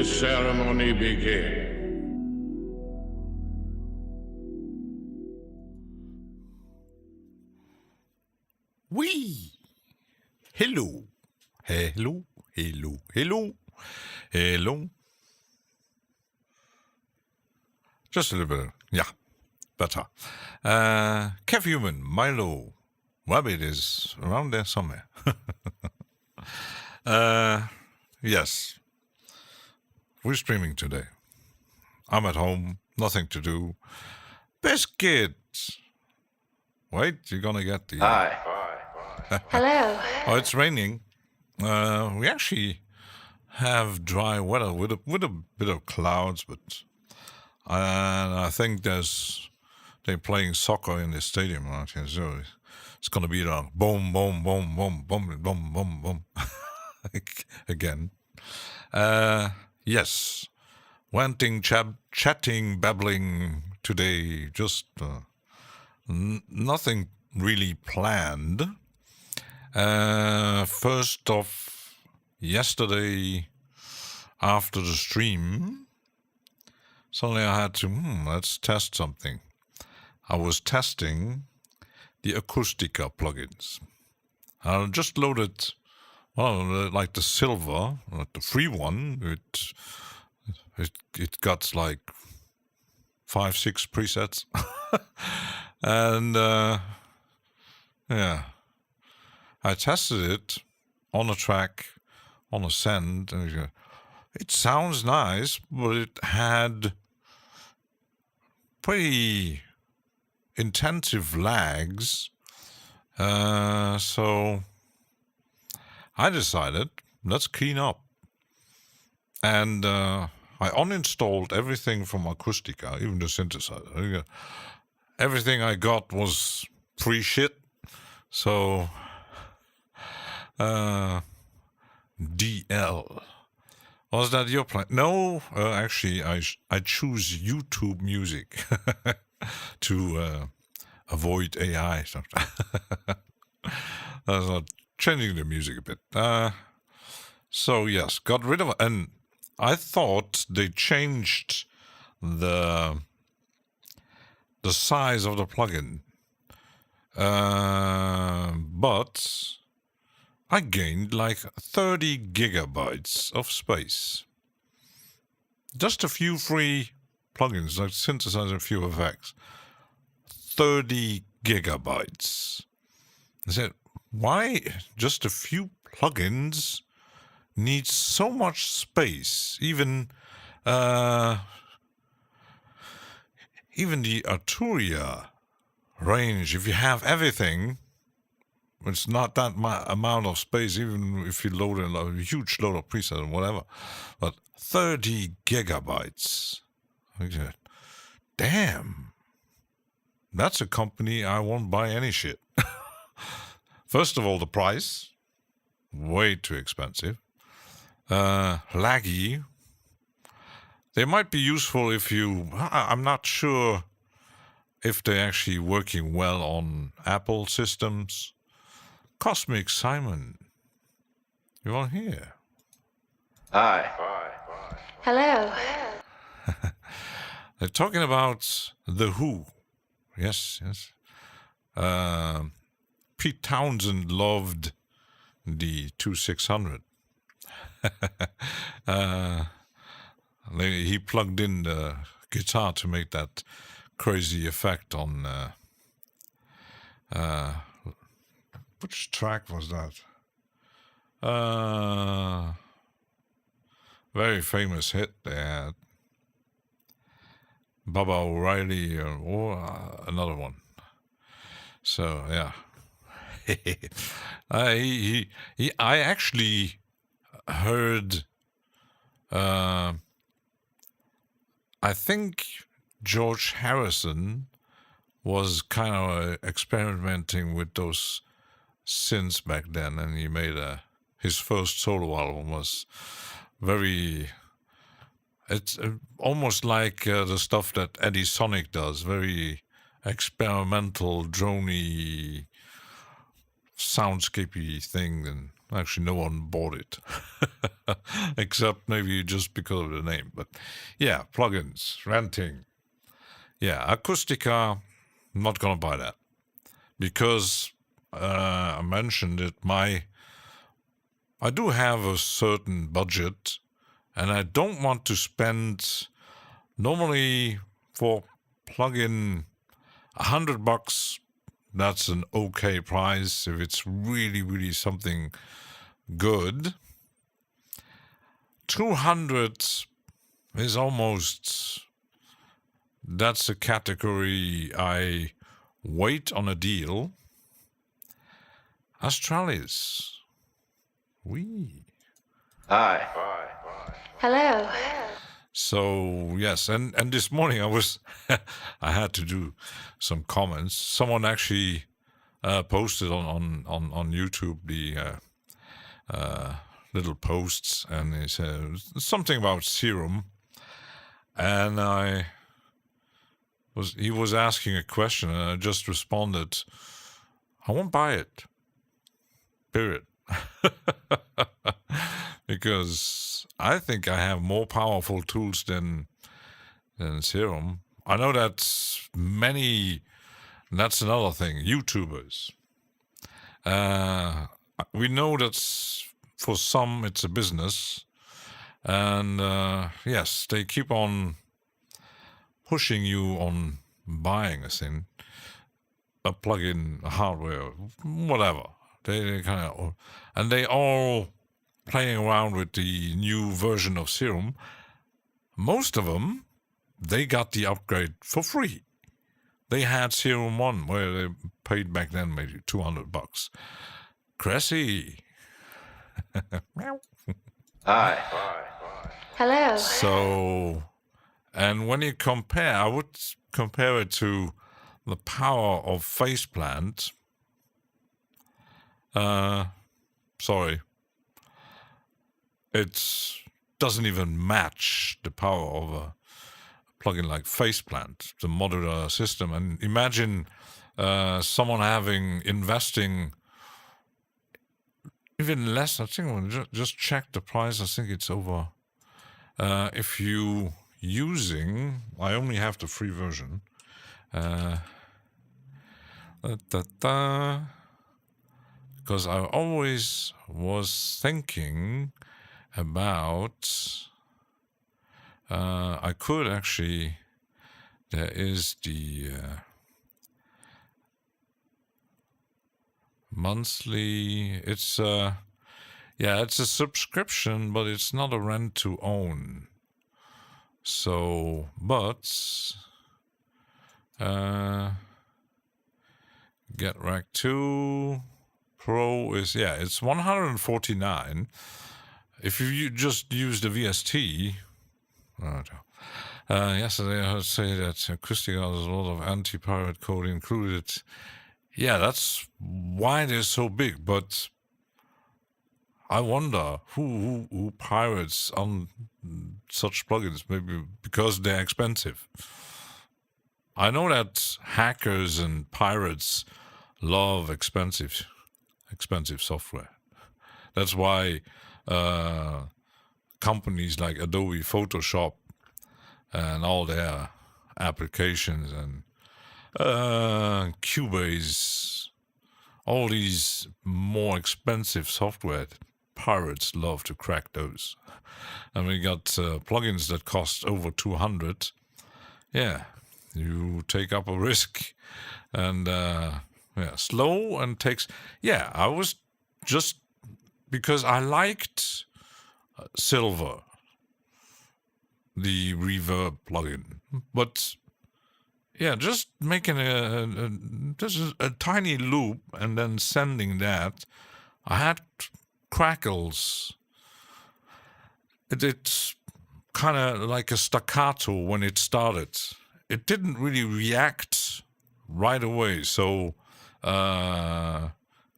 ceremony begin. Oui. Hello. Hello. Hello. Hello. Hello. Just a little bit. Yeah. Better. Human, Milo. Rabbit is around there somewhere. Yes. We're streaming today. I'm at home. Nothing to do. Biscuits. Wait, you're gonna get the... Hi. Hello. Oh, it's raining. We actually have dry weather with a bit of clouds, but I think they're playing soccer in the stadium, right? So it's gonna be like boom, boom, boom, boom, boom, boom, boom, boom, again. Yes, ranting, chatting, babbling today. Just nothing really planned. First off, yesterday after the stream, suddenly I had to, let's test something. I was testing the Acoustica plugins. I just loaded, like the silver, like the free one. It got like 5-6 presets. And yeah. I tested it on a track, on a send, and it sounds nice, but it had pretty intensive lags. So I decided, let's clean up. And I uninstalled everything from Acoustica, even the synthesizer. Everything I got was free shit. So... DL. Was that your plan? No, actually, I choose YouTube music to avoid AI. That's not changing the music a bit. So yes, got rid of it, and I thought they changed the size of the plugin, but I gained like 30 gigabytes of space. Just a few free plugins, like synthesizer, a few effects. 30 gigabytes. I said, why just a few plugins need so much space? Even the Arturia range, if you have everything, it's not that amount of space, even if you load in a huge load of presets or whatever. But 30 gigabytes. Damn. That's a company I won't buy any shit. First of all, the price. Way too expensive. Laggy. They might be useful if you... I'm not sure if they're actually working well on Apple systems. Cosmic Simon, you are here. Hi. Hello. They're talking about The Who. Yes. Pete Townsend loved the 2600. He plugged in the guitar to make that crazy effect on... which track was that? Very famous hit they had. Baba O'Reilly or another one. So yeah, I actually heard. I think George Harrison was kind of experimenting with those synths back then, and he made his first solo album was very... It's almost like the stuff that Eddie Sonic does, very experimental, drony, soundscapey thing, and actually no one bought it, except maybe just because of the name. But yeah, plugins, Ranting. Yeah, Acoustica, I'm not gonna buy that because I mentioned it. I do have a certain budget, and I don't want to spend normally for plugin $100. That's an okay price if it's really, really something good. 200 is almost, that's a category I wait on a deal. Australis. Oui. Hi. Hello. So yes, and this morning I was I had to do some comments. Someone actually posted on YouTube the little posts, and he said something about serum, and he was asking a question, and I just responded, I won't buy it. Period. Because I think I have more powerful tools than serum. I know that that's another thing, YouTubers. We know that for some it's a business, and yes, they keep on pushing you on buying a thing, a plug-in, a hardware, whatever. They kind of, and they all playing around with the new version of Serum. Most of them, they got the upgrade for free. They had Serum 1, where they paid back then maybe $200. Cressy. Hi. Hello. So, and when you compare, I would compare it to the power of Faceplant. Sorry. It doesn't even match the power of a plugin like Faceplant, the modular system. And imagine someone investing even less. I think we'll just check the price. I think it's over. If you using, I only have the free version. Because I always was thinking about, I could actually, there is the monthly, it's it's a subscription, but it's not a rent to own. So, but Get Rack 2 Pro is, it's 149. If you just use the VST, yesterday I heard say that Acoustica has a lot of anti-pirate code included. Yeah, that's why they're so big, but I wonder who pirates on such plugins, maybe because they're expensive. I know that hackers and pirates love expensive software. That's why companies like Adobe Photoshop and all their applications and Cubase, all these more expensive software, pirates love to crack those. And we got plugins that cost over 200. Yeah, you take up a risk, and slow and takes. Yeah, I was just because I liked Silver, the reverb plugin, but just making a tiny loop and then sending that. I had crackles. It's kind of like a staccato when it started. It didn't really react right away. So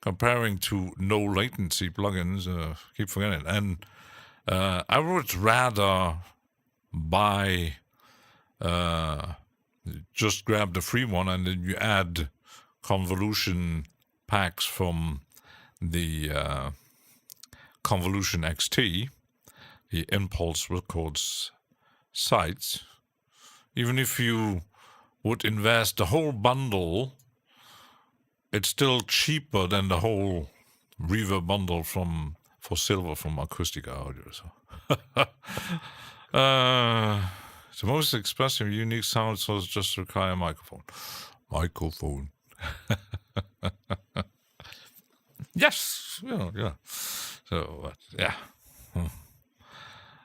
comparing to no latency plugins, keep forgetting. And I would rather buy, just grab the free one and then you add convolution packs from the Convolution XT, the Impulse Records site, even if you would invest the whole bundle, it's still cheaper than the whole reverb bundle for silver from Acoustica Audio. So. The most expressive, unique sound source just require a microphone. Microphone. Yes. Yeah. So, yeah.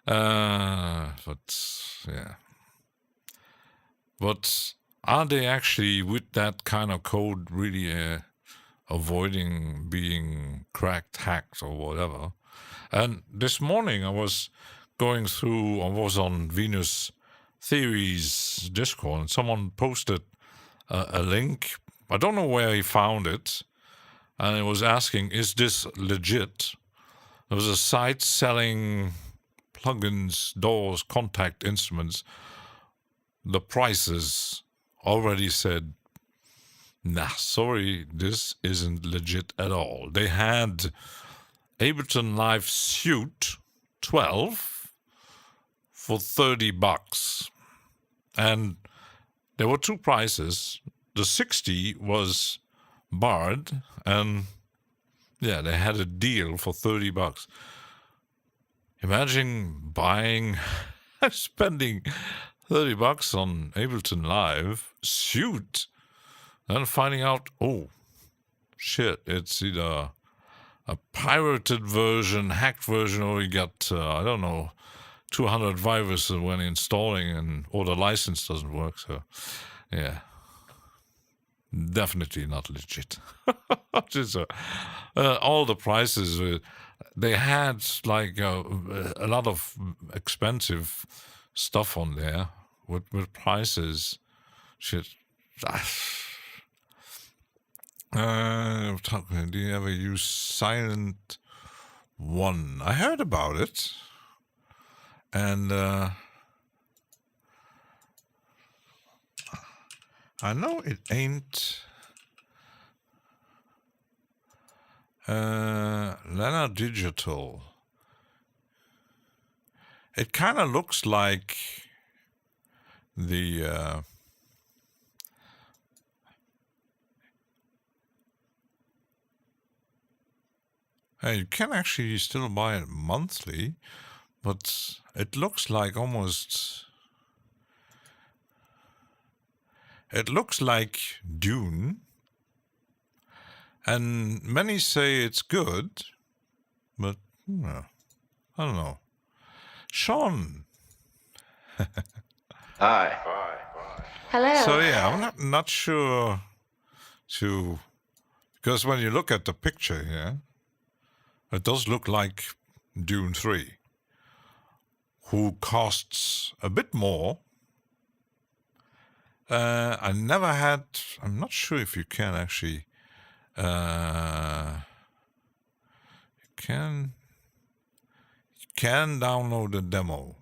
But, yeah. But are they actually, with that kind of code, really avoiding being cracked, hacked, or whatever? And this morning I was going through, I was on Venus Theories Discord, and someone posted a link. I don't know where he found it, and it was asking, is this legit? There was a site selling plugins, doors, contact instruments. The prices already said, nah, sorry, this isn't legit at all. They had Ableton Live Suite 12 for $30. And there were two prices. The 60 was barred, and yeah, they had a deal for $30. Imagine buying, spending $30 on Ableton Live Suite, and finding out, oh, shit, it's either a pirated version, hacked version, or you got, I don't know, 200 viruses when installing, or the license doesn't work. So, yeah, definitely not legit. Just, all the prices, they had like a lot of expensive stuff on there with prices. Shit. Do you ever use Silent One? I heard about it, and I know it ain't Lena Digital. It kind of looks like the you can actually still buy it monthly, but it looks like almost. It looks like Dune, and many say it's good, but I don't know. Sean. Hi. Hello. So yeah, I'm not sure because when you look at the picture here, it does look like Dune 3, who costs a bit more. I'm not sure if you can actually, you can download the demo.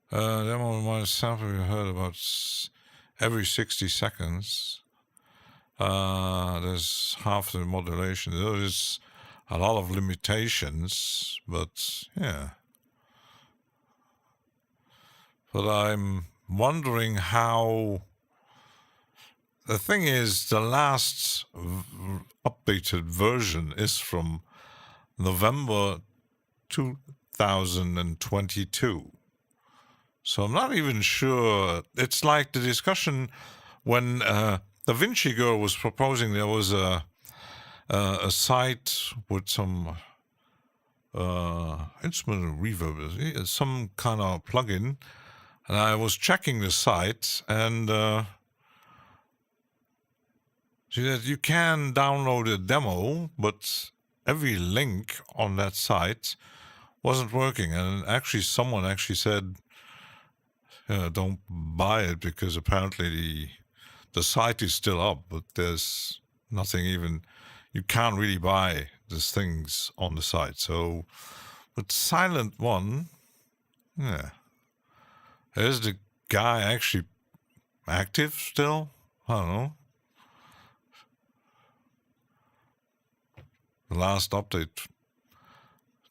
Demo might sample you heard about every 60 seconds. There's half the modulation. There is a lot of limitations, but yeah. But I'm wondering how. The thing is, the last updated version is from November 2022. So I'm not even sure. It's like the discussion when Da Vinci Girl was proposing. There was a site with some instrumental reverb, some kind of plugin, and I was checking the site, and she said you can download a demo, but every link on that site wasn't working. And actually, someone actually said, don't buy it, because apparently the site is still up, but there's nothing even. You can't really buy these things on the site. So, but Silent One, yeah. Is the guy actually active still? I don't know. The last update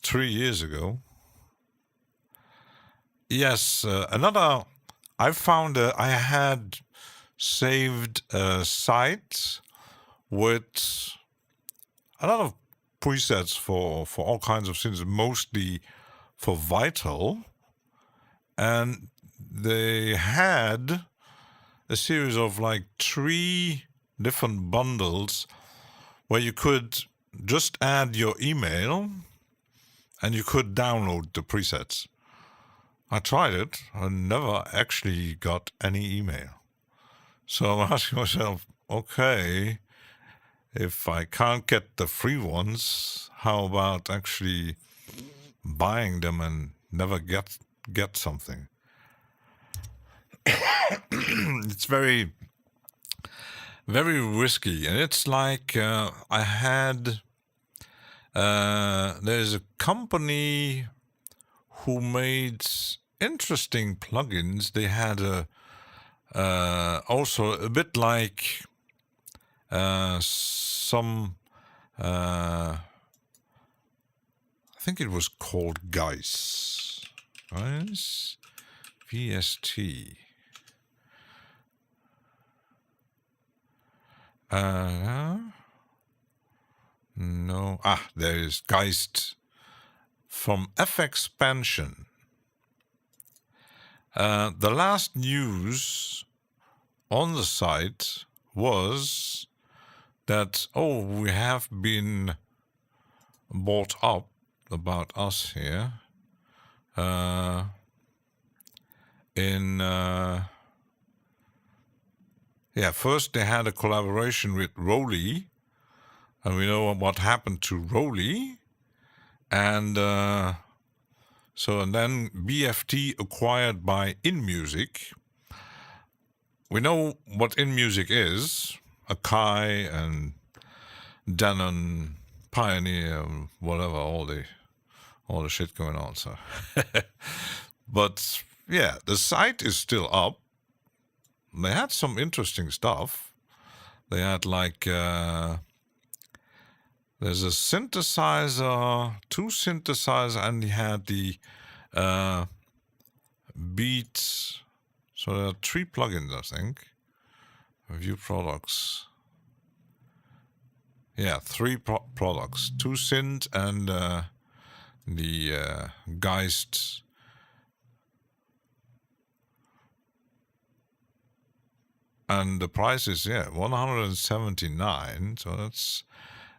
3 years ago. Yes, I found I had saved a site with a lot of presets for all kinds of things, mostly for Vital. And they had a series of like 3 different bundles where you could just add your email and you could download the presets. I tried it. I never actually got any email. So I'm asking myself, okay, if I can't get the free ones, how about actually buying them and never get something? It's very, very risky. And it's like I had... there's a company who made interesting plugins. They had also a bit like some... I think it was called Guys. Guys? VST. No. There is Geist from F-Expansion. The last news on the site was that, we have been bought up, about us here, first they had a collaboration with Rolly, and we know what happened to Rolly, and then BFT acquired by InMusic. We know what InMusic is, Akai and Denon, Pioneer, whatever, all the shit going on. So, but yeah, the site is still up. They had some interesting stuff. They had like there's a synthesizer, 2 synthesizers, and they had the beats. So there are 3 plugins, I think. View products. Yeah, 3 products. 2 synth and the Geist. And the price is, $179. So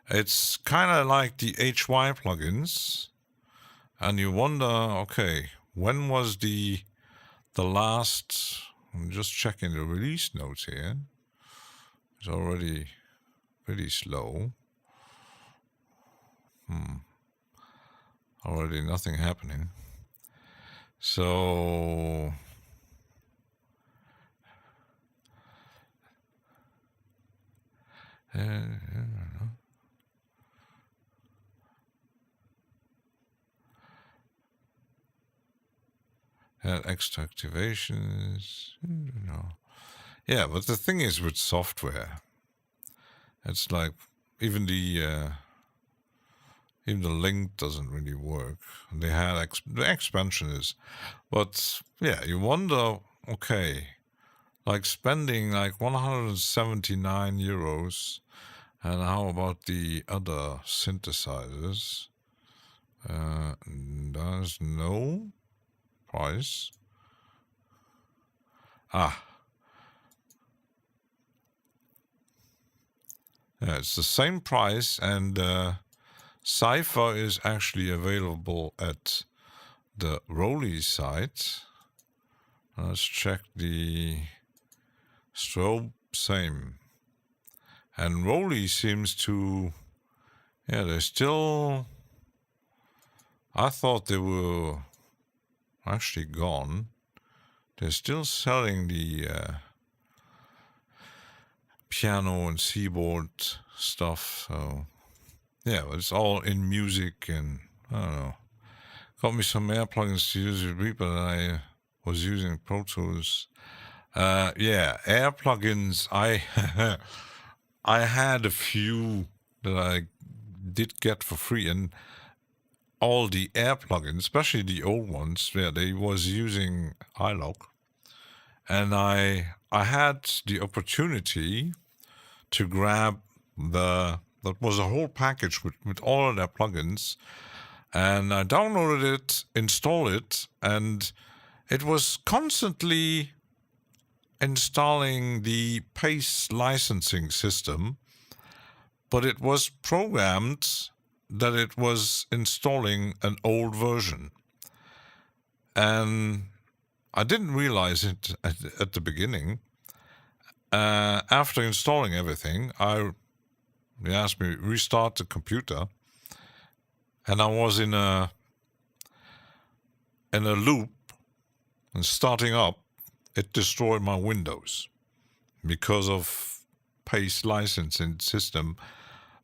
it's kind of like the HY plugins. And you wonder, okay, when was the last... I'm just checking the release notes here. It's already pretty slow. Already nothing happening. So... extra activations. Yeah, but the thing is with software, it's like even the link doesn't really work. They had the expansion is, but yeah, you wonder. Okay, like spending like 179 euros, and how about the other synthesizers? There's no price. Yeah, it's the same price, and Cypher is actually available at the Rolly site. Let's check the strobe, same. And Rolly seems to, they're still, I thought they were actually gone. They're still selling the piano and keyboard stuff. So yeah, but it's all InMusic, and I don't know. Got me some Air plugins to use with Reaper that I was using Pro Tools. Air plugins. I I had a few that I did get for free, and all the air plugins, especially the old ones, where they was using iLog, and I had the opportunity to grab that was a whole package with all of their plugins, and I downloaded it, installed it, and it was constantly installing the Pace licensing system, but it was programmed that it was installing an old version. And I didn't realize it at the beginning. After installing everything, they asked me to restart the computer, and I was in a loop, and starting up, it destroyed my Windows because of Pace licensing system,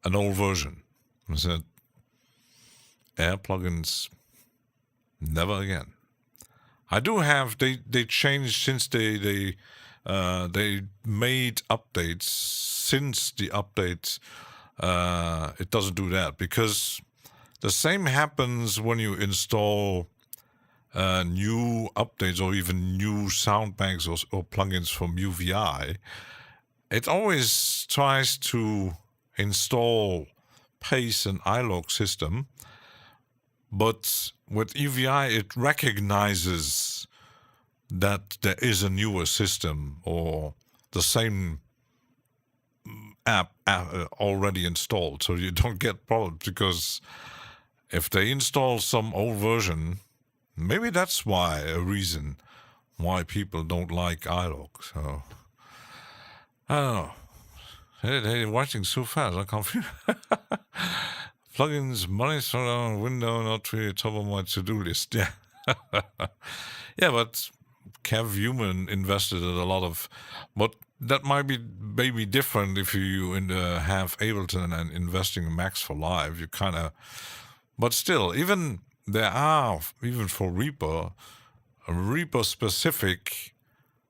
an old version. I said, air plugins, never again. I do have, they changed since they made updates. Since the updates, it doesn't do that, because the same happens when you install new updates or even new sound banks or plugins from UVI. It always tries to install Pace and iLog system, but with UVI it recognizes that there is a newer system or the same app already installed, so you don't get problems, because if they install some old version, maybe that's a reason why people don't like iLog. So I don't know. They're watching so fast, I can't feel. Plugins, money thrown on window, not really top of my to-do list. Yeah. Yeah, but Kev Human invested in a lot of, but that might be maybe different if you have Ableton and investing in Max for Live. You kind of, but still, even there are, even for Reaper specific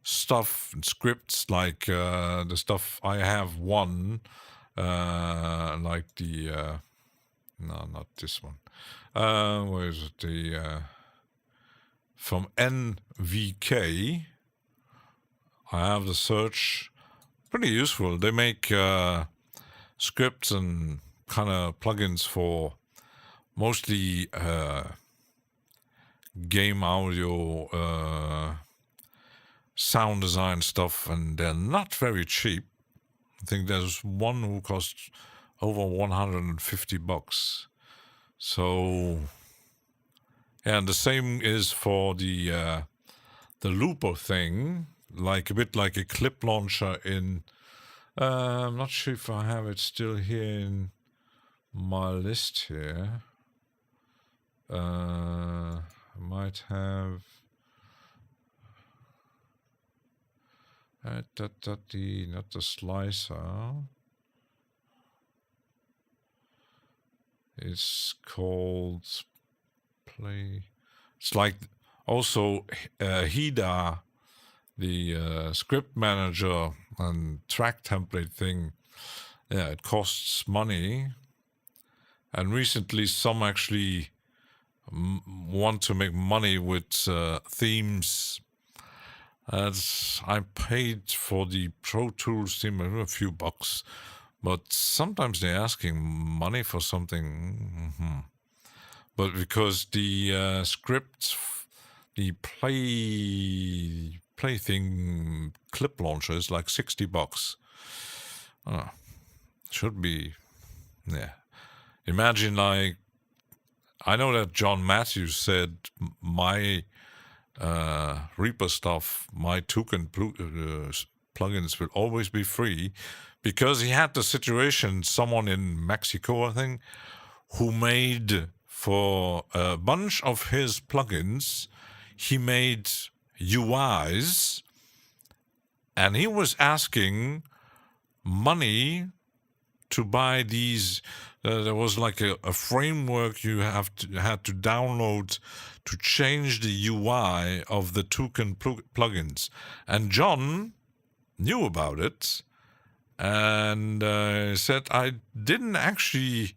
stuff and scripts, like the stuff I have one, like the no, not this one. Where is it? The from NVK. I have the search. Pretty useful. They make scripts and kind of plugins for mostly game audio, sound design stuff, and they're not very cheap. I think there's one who costs over $150. So, and the same is for the looper thing, like a bit like a clip launcher in. I'm not sure if I have it still here in my list here. I might have. Not the slicer. It's called Play. It's like also HIDA, the script manager and track template thing. Yeah, it costs money. And recently, some actually want to make money with themes. I paid for the Pro Tools theme a few bucks, but sometimes they're asking money for something. Mm-hmm. But because the script, the play thing clip launcher is like $60. Should be, yeah. Imagine, like, I know that John Matthews said my Reaper stuff, my Toucan plugins will always be free, because he had the situation, someone in Mexico, I think, who made for a bunch of his plugins, he made UIs, and he was asking money to buy these. There was like a framework you had to download to change the UI of the Toucan plugins. And John knew about it and said, I didn't actually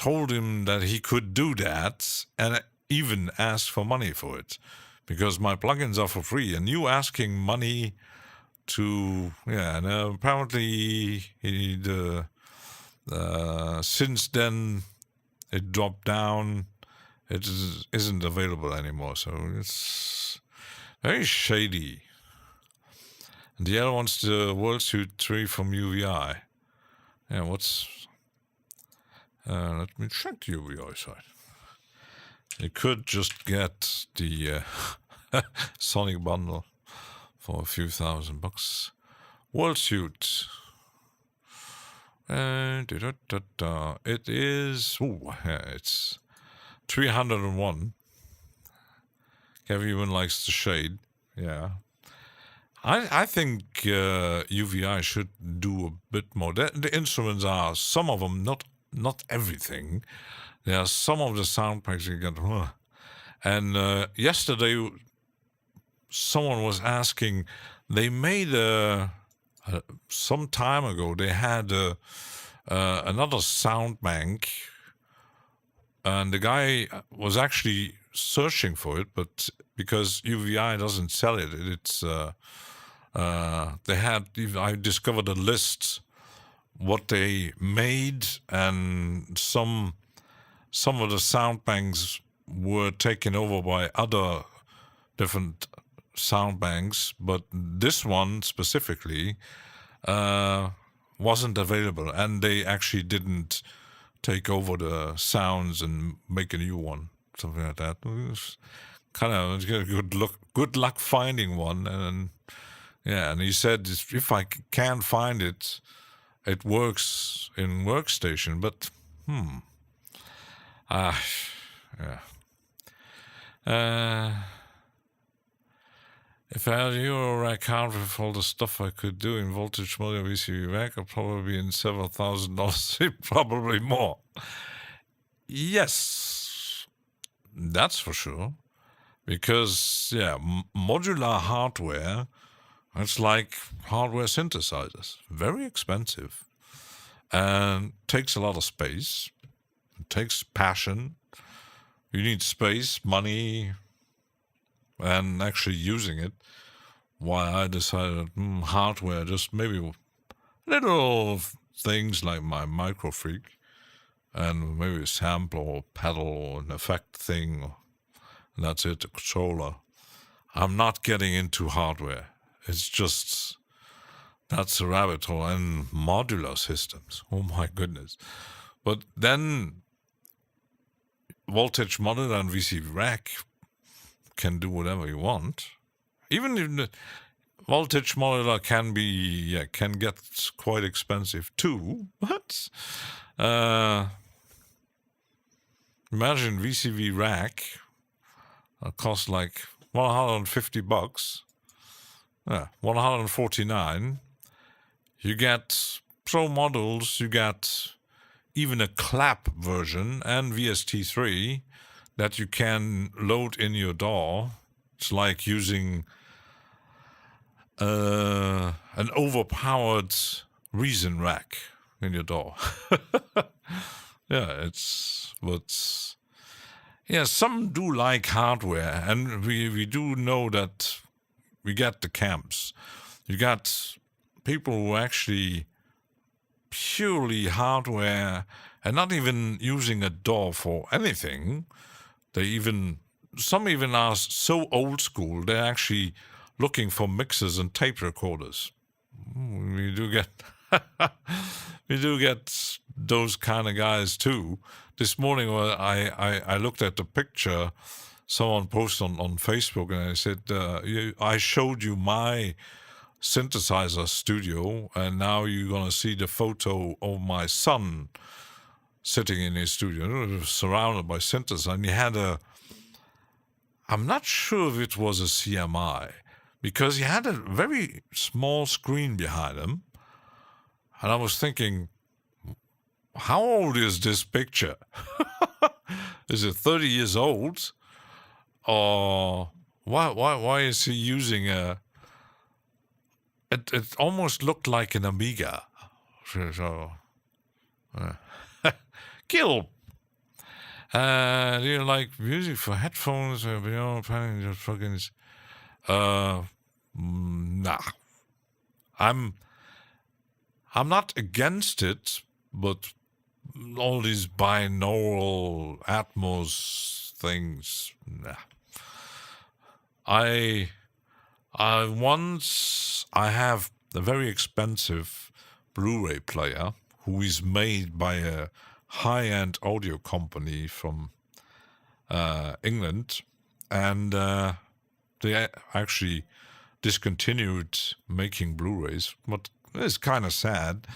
told him that he could do that and even ask for money for it, because my plugins are for free, and you asking money to, and apparently since then it dropped down. It isn't available anymore, so it's very shady. And the other one's the World Suit 3 from UVI. Yeah, let me check the UVI site. You could just get the Sonic bundle for a few $1,000. World Suit. It is, it's 301. Kevin even likes the shade. Yeah. I think UVI should do a bit more. The instruments are, some of them, not everything. There are some of the sound packs you get. And yesterday, someone was asking, they made some time ago, they had another sound bank, and the guy was actually searching for it, but because UVI doesn't sell it, it's I discovered a list what they made, and some of the sound banks were taken over by other different sound banks, but this one specifically wasn't available, and they actually didn't take over the sounds and make a new one, something like that. It was kind of good luck finding one, and and he said if I can find it, it works in Workstation, but if I had a Euro account with all the stuff I could do in voltage model VCV rack, I'd probably be in several $1,000s, probably more. Yes, that's for sure. Because, modular hardware, it's like hardware synthesizers. Very expensive. And takes a lot of space. It takes passion. You need space, money, and actually using it. Why I decided hardware, just maybe little things like my micro freak, and maybe a sample or pedal or an effect thing, and that's it, a controller. I'm not getting into hardware. It's just, that's a rabbit hole. And modular systems, oh my goodness. But then voltage modeler and VCV rack can do whatever you want. Even if the voltage modeler can get quite expensive too. But imagine VCV rack costs like $150. 149. You get pro models, you get even a clap version and VST3 that you can load in your DAW. It's like using an overpowered Reason rack in your DAW. Some do like hardware, and we do know that we get the camps. You got people who actually purely hardware and not even using a DAW for anything. Some even are so old school, they're actually looking for mixers and tape recorders. We do get those kind of guys too. This morning I looked at the picture someone posted on Facebook, and I said, I showed you my synthesizer studio, and now you're going to see the photo of my son sitting in his studio, surrounded by synthesizers. And he had I'm not sure if it was a CMI, because he had a very small screen behind him. And I was thinking, how old is this picture? Is it 30 years old? Or why is he using it almost looked like an Amiga. So Gil, Do you like music for headphones or planning your plugins? Nah. I'm not against it, but all these binaural Atmos things, nah. I have a very expensive Blu-ray player who is made by a high-end audio company from England, and they actually discontinued making Blu-rays, but it's kind of sad.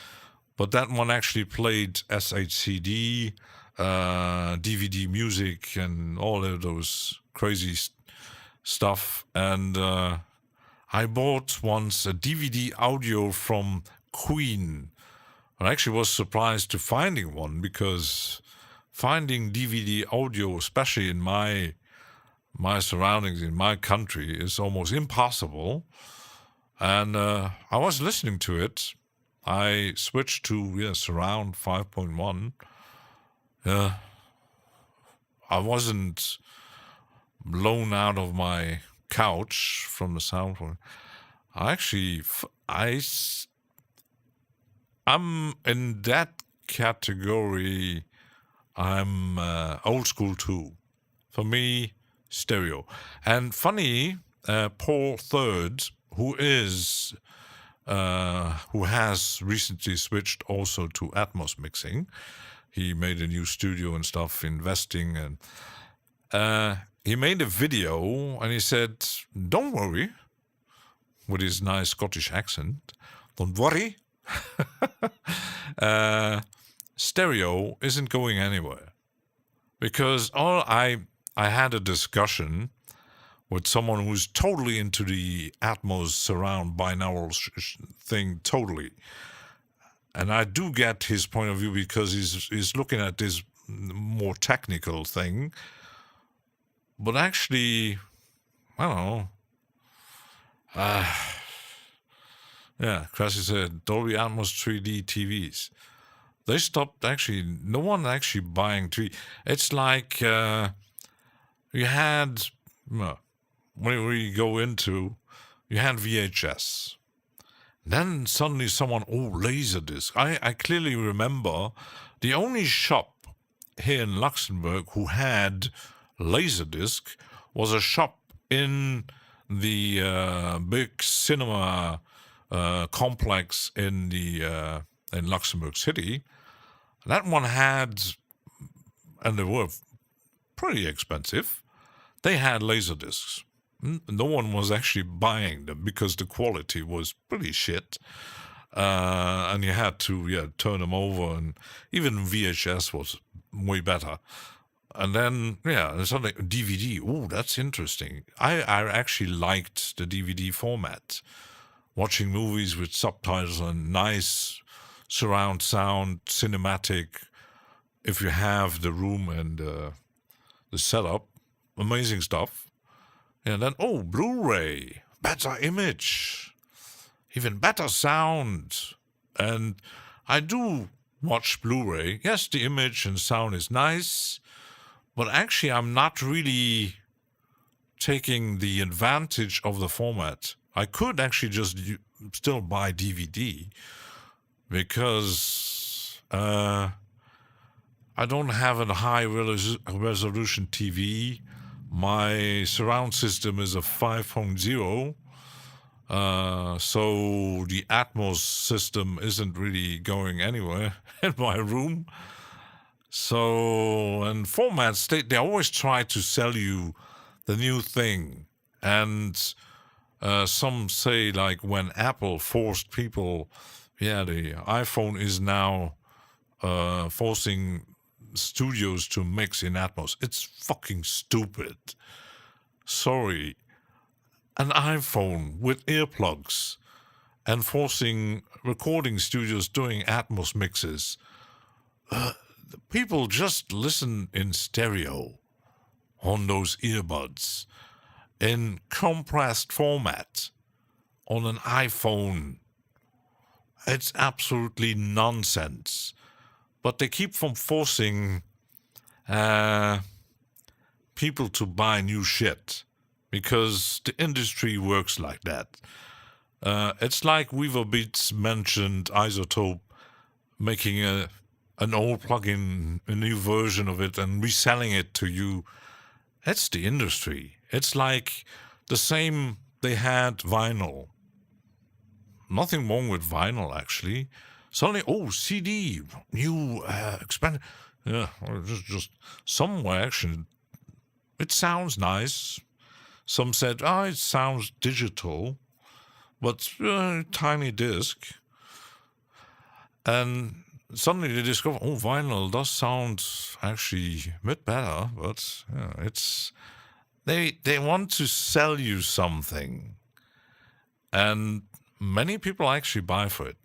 But that one actually played SHCD, DVD music, and all of those crazy stuff. And I bought once a DVD audio from Queen. I actually was surprised to finding one, because finding DVD audio, especially in my surroundings, in my country, is almost impossible. And I was listening to it. I switched to surround 5.1. I wasn't blown out of my couch from the sound. I'm in that category. I'm old school too. For me, stereo. And funny, Paul Third, who has recently switched also to Atmos mixing. He made a new studio and stuff, investing, and he made a video and he said, "Don't worry," with his nice Scottish accent. "Don't worry. Stereo isn't going anywhere." Because I had a discussion with someone who's totally into the Atmos surround binaural thing, totally. And I do get his point of view, because he's looking at this more technical thing. But actually, I don't know. Cressy said, Dolby Atmos 3D TVs. They stopped no one actually buying 3D. It's like you had, whenever you go into, you had VHS. Then suddenly someone, Laserdisc. I clearly remember the only shop here in Luxembourg who had Laserdisc was a shop in the big cinema complex in Luxembourg City. That one had, and they were pretty expensive, they had Laserdiscs. No one was actually buying them because the quality was pretty shit. And you had to turn them over, and even VHS was way better. And then, there's something, DVD. Oh, that's interesting. I actually liked the DVD format. Watching movies with subtitles and nice surround sound, cinematic. If you have the room and the setup, amazing stuff. And then, Blu-ray, better image, even better sound. And I do watch Blu-ray. Yes, the image and sound is nice, but actually I'm not really taking the advantage of the format. I could actually just still buy DVD, because I don't have a high resolution TV. My surround system is a 5.0, so the Atmos system isn't really going anywhere in my room. So, and formats, they always try to sell you the new thing. And some say, like, when Apple forced people, the iPhone is now forcing studios to mix in Atmos. It's fucking stupid. Sorry. An iPhone with earplugs and forcing recording studios doing Atmos mixes. People just listen in stereo on those earbuds in compressed format on an iPhone. It's absolutely nonsense. But they keep from forcing people to buy new shit because the industry works like that. It's like Weaver Beats mentioned Isotope making an old plugin, a new version of it, and reselling it to you. That's the industry. It's like the same they had vinyl. Nothing wrong with vinyl, actually. Suddenly, CD, new, expanded. Yeah, just somewhere, actually. It sounds nice. Some said, it sounds digital, but tiny disc. And suddenly they discover, vinyl does sound actually a bit better, but it's they want to sell you something, and many people actually buy for it.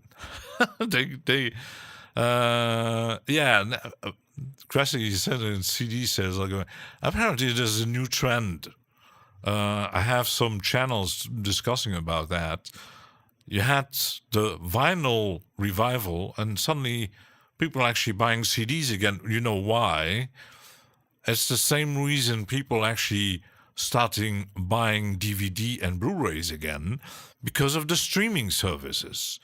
Cressy said in CD sales, apparently there's a new trend. I have some channels discussing about that. You had the vinyl revival, and suddenly people are actually buying CDs again. You know why? It's the same reason people actually starting buying DVD and Blu-rays again, because of the streaming services.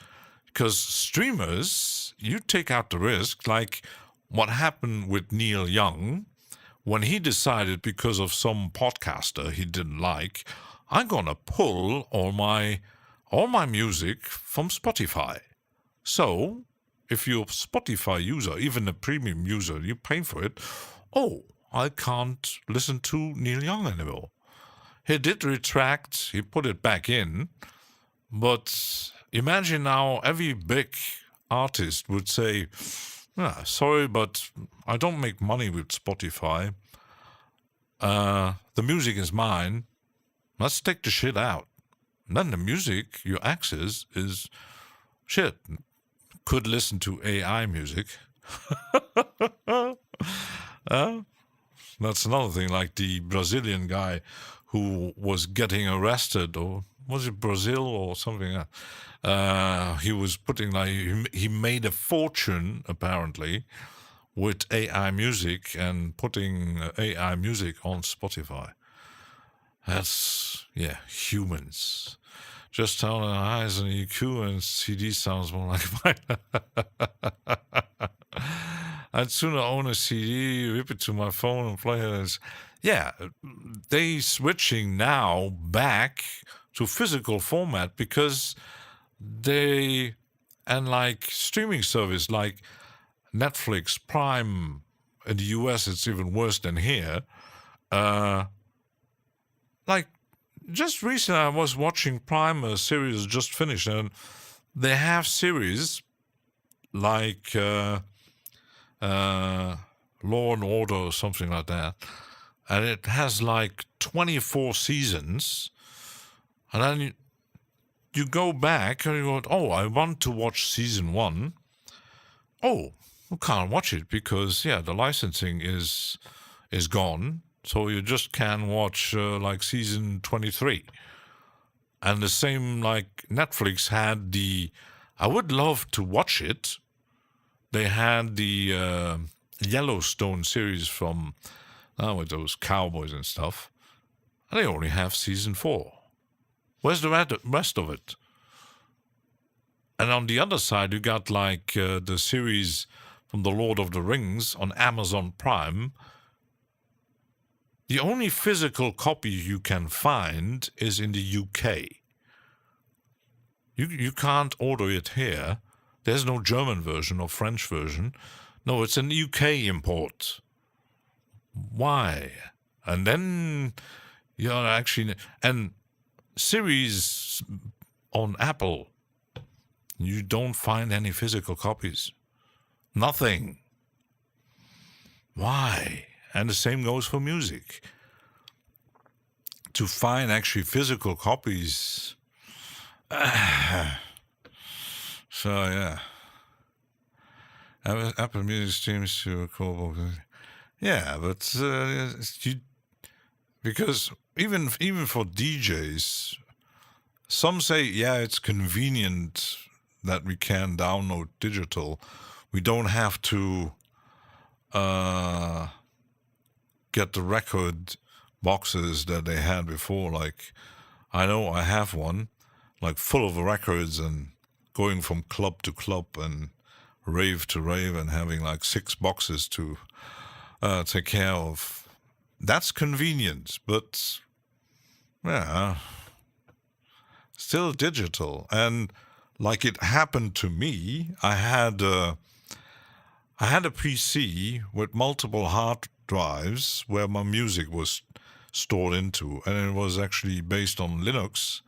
Because streamers, you take out the risk, like what happened with Neil Young, when he decided, because of some podcaster he didn't like, I'm gonna pull all my music from Spotify. So, if you're a Spotify user, even a premium user, you pay for it, I can't listen to Neil Young anymore. He did retract, he put it back in, but imagine now every big artist would say, sorry, but I don't make money with Spotify. The music is mine. Let's take the shit out. Then the music you access is shit. Could listen to AI music. That's another thing, like the Brazilian guy who was getting arrested, or was it Brazil or something? He was putting, he made a fortune, apparently, with AI music and putting AI music on Spotify. That's, humans. Just tell them eyes and EQ and CD sounds more like mine. I'd sooner own a CD, rip it to my phone and play it. They switching now back to physical format because like streaming service like Netflix, Prime, in the US it's even worse than here. Just recently I was watching Prime, a series just finished, and they have series like Law and Order or something like that, and it has like 24 seasons, and then you go back and you go, I want to watch season 1. You can't watch it because the licensing is gone. So you just can watch like season 23. And the same, like Netflix had I would love to watch it. They had the Yellowstone series from, with those cowboys and stuff. And they only have season 4. Where's the rest of it? And on the other side, you got like the series from The Lord of the Rings on Amazon Prime. The only physical copy you can find is in the UK. You can't order it here. There's no German version or French version. No, it's an UK import. Why? And then and series on Apple, you don't find any physical copies. Nothing. Why? And the same goes for music. To find actually physical copies. Apple Music streams to a call book. But because even for DJs, some say it's convenient that we can download digital. We don't have to get the record boxes that they had before. Like, I know I have one, like full of records and going from club to club and rave to rave and having like 6 boxes to take care of. That's convenient, but yeah, still digital. And like it happened to me, I had a PC with multiple hard drives where my music was stored into, and it was actually based on Linux.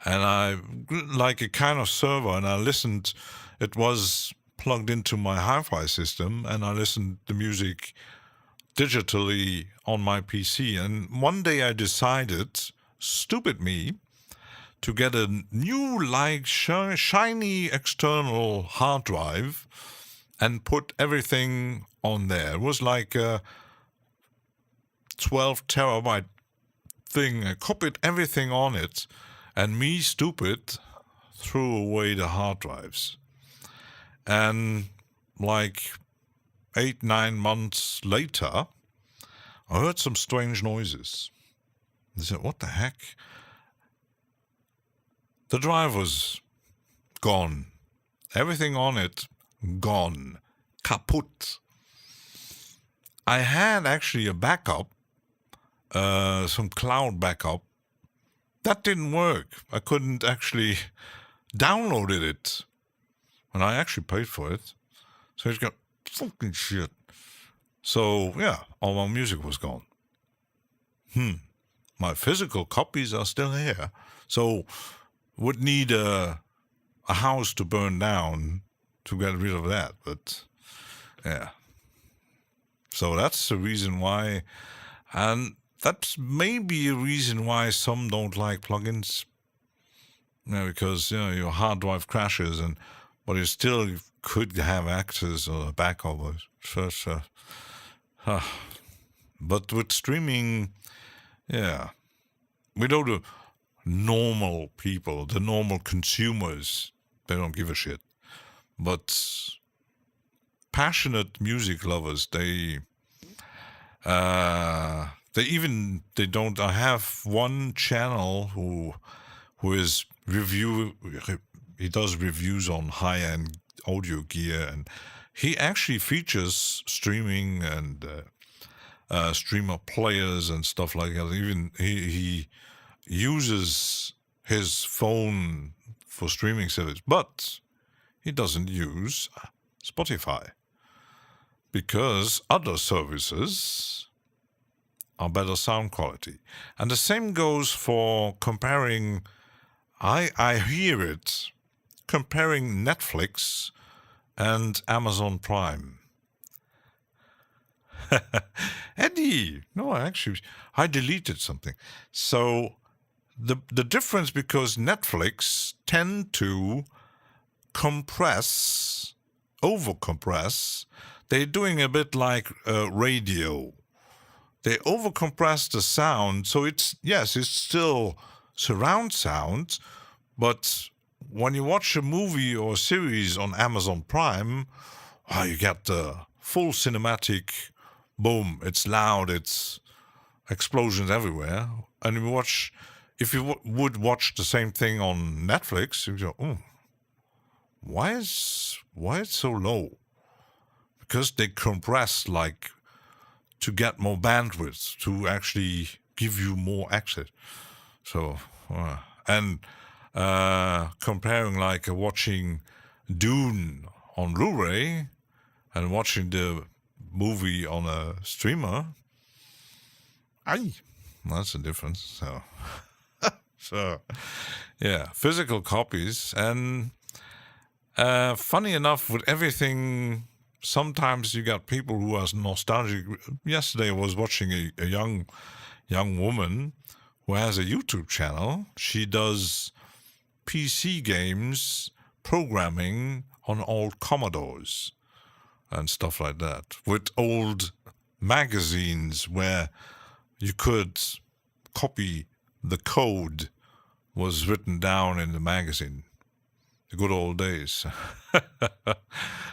And I like a kind of server, and I listened. It was plugged into my hi-fi system, and I listened to music digitally on my PC. And one day I decided, stupid me, to get a new like shiny external hard drive and put everything on there. It was like a 12 terabyte thing. I copied everything on it, and me, stupid, threw away the hard drives. And like 8-9 months later, I heard some strange noises. I said, what the heck? The drive was gone. Everything on it, gone. Kaput. I had actually a backup, some cloud backup. That didn't work. I couldn't actually download it. And I actually paid for it. So it's got fucking shit. So, yeah, all my music was gone. My physical copies are still here. So, would need a house to burn down to get rid of that. But, yeah. So that's the reason why. And that's maybe a reason why some don't like plugins. Because, your hard drive crashes, but you still could have access or backup. But with streaming, we know the normal people, the normal consumers, they don't give a shit. But passionate music lovers, they don't. I have one channel who is he does reviews on high-end audio gear, and he actually features streaming and streamer players and stuff like that. Even he uses his phone for streaming service, but he doesn't use Spotify because other services are better sound quality. And the same goes for comparing. I hear it comparing Netflix and Amazon Prime. Eddie, no, I deleted something. So the difference, because Netflix tend to overcompress. They're doing a bit like radio. They overcompress the sound, so it's still surround sound, but when you watch a movie or a series on Amazon Prime, you get the full cinematic, boom, it's loud, it's explosions everywhere. And if you would watch the same thing on Netflix, you go, why is it so low? Because they compress like to get more bandwidth, to actually give you more access. So, comparing like watching Dune on Blu-ray and watching the movie on a streamer, that's a difference. So, physical copies. And funny enough, with everything, sometimes you got people who are nostalgic. Yesterday I was watching a young woman who has a YouTube channel. She does PC games, programming on old Commodores and stuff like that, with old magazines where you could copy the code was written down in the magazine. The good old days.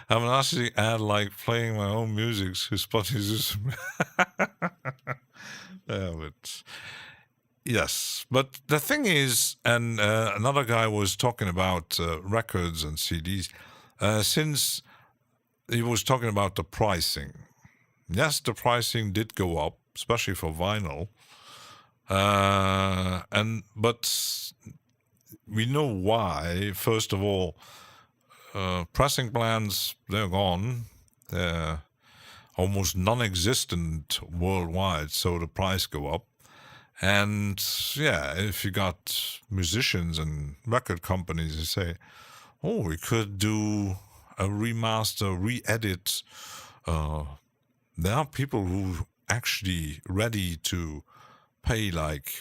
I'm actually like playing my own music to Spotify. Yes, but the thing is, and another guy was talking about records and CDs, since he was talking about the pricing. Yes, the pricing did go up, especially for vinyl, but we know why. First of all, pressing plants, they're gone. They're almost non-existent worldwide, so the price go up. And yeah, if you got musicians and record companies who say, oh, we could do a remaster, re-edit, there are people who actually ready to pay, like,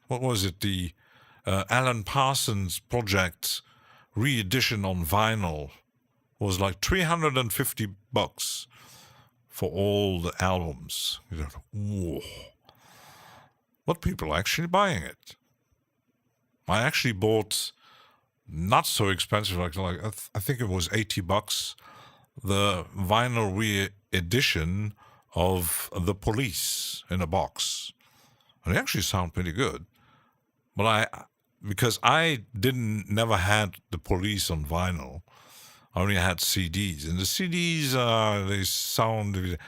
what was it, the Alan Parsons project re-edition on vinyl was like $350 for all the albums. You know, whoa. But people are actually buying it. I actually bought, not so expensive, like I think it was $80, the vinyl re-edition of The Police in a box. And they actually sound pretty good. But because I never had The Police on vinyl, I only had CDs. And the CDs, they sound...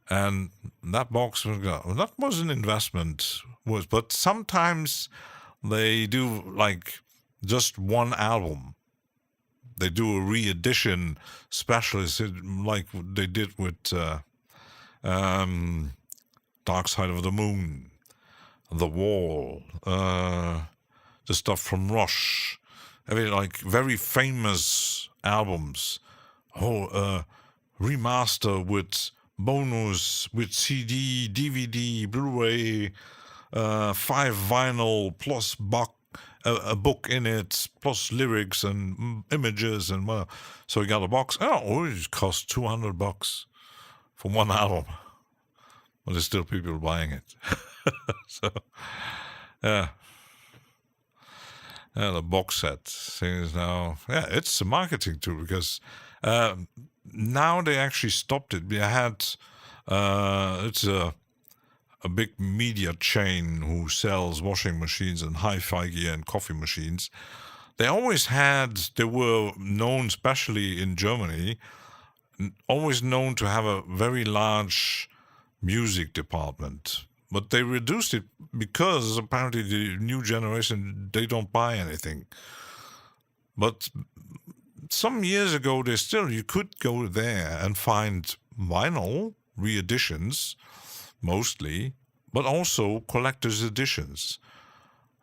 And that box that was an investment, but sometimes they do like just one album. They do a re-edition specialist, like they did with Dark Side of the Moon, The Wall, the stuff from Rush. I mean, like very famous albums. Remaster with bonus with CD, DVD, Blu-ray, 5 vinyl plus a book in it, plus lyrics and images and whatever. So you got a box. Oh, it cost $200 for one album. But there's still people buying it. So, yeah. Yeah, the box set thing is now, it's a marketing tool because now they actually stopped it. We had, it's a big media chain who sells washing machines and hi-fi gear and coffee machines. They were known, especially in Germany, always known to have a very large music department. But they reduced it because apparently the new generation, they don't buy anything. But some years ago, you could go there and find vinyl re-editions, mostly, but also collector's editions.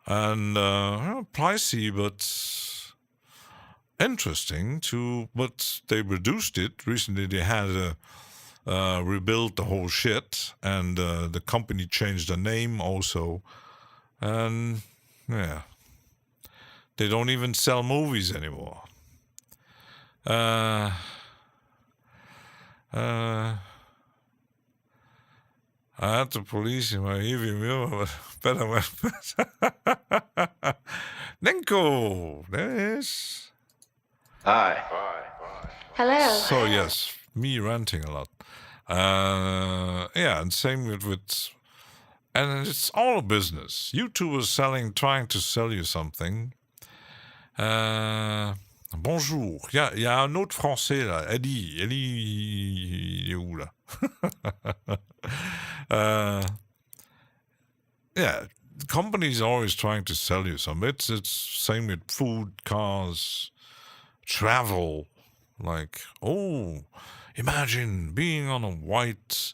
And pricey, but interesting too. But they reduced it. Recently, they had rebuilt the whole shit, and the company changed the name also. And yeah, they don't even sell movies anymore. I had the police in my EV mirror, better. Nenko, there is. Hi. Hello. So yes, me ranting a lot. And same with, and it's all a business. YouTubers trying to sell you something. Bonjour. Il y a un autre français là. Eddie, il est où là? Companies are always trying to sell you something. It's same with food, cars, travel. Like, oh, imagine being on a white,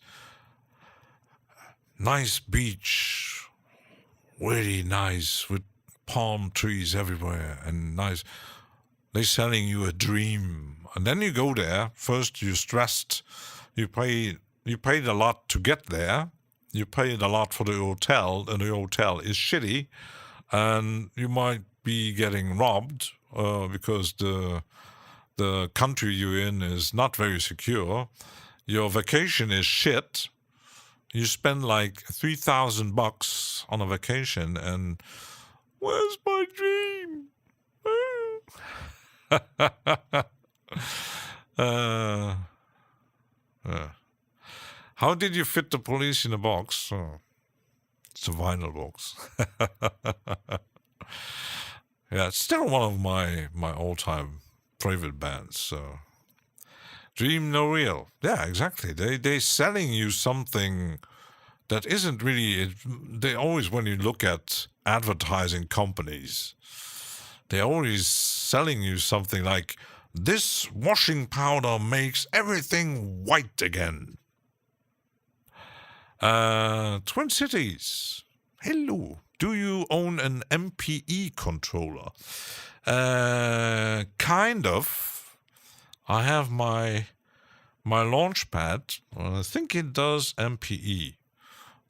nice beach, really nice, with palm trees everywhere and nice. They're selling you a dream. And then you go there. First, you're stressed. You paid a lot to get there. You paid a lot for the hotel, and the hotel is shitty. And you might be getting robbed because the country you're in is not very secure. Your vacation is shit. You spend like $3,000 on a vacation, and where's my dream? How did you fit the police in a box? It's a vinyl box. Yeah, it's still one of my all-time favorite bands. So, Dream No Real. Yeah, exactly. They selling you something that isn't really. They always, when you look at advertising companies, they're always selling you something like, this washing powder makes everything white again. Twin Cities. Hello. Do you own an MPE controller? Kind of. I have my launchpad. Well, I think it does MPE.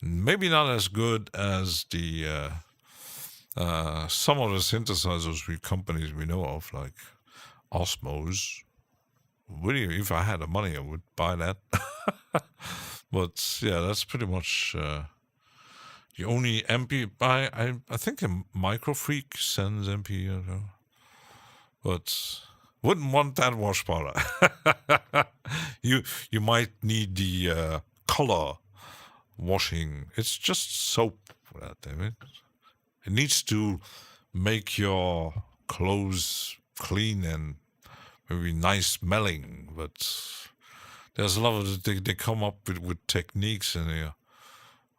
Maybe not as good as the some of the synthesizers companies we know of, like Osmos. Really, if I had the money, I would buy that. But yeah, that's pretty much the only MP. I think a Microfreak sends MP, but wouldn't want that wash powder. You might need the color washing. It's just soap for that, damn it. It needs to make your clothes clean and maybe nice smelling, but there's a lot of they come up with techniques and they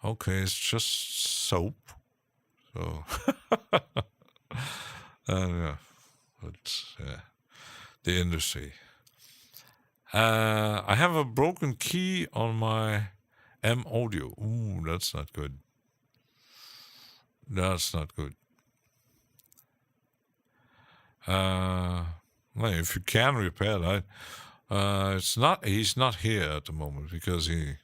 okay, it's just soap. So yeah, but yeah, the industry. I have a broken key on my M audio. Ooh, that's not good. That's not good. Well, if you can repair that, it's not. He's not here at the moment because he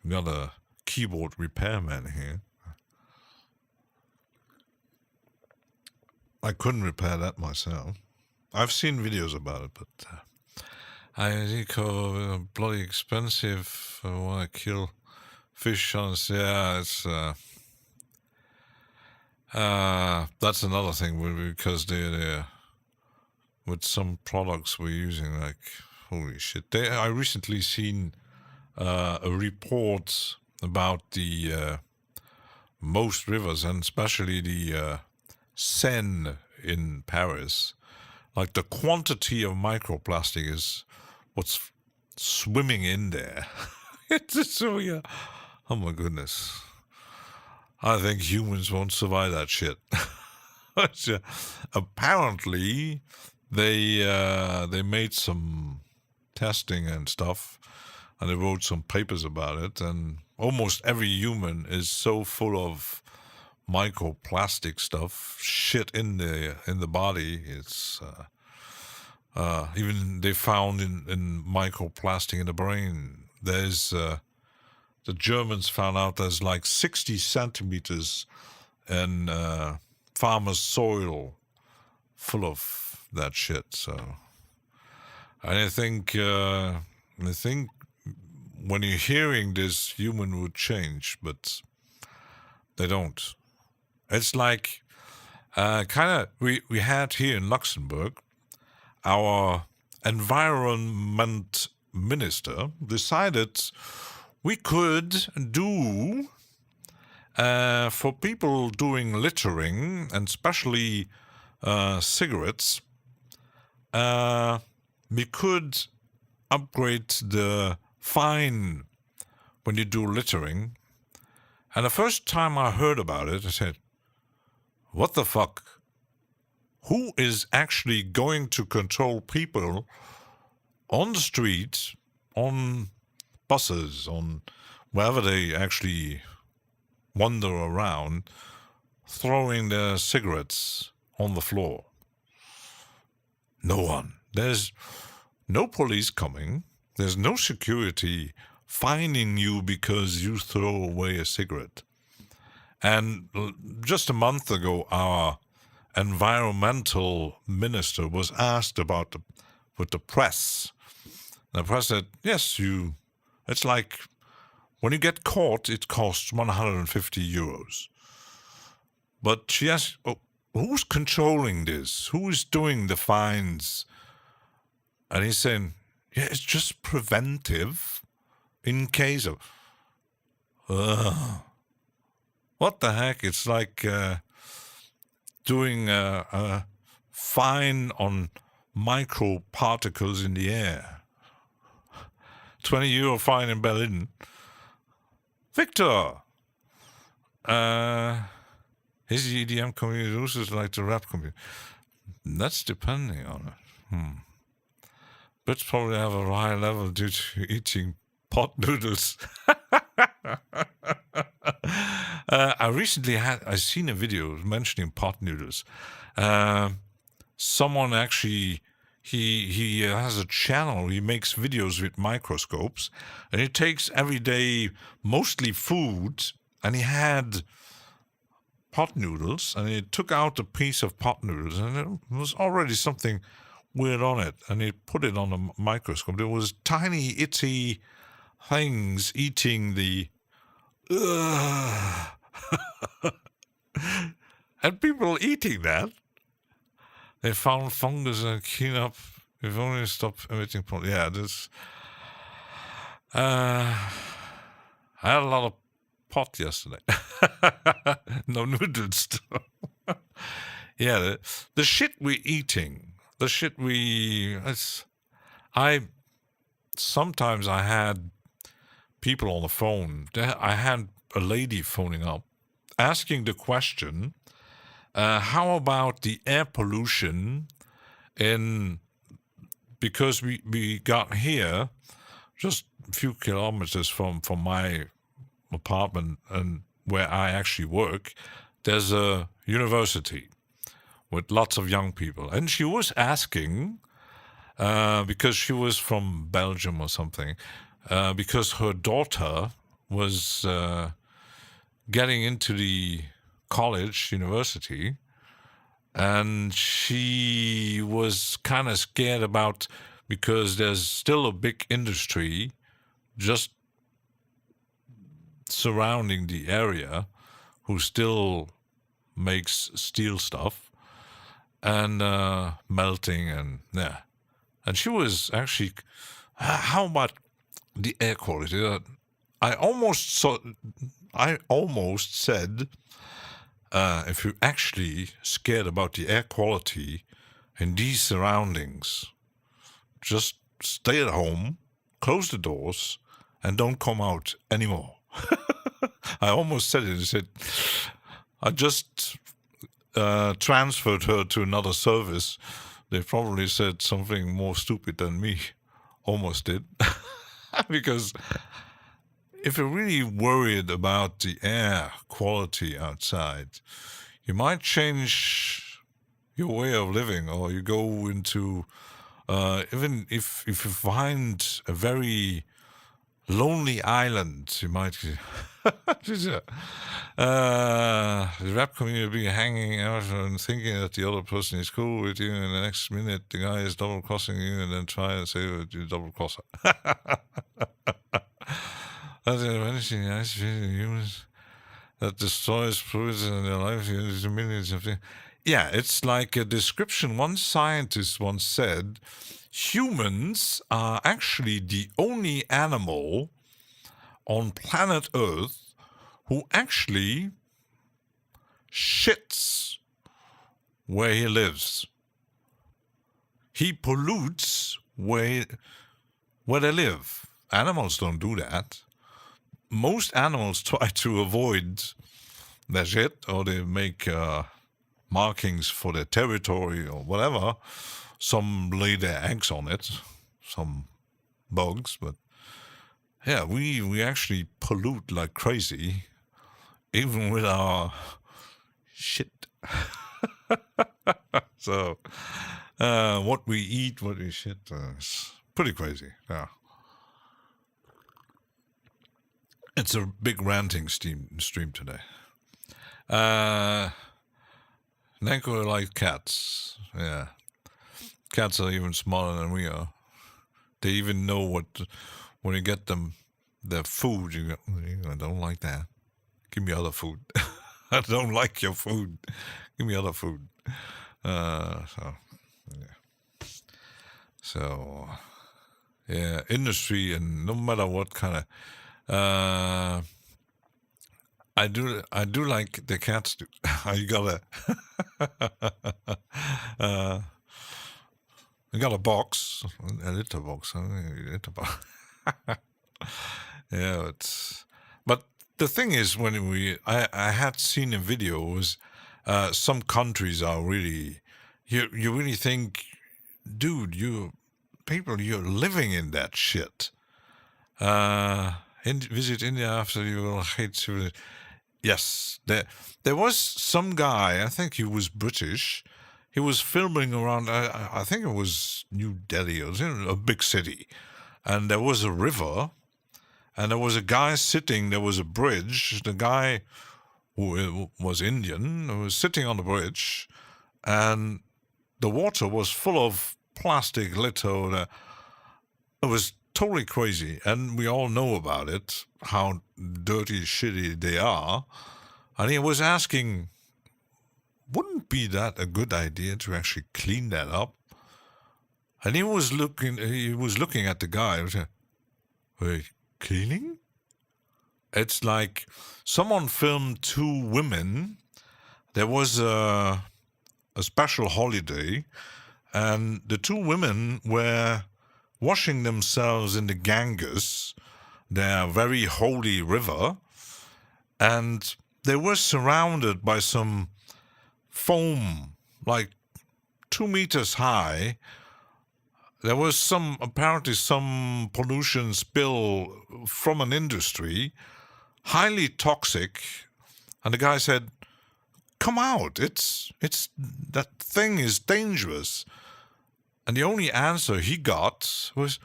got a keyboard repairman here. I couldn't repair that myself. I've seen videos about it, but I think bloody expensive. I want to kill fish on. Yeah, it's. That's another thing because they're with some products we're using, like, holy shit. I recently seen a report about the most rivers, and especially the Seine in Paris. Like, the quantity of microplastic is what's swimming in there. It's just so, yeah. Oh my goodness. I think humans won't survive that shit. Apparently, they made some testing and stuff, and they wrote some papers about it. And almost every human is so full of microplastic stuff, shit in the body. It's even they found in microplastic in the brain. There's the Germans found out there's like 60 centimeters in farmer's soil full of that shit. So I think when you're hearing this, human would change, but they don't. It's like kind of we had here in Luxembourg, our environment minister decided we could do for people doing littering, and especially cigarettes, we could upgrade the fine when you do littering. And the first time I heard about it, I said, what the fuck? Who is actually going to control people on the streets, on buses, on wherever they actually wander around, throwing their cigarettes on the floor? No one. There's no police coming. There's no security fining you because you throw away a cigarette. And just a month ago, our environmental minister was asked about with the press. The press said, yes, it's like when you get caught, it costs 150 euros. But she asked, who's controlling this? Who is doing the fines? And he's saying, yeah, it's just preventive in case of... What the heck? It's like doing a fine on microparticles in the air. 20 euro fine in Berlin. Victor! Is the EDM community loses like the rap community? That's depending on it. Brits probably have a higher level due to eating pot noodles. I recently I seen a video mentioning pot noodles. Someone actually he has a channel. He makes videos with microscopes, and he takes everyday, mostly food, and he had pot noodles, and he took out a piece of pot noodles, and it was already something weird on it, and he put it on a microscope. There was tiny, itty things eating the... and people eating that. They found fungus and clean up. If only stop emitting... Yeah, this... I had a lot of pot yesterday. No noodles. Yeah, the shit we're eating, the shit sometimes I had people on the phone. I had a lady phoning up, asking the question, how about the air pollution because we got here just a few kilometers from my apartment and where I actually work, there's a university with lots of young people. And she was asking, because she was from Belgium or something, because her daughter was getting into the university, and she was kind of scared about, because there's still a big industry just surrounding the area who still makes steel stuff and melting, and and she was actually, how about the air quality? I almost said, if you're actually scared about the air quality in these surroundings, just stay at home, close the doors, and don't come out anymore. I almost said it. I said, I just transferred her to another service. They probably said something more stupid than me. Almost did. Because if you're really worried about the air quality outside, you might change your way of living, or you go into, even if you find a very lonely island, you might... the rap community hanging out and thinking that the other person is cool with you, and the next minute the guy is double crossing you, and then try and say that you double crosser. Anything nice humans that destroys fluids in their life, millions of things. Yeah, it's like a description. One scientist once said, humans are actually the only animal on planet Earth who actually shits where he lives. He pollutes where they live. Animals don't do that. Most animals try to avoid their shit, or they make markings for their territory or whatever. Some lay their eggs on it, some bugs, but yeah, we actually pollute like crazy, even with our shit. So, what we eat, what we shit, is pretty crazy. Yeah. It's a big ranting stream today. Nenko like cats. Yeah. Cats are even smaller than we are. They even know when you get them their food, you go, I don't like that. Give me other food. I don't like your food. Give me other food. So, industry, and no matter what kind of... I do like the cats do. You got a you got a box, a litter box, Yeah, but the thing is, when I had seen a video was some countries are really you really think, dude, you're living in that shit. Visit India after you will hate civilization. Yes, there was some guy, I think he was British. He was filming around, I think it was New Delhi, or a big city. And there was a river, and there was a guy sitting, there was a bridge. The guy, who was Indian, was sitting on the bridge, and the water was full of plastic litter. It was totally crazy, and we all know about it, how dirty, shitty they are. And he was asking, wouldn't be that a good idea to actually clean that up? And he was looking at the guy and said, wait, cleaning? It's like someone filmed two women. There was a special holiday, and the two women were washing themselves in the Ganges, their very holy river, and they were surrounded by some foam, like 2 meters high. There was apparently some pollution spill from an industry, highly toxic, and the guy said, come out, it's that thing is dangerous. And the only answer he got was,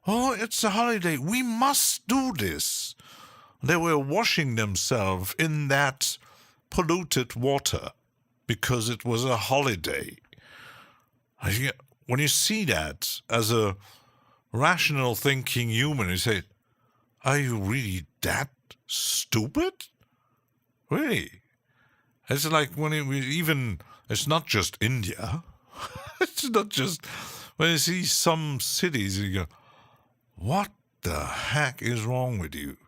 oh, it's a holiday, we must do this. They were washing themselves in that polluted water because it was a holiday. When you see that as a rational thinking human, you say, are you really that stupid? Really? It's like it's not just India. It's not just, when you see some cities, you go, what the heck is wrong with you?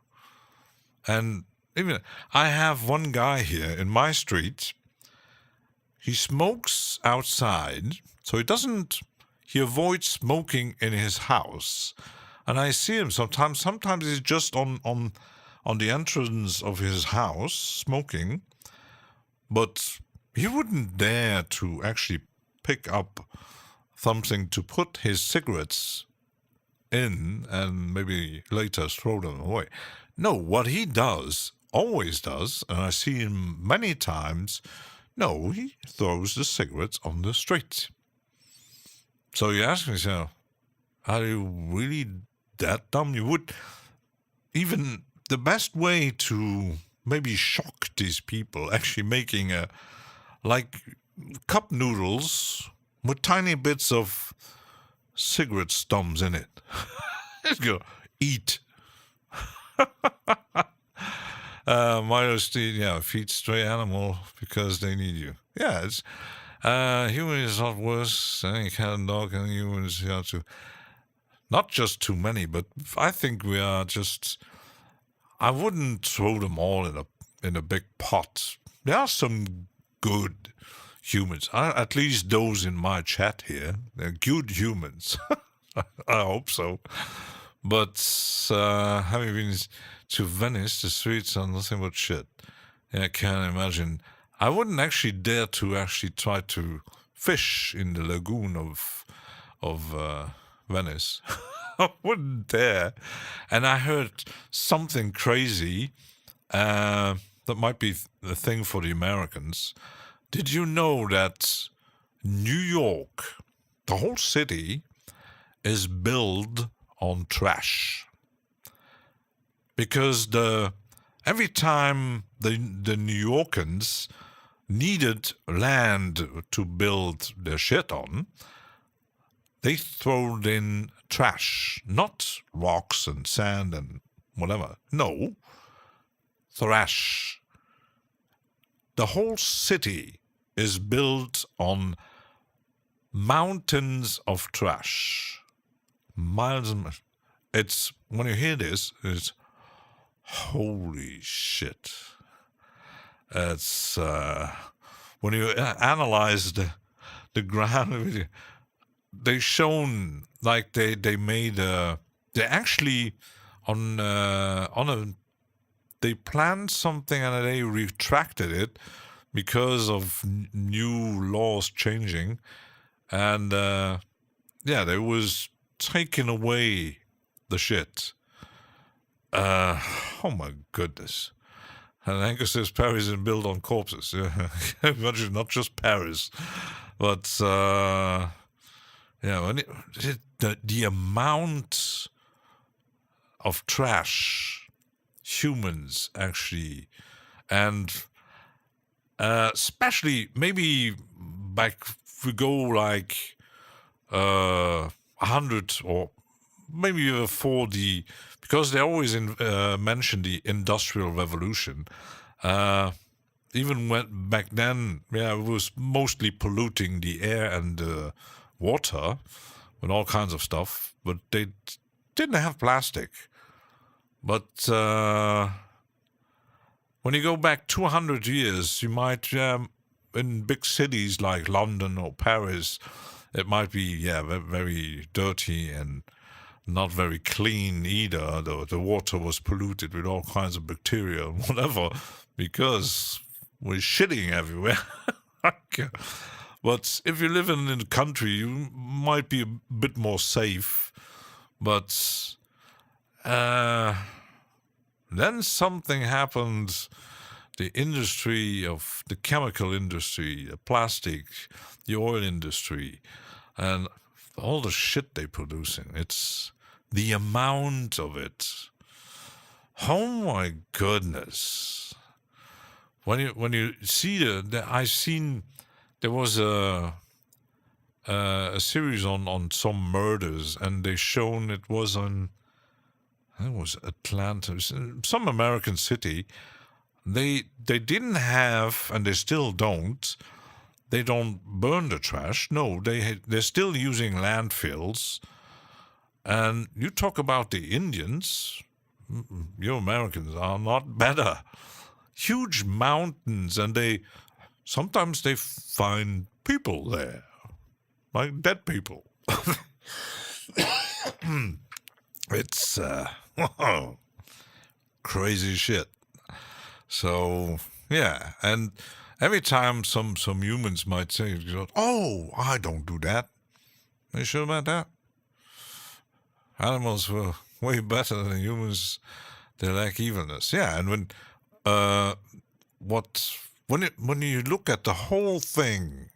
And even, I have one guy here in my street. He smokes outside, so he avoids smoking in his house. And I see him sometimes he's just on the entrance of his house smoking, but he wouldn't dare to actually pick up something to put his cigarettes in and maybe later throw them away. No, what he always does, and I see him many times, no, he throws the cigarettes on the street. So you ask yourself, are you really that dumb? You would, even the best way to maybe shock these people, actually making like cup noodles with tiny bits of cigarette stumps in it. Let's go, eat. Feed stray animal because they need you. Yeah, it's human is not worse than any cat and dog, and humans too. Not just too many, but I think we are just. I wouldn't throw them all in a big pot. There are some good humans, at least those in my chat here. They're good humans. I hope so. But having been to Venice, the streets are nothing but shit. Yeah, I can't imagine. I wouldn't actually dare to actually try to fish in the lagoon of Venice. I wouldn't dare. And I heard something crazy that might be the thing for the Americans. Did you know that New York, the whole city, is built on trash? Because every time the New Yorkers needed land to build their shit on, they throwed in trash, not rocks and sand and whatever. No, trash. The whole city is built on mountains of trash. Miles and miles. It's, when you hear this, it's holy shit. It's when you analyze the ground, they shown like they made they actually on a they planned something and they retracted it because of new laws changing, and they was taking away the shit. Oh my goodness. And Angus says Paris is built on corpses. Imagine not just Paris, but when the amount of trash humans actually, and especially maybe back if we go like 100 or maybe even 40, because they always mention the Industrial Revolution. Even when back then, it was mostly polluting the air and the water with all kinds of stuff, but they didn't have plastic. But when you go back 200 years, you might, in big cities like London or Paris, it might be, very dirty and not very clean either. The water was polluted with all kinds of bacteria and whatever, because we're shitting everywhere. But if you live in the country, you might be a bit more safe. But then something happened. The industry of the chemical industry, the plastic, the oil industry, and all the shit they're producing. It's the amount of it. Oh my goodness! When you see I've seen there was a series on some murders, and they shown it was Atlanta, some American city. They didn't have, and they still don't. They don't burn the trash. No, they're still using landfills. And you talk about the Indians, you Americans are not better. Huge mountains, and sometimes they find people there, like dead people. It's crazy shit. So and every time some humans might say, "Oh, I don't do that." Are you sure about that? Animals were way better than humans. They lack evilness. Yeah, and when you look at the whole thing,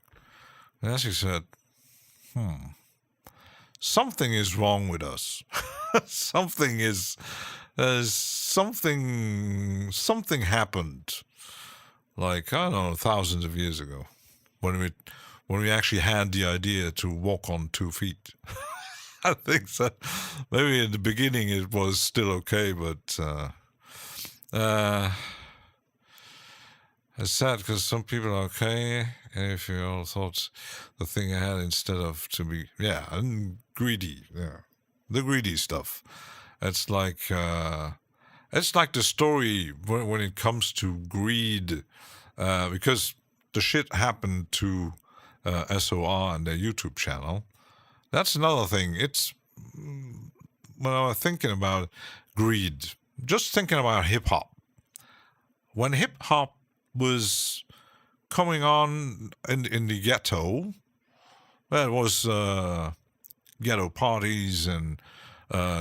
as you said, something is wrong with us. Something happened, like, I don't know, thousands of years ago, when we actually had the idea to walk on 2 feet. I think so. Maybe in the beginning it was still okay, but it's sad because some people are okay if you all thought the thing ahead instead of to be, and greedy, the greedy stuff. It's like the story when it comes to greed, because the shit happened to SOR and their YouTube channel. That's another thing. It's when I was thinking about greed, just thinking about hip hop. When hip hop was coming on in the ghetto, there was ghetto parties and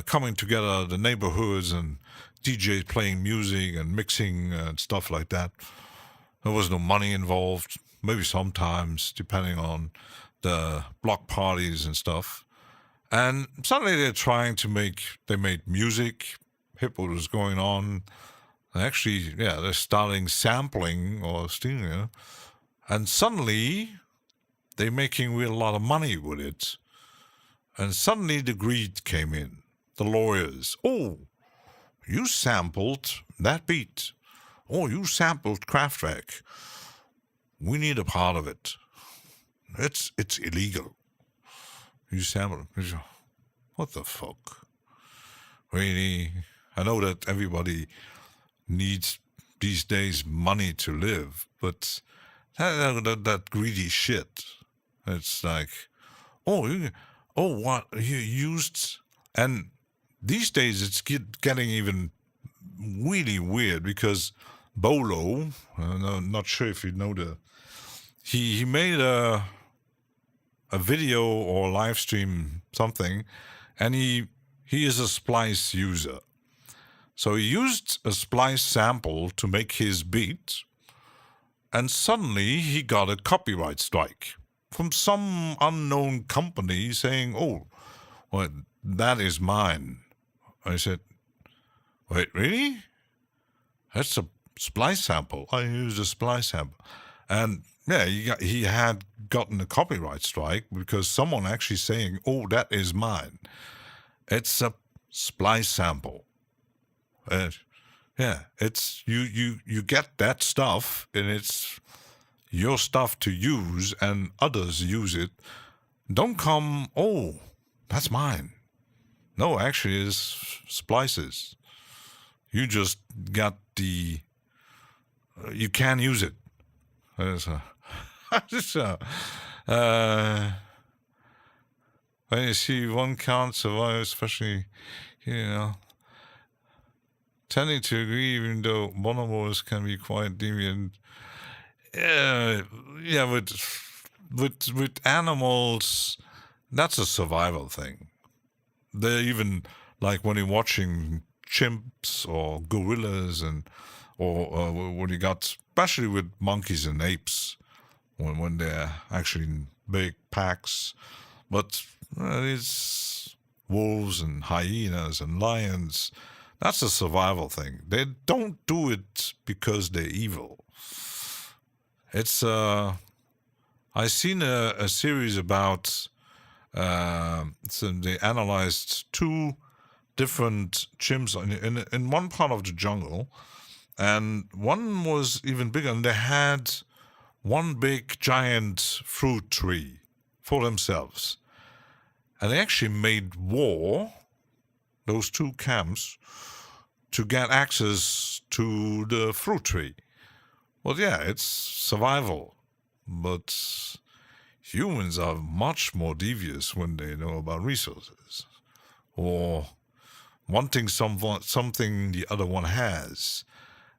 coming together, the neighborhoods, and DJs playing music and mixing and stuff like that. There was no money involved, maybe sometimes, depending on the block parties and stuff. And suddenly they made music, hip hop was going on. Actually, they're starting sampling or stealing, and suddenly they're making a lot of money with it. And suddenly the greed came in. The lawyers, oh, you sampled that beat. Oh, you sampled Kraftwerk. We need a part of it. It's illegal. You sampled. What the fuck? Really? I know that everybody needs these days money to live, but that greedy shit. It's like, what you used, and these days it's getting even really weird because Bolo, I'm not sure if you know he made a video or live stream something, and he is a Splice user. So he used a Splice sample to make his beat, and suddenly he got a copyright strike from some unknown company saying, "Oh, well, that is mine." I said, "Wait, really? That's a Splice sample. I used a Splice sample." And yeah, he had gotten a copyright strike because someone actually saying, "Oh, that is mine." It's a Splice sample. Yeah, it's you get that stuff, and it's your stuff to use, and others use it. Don't come, "Oh, that's mine." No, actually, it's Splice's. You just got you can use it. When you see one can't survive, especially, tending to agree, even though bonobos can be quite deviant. Yeah, with animals, that's a survival thing. They're even like when you're watching chimps or gorillas, or when you got, especially with monkeys and apes, when they're actually in big packs, but it's wolves and hyenas and lions. That's a survival thing. They don't do it because they're evil. It's I seen a series about so they analyzed two different chimps in one part of the jungle, and one was even bigger, and they had one big giant fruit tree for themselves, and they actually made war, those two camps, to get access to the fruit tree. Well, yeah, it's survival, but humans are much more devious when they know about resources or wanting something the other one has.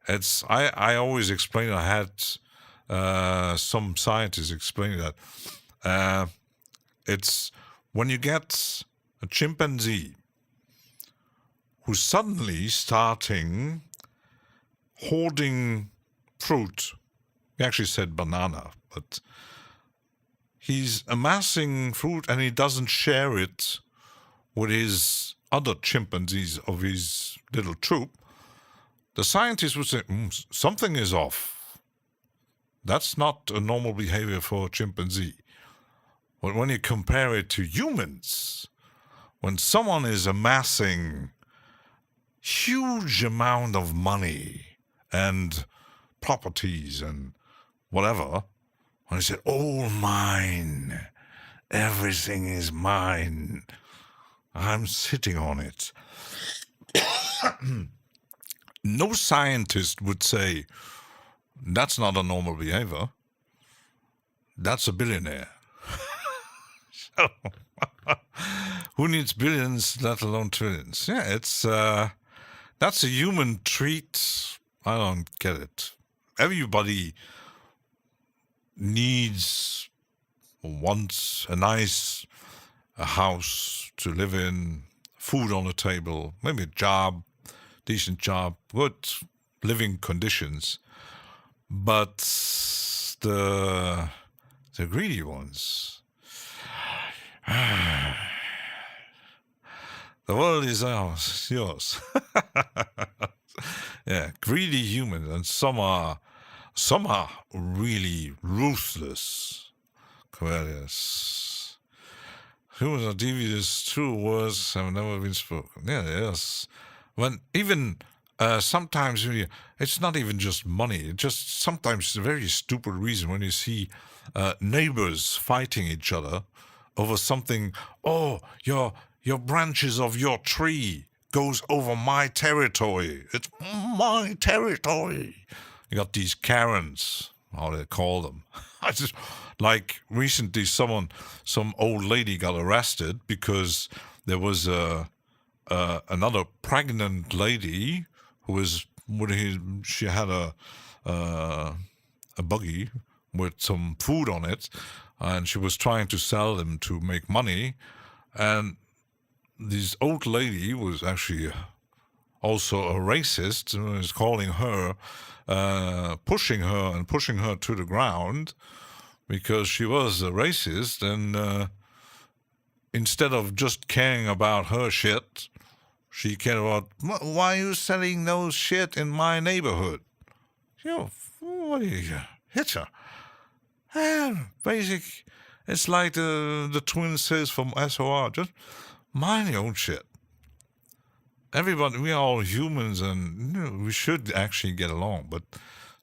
I always explain, I had some scientists explain that it's when you get a chimpanzee who's suddenly starting hoarding fruit. He actually said banana, but he's amassing fruit and he doesn't share it with his other chimpanzees of his little troop. The scientists would say, something is off. That's not a normal behavior for a chimpanzee. But when you compare it to humans, when someone is amassing huge amount of money and properties and whatever, when he said, "All mine, everything is mine, I'm sitting on it," no scientist would say, "That's not a normal behavior. That's a billionaire." So, who needs billions, let alone trillions? Yeah, it's that's a human treat. I don't get it. Everybody needs or wants a house to live in, food on the table, maybe a job, decent job, good living conditions. But the greedy ones, the world is ours, yours. Yeah, greedy humans, and some are really ruthless. Aquarius. Humans are devious. True words have never been spoken. Yeah, yes. When even sometimes it's not even just money. It's just sometimes a very stupid reason when you see neighbors fighting each other over something. "Oh, your branches of your tree goes over my territory. It's my territory. You got these Karens, how they call them. I just like recently some old lady got arrested because there was another pregnant lady who was she had a buggy with some food on it, and she was trying to sell them to make money, and this old lady was actually also a racist and was calling her, pushing her to the ground because she was a racist, and instead of just caring about her shit, she cared about, why are you selling those shit in my neighborhood? You know, what are you, Hitler? Basic, it's like the twin says from SOR, just mind your own shit. Everybody, we are all humans, and we should actually get along. But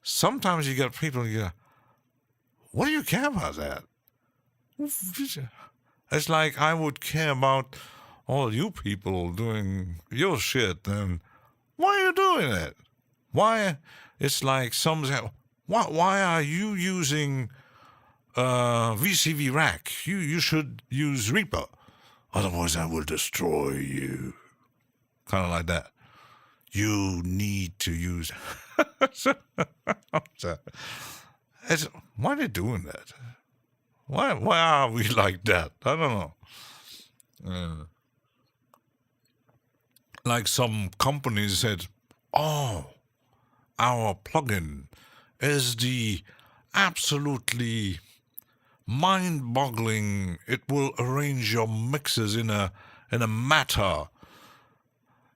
sometimes you get people, what do you care about that? It's like I would care about all you people doing your shit, and why are you doing it? Why? It's like some say, why are you using VCV rack? You should use Reaper. Otherwise, I will destroy you. Kind of like that. You need to use. Why are they doing that? Why are we like that? I don't know. Like some companies said, oh, our plugin is the absolutely mind-boggling. It will arrange your mixes in a matter.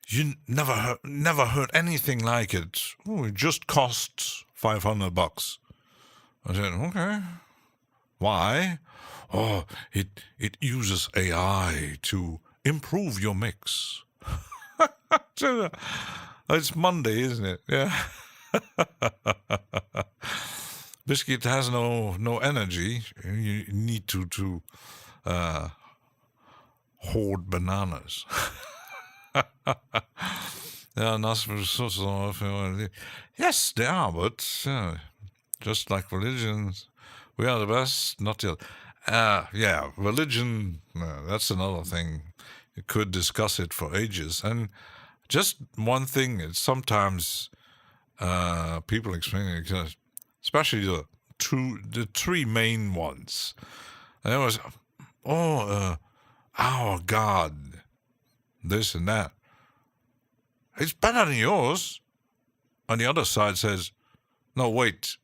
You never heard anything like it. Oh, it just costs $500. I said, okay. Why? Oh, it uses AI to improve your mix. It's Monday, isn't it? Yeah. Biscuit has no energy. You need to hoard bananas. Yes, they are, but just like religions, we are the best. Not the religion. That's another thing. You could discuss it for ages. And just one thing is sometimes people explain it, especially the three main ones. And it was, our God, this and that. It's better than yours. And the other side says, no, wait,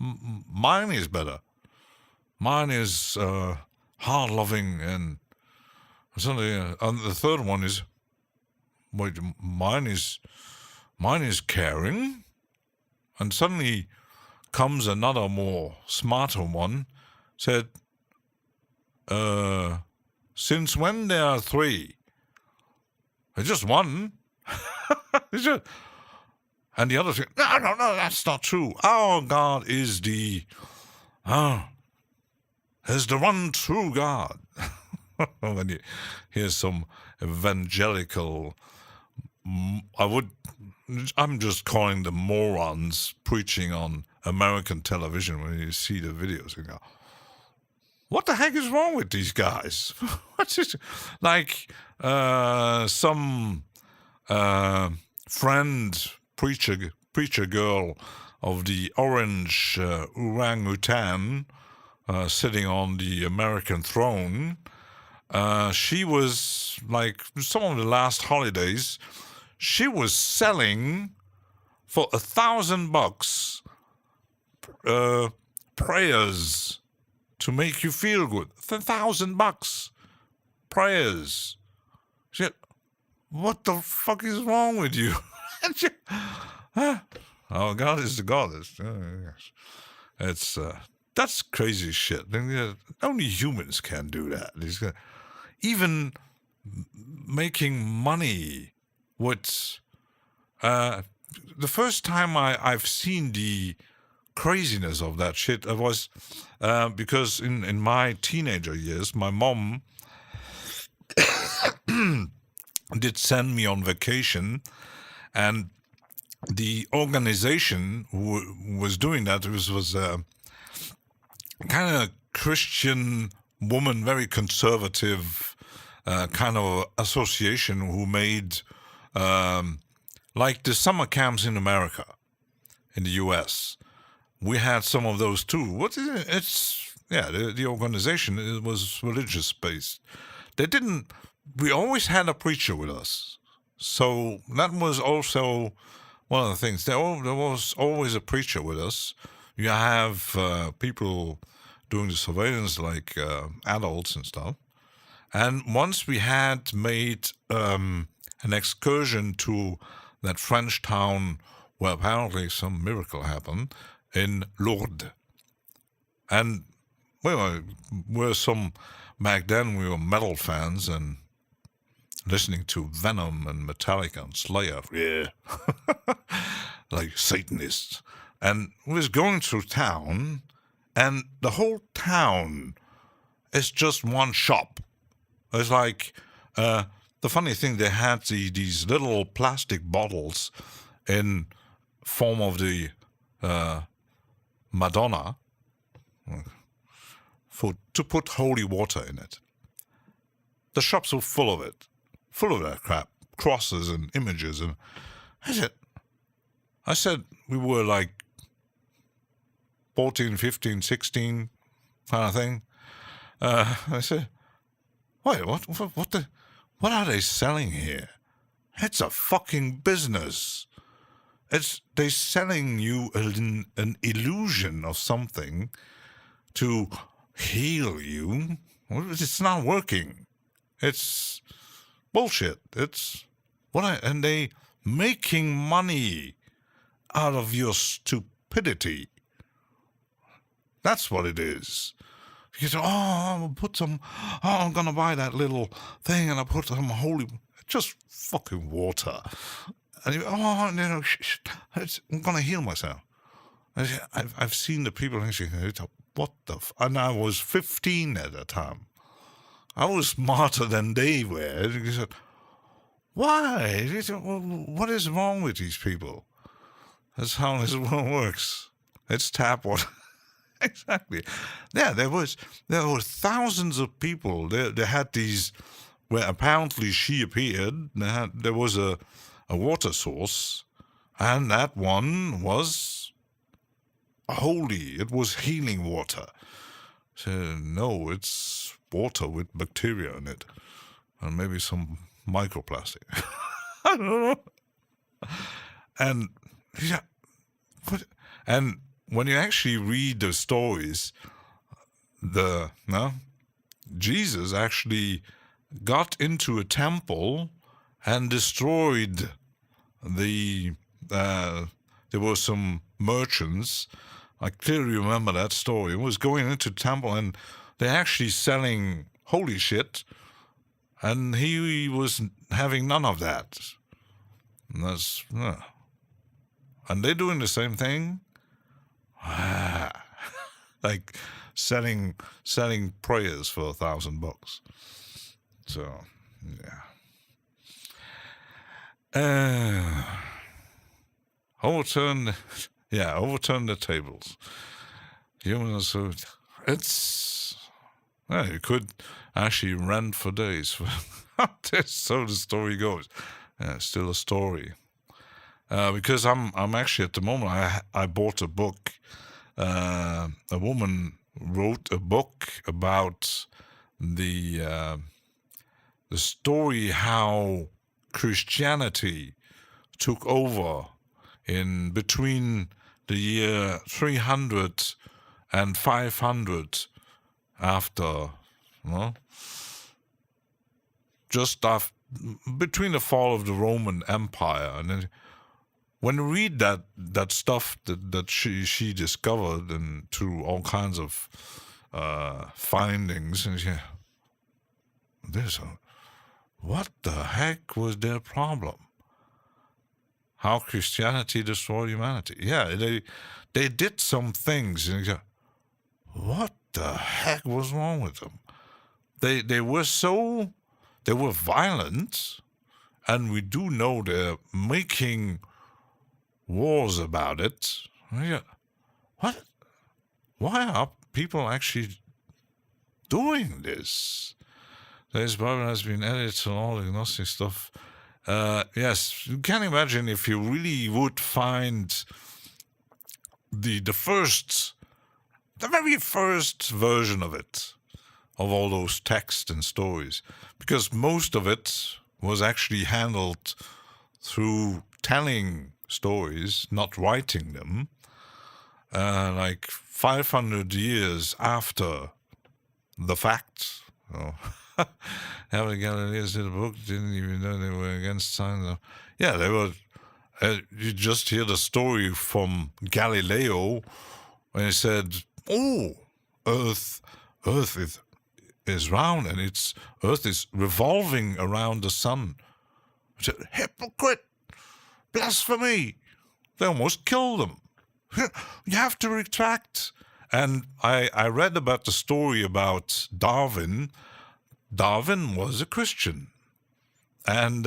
mine is better. Mine is hard-loving, and suddenly, and the third one is, wait, mine is caring, and suddenly comes another more smarter one, said, since when there are three? It's just one. And the other thing, no, that's not true. Our God is the one true God. When you hear some evangelical, I'm just calling them morons preaching on American television when you see the videos, you go, what the heck is wrong with these guys? What's this? Like some friend preacher girl of the orange orangutan sitting on the American throne. She was like some of the last holidays. She was selling for $1,000 prayers to make you feel good. $1,000 prayers. She said, what the fuck is wrong with you? Oh, God is the goddess. Yes. It's that's crazy shit. Only humans can do that. Even making money with the first time I've seen the craziness of that shit, it was because in my teenager years, my mom did send me on vacation, and the organization who was doing that was a kind of Christian woman, very conservative kind of association who made like the summer camps in America, in the U.S. We had some of those too. What is it? It's the organization, it was religious based. We always had a preacher with us, so that was also one of the things. There was always a preacher with us. You have people doing the surveillance, like adults and stuff. And once we had made an excursion to that French town where apparently some miracle happened, in Lourdes. And back then we were metal fans and listening to Venom and Metallica and Slayer, like Satanists. And we was going through town, and the whole town is just one shop. It's like, the funny thing, they had these little plastic bottles in form of the Madonna to put holy water in it. The shops were full of it, full of that crap, crosses and images. And I said we were like 14, 15, 16 kind of thing. I said, wait, what are they selling here? It's a fucking business. They're selling you an illusion of something to heal you. It's not working. It's bullshit. And they making money out of your stupidity. That's what it is. You say, I'm gonna buy that little thing and I put some just fucking water. And you, I'm gonna heal myself. I've seen the people thinking, what the and I was 15 at the time. I was smarter than they were. He said, why? He said, well, what is wrong with these people? That's how this world works. It's tap water. Exactly. Yeah, there were thousands of people. They had these where apparently she appeared. There was a water source, and that one was holy. It was healing water. So no, it's water with bacteria in it, and maybe some microplastic. I don't know. And when you actually read the stories, Jesus actually got into a temple and destroyed there were some merchants. I clearly remember that story. It was going into the temple and they're actually selling holy shit, and he was having none of that. And and they're doing the same thing. Like selling prayers for $1,000. So overturn the tables. Humans, you could actually rant for days. So the story goes. It's still a story. Because I'm actually at the moment I bought a book. A woman wrote a book about the story how Christianity took over in between the year 300 and 500 after, just after, between the fall of the Roman Empire. And then when you read that stuff that she discovered and through all kinds of findings, and what the heck was their problem? How Christianity destroyed humanity? Yeah, they did some things, and you go, what the heck was wrong with them? They were violent, and we do know they're making wars about it. What? Why are people actually doing this? This Bible has been edited to all the Gnostic stuff. Yes, you can imagine if you really would find the very first version of it, of all those texts and stories, because most of it was actually handled through telling stories, not writing them, like 500 years after the fact. How the Galileans did a book, didn't even know they were against science. Yeah, they were. You just hear the story from Galileo when he said, "Oh, Earth is round and Earth is revolving around the sun." I said, "Hypocrite, blasphemy!" They almost killed him. You have to retract. And I read about the story about Darwin. Darwin was a Christian. And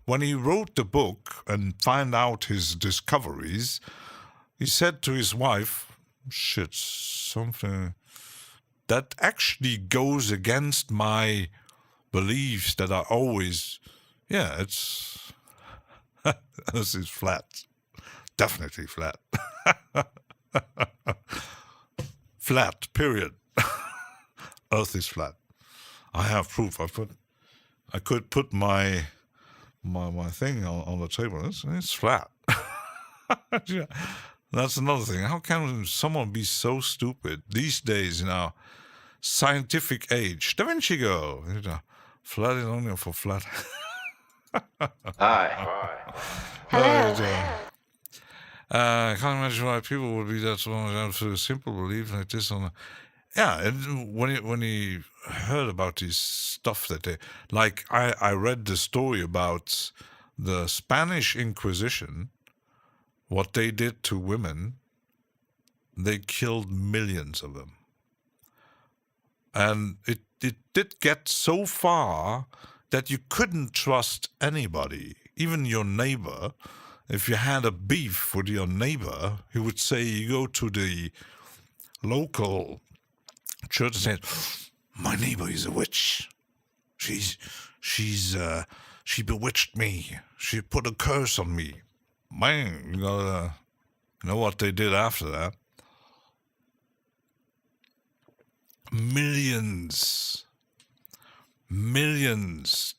when he wrote the book and found out his discoveries, he said to his wife, "Shit, something that actually goes against my beliefs that are always, it's, this is flat. Definitely flat. Flat, period. Earth is flat. I have proof. I could put my thing on the table. It's flat. Yeah. That's another thing. How can someone be so stupid these days in our scientific age? Da Vinci Girl. Flat is only for flat. Aye. Hello. I can't imagine why people would be that strong for a simple belief like this. And when he heard about this stuff that they, like, I read the story about the Spanish Inquisition, what they did to women. They killed millions of them. And it did get so far that you couldn't trust anybody, even your neighbor. If you had a beef with your neighbor, he would say, you go to the local church and say, "My neighbor is a witch. She bewitched me. She put a curse on me." Man, you gotta know what they did after that. Millions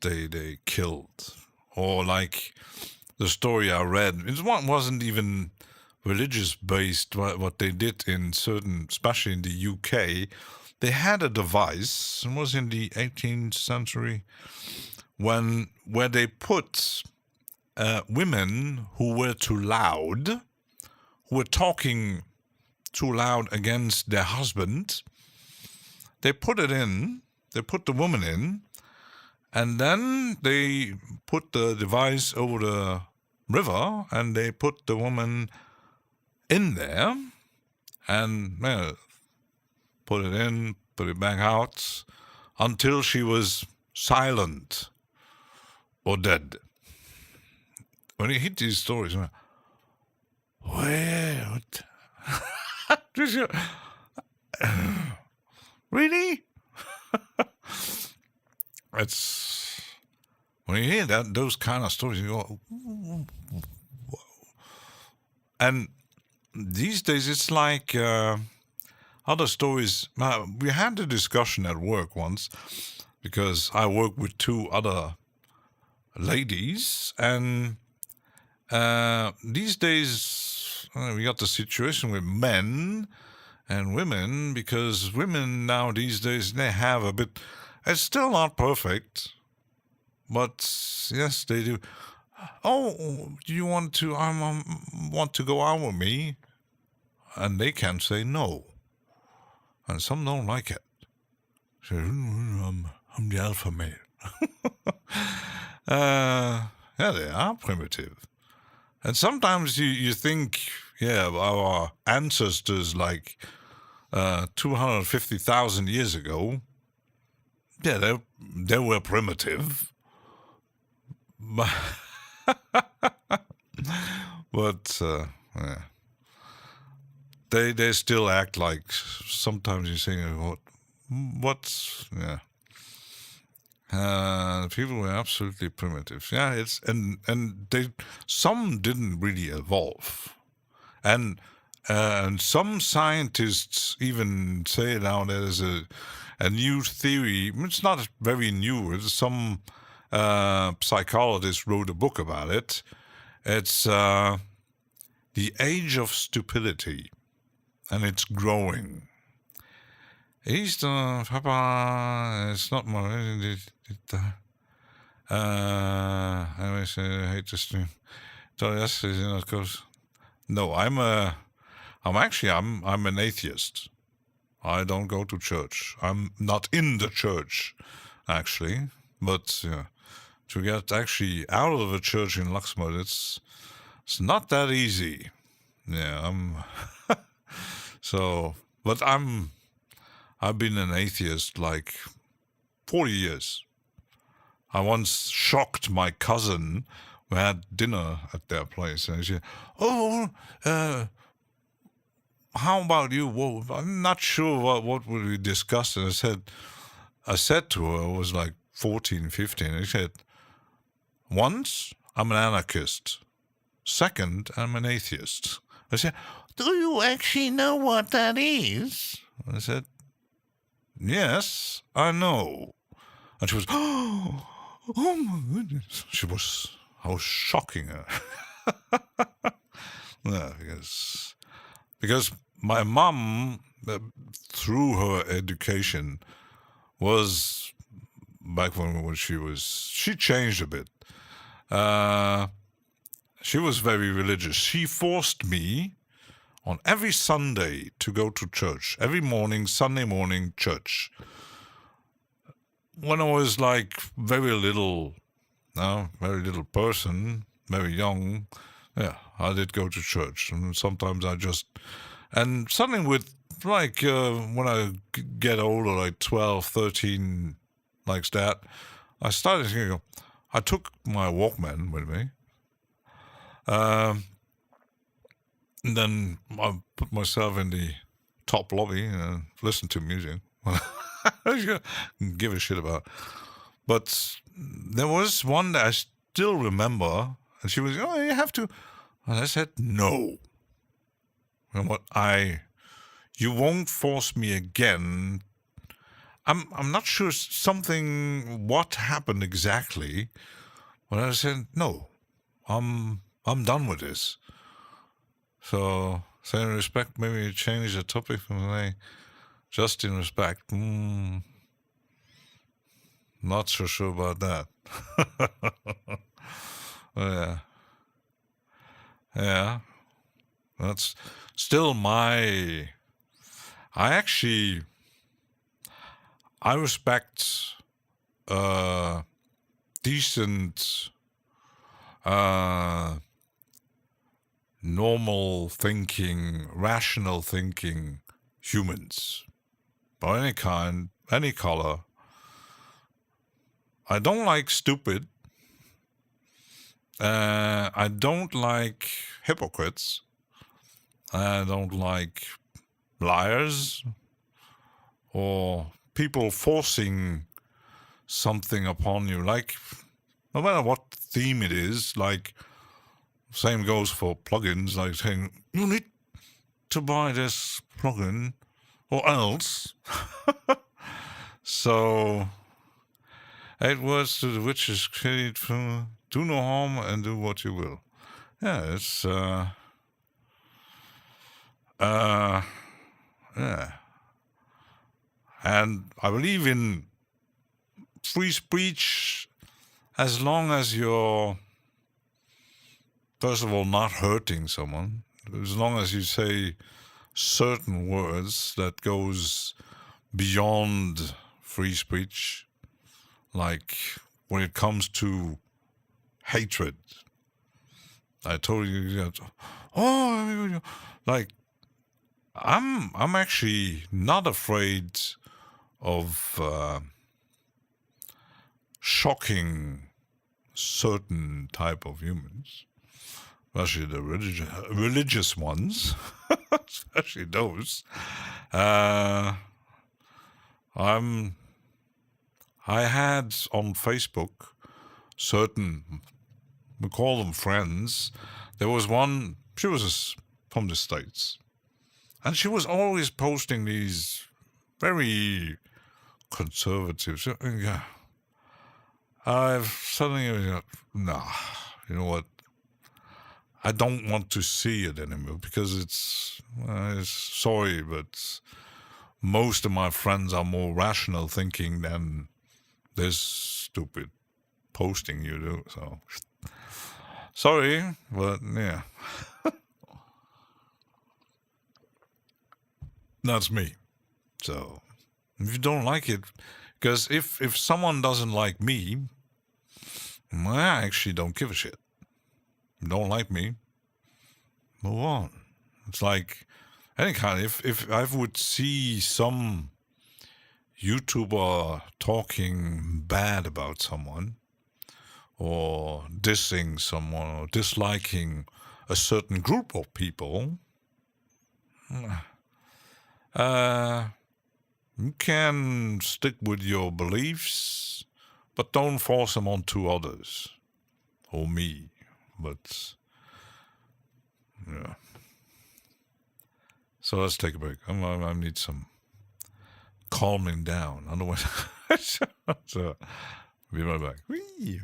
they killed. Or like the story I read, it wasn't even religious based what they did in certain, especially in the UK. They had a device, it was in the 18th century, where they put women who were too loud, who were talking too loud against their husband. They put the woman in, and then they put the device over the river, and they put the woman in there, and put it in, put it back out, until she was silent or dead. When you hit these stories, what? Really? It's when you hear those kind of stories, you go, whoa. And these days it's like other stories. We had a discussion at work once because I work with two other ladies, and these days we got the situation with men and women, because women now these days, they have a bit, it's still not perfect, but yes, they do. "Oh, do you want to want to go out with me?" And they can say no, and some don't like it. So, I'm the alpha male. Yeah, they are primitive. And sometimes you think, our ancestors, like 250,000 years ago, they were primitive. but yeah. They still act like sometimes you think what's yeah. People were absolutely primitive. Yeah, it's and they some didn't really evolve, and some scientists even say now there's a new theory. It's not very new. It's some psychologist wrote a book about it. It's the age of stupidity, and it's growing. He's the Papa. It's not my. Anyways, I hate to stream. So yes, of course. No, I'm an atheist. I don't go to church. I'm not in the church, actually. But to get actually out of the church in Luxembourg, it's not that easy. Yeah, I'm. So, but I've been an atheist like 40 years. I once shocked my cousin. We had dinner at their place, and she said, "Oh, how about you? Well, I'm not sure what would we discuss." And I said to her, I was like 14, 15. And she said, "Once, I'm an anarchist. Second, I'm an atheist." I said, "Do you actually know what that is?" I said, "Yes, I know." And she was, "Oh my goodness." I was shocking her. Yeah, because my mom, through her education, was back when she changed a bit. She was very religious. She forced me on every Sunday to go to church. Every morning, Sunday morning, church. When I was like very little person, very young, yeah, I did go to church. And sometimes and something with like when I get older, like 12, 13, like that, I started thinking, I took my Walkman with me. And then I put myself in the top lobby and listened to music. I give a shit about. But there was one that I still remember, and she was, you have to. And I said, no. And you won't force me again. I'm not sure what happened exactly, but I said, no, I'm done with this. So, in respect, maybe change the topic from just in respect. Not so sure about that. Yeah. That's still I respect decent, normal thinking, rational thinking humans of any kind, any color. I don't like stupid. I don't like hypocrites. I don't like liars or people forcing something upon you. Like, no matter what theme it is, like, same goes for plugins, like saying, you need to buy this plugin or else. So, 8 words to the witches created from do no harm and do what you will. Yeah, it's yeah. And I believe in free speech as long as you're, first of all, not hurting someone. As long as you say certain words that goes beyond free speech, like when it comes to hatred. I told you that. Oh, like I'm actually not afraid of shocking certain type of humans, especially the religious ones, especially those. I had on Facebook certain, we call them friends. There was one, she was from the States, and she was always posting these very conservative. Yeah, I've suddenly, nah, you know what? I don't want to see it anymore because it's sorry, but most of my friends are more rational thinking than this stupid posting you do. So sorry, but yeah, that's me. So if you don't like it, because if someone doesn't like me, I actually don't give a shit. You don't like me, move on. It's like any kind. If I would see some YouTuber talking bad about someone, or dissing someone, or disliking a certain group of people, you can stick with your beliefs, but don't force them onto others or me. But yeah. So let's take a break. I need some calming down. Otherwise, so be right back. Whee!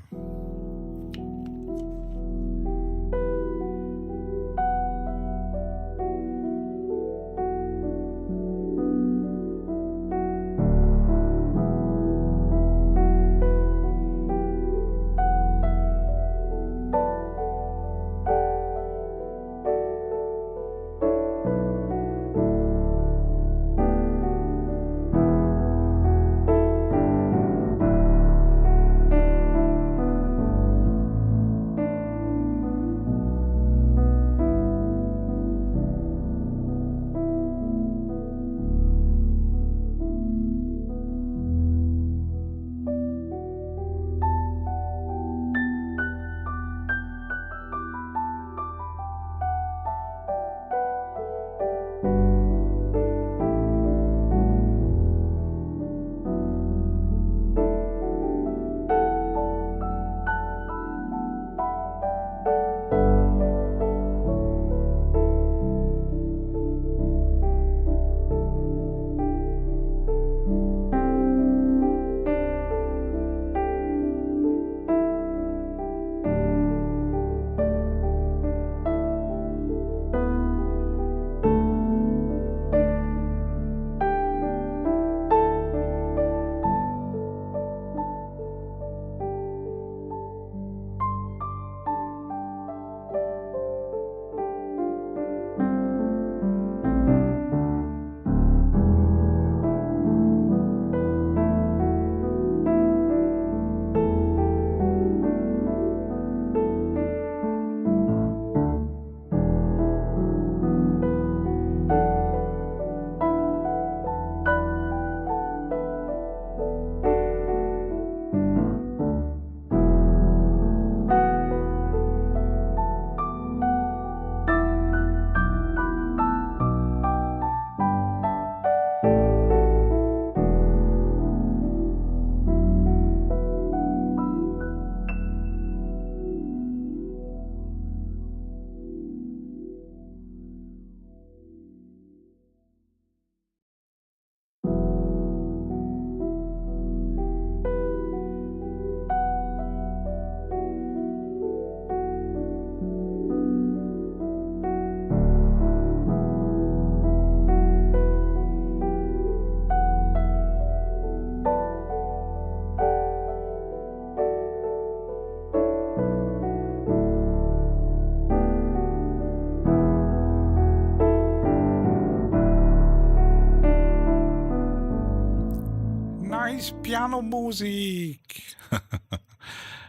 Nice piano music.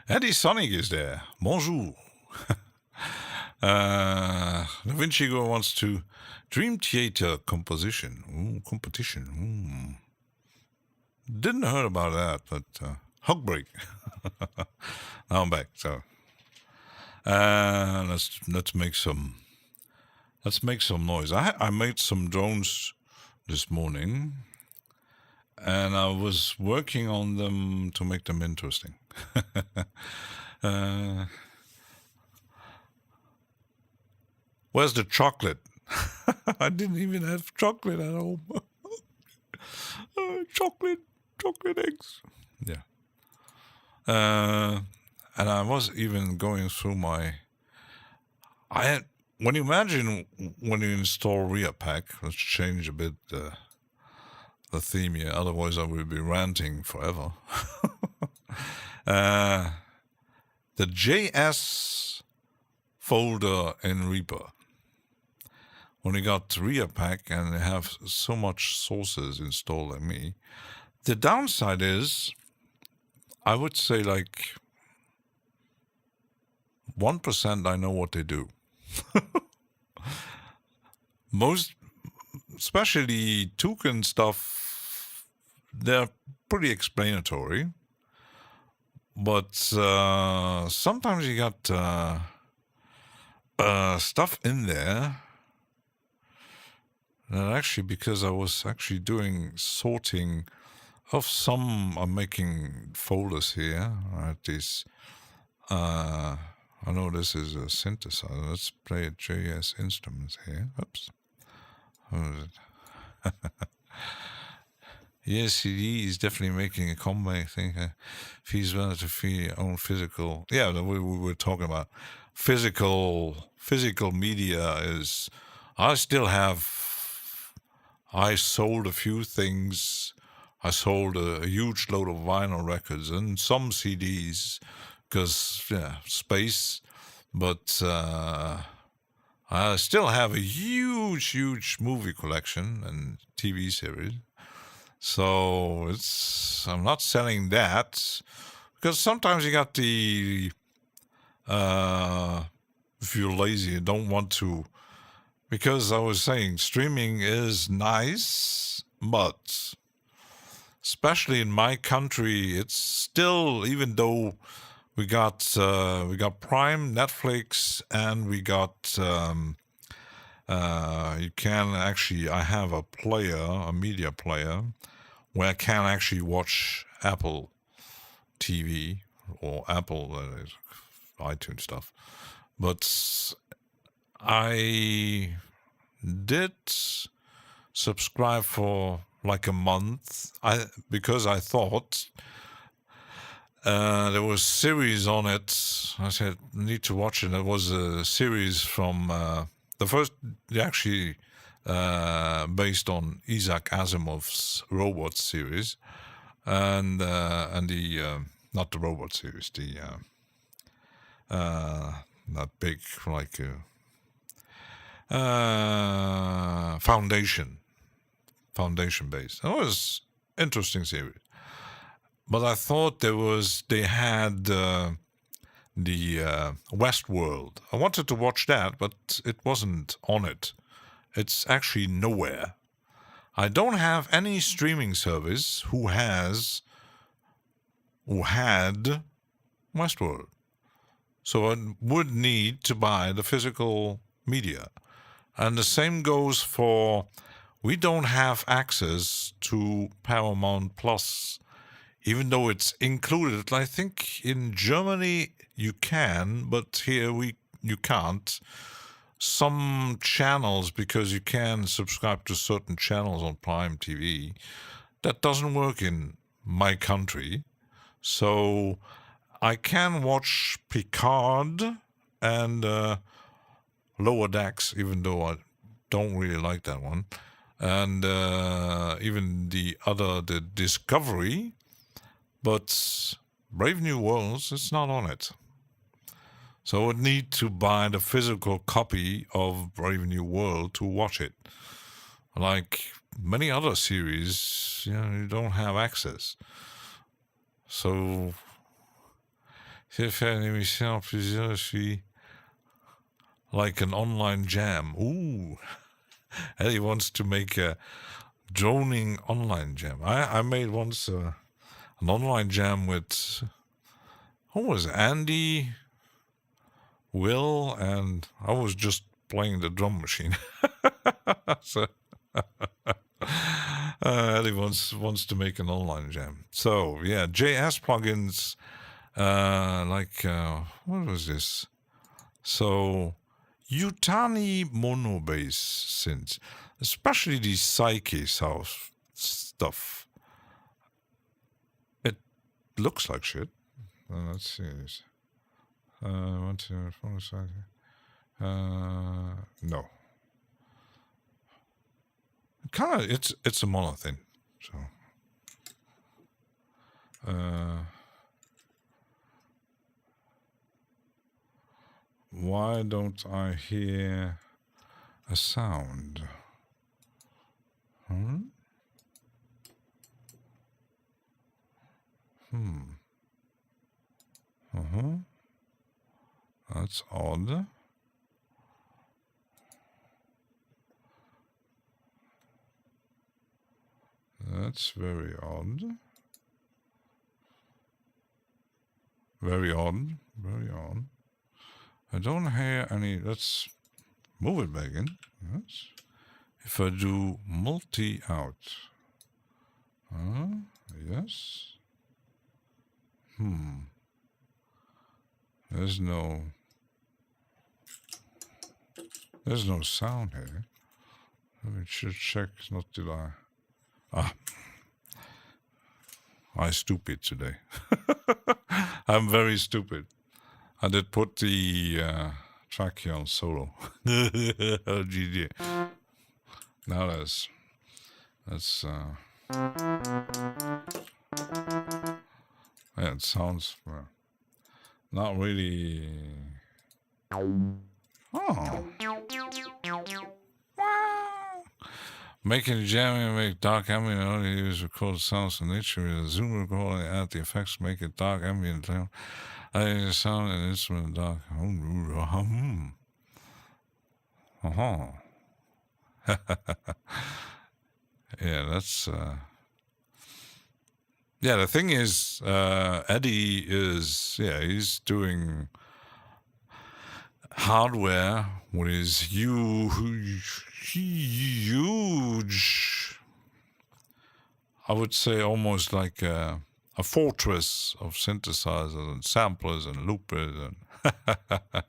Eddie Sonic is there. Bonjour. Da Vinci wants to Dream Theater composition. Ooh, competition. Didn't heard about that, but hug break. Now I'm back. So let's make some noise. I made some drones this morning, and I was working on them to make them interesting. Where's the chocolate? I didn't even have chocolate at home. Chocolate eggs. Yeah. And I was even going through when you imagine when you install Reapack, let's change a bit the theme here, otherwise I will be ranting forever. The JS folder in Reaper. When you got Reapack and they have so much sources installed like me, the downside is, I would say like 1% I know what they do. Most, especially toucan stuff, they're pretty explanatory. But sometimes you got stuff in there that actually, because I was actually doing sorting of some, I'm making folders here, right? These, I know this is a synthesizer. Let's play a JS instruments here. Oops. Yes, CD is definitely making a comeback thing. Feels well to feel your own physical. Yeah, we were talking about physical media is. I sold a few things. I sold a huge load of vinyl records and some CDs because space. But I still have a huge movie collection and TV series. So I'm not selling that because sometimes you got the if you're lazy, you don't want to, because I was saying streaming is nice, but especially in my country, it's still, even though we got Prime, Netflix, and we got you can actually, I have a media player, where I can actually watch Apple TV or Apple iTunes stuff. But I did subscribe for like a month because I thought there was series on it. I said, need to watch it. There was a series from the first, actually based on Isaac Asimov's robot series, and the not the robot series, the not big, like foundation based. It was interesting series, but I thought they had the Westworld. I wanted to watch that, but it wasn't on it. It's actually nowhere. I don't have any streaming service who had Westworld. So I would need to buy the physical media. And the same goes for, we don't have access to Paramount Plus, even though it's included. I think in Germany you can, but here you can't. Some channels, because you can subscribe to certain channels on Prime TV, that doesn't work in my country. So I can watch Picard and Lower Decks, even though I don't really like that one, and even the Discovery, but Brave New Worlds, it's not on it. So I would need to buy the physical copy of Brave New World to watch it. Like many other series, you don't have access. So, j'ai fait une émission plusieurs, je suis like an online jam. Ooh, Eddie wants to make a droning online jam. I made once an online jam with, who was it? Andy, Will, and I was just playing the drum machine. So Eddie wants to make an online jam. So yeah, JS plugins, what was this? So Yutani mono bass synths, especially the Psyche House stuff. It looks like shit. Let's see this. 1, 2, 4, 5. No. Kind of, it's a mono thing. So. Why don't I hear a sound? That's odd. That's very odd. Very odd. Very odd. I don't hear any. Let's move it back in. Yes. If I do multi out. Yes. There's no sound here. I should check not to lie. I stupid today. I'm very stupid. I did put the track here on solo. Oh, GG. Now that's yeah, it sounds not really. Oh. Making jamming, make dark ambient, only use recorded sounds in nature with a zoom recording, add the effects, make it dark ambient. I sound and instrument dark. Yeah, that's yeah, the thing is, Eddie is, he's doing hardware with his huge, I would say almost like a fortress of synthesizers and samplers and loopers and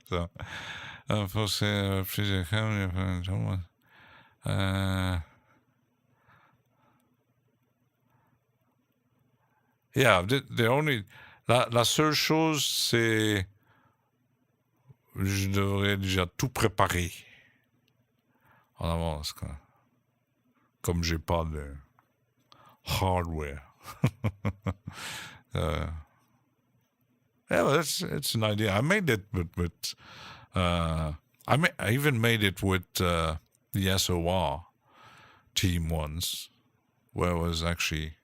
so yeah, the only la seule chose c'est je devrais déjà tout préparer en avance quoi. Comme j'ai pas de hardware. Yeah, well, it's an idea. I made it with I even made it with the SOR team once, where I was actually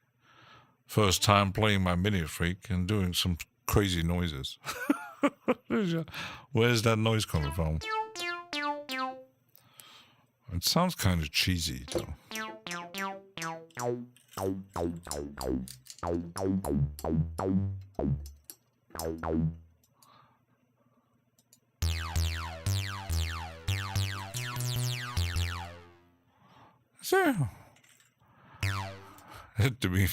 first time playing my mini freak and doing some crazy noises. Where's that noise coming from? It sounds kind of cheesy though. So, to be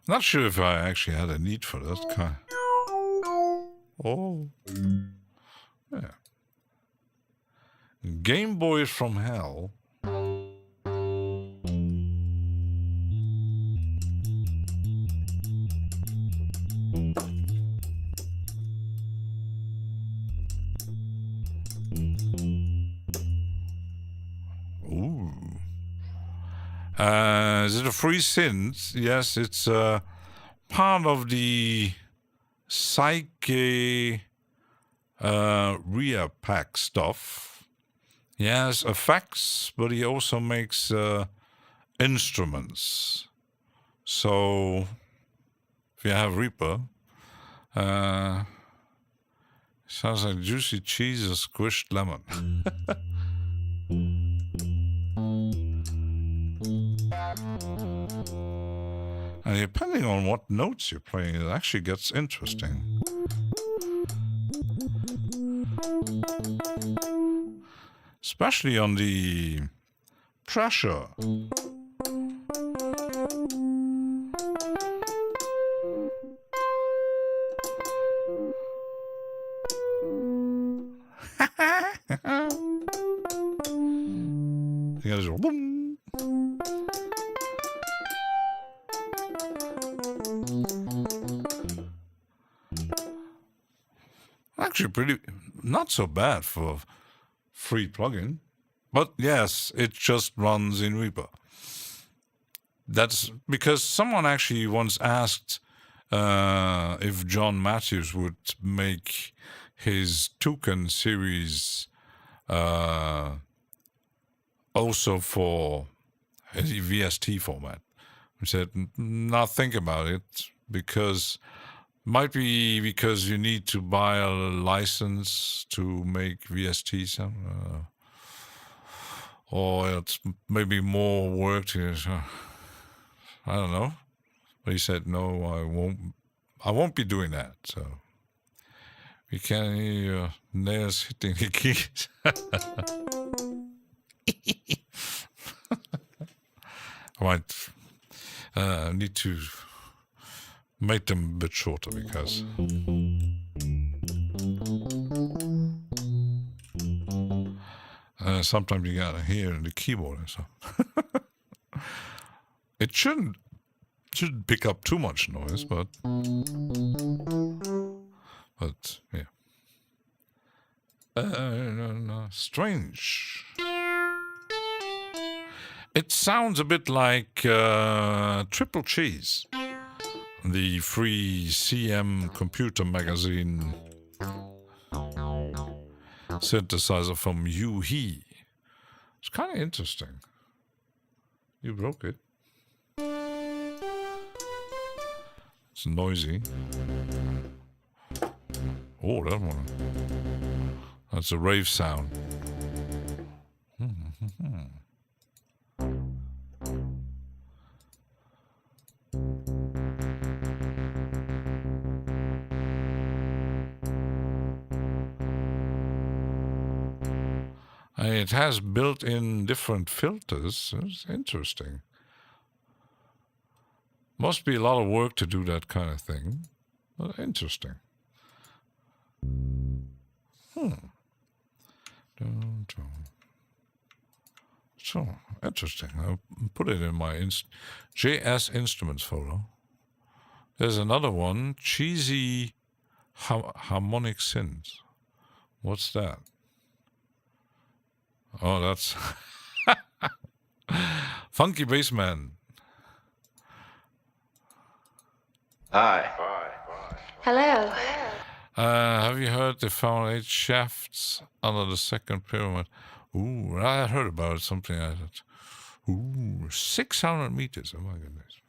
not sure if I actually had a need for that kind. Oh, yeah. Game Boy from Hell. Ooh. Is it a free synth? Yes, it's part of the Psyche Ria Pack stuff. He has effects, but he also makes instruments. So if you have Reaper, sounds like juicy cheese or squished lemon. And depending on what notes you're playing, it actually gets interesting. Especially on the pressure. Actually pretty, not so bad for free plugin. But yes, it just runs in Reaper. That's because someone actually once asked if John Matthews would make his Toucan series also for a VST format. I said, not think about it, because might be because you need to buy a license to make VST some, or it's maybe more work to. I don't know. But he said, no, I won't be doing that. So we can hear your nails hitting the keys. I might need to make them a bit shorter because sometimes you gotta hear the keyboard and stuff. It shouldn't pick up too much noise, but yeah. No, strange. It sounds a bit like Triple Cheese, the free CM computer magazine synthesizer from Yu-He. It's kind of interesting. You broke it. It's noisy. Oh, that one. That's a rave sound. It has built-in different filters. It's interesting. Must be a lot of work to do that kind of thing. But interesting. So, interesting. I'll put it in my JS Instruments folder. There's another one, Cheesy Harmonic Synth. What's that? Oh, that's Funky Bassman. Hi. Hello. Have you heard they found 8 shafts under the second pyramid? Ooh, I heard about it, something like that. Ooh, 600 meters. Oh my goodness.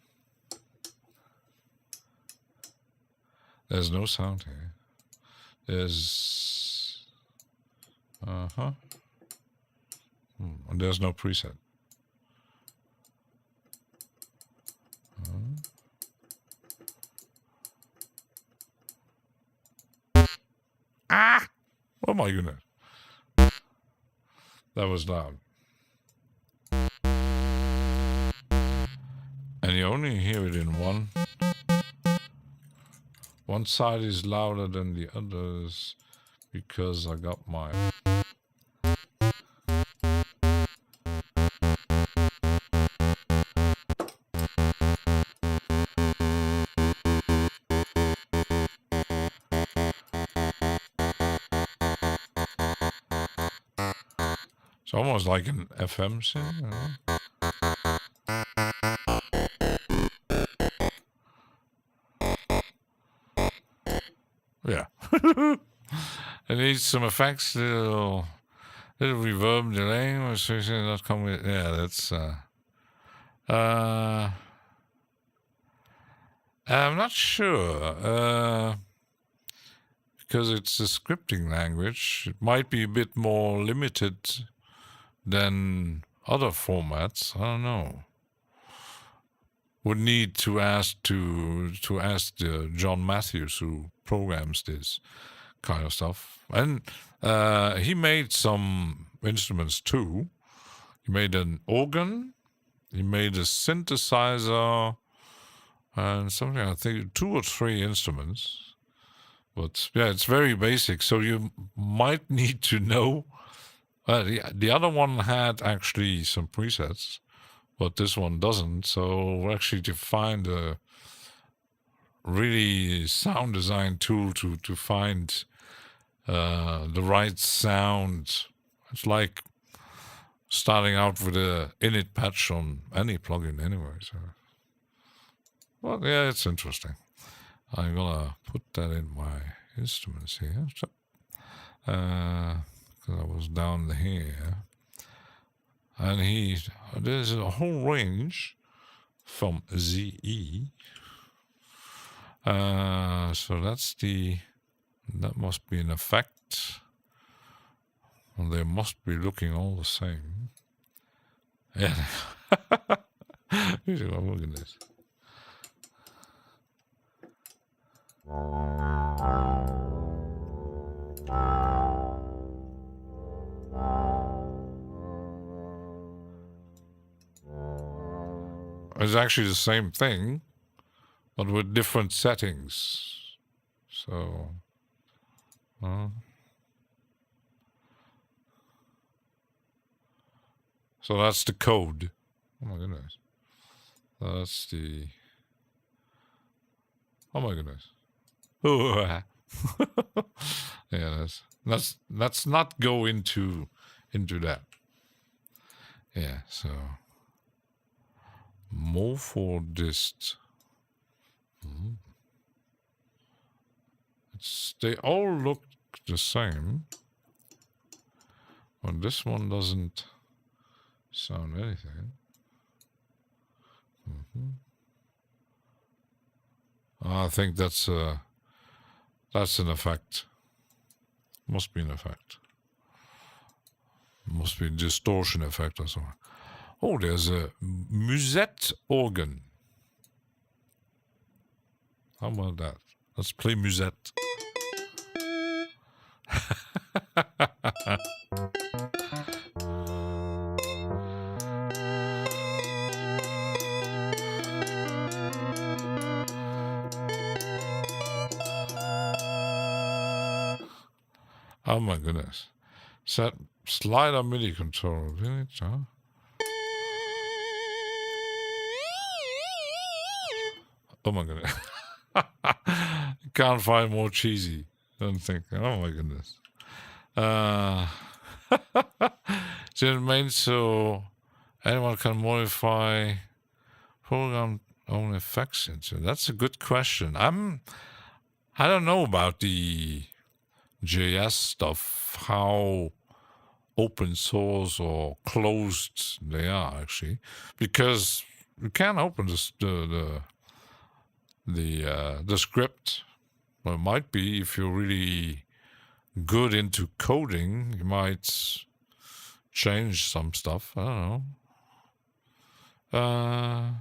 There's no sound here. There's... And there's no preset. Oh my goodness. That was loud. And you only hear it in one. One side is louder than the others because I got my... It's almost like an FM thing, you know? Yeah. It needs some effects, little reverb delay or something that come with. Yeah, that's. I'm not sure. Because it's a scripting language, it might be a bit more limited than other formats. I don't know. would need to ask John Matthews, who programs this kind of stuff. And he made some instruments too. He made an organ, he made a synthesizer, and something, I think 2 or 3 instruments. But yeah, it's very basic, so you might need to know. The other one had actually some presets, but this one doesn't. So actually, to find a really sound design tool to find the right sound, it's like starting out with a init patch on any plugin anyway. So, well, yeah, it's interesting. I'm gonna put that in my instruments here. So, because I was down here, and there's a whole range from ZE. So that must be an effect. And they must be looking all the same. Yeah. Look at this. It's actually the same thing, but with different settings. So, so that's the code. Oh my goodness. That's the. Oh my goodness. Yeah, let's not go into that. Yeah, so morphodist. They all look the same, but this one doesn't sound anything. I think that's an effect. Must be an effect. Must be a distortion effect or something. Oh, there's a musette organ. How about that? Let's play musette. Oh my goodness. Set slider MIDI controller, really? Huh? Oh my goodness. Can't find more cheesy. Don't think. Oh my goodness. So it means so anyone can modify program own effects into. That's a good question. I don't know about the JS stuff, how open source or closed they are actually, because you can open the script. Well, it might be if you're really good into coding, you might change some stuff. I don't know.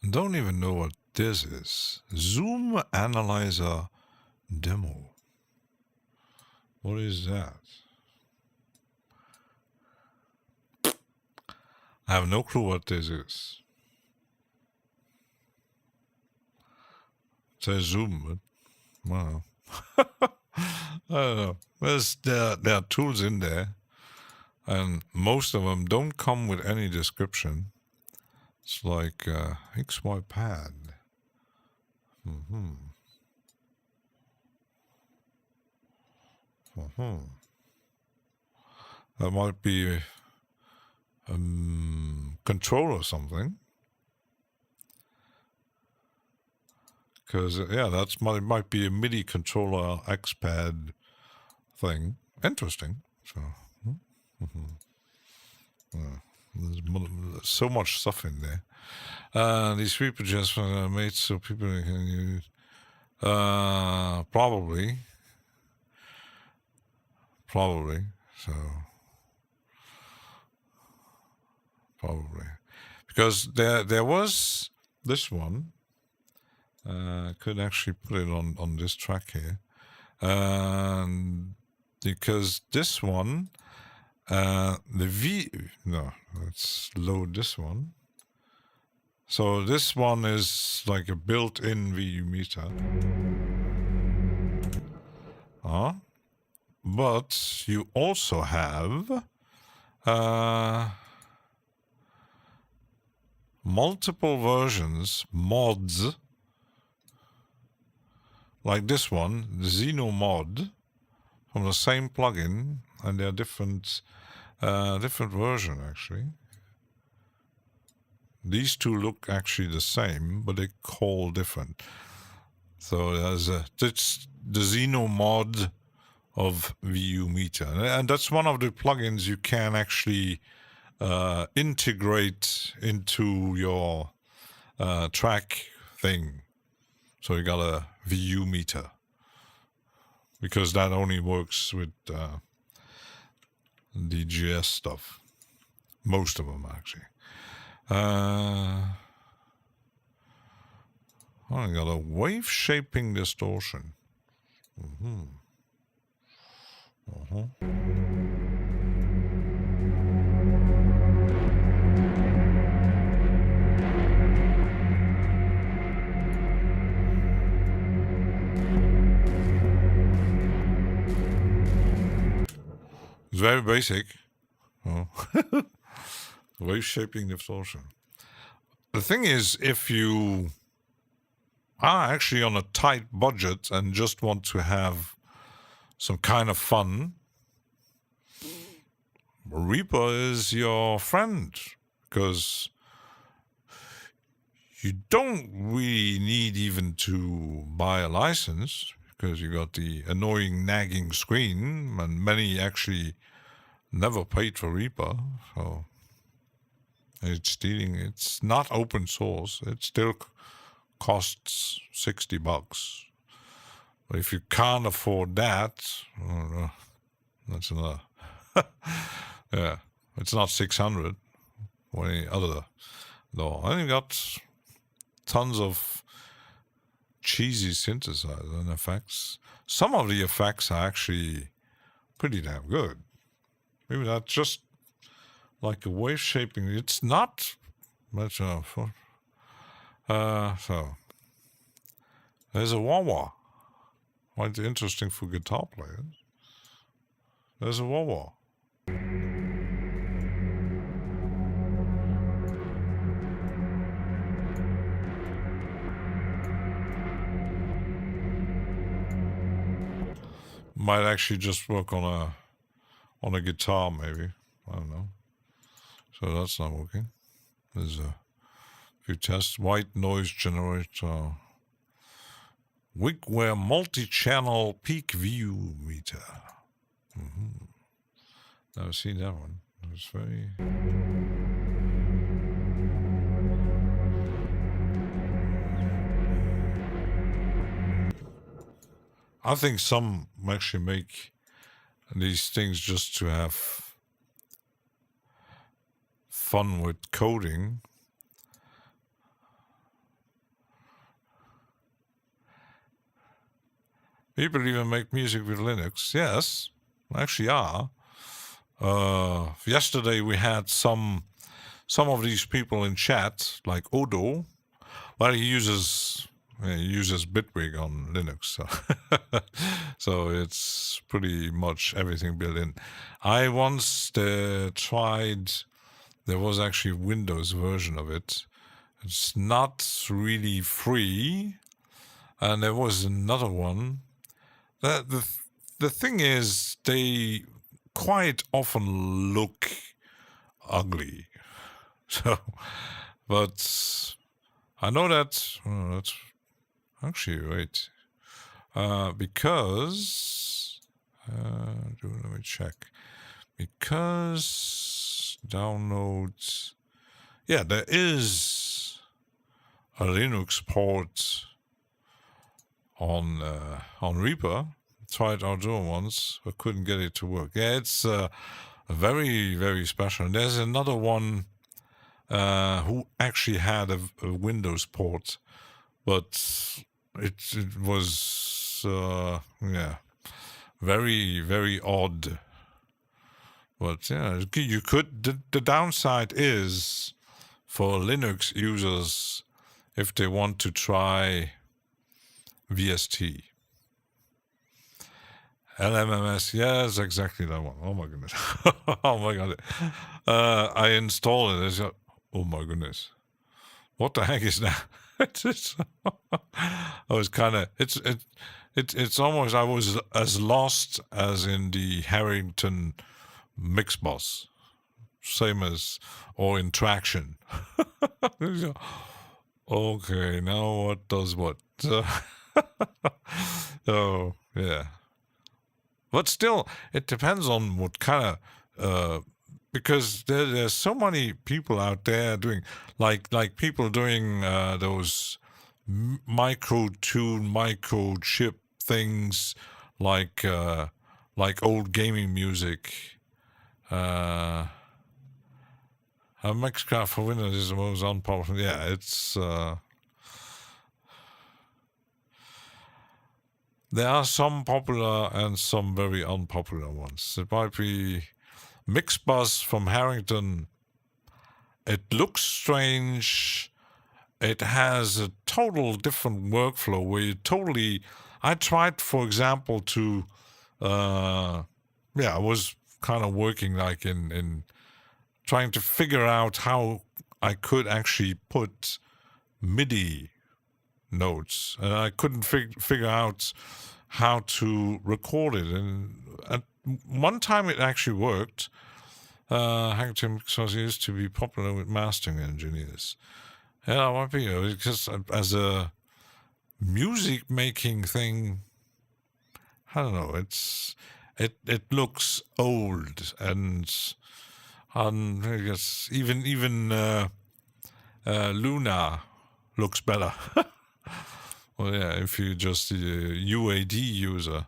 Don't even know what this is. Zoom Analyzer Demo. What is that? I have no clue what this is. It says Zoom, but wow. I don't know. There are tools in there, and most of them don't come with any description. It's like XY pad. That might be control or something. Because, yeah, might be a MIDI controller XPad thing. Interesting. So, there's so much stuff in there. These repurchases are made so people can use. Probably. So, probably. Because there was this one. I could actually put it on this track here. Because this one, let's load this one. So this one is like a built-in VU meter. But you also have multiple versions, mods, like this one, the Xeno mod, from the same plugin, and they're different version actually. These two look actually the same, but they call different. So there's it's the Xeno mod of VU meter, and that's one of the plugins you can actually integrate into your track thing. So you got a VU meter, because that only works with DGS stuff. Most of them actually. I got a wave shaping distortion. It's very basic. Wave shaping distortion. The thing is, if you are actually on a tight budget and just want to have some kind of fun, Reaper is your friend, because you don't really need even to buy a license, because you got the annoying nagging screen, and many actually never paid for Reaper, so it's stealing. It's not open source. It still costs $60. But if you can't afford that, that's another. Yeah, it's not 600 or any other. No, and you got tons of cheesy synthesizers and effects. Some of the effects are actually pretty damn good. Maybe that's just like a wave shaping. It's not much of. So there's a wah-wah. Quite interesting for guitar players. There's a wah-wah. Might actually just work on a guitar, maybe. I don't know. So that's not working. There's a few tests. White noise generator. Wigware multi-channel peak view meter. Never seen that one. It's very. I think some actually make these things just to have fun with coding. People even make music with Linux. Yes, actually are. Yesterday we had some of these people in chat, like Odo. Well, he uses Bitwig on Linux, so it's pretty much everything built in. I once tried. There was actually a Windows version of it. It's not really free, and there was another one. The thing is, they quite often look ugly. So, but I know that. That's actually wait, because let me check. Because downloads. Yeah, there is a Linux port on Reaper. Tried outdoor once, but couldn't get it to work. Yeah, it's very, very special. And there's another one who actually had a Windows port, but it was very, very odd. But yeah, you could. The downside is for Linux users if they want to try VST. LMMS, yes, exactly that one. Oh my goodness. Oh my god. I installed it. It's oh my goodness. What the heck is that? I was kind of. It's almost. I was as lost as in the Harrington mix bus, same as or in Traction. Okay, now what does what? Oh yeah. But still, it depends on what kind of, because there's so many people out there doing, like people doing those micro-tune, micro-chip things, like old gaming music. A Mixcraft for Windows is the most unpopular. Yeah, it's... there are some popular and some very unpopular ones. It might be Mixbus from Harrington. It looks strange. It has a total different workflow where you totally... I tried, for example, to... I was kind of working like in trying to figure out how I could actually put MIDI notes, and I couldn't figure out how to record it. And at one time it actually worked. Harrington because he used to be popular with mastering engineers. Yeah, I might be, because as a music making thing, I don't know. It looks old, and I guess even Luna looks better. Well, yeah, if you just UAD user,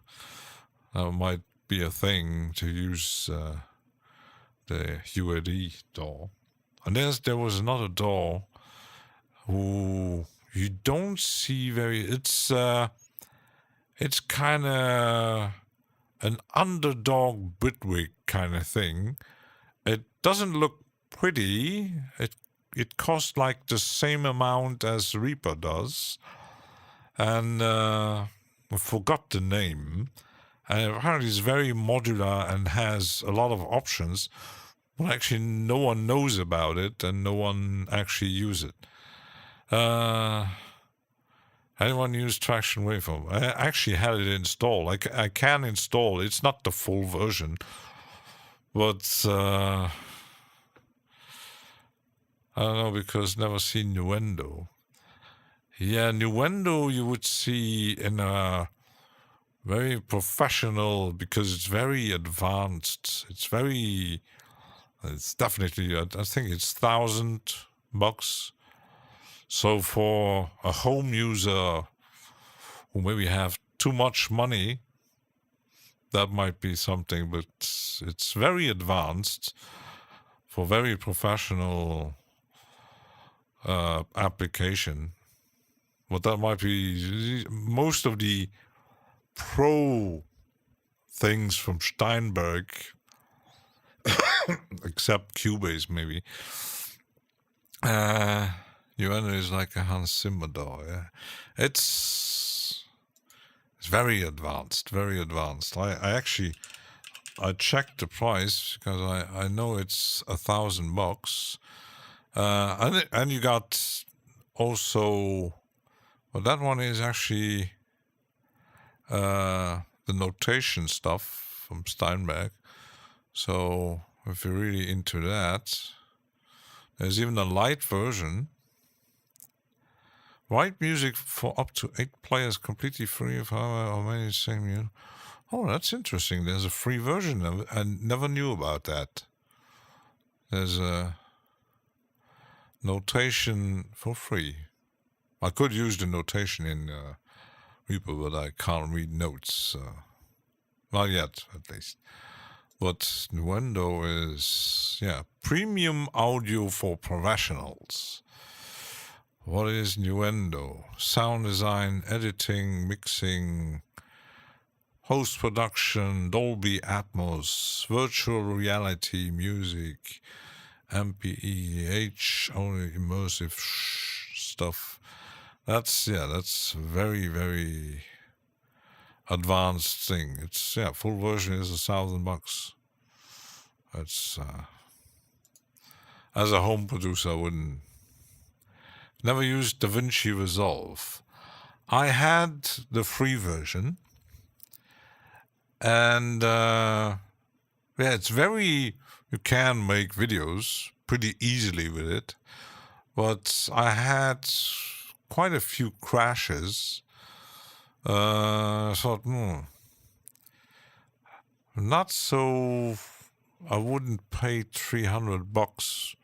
that might be a thing to use the UAD DAW. And there was another DAW who you don't see very. It's kind of an underdog Bitwig kind of thing. It doesn't look pretty. It costs like the same amount as Reaper does. And I forgot the name. And apparently it's very modular and has a lot of options. But actually no one knows about it and no one actually uses it. Anyone use Traction Waveform? I actually had it installed. I can install. It's not the full version. But I don't know, because never seen Nuendo. Yeah, Nuendo you would see in a very professional, because it's very advanced. It's definitely, I think it's $1,000. So for a home user who maybe have too much money, that might be something, but it's very advanced for very professional application. But that might be most of the pro things from Steinberg, except Cubase maybe. Nuendo is like a Hans Zimmer DAW. Yeah, it's very advanced, very advanced. I checked the price because I know it's $1,000. And you got also, well, that one is actually the notation stuff from Steinberg. So if you're really into that, there's even a light version. Write music for up to 8 players completely free of how many same you. Oh, that's interesting. There's a free version of it. I never knew about that. There's a notation for free. I could use the notation in Reaper, but I can't read notes. Not yet, at least. But Nuendo is, premium audio for professionals. What is Nuendo? Sound design, editing, mixing, post-production, Dolby Atmos, virtual reality, music, MPEH, only immersive stuff. That's very, very advanced thing. It's, full version is $1,000. That's, as a home producer, I wouldn't, never used DaVinci Resolve. I had the free version, and it's very, you can make videos pretty easily with it, but I had quite a few crashes. I thought, not so, I wouldn't pay $300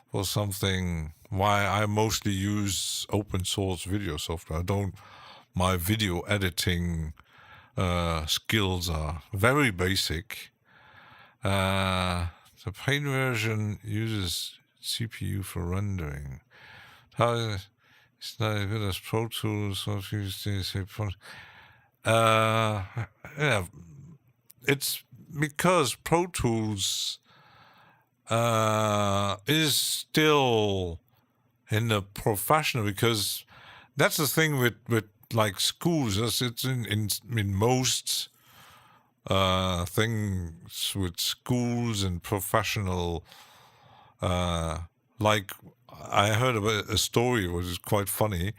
for something. Why I mostly use open source video software. My video editing skills are very basic. The paid version uses CPU for rendering. How is it? It's not as good as Pro Tools. It's because Pro Tools is still in the professional, because that's the thing with like schools. It's in most things with schools and professional. Like I heard about a story which is quite funny.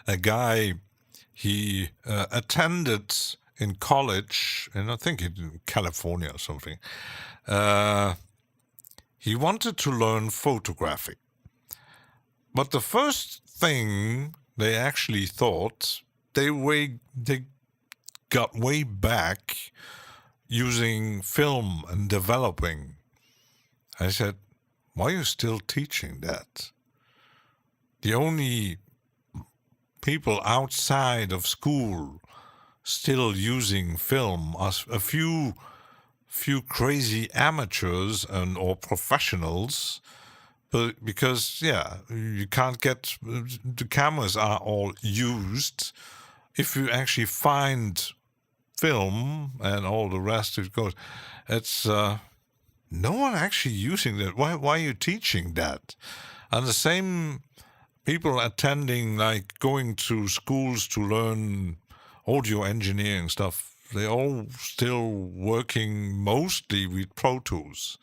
A guy, he attended in college, and I think in California or something. He wanted to learn photography. But the first thing they actually thought, they got way back using film and developing. I said, why are you still teaching that? The only people outside of school still using film are a few crazy amateurs or professionals, but because you can't get, the cameras are all used. If you actually find film and all the rest, it goes. It's no one actually using that. Why are you teaching that? And the same people attending, like going to schools to learn audio engineering stuff, they're all still working mostly with Pro Tools.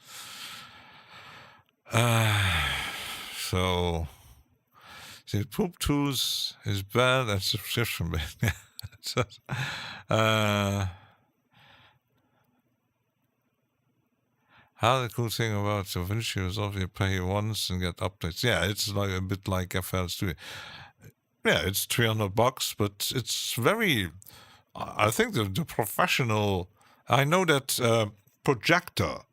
So, see, Pro Tools is bad at subscription. How the cool thing about DaVinci Resolve, you pay once and get updates. Yeah, it's like a bit like FL Studio. Yeah, it's $300, but it's very. I think the professional. I know that Projector.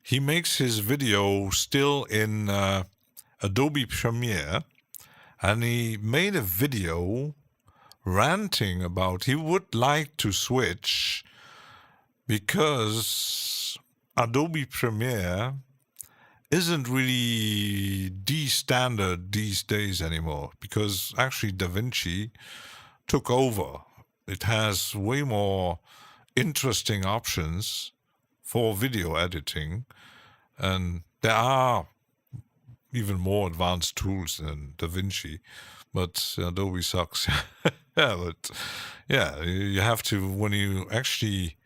He makes his video still in Adobe Premiere, and he made a video ranting about he would like to switch because Adobe Premiere isn't really the standard these days anymore, because actually DaVinci took over. It has way more interesting options for video editing, and there are even more advanced tools than DaVinci, but Adobe sucks. But you have to, when you actually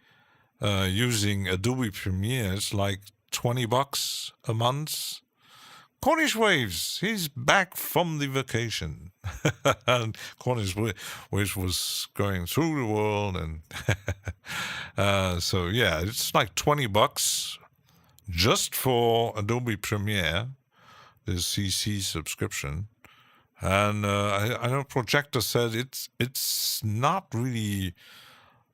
using Adobe Premiere, it's like $20 a month. Cornish Waves, he's back from the vacation. And Cornish Waves was going through the world, and so it's like $20 just for Adobe Premiere, the CC subscription. And I know Projector said it's not really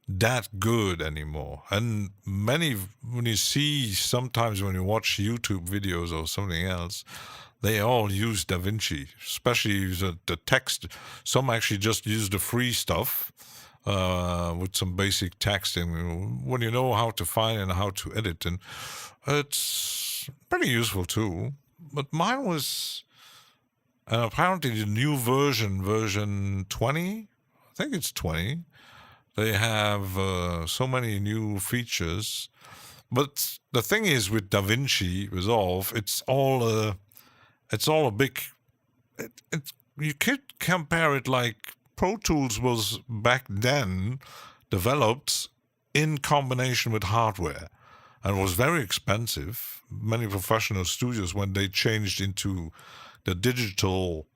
that good anymore. And when you see, sometimes when you watch YouTube videos or something else, they all use DaVinci, especially the text. Some actually just use the free stuff, with some basic texting when you know how to find and how to edit, and it's pretty useful too. But mine was, and apparently the new version 20, I think it's 20. They have so many new features. But the thing is with DaVinci Resolve, it's all a big. You could compare it like Pro Tools was back then developed in combination with hardware, and was very expensive. Many professional studios, when they changed into the digital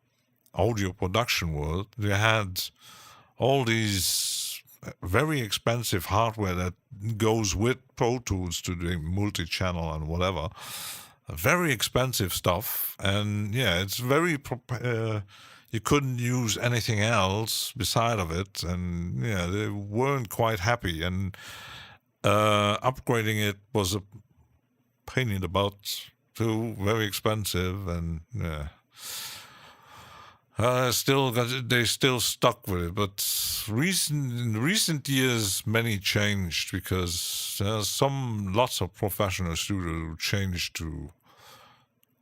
audio production world, they had all these very expensive hardware that goes with Pro Tools to do multi-channel and whatever. Very expensive stuff, and yeah, it's very you couldn't use anything else beside of it, and yeah, they weren't quite happy, and upgrading it was a pain in the butt too, very expensive, and yeah. They still stuck with it, but in recent years, many changed because there's lots of professional studios changed to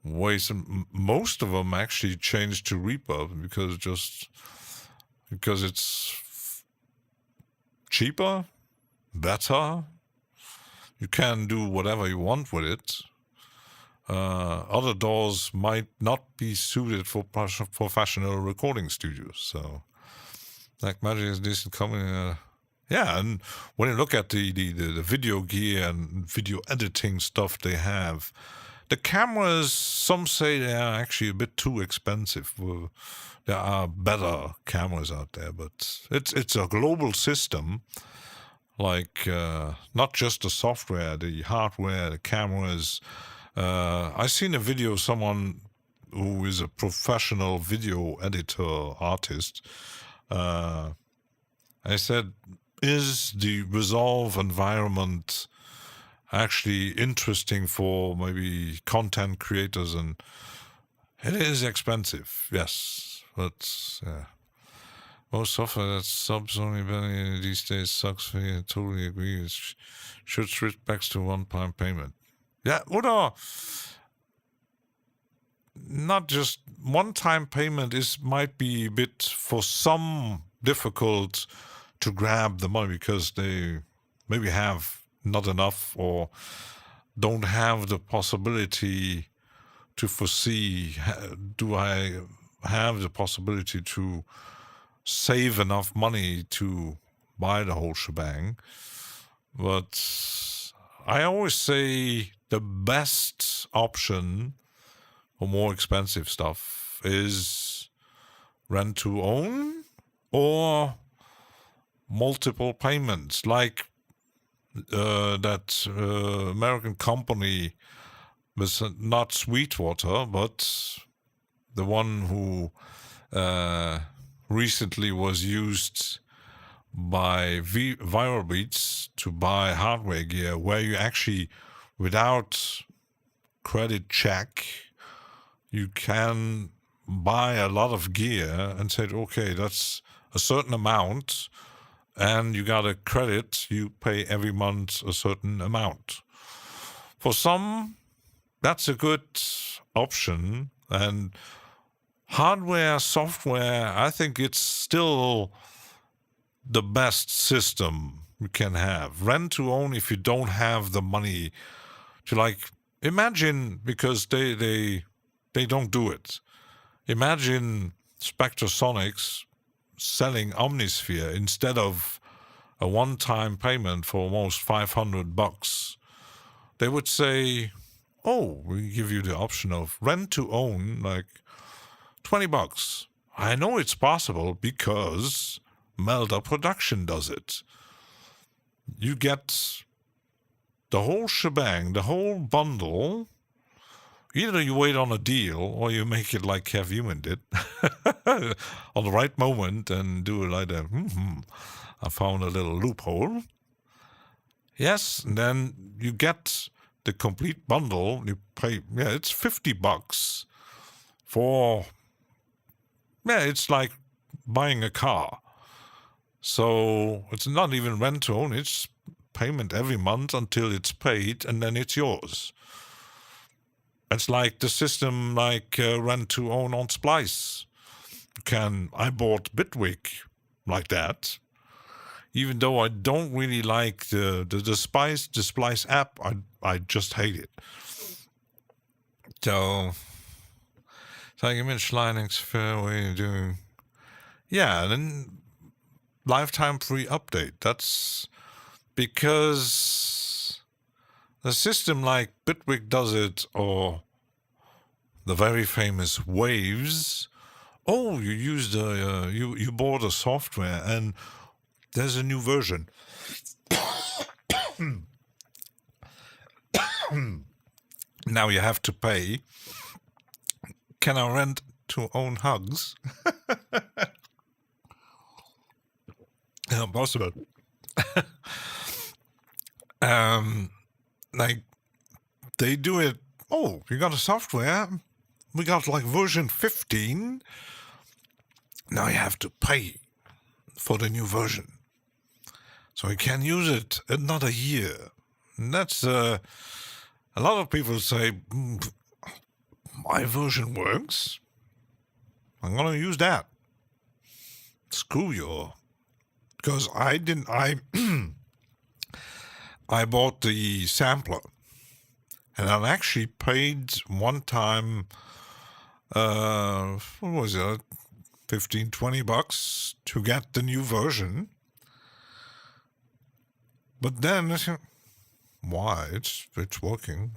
ways, and most of them actually changed to Reaper because it's cheaper, better. You can do whatever you want with it. Other DAWs might not be suited for professional recording studios. So, like Magic is decent coming. Yeah, and when you look at the video gear and video editing stuff they have, the cameras, some say they are actually a bit too expensive. Well, there are better cameras out there, but it's a global system. Like not just the software, the hardware, the cameras. I seen a video of someone who is a professional video editor artist. I said, is the Resolve environment actually interesting for maybe content creators? And it is expensive, yes, but most software that subs only these days sucks for you. I totally agree. It should switch back to one-time payment. Yeah, or not just one-time payment might be a bit for some difficult to grab the money because they maybe have not enough or don't have the possibility to foresee. Do I have the possibility to save enough money to buy the whole shebang? But I always say the best option for more expensive stuff is rent to own or multiple payments, like that American company was not Sweetwater, but the one who recently was used by Viral Beats to buy hardware gear, where you actually, without credit check, you can buy a lot of gear and say, okay, that's a certain amount, and you got a credit, you pay every month a certain amount. For some, that's a good option, and hardware, software, I think it's still the best system you can have. Rent to own if you don't have the money to, like, imagine, because they don't do it. Imagine Spectrasonics selling Omnisphere instead of a one-time payment for almost $500. They would say, oh, we give you the option of rent to own, like $20. I know it's possible because Melda Production does it. You get the whole shebang, the whole bundle. Either you wait on a deal or you make it like Kev Human did on the right moment and do it like a, I found a little loophole. Yes, and then you get the complete bundle. You pay, it's $50 for, it's like buying a car. So it's not even rent to own, it's payment every month until it's paid, and then it's yours. It's like the system like rent to own on Splice. I bought Bitwig like that. Even though I don't really like the Splice app, I just hate it. So image linings, fair way of doing. Yeah, then lifetime free update. That's because the system like Bitwig does it, or the very famous Waves. Oh, you used you bought a software and there's a new version. Now you have to pay. Can I rent to own hugs? Impossible. Like they do it. Oh, you got a software. We got like version 15. Now you have to pay for the new version, so you can use it another year. And that's a lot of people say, my version works. I'm gonna use that. Screw you, because I didn't. I bought the sampler, and I actually paid one time. What was it? $15-20 to get the new version. But then I said, why? It's working.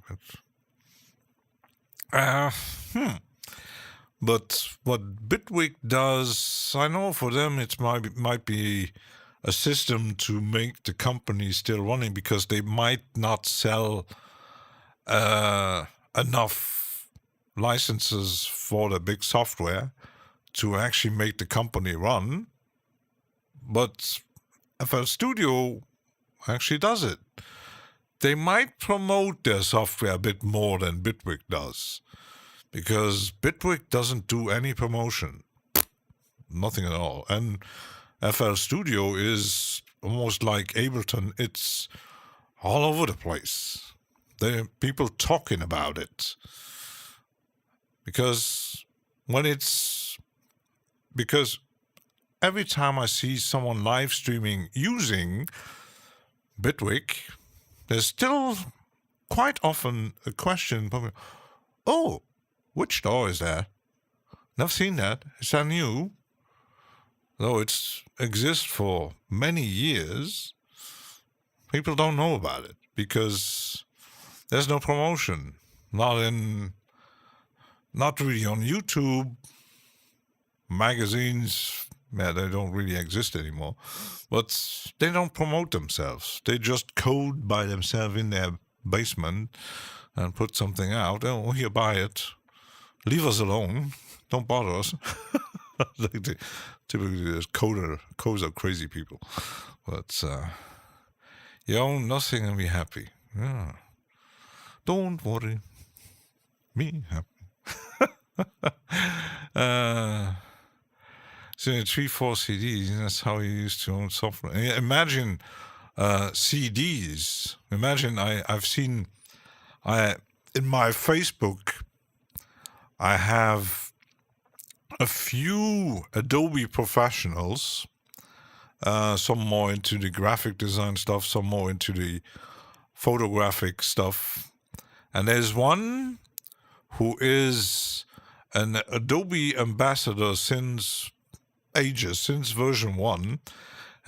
But what Bitwig does, I know for them it might be a system to make the company still running, because they might not sell enough licenses for the big software to actually make the company run. But FL Studio actually does it. They might promote their software a bit more than Bitwig does, because Bitwig doesn't do any promotion. Nothing at all. And FL Studio is almost like Ableton. It's all over the place. There are people talking about it. Because every time I see someone live streaming using Bitwig, there's still quite often a question, oh, which DAW is that? Never seen that. Is that new? Though it exists for many years, people don't know about it because there's no promotion. Not really on YouTube. Magazines, they don't really exist anymore. But they don't promote themselves. They just code by themselves in their basement and put something out. Oh, here, buy it. Leave us alone. Don't bother us. Typically, codes are crazy people. But you own nothing and be happy. Yeah. Don't worry. Be happy. So 3-4 CDs, that's how you used to own software. Imagine CDs. Imagine I've seen in my Facebook, I have a few Adobe professionals, some more into the graphic design stuff, some more into the photographic stuff. And there's one who is an Adobe ambassador since ages, since version 1,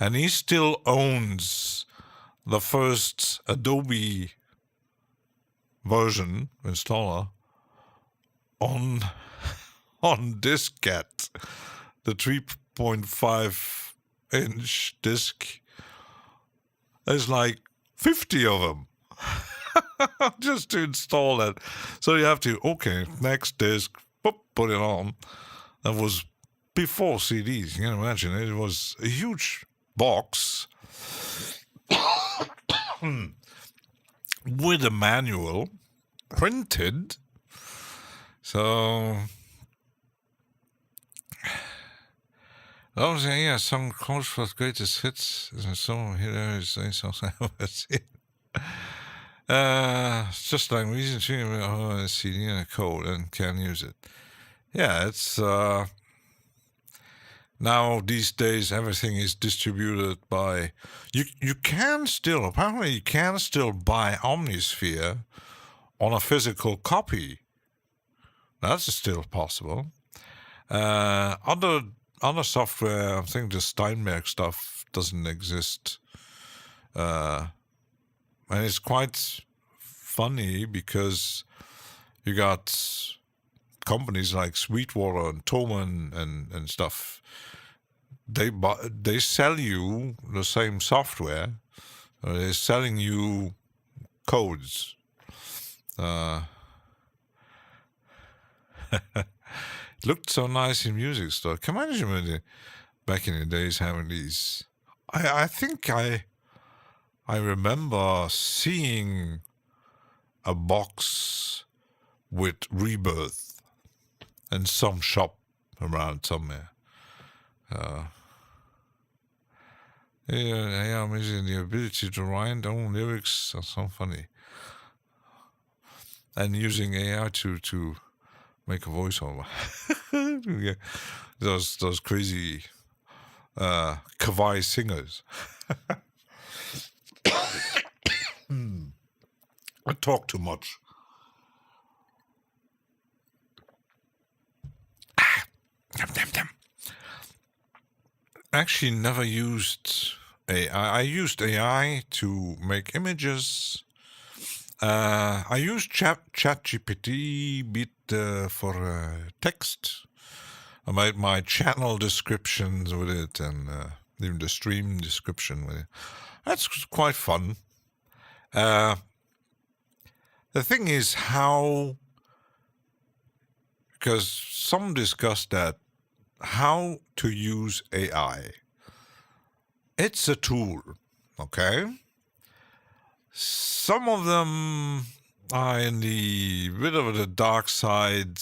and he still owns the first Adobe version installer on diskette, the 3.5 inch disc. There's like 50 of them just to install that. So you have to, okay, next disc, put it on. That was before CDs. You can imagine it was a huge box with a manual printed. So Oh, yeah, some close for greatest hits. And some hilarious songs I ever seen. It's just like music, a CD and a code and can use it. Yeah, it's now these days everything is distributed by you can still apparently you can still buy Omnisphere on a physical copy. That's still possible. Other software, I think the Steinberg stuff doesn't exist. And it's quite funny because you got companies like Sweetwater and Thomann and stuff. They sell you the same software. They're selling you codes. It looked so nice in music store. Can you imagine when back in the days having these? I think I remember seeing a box with Rebirth in some shop around somewhere. Yeah, I'm using the ability to write own lyrics. That's so funny. And using AI to make a voiceover. Yeah. Those crazy kawaii singers. I talk too much. Actually never used AI. I used AI to make images. I used ChatGPT bit for text. I made my channel descriptions with it and even the stream description with it. That's quite fun. The thing is because some discussed that, how to use AI. It's a tool, okay? Some of them are in the bit of the dark side,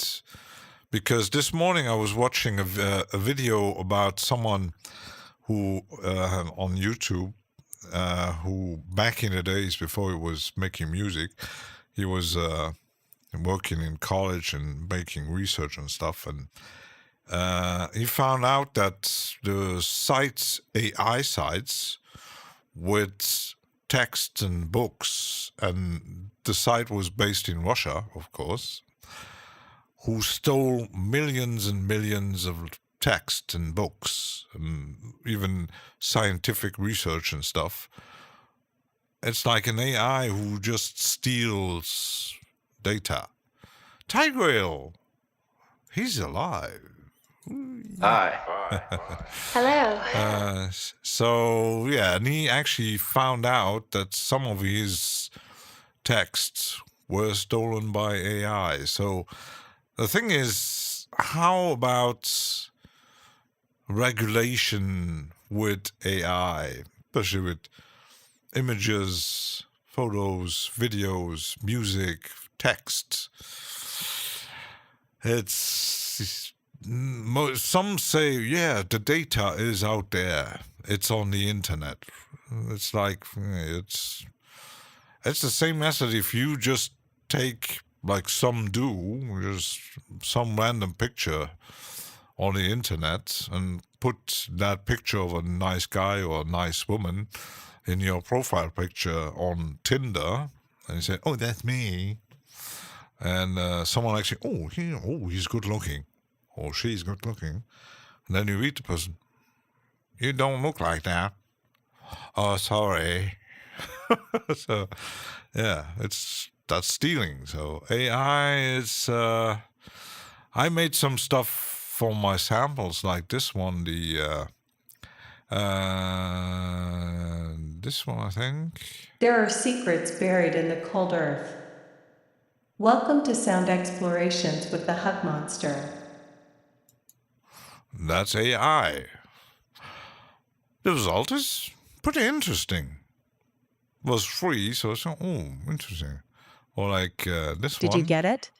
because this morning I was watching a video about someone who on YouTube who back in the days before he was making music, he was working in college and making research and stuff, and he found out that the sites, AI sites with text and books, and the site was based in Russia, of course, who stole millions and millions of text and books and even scientific research and stuff. It's like an AI who just steals data. Tigreal, he's alive. Hi. Hello. So, yeah, and he actually found out that some of his texts were stolen by AI. So the thing is, how about regulation with AI, especially with images, photos, videos, music, text? It's... Some say, yeah, the data is out there. It's on the internet. It's like, it's the same method if you just take, like some do, just some random picture on the internet and put that picture of a nice guy or a nice woman in your profile picture on Tinder, and you say, oh, that's me. And someone actually, he's good looking. Or she's good looking. And then you read the person. You don't look like that. Oh, sorry. So, yeah, that's stealing. So AI is... I made some stuff for my samples, like this one, this one, I think. There are secrets buried in the cold earth. Welcome to Sound Explorations with the Huggmonster. That's AI. The result is pretty interesting. It was free, so it's interesting. Or like this one. Did you get it?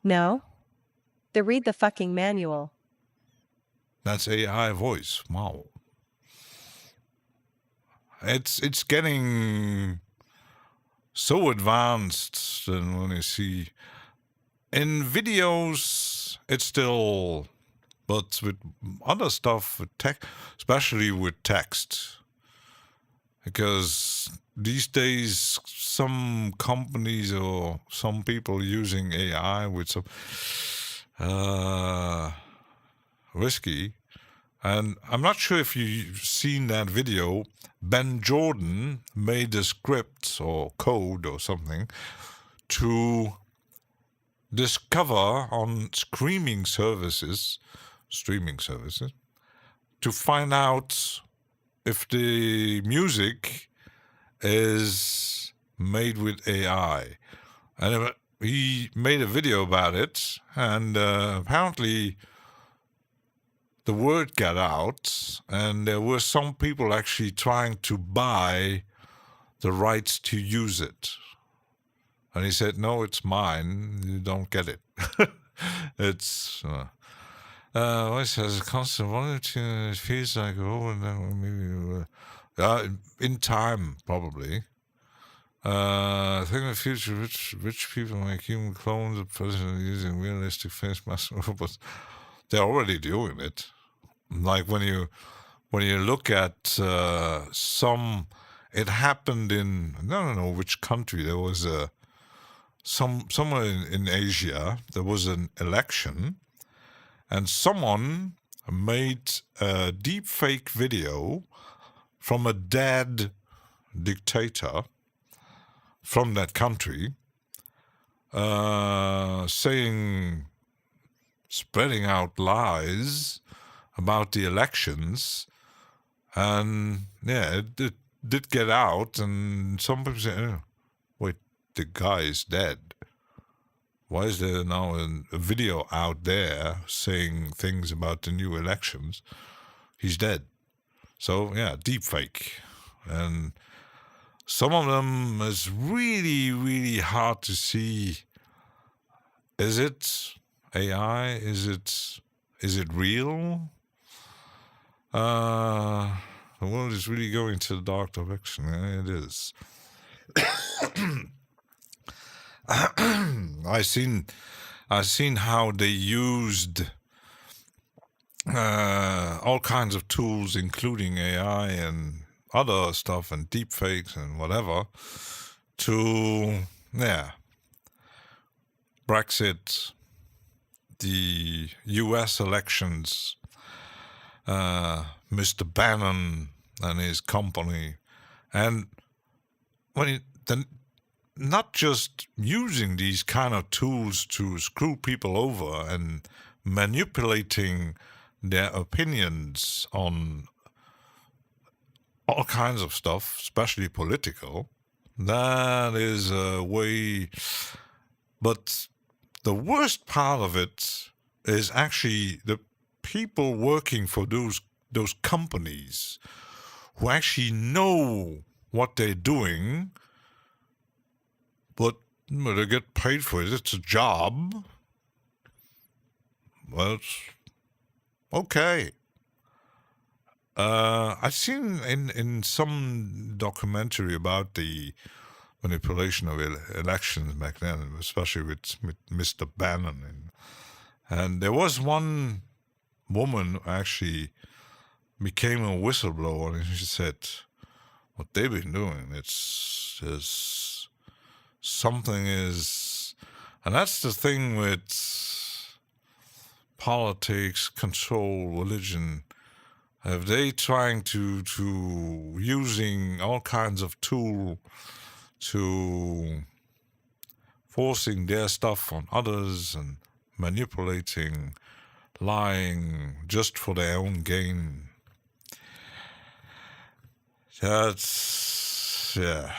No? Then read the fucking manual. That's AI voice. Wow. It's getting so advanced, and when you see in videos, it's still, but with other stuff, with tech, especially with text, because these days some companies or some people using AI with some risky. And I'm not sure if you've seen that video. Ben Jordan made a script or code or something to discover on streaming services, to find out if the music is made with AI. And he made a video about it, and apparently the word got out, and there were some people actually trying to buy the rights to use it. And he said, no, it's mine. You don't get it. It's... it says constant quality. It feels like maybe in time, probably. I think in the future, rich people make human clones of president using realistic face masks. But they're already doing it. Like when you look at some, it happened in, I don't know which country. There was somewhere in Asia. There was an election, and someone made a deep fake video from a dead dictator from that country, spreading out lies about the elections, and yeah, it did get out, and some people say, oh, wait, the guy is dead. Why is there now a video out there saying things about the new elections? He's dead. So yeah, deep fake. And some of them is really, really hard to see. Is it AI? Is it real? The world is really going to the dark direction. Yeah, it is. I seen how they used all kinds of tools, including AI and other stuff and deepfakes and whatever, to Brexit, the U.S. elections, Mr. Bannon and his company, and not just using these kind of tools to screw people over and manipulating their opinions on all kinds of stuff, especially political. That is a way. But the worst part of it is actually the people working for those companies who actually know what they're doing, but they get paid for it. It's a job. Well, it's okay. I've seen in some documentary about the manipulation of elections back then, especially with Mr. Bannon. And there was one woman who actually became a whistleblower, and she said, what they've been doing, it's something is... And that's the thing with politics, control, religion. If they trying to using all kinds of tool to forcing their stuff on others and manipulating, lying just for their own gain. That's, yeah.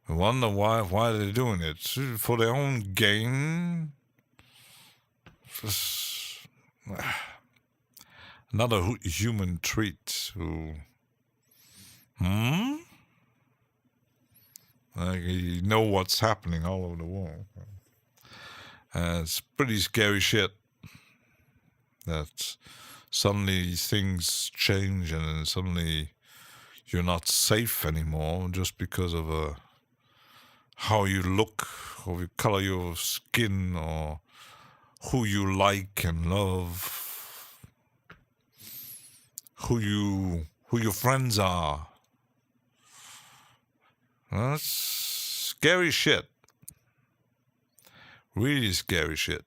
I wonder why they're doing it. For their own gain? Just, another human trait who... Like, you know what's happening all over the world. It's pretty scary shit. that suddenly things change and then suddenly you're not safe anymore just because of how you look, or the color of your skin, or who you like and love, who your friends are. That's scary shit. Really scary shit.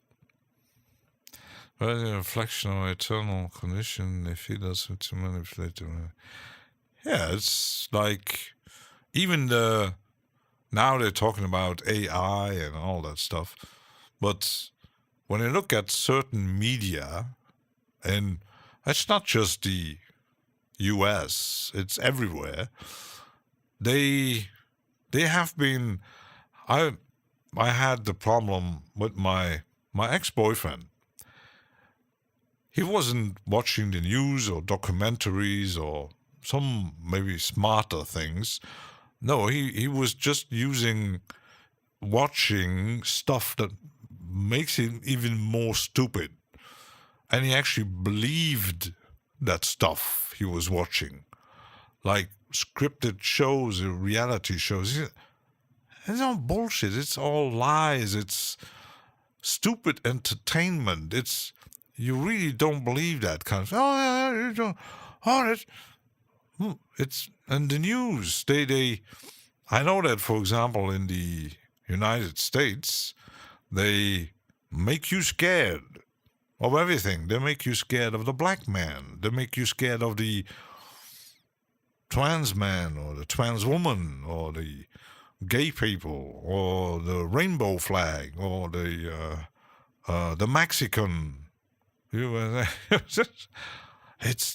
But a reflection of eternal condition, they feed us to manipulate them. Yeah, it's like even now they're talking about AI and all that stuff. But when you look at certain media, and it's not just the US, it's everywhere, they have been. I had the problem with my ex-boyfriend. He wasn't watching the news or documentaries or some maybe smarter things. No, he was just watching stuff that makes him even more stupid. And he actually believed that stuff he was watching. Like scripted shows, reality shows. It's all bullshit. It's all lies. It's stupid entertainment. You really don't believe that kind of. Oh yeah, you don't. Oh, it's and the news. I know that, for example, in the United States, they make you scared of everything. They make you scared of the black man. They make you scared of the trans man or the trans woman or the gay people or the rainbow flag or the Mexican.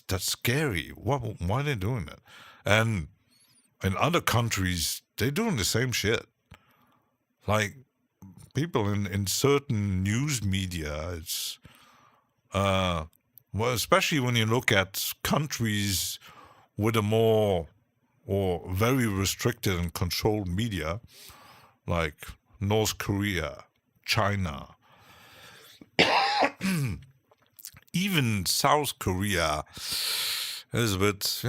That's scary. Why are they doing that? And in other countries, they're doing the same shit. Like people in certain news media, it's well, especially when you look at countries with a more or very restricted and controlled media, like North Korea, China, even South Korea is a bit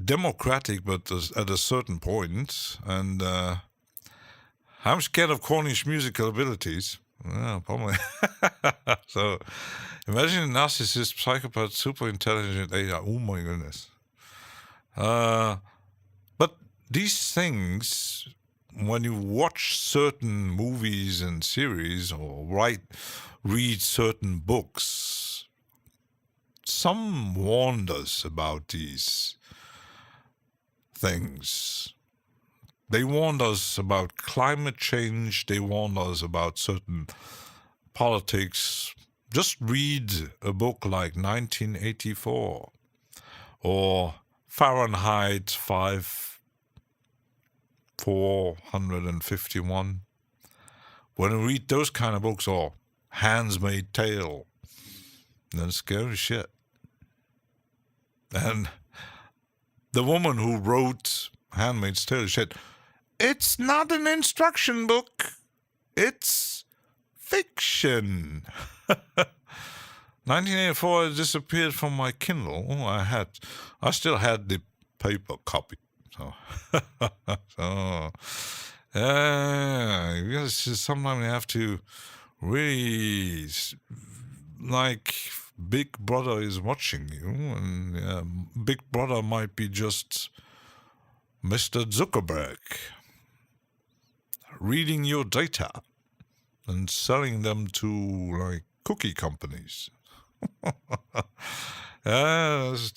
democratic, but at a certain point. And I'm scared of Cornish musical abilities. Yeah, probably. So imagine a narcissist, psychopath, super intelligent AI. Oh my goodness. But these things, when you watch certain movies and series or read certain books, some warned us about these things. They warned us about climate change. They warned us about certain politics. Just read a book like 1984 or Fahrenheit 451. When you read those kind of books, or Handmaid's Tale, that's scary shit. And the woman who wrote Handmaid's Tale said, "It's not an instruction book. It's fiction." 1984 disappeared from my Kindle. Oh, I still had the paper copy. So, because sometimes you have to really, like, Big Brother is watching you, and Big Brother might be just Mr. Zuckerberg reading your data and selling them to, like, cookie companies. There's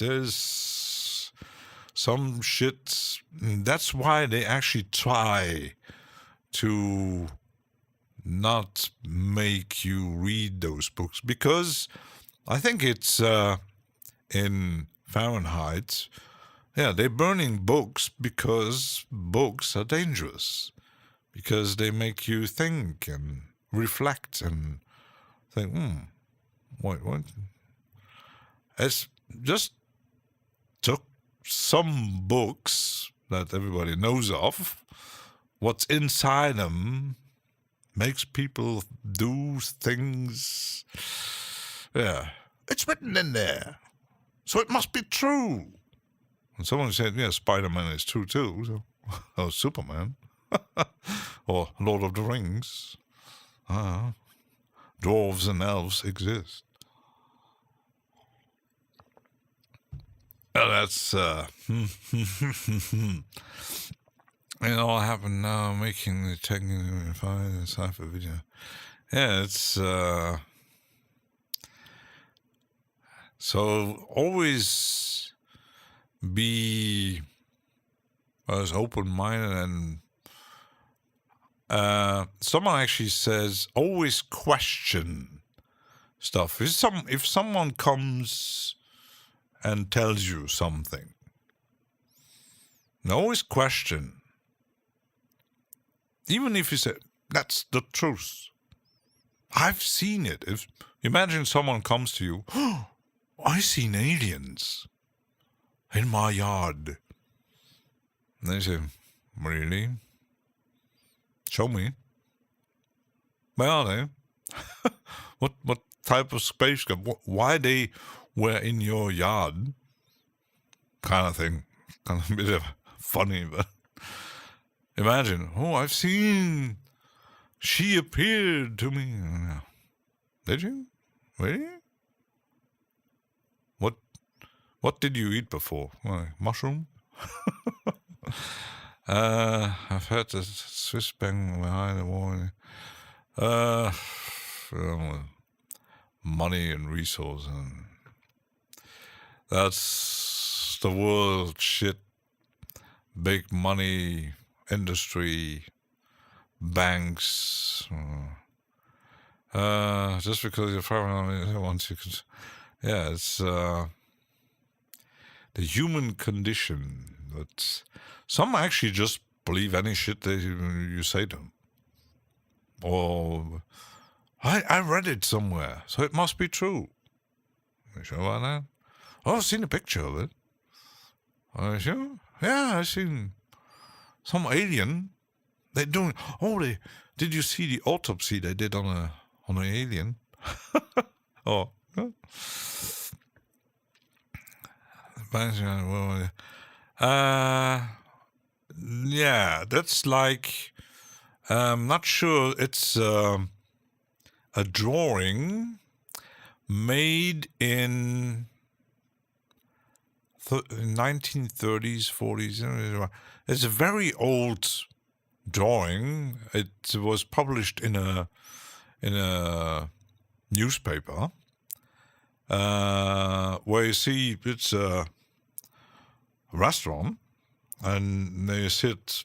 some shit. That's why they actually try to not make you read those books, because I think it's in Fahrenheit. Yeah, they're burning books because books are dangerous, because they make you think and reflect and think, what? It's just took some books that everybody knows of. What's inside them makes people do things. Yeah, it's written in there, so it must be true. And someone said, yeah, Spider-Man is true too, so, or Superman, or Lord of the Rings. Dwarves and elves exist. That's, it all happened now, making the technical fine cipher video. Yeah, it's, so always be as open-minded and someone actually says always question stuff. If someone comes and tells you something, always question. Even if you say, that's the truth. I've seen it. If imagine someone comes to you, oh, I seen aliens in my yard. And they say, really? Show me. Where are they? What type of spaceship? Why they were in your yard? Kind of thing. Kind of a bit of funny, but imagine. Oh, I've seen. She appeared to me. Did you? Really? What did you eat before? Mushroom? I've heard the Swiss bank behind the wall. Money and resource, and that's the world shit. Big money, industry, banks. Just because you're probably once you could, yeah, it's the human condition. But some actually just believe any shit that you say to them. Or I read it somewhere, so it must be true. You sure about that? Oh, I've seen a picture of it. Are you sure? Yeah, I've seen some alien. They're doing. Oh, did you see the autopsy they did on an alien? Oh. Yeah, that's like. I'm not sure. It's a drawing made in 1930s, 40s. It's a very old drawing. It was published in a newspaper where you see it's a restaurant and they sit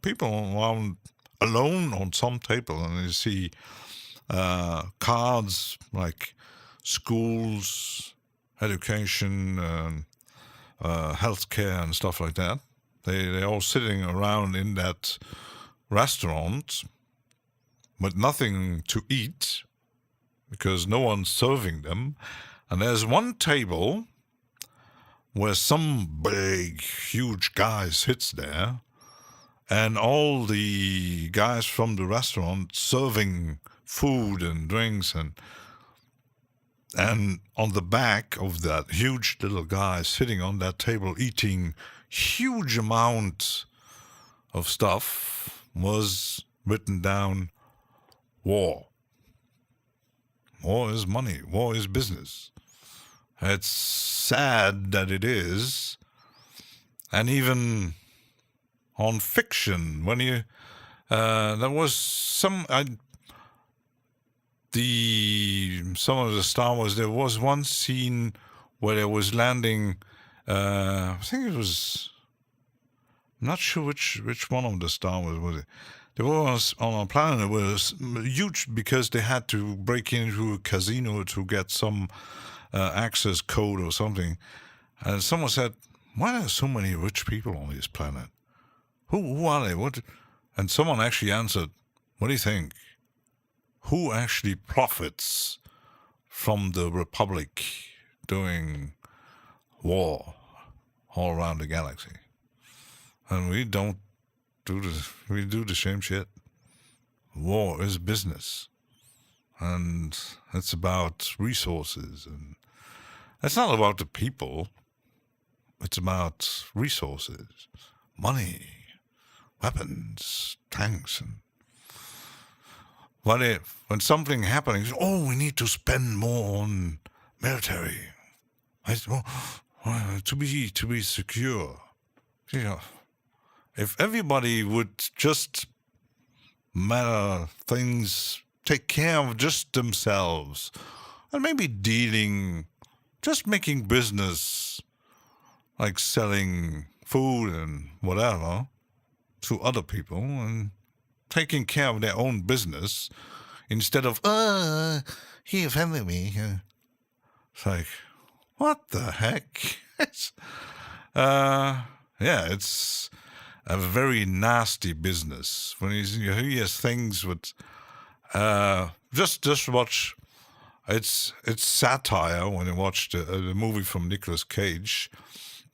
people around alone on some table, and you see cards like schools, education, healthcare, and stuff like that. They're all sitting around in that restaurant with nothing to eat because no one's serving them. And there's one table where some big, huge guy sits there, and all the guys from the restaurant serving food and drinks, and on the back of that huge little guy sitting on that table eating huge amount of stuff was written down, war. War is money. War is business. It's sad that it is. And even on fiction, when you there was some of the Star Wars, there was one scene where there was landing. I think it was. I'm not sure which one of the Star Wars was it. There was on a planet. It was huge because they had to break into a casino to get some access code or something. And someone said, "Why are there so many rich people on this planet? Who are they? What?" And someone actually answered, "What do you think? Who actually profits from the Republic doing war all around the galaxy? And we don't do this. We do the same shit. War is business. and it's about resources, and it's not about the people. It's about resources, money, weapons, tanks, and when something happens, we need to spend more on military. To be secure. If everybody would just take care of just themselves, and maybe just making business, like selling food and whatever to other people, and taking care of their own business instead of, he offended me. It's like, what the heck? It's a very nasty business. When you hear things with, just watch, it's satire when you watch the movie from Nicolas Cage,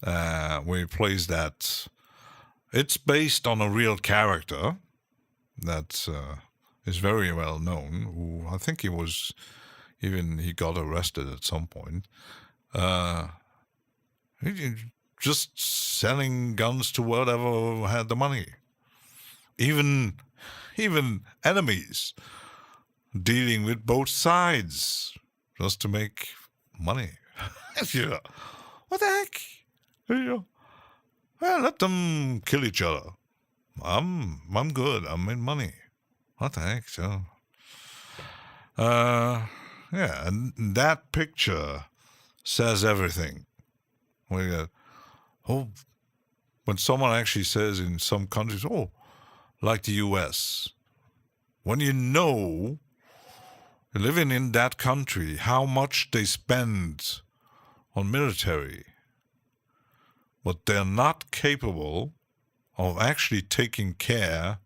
where he plays that. It's based on a real character that is very well known, who I think he got arrested at some point. He just selling guns to whatever had the money. Even enemies dealing with both sides just to make money. What the heck? Well, let them kill each other. I'm good. I made money. What the heck? So, and that picture says everything. When someone actually says in some countries, like the U.S., when you're living in that country, how much they spend on military, but they're not capable of actually taking care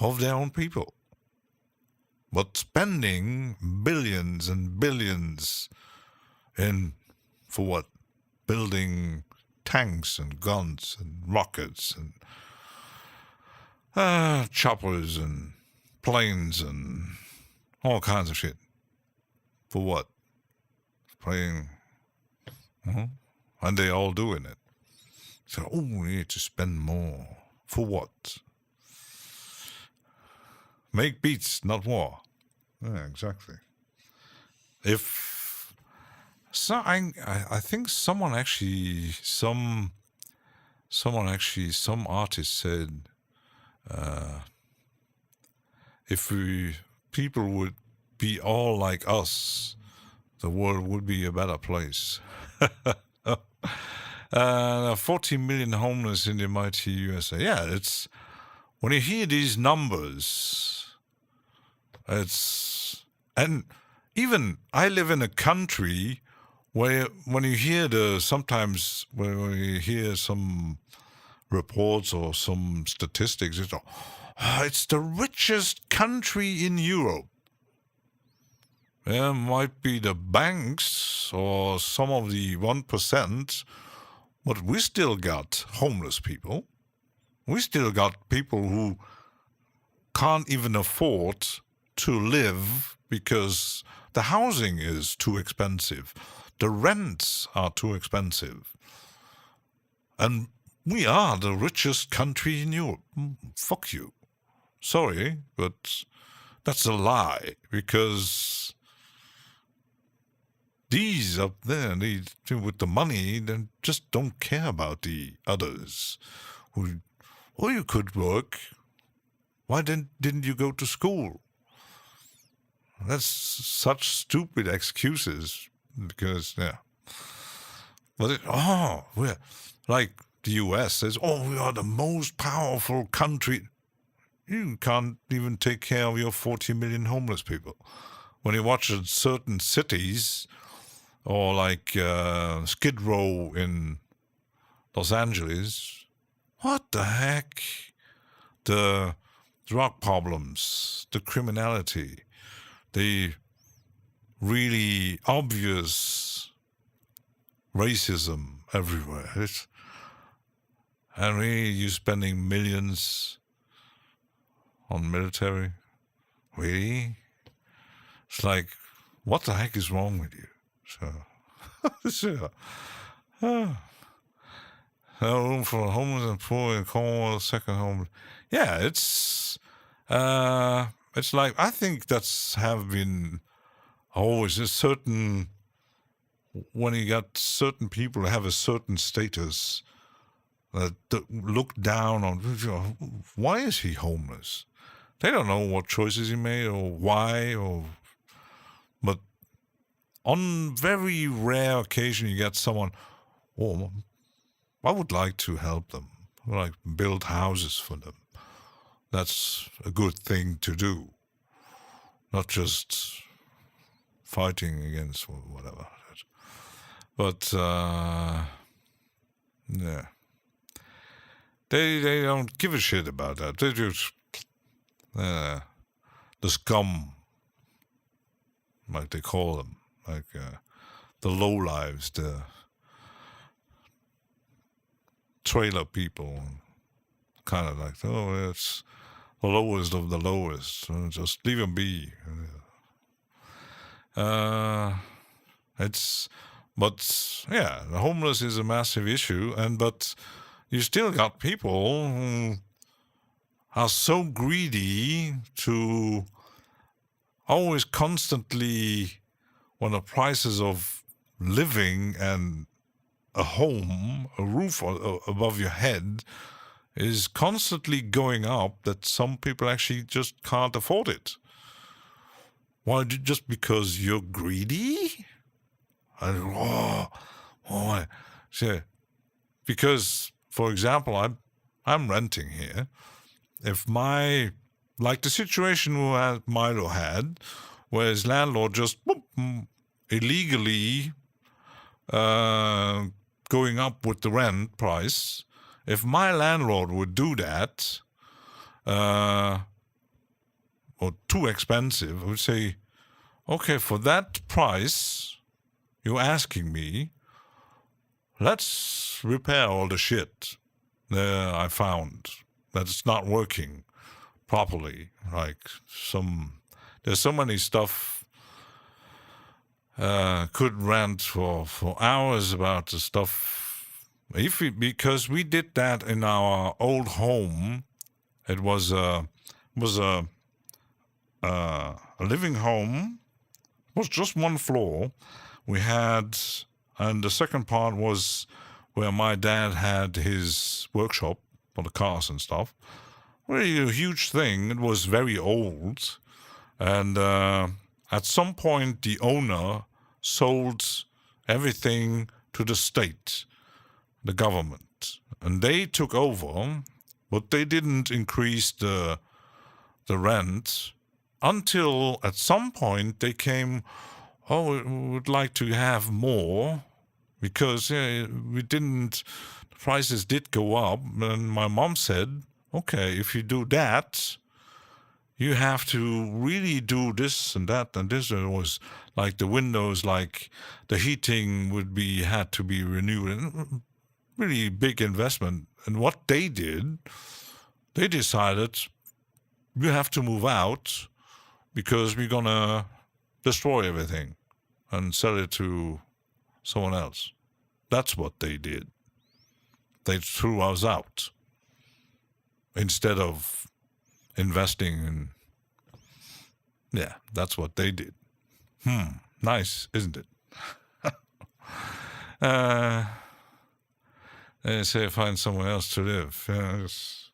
of their own people, but spending billions and billions for what? Building tanks and guns and rockets and choppers and planes and all kinds of shit. For what? Playing, and they all doing it. So, we need to spend more. For what? Make beats, not war. Yeah, exactly. I think some artist said, if people would be all like us, the world would be a better place. 40 million homeless in the mighty USA. Yeah, it's when you hear these numbers, and even I live in a country where when you hear sometimes when you hear some reports or some statistics, it's the richest country in Europe. There might be the banks or some of the 1%, but we still got homeless people. We still got people who can't even afford to live because the housing is too expensive. The rents are too expensive. And we are the richest country in Europe. Fuck you. Sorry, but that's a lie, because these up there, with the money, they just don't care about the others. You could work. Why didn't you go to school? That's such stupid excuses, because, But we're like the US says, we are the most powerful country. You can't even take care of your 40 million homeless people. When you watch certain cities, or like Skid Row in Los Angeles, what the heck? The drug problems, the criminality, the really obvious racism everywhere. And really, you spending millions on military? Really? It's like, what the heck is wrong with you? So, no room for homeless and poor and cold, second home. Yeah, it's like, I think that's have been always a certain, when you got certain people who have a certain status that look down on, why is he homeless? They don't know what choices he made or why, but on very rare occasion you get someone, oh, I would like to help them, like build houses for them. That's a good thing to do, not just fighting against whatever. But yeah, they don't give a shit about that. They just the scum, like they call them, like the lowlives, the trailer people, kind of like, oh, it's the lowest of the lowest, so just leave them be. But yeah, the homeless is a massive issue, but you still got people who are so greedy to always constantly, when the prices of living and a home, a roof above your head is constantly going up, that some people actually just can't afford it. Why? Just because you're greedy? So, because, for example, I'm renting here. If like the situation Milo had, where his landlord just illegally going up with the rent price, if my landlord would do that, or too expensive, I would say, okay, for that price you're asking me, let's repair all the shit I found that's not working properly. Like there's so many stuff could rant for hours about the stuff. Because we did that in our old home. It was a living home. It was just one floor. We had, and the second part was where my dad had his workshop for the cars and stuff. Really a huge thing. It was very old, and at some point the owner sold everything to the state, the government, and they took over, but they didn't increase the rent until at some point they came, oh, we would like to have more, because the prices did go up, and my mom said, okay, if you do that, you have to really do this and that and this. And it was like the windows, like the heating had to be renewed, and really big investment. And what they did, they decided, you have to move out because we're gonna destroy everything and sell it to someone else. That's what they did. They threw us out instead of investing in. Yeah, that's what they did. Nice, isn't it? They say find somewhere else to live. Yes.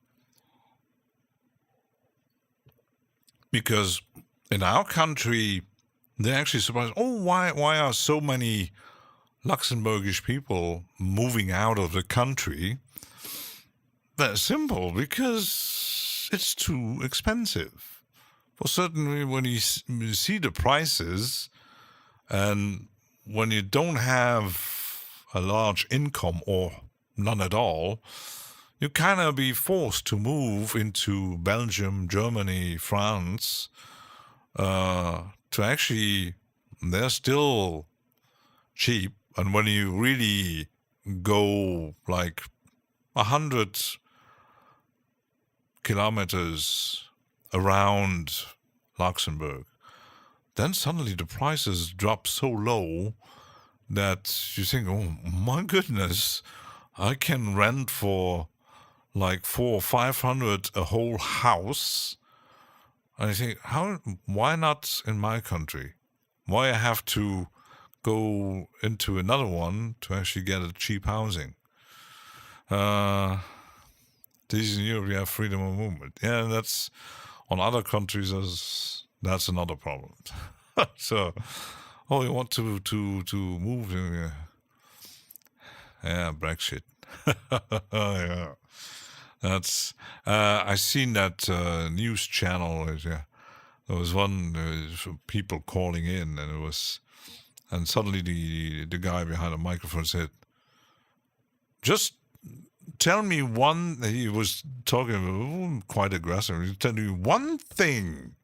Because in our country, they're actually surprised. Oh, why are so many Luxembourgish people moving out of the country? That's simple, because it's too expensive. For certainly, when you see the prices, and when you don't have a large income or none at all, you kind of be forced to move into Belgium, Germany, France, to actually, they're still cheap. And when you really go like 100 kilometers around Luxembourg, then suddenly the prices drop so low that you think, oh my goodness, I can rent for like 400 or 500 a whole house. And I think, why not in my country? Why I have to go into another one to actually get a cheap housing? These in Europe, you have freedom of movement. Yeah, that's on other countries. That's another problem. So, you want to move? Yeah, Brexit. Yeah, that's. I seen that news channel. There was one people calling in, and suddenly the guy behind the microphone said, "Just tell me one." He was talking quite aggressive. He tell me one thing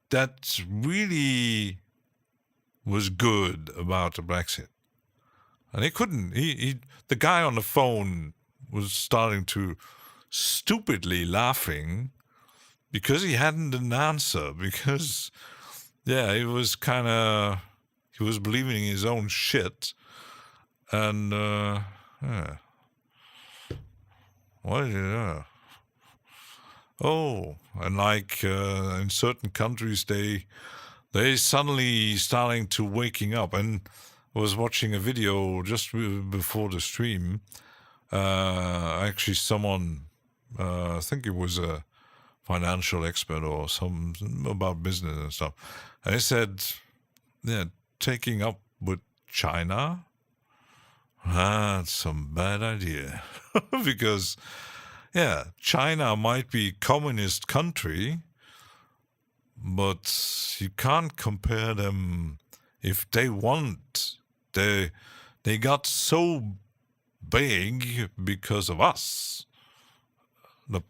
that really was good about the Brexit, and he couldn't. The guy on the phone was starting to stupidly laughing because he hadn't an answer. Because he was believing in his own shit, and what? And like in certain countries, they suddenly starting to waking up. And I was watching a video just before the stream. Actually, someone, I think it was a financial expert or some about business and stuff, and he said, taking up with China, that's some bad idea. Because China might be communist country, but you can't compare them. If they want, they got so big because of us, the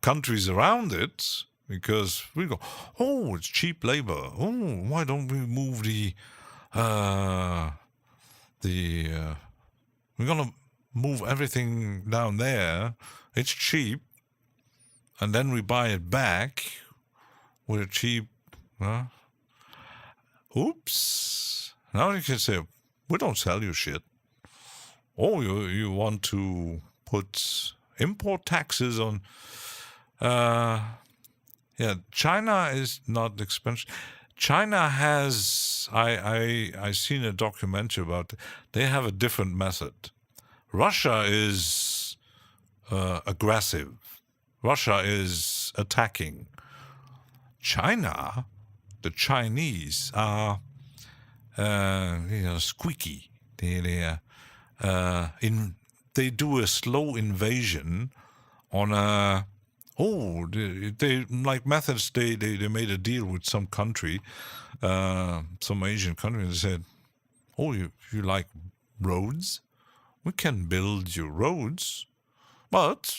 countries around it, because we go, it's cheap labor. Why don't we move we're gonna move everything down there. It's cheap, and then we buy it back with a cheap. Oops! Now you can say, we don't sell you shit. You want to put import taxes on? China is not expensive. China has. I seen a documentary about. They have a different method. Russia is aggressive. Russia is attacking. China, the Chinese are squeaky. They do a slow invasion on a. They like methods. They made a deal with some country, some Asian country, and they said, you like roads? We can build you roads, but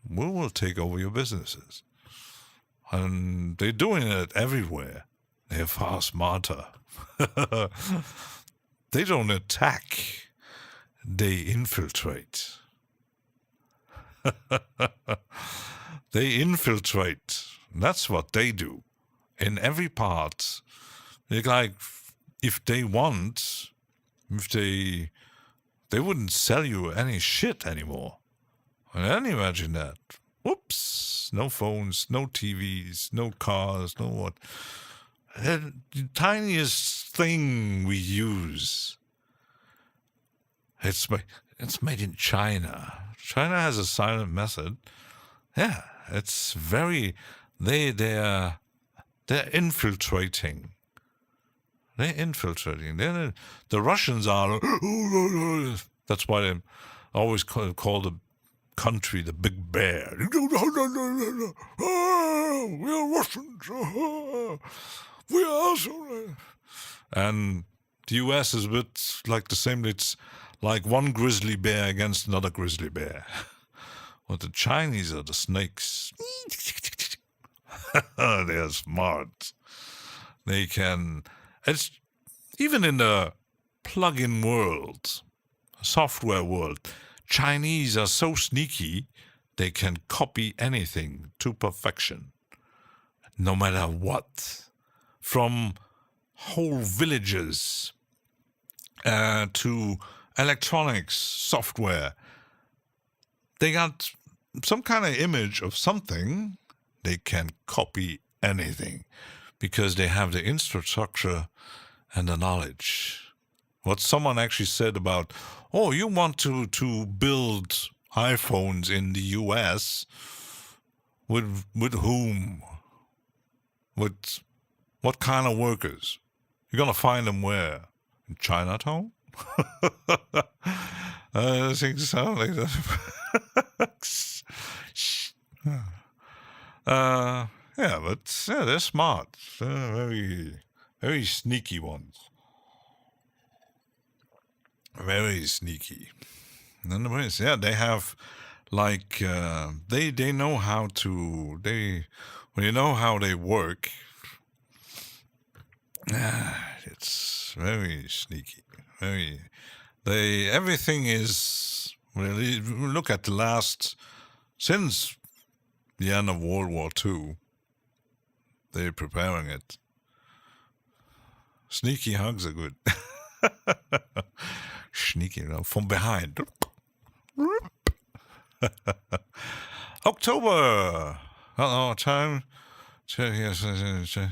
we will take over your businesses. And they're doing it everywhere. They're far smarter. They don't attack. They infiltrate. They infiltrate. That's what they do. In every part. Like, if they want, they wouldn't sell you any shit anymore. And then imagine that. Whoops. No phones, no TVs, no cars, no what. The tiniest thing we use. It's made in China. China has a silent method. Yeah, it's very. They're infiltrating. They're infiltrating. The Russians are. That's why they always call the country the big bear. We are Russians. We are also. And the US is a bit like the same. It's like one grizzly bear against another grizzly bear. But the Chinese are the snakes. They are smart. They can. It's even in the plug-in world, software world. Chinese are so sneaky, they can copy anything to perfection, no matter what. from whole villages to electronics, software. They got some kind of image of something. They can copy anything because they have the infrastructure and the knowledge. What someone actually said about, oh, you want to build iPhones in the US, with whom? With what kind of workers? You're going to find them where? In Chinatown? I think so. Like that. Yeah, but yeah, they're smart. They're very, very sneaky ones. Very sneaky. And yeah, they have like they know how to when you know how they work. It's very sneaky. Everything is really, look at since the end of World War II, they're preparing it. Sneaky hugs are good. Sneaky, from behind. October. Time. Yes, I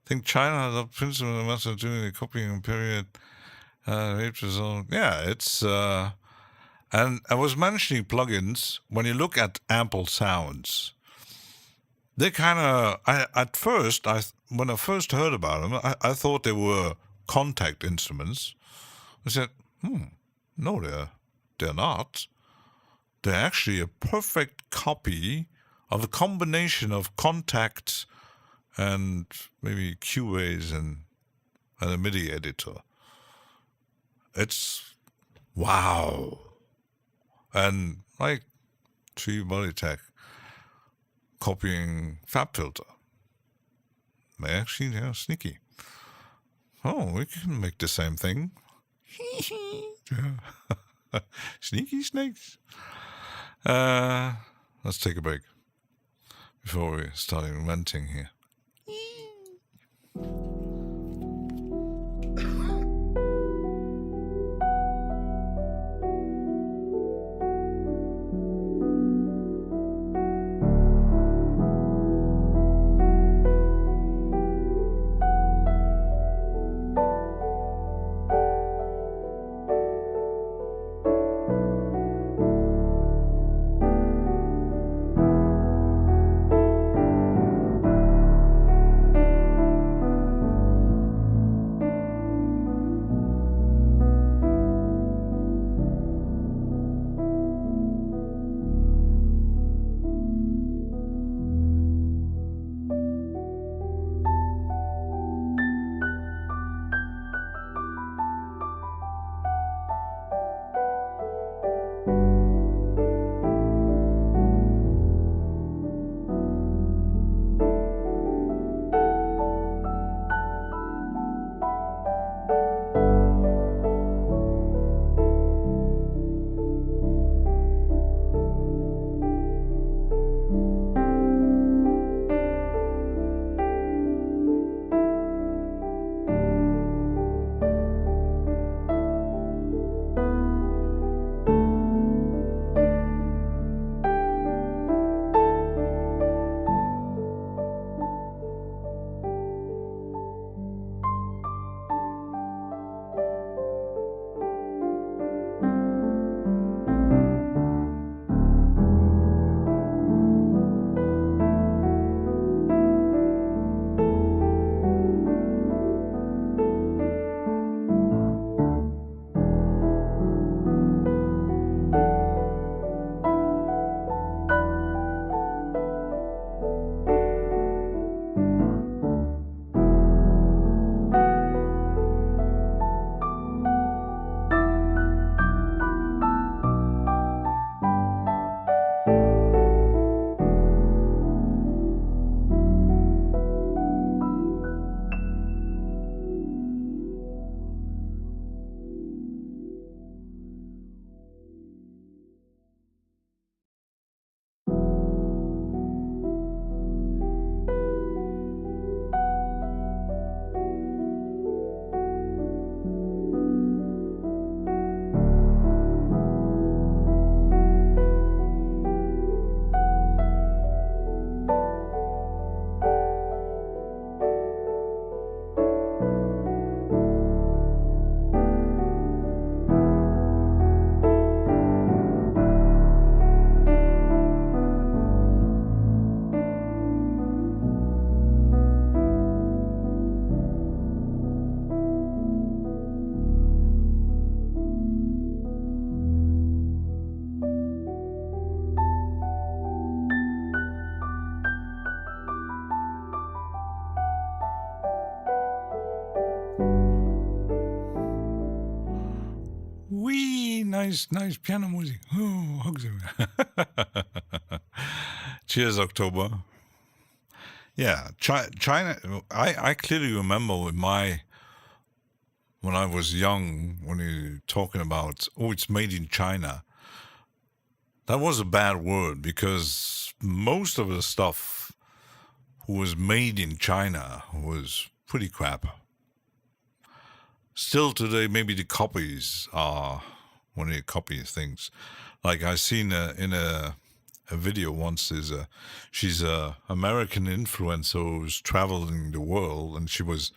think China has a principle must have doing the copying period. Yeah, it's and I was mentioning plugins. When you look at Ample Sounds, they kind of. When I first heard about them, I thought they were contact instruments. I said, no, they're not. They're actually a perfect copy of a combination of contacts and maybe Cubass and a MIDI editor. It's wow. And like Tree Body Tech copying Fab Filter. They actually are sneaky. Oh, we can make the same thing. Sneaky snakes. Let's take a break before we start ranting here. Wee, nice piano music. Oh, hugs. Cheers, October. Yeah, China. I clearly remember when I was young, when you were talking about, it's made in China. That was a bad word because most of the stuff was made in China was pretty crap. Still today, maybe the copies are when you copy things. Like I seen in a video once, she's a American influencer who's traveling the world, and she was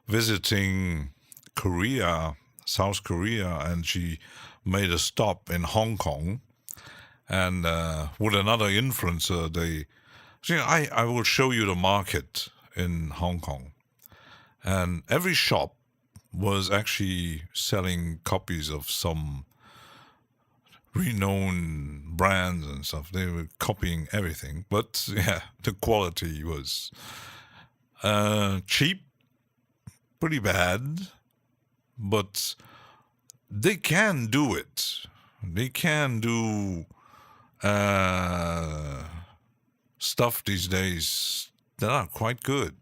visiting Korea, South Korea, and she made a stop in Hong Kong. And with another influencer, I will show you the market in Hong Kong. And every shop was actually selling copies of some renowned brands and stuff. They were copying everything. But yeah, the quality was cheap, pretty bad. But they can do it. They can do stuff these days that are quite good.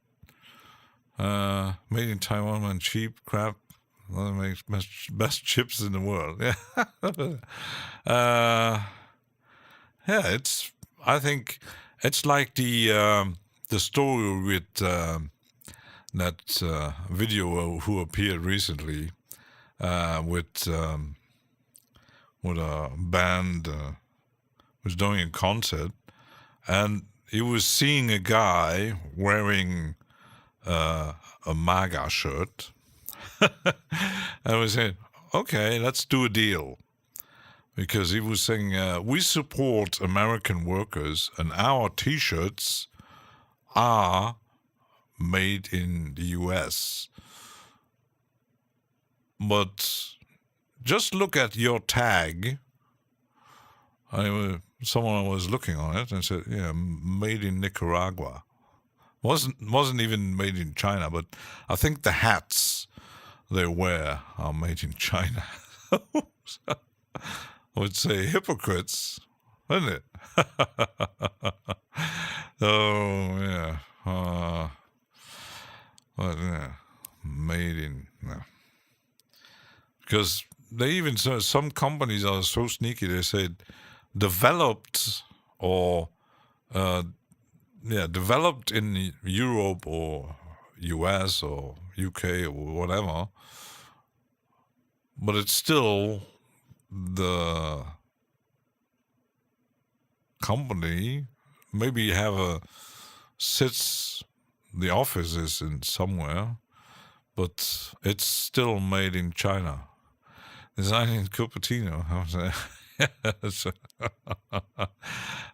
Made in Taiwan and cheap crap. That makes best chips in the world. Yeah. I think it's like the story with that video who appeared recently with a band was doing a concert, and he was seeing a guy wearing a MAGA shirt. I was saying, okay, let's do a deal. Because he was saying, we support American workers and our T-shirts are made in the US. But just look at your tag. Someone was looking on it and said, yeah, made in Nicaragua. Wasn't even made in China, but I think the hats they wear are made in China. I would say hypocrites, isn't it? Oh, yeah. But, yeah, made in... No. Because they even said some companies are so sneaky, they said developed or... developed in Europe or US or UK or whatever, but it's still the company maybe the office is in somewhere, but it's still made in China. Designed in Cupertino.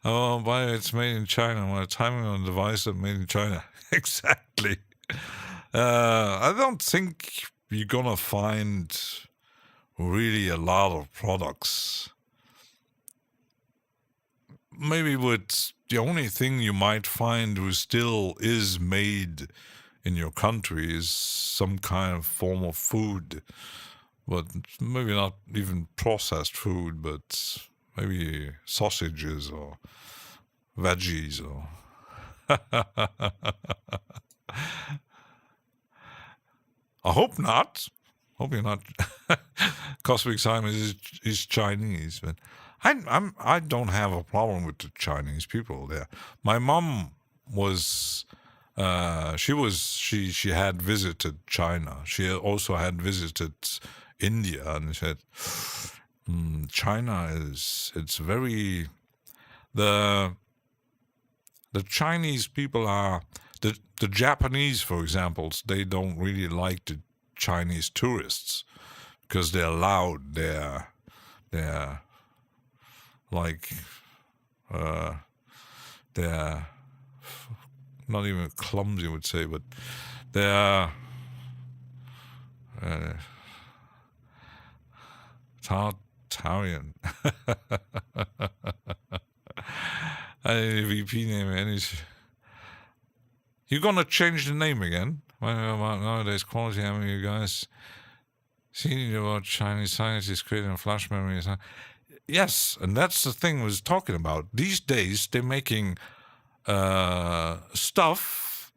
Oh, but it's made in China. My timing on the device is made in China. Exactly. I don't think you're gonna find really a lot of products. Maybe with the only thing you might find who still is made in your country is some kind of form of food. But maybe not even processed food, but maybe sausages or veggies or... I hope not. Hope you're not. Cosmic Simon is Chinese, but I don't have a problem with the Chinese people there. My mom was... she had visited China. She also had visited India, and said China it's very the Chinese people are the Japanese, for example, they don't really like the Chinese tourists because they're loud, they're like they're not even clumsy, I would say, but they're Tarian. VP name. You're gonna change the name again? about nowadays quality. I mean, you guys seen about Chinese scientists creating a flash memory? Yes, and that's the thing I was talking about. These days, they're making stuff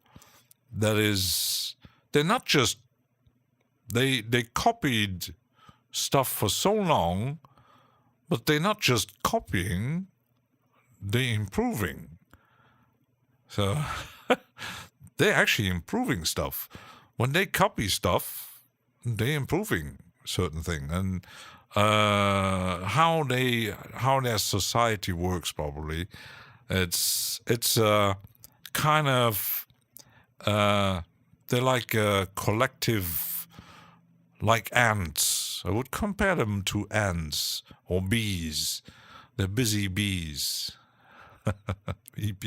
that is... They're not just... They copied stuff for so long, but they're not just copying, they're improving. So they're actually improving stuff. When they copy stuff, they're improving certain things. And how their society works, probably, it's kind of they're like a collective, like ants. I would compare them to ants or bees. They're busy bees. EP.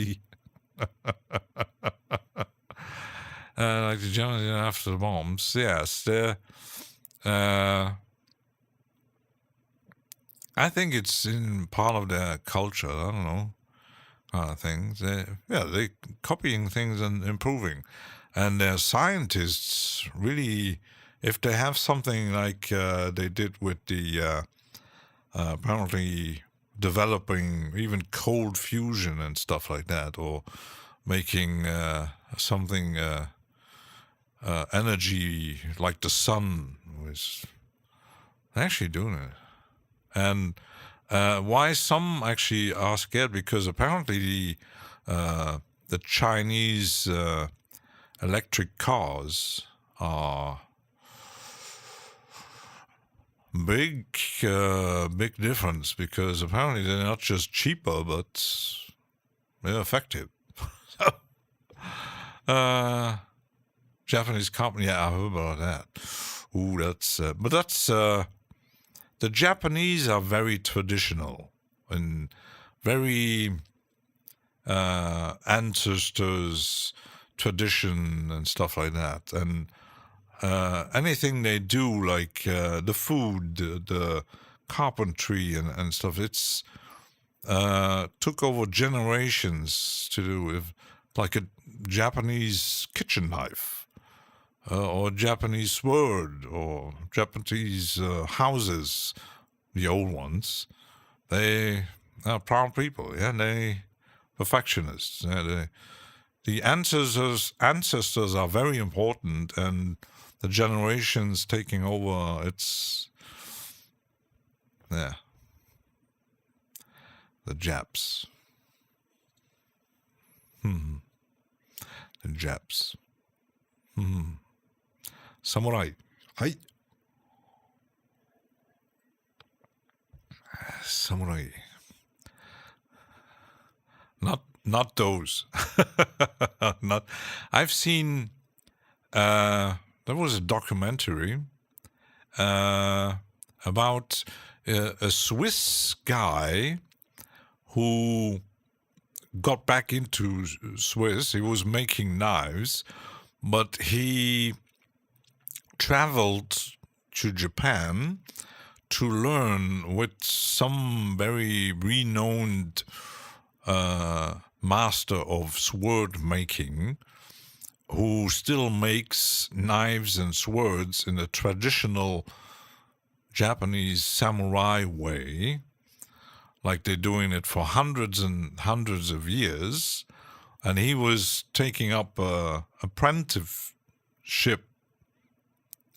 Like the Germans after the bombs. Yes, they're. I think it's in part of their culture. I don't know, kind of things. They're copying things and improving, and their scientists really, if they have something like they did with the apparently developing even cold fusion and stuff like that, or making something energy like the sun, was actually doing it. And why some actually are scared, because apparently the Chinese electric cars are big difference, because apparently they're not just cheaper, but they're effective. Japanese company, yeah, I heard about that. Ooh, but that's the Japanese are very traditional and very ancestors, tradition and stuff like that. And anything they do, like the food, the carpentry and stuff, it's took over generations to do with, like a Japanese kitchen knife. Or Japanese sword, or Japanese houses, the old ones. They are proud people, yeah. They perfectionists. Yeah, the ancestors are very important, and the generations taking over. It's the Japs. The Japs. Samurai. Hi. Samurai. Not those. Not. I've seen. There was a documentary about a Swiss guy who got back into Swiss. He was making knives, but he traveled to Japan to learn with some very renowned master of sword making, who still makes knives and swords in a traditional Japanese samurai way, like they're doing it for hundreds and hundreds of years. And he was taking up a apprenticeship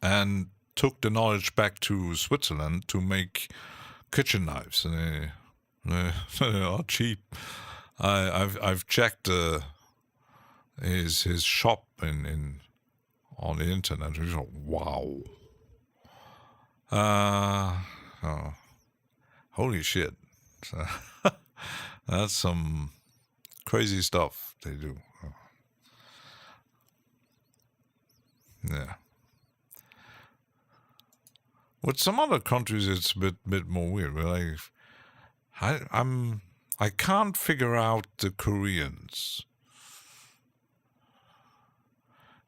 and took the knowledge back to Switzerland to make kitchen knives. And they are cheap. I've checked his shop on the internet. It's like, wow. Holy shit. That's some crazy stuff they do. Yeah. With some other countries, it's a bit more weird. But I can't figure out the Koreans.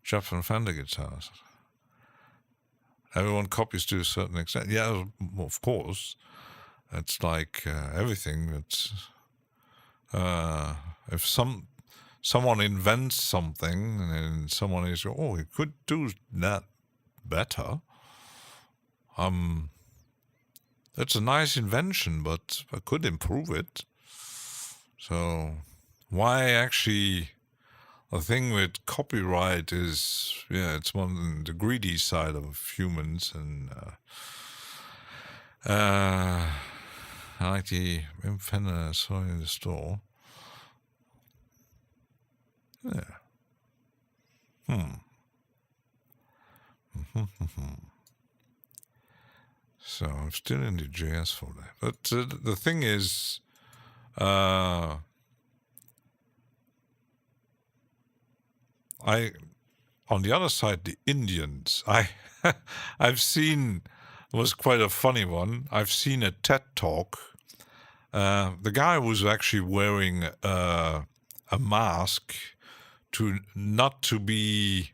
Japan Fender guitars. Everyone copies to a certain extent. Yeah, of course. It's like everything. It's if someone invents something and someone is, oh, he could do that better. It's a nice invention, but I could improve it. So why actually the thing with copyright is, it's one the greedy side of humans, and I like the infinite saw in the store. Yeah. So I'm still in the JS folder. But the thing is, on the other side, the Indians, I've seen, was quite a funny one. I've seen a TED talk. The guy was actually wearing a mask not to be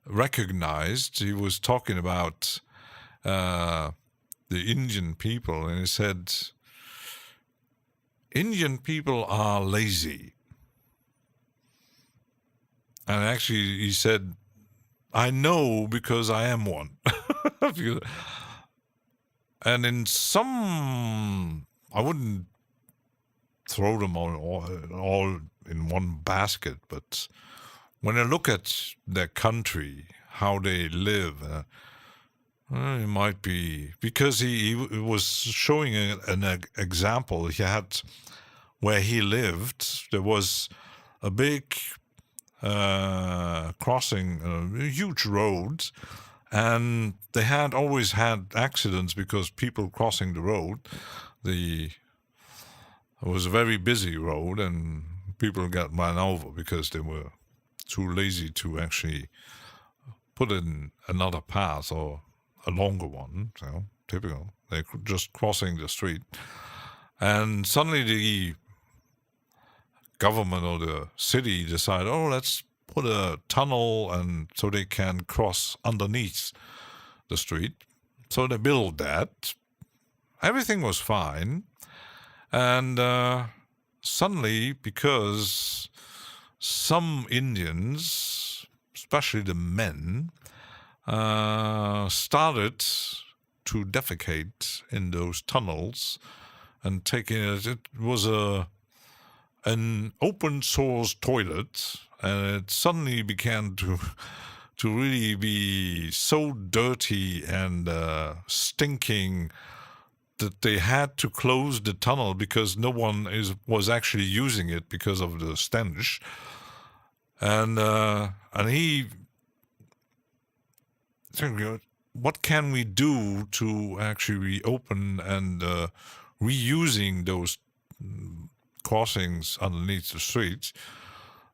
recognized. He was talking about the Indian people, and he said, Indian people are lazy. And actually, he said, I know because I am one. And in some, I wouldn't throw them all in one basket, but when I look at their country, how they live, it might be, because he was showing an example. He had, where he lived, there was a big crossing, a huge road, and they had always had accidents because people crossing the road. It was a very busy road, and people got run over because they were too lazy to actually put in another path or a longer one. So typical, they're just crossing the street, and suddenly the government or the city decide, oh, let's put a tunnel and so they can cross underneath the street. So they build that. Everything was fine. And suddenly, because some Indians, especially the men, started to defecate in those tunnels and taking it. It was an open source toilet, and it suddenly began to really be so dirty and stinking that they had to close the tunnel because no one was actually using it because of the stench. And he said, what can we do to actually reopen and reusing those crossings underneath the streets?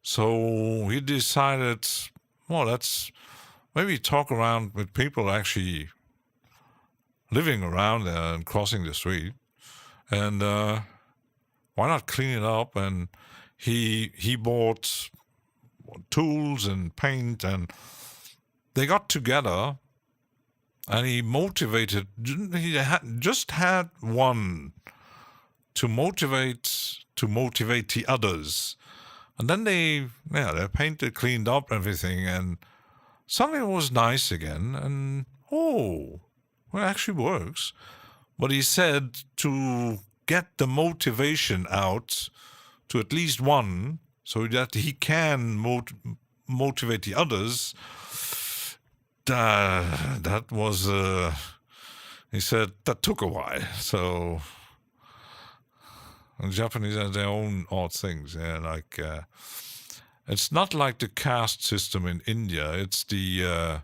So he decided, well, let's maybe talk around with people actually living around there and crossing the street, and why not clean it up? And he bought tools and paint, and they got together, and he motivated. He just had one to motivate the others, and then they painted, cleaned up everything, and suddenly it was nice again. And well, it actually works. But he said to get the motivation out to at least one, so that he can motivate the others. That was, he said, that took a while. So the Japanese have their own odd things. Yeah, like it's not like the caste system in India. It's the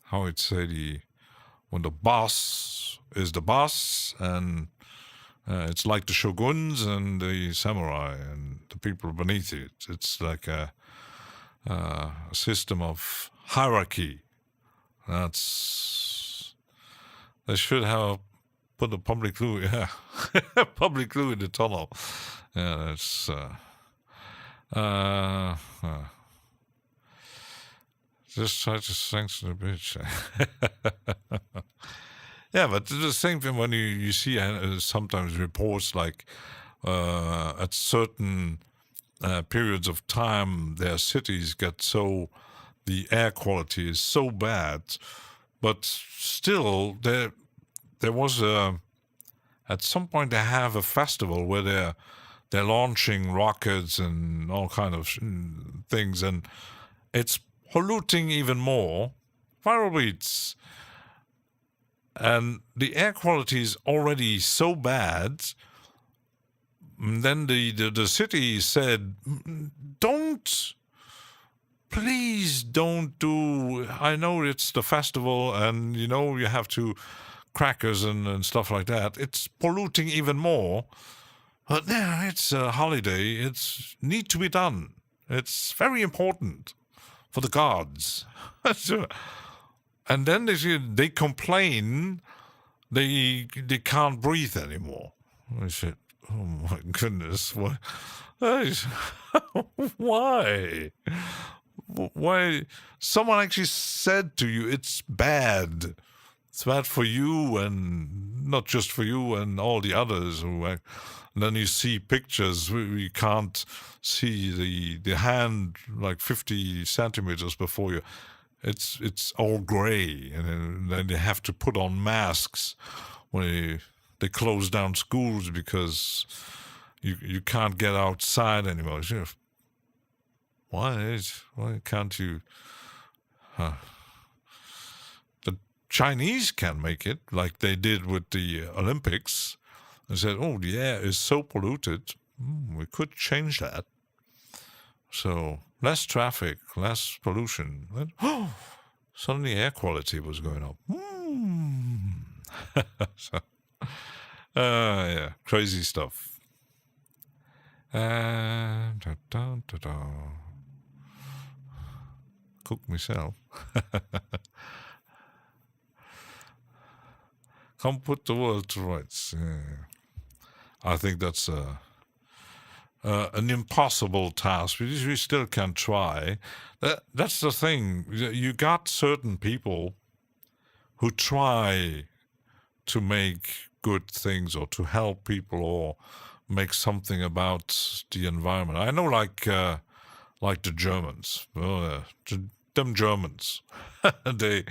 how I'd say, when the boss is the boss, and it's like the shoguns and the samurai and the people beneath it. It's like a system of hierarchy. They should have put a public loo, public loo in the tunnel. Yeah, that's just try to sanction the bitch. Yeah, but the same thing when you see sometimes reports like at certain periods of time their cities get so, the air quality is so bad, but still there was at some point they have a festival where they're launching rockets and all kind of things, and it's polluting even more. Probably and the air quality is already so bad. And then the city said, please don't do, I know it's the festival and you have to crackers and stuff like that. It's polluting even more. But yeah, it's a holiday. It's need to be done. It's very important for the gods. And then they complain they can't breathe anymore. I said, oh my goodness, why? Why? Why? Someone actually said to you, it's bad. It's bad for you, and not just for you and all the others. And then you see pictures. We can't see the hand like 50 centimeters before you. It's all gray, and then they have to put on masks when they close down schools because you can't get outside anymore. Why can't you? The Chinese can make it like they did with the Olympics. They said, "Oh, the air is so polluted. We could change that." So less traffic, less pollution. Suddenly air quality was going up. So, yeah, crazy stuff. Cook myself. Come put the world to rights. Yeah. I think that's an impossible task. We still can try. That's the thing. You got certain people who try to make good things or to help people or make something about the environment. I know, like the Germans. Them Germans. They,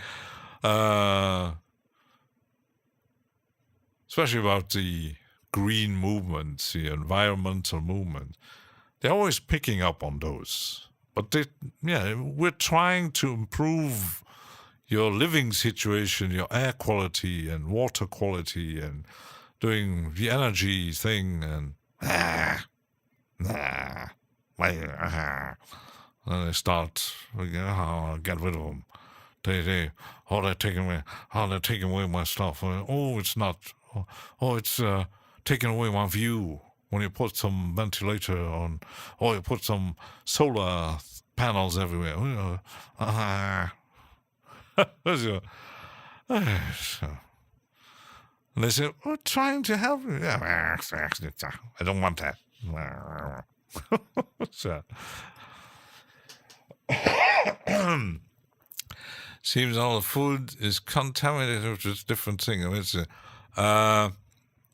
especially about the green movement, the environmental movement, they're always picking up on those. But we're trying to improve your living situation, your air quality and water quality, and doing the energy thing, and and they start, get rid of them. They're taking away my stuff. Oh, it's not. Oh, it's taking away my view. When you put some ventilator on, or you put some solar panels everywhere. And they say, we're trying to help you. I don't want that. So, seems all the food is contaminated, which is a different thing. I mean,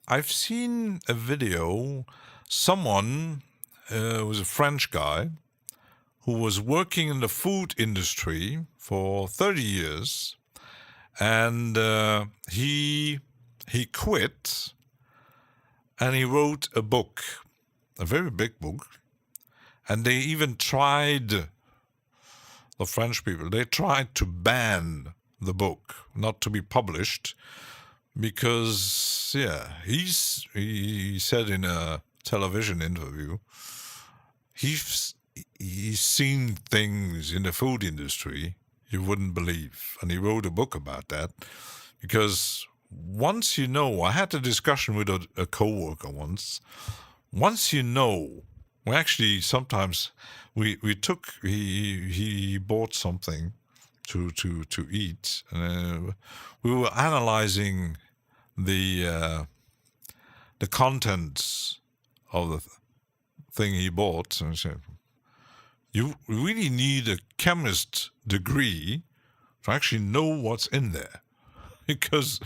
I've seen a video. Someone was a French guy who was working in the food industry for 30 years, and he quit, and he wrote a book, a very big book, and they even tried, the French people, they tried to ban the book, not to be published, because, he said in a television interview, he's seen things in the food industry you wouldn't believe. And he wrote a book about that, because once you know, I had a discussion with a co-worker once. Once you know, we actually sometimes he bought something to eat, and we were analyzing the contents of the thing he bought, and I said, you really need a chemist degree to actually know what's in there, because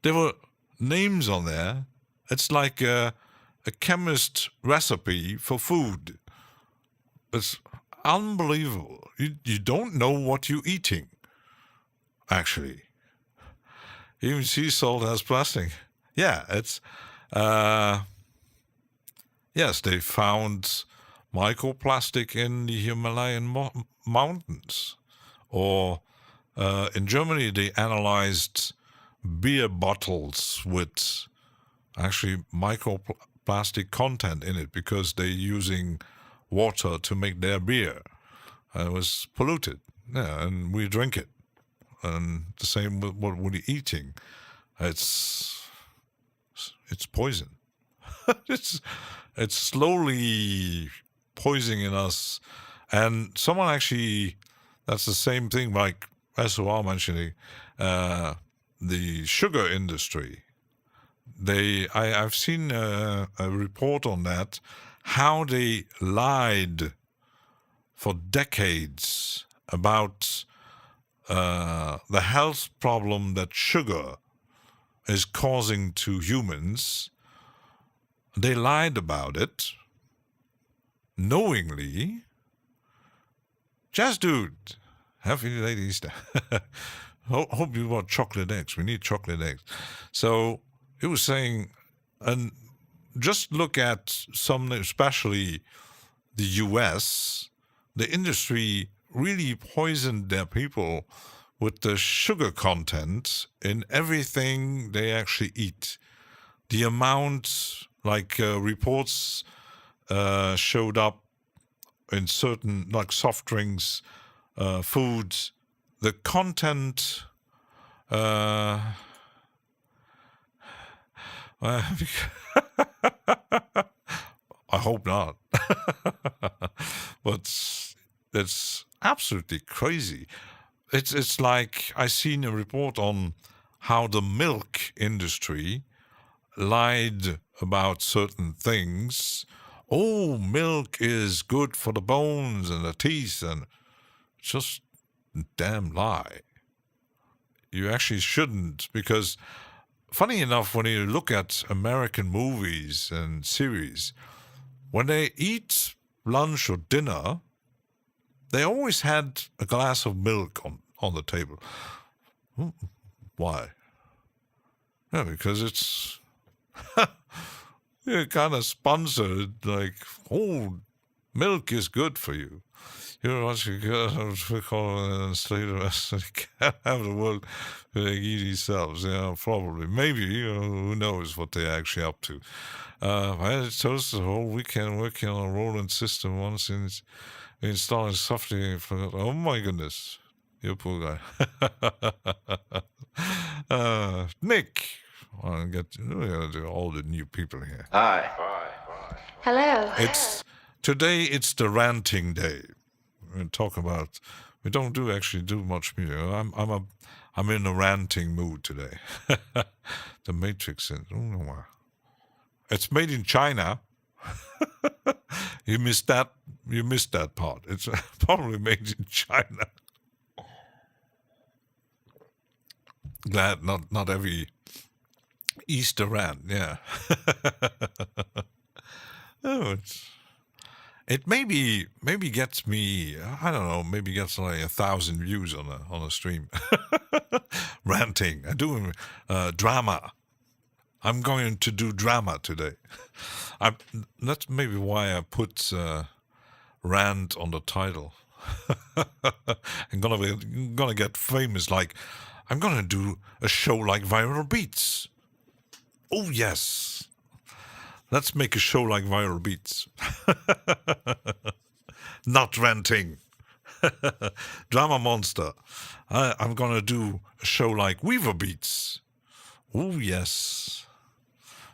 there were names on there. It's like a chemist recipe for food. It's unbelievable. You don't know what you're eating, actually. Even sea salt has plastic. Yeah, it's... yes, they found microplastic in the Himalayan mountains. Or in Germany, they analyzed beer bottles with actually microplastic content in it because they're using water to make their beer. It was polluted, yeah, and we drink it. And the same with what we're eating. It's poison. it's slowly poisoning us. And someone actually, that's the same thing like SOR mentioning, the sugar industry. I've seen a report on that, how they lied for decades about the health problem that sugar is causing to humans. They lied about it knowingly. Just dude, happy late Easter. Hope you want chocolate eggs. We need chocolate eggs. So he was saying, and just look at some, especially the US, the industry really poisoned their people with the sugar content in everything they actually eat. The amount, like reports showed up in certain, like soft drinks, foods, the content, I hope not. But it's absolutely crazy. It's like I seen a report on how the milk industry lied about certain things. Oh, milk is good for the bones and the teeth, and just damn lie. You actually shouldn't, because funny enough, when you look at American movies and series, when they eat lunch or dinner, they always had a glass of milk on the table. Why? Yeah, because it's kind of sponsored, like, oh, milk is good for you. You know what you call straight arrest. You can't have the world they eat themselves. Yeah, probably. Maybe, who knows what they're actually up to. I had toast the whole weekend working on a rolling system once installing software for that. Oh my goodness. You poor guy. Nick. We're gonna do all the new people here. Hi. Hello. Today it's the ranting day. We talk about. We don't actually do much music. I'm in a ranting mood today. The Matrix. It's made in China. You missed that. You missed that part. It's probably made in China. Glad not every Easter rant. Yeah. Oh, it maybe gets me, I don't know, maybe gets like 1,000 views on a stream. Ranting. I do drama. I'm going to do drama today. That's maybe why I put rant on the title. I'm gonna get famous. Like, I'm gonna do a show like Viral Beats. Oh yes. Let's make a show like Viral Beats. Not ranting. Drama Monster. I'm going to do a show like Weaver Beats. Oh, yes.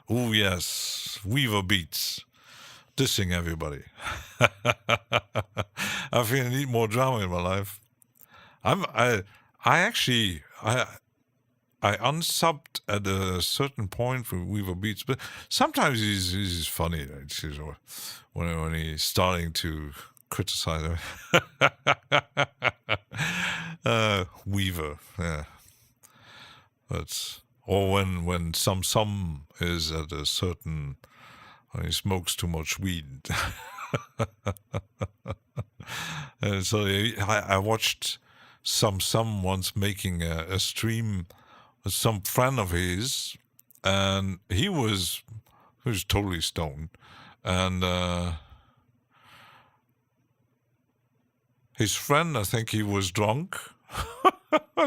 Oh, yes. Weaver Beats. Dissing everybody. I feel I need more drama in my life. I unsubbed at a certain point for Weaver Beats, but sometimes he's funny. Right? When he's starting to criticize Weaver, yeah. Or when some is at a certain, when he smokes too much weed. So I watched someone's making a stream with some friend of his, and he was totally stoned, and his friend, I think he was drunk.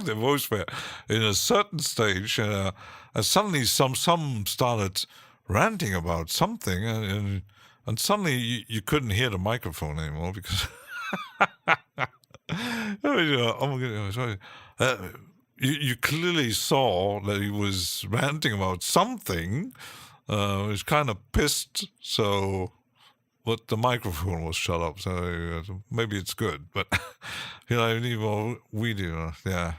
They both were in a certain stage, and suddenly some started ranting about something, and suddenly you couldn't hear the microphone anymore because you clearly saw that he was ranting about something. He was kind of pissed, but the microphone was shut up, so maybe it's good. But we do, yeah.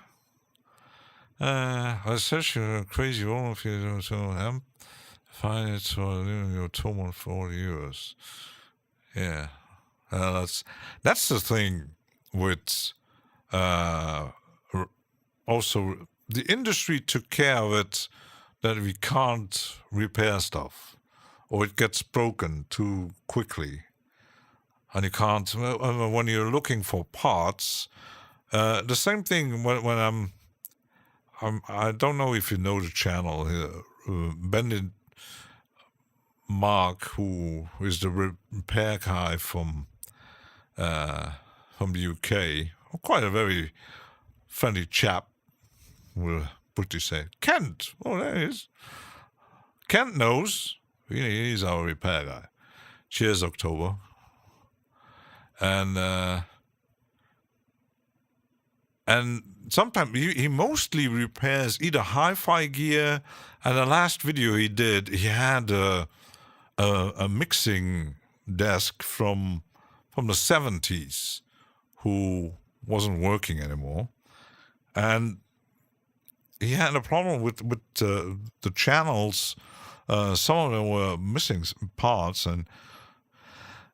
I said you're a crazy woman if you don't so find it for your torment for all years. Yeah, that's the thing with also the industry took care of it, that we can't repair stuff or it gets broken too quickly, and you can't when you're looking for parts. The same thing when I don't know if you know the channel Bendit Mark, who is the repair guy from the UK, quite a very friendly chap. We'll put to say Kent. Oh, there he is. Kent knows. He's our repair guy. Cheers, October. And sometimes he mostly repairs either hi-fi gear. And the last video he did, he had a mixing desk from the 70s who wasn't working anymore, and he had a problem with the channels. Some of them were missing parts, and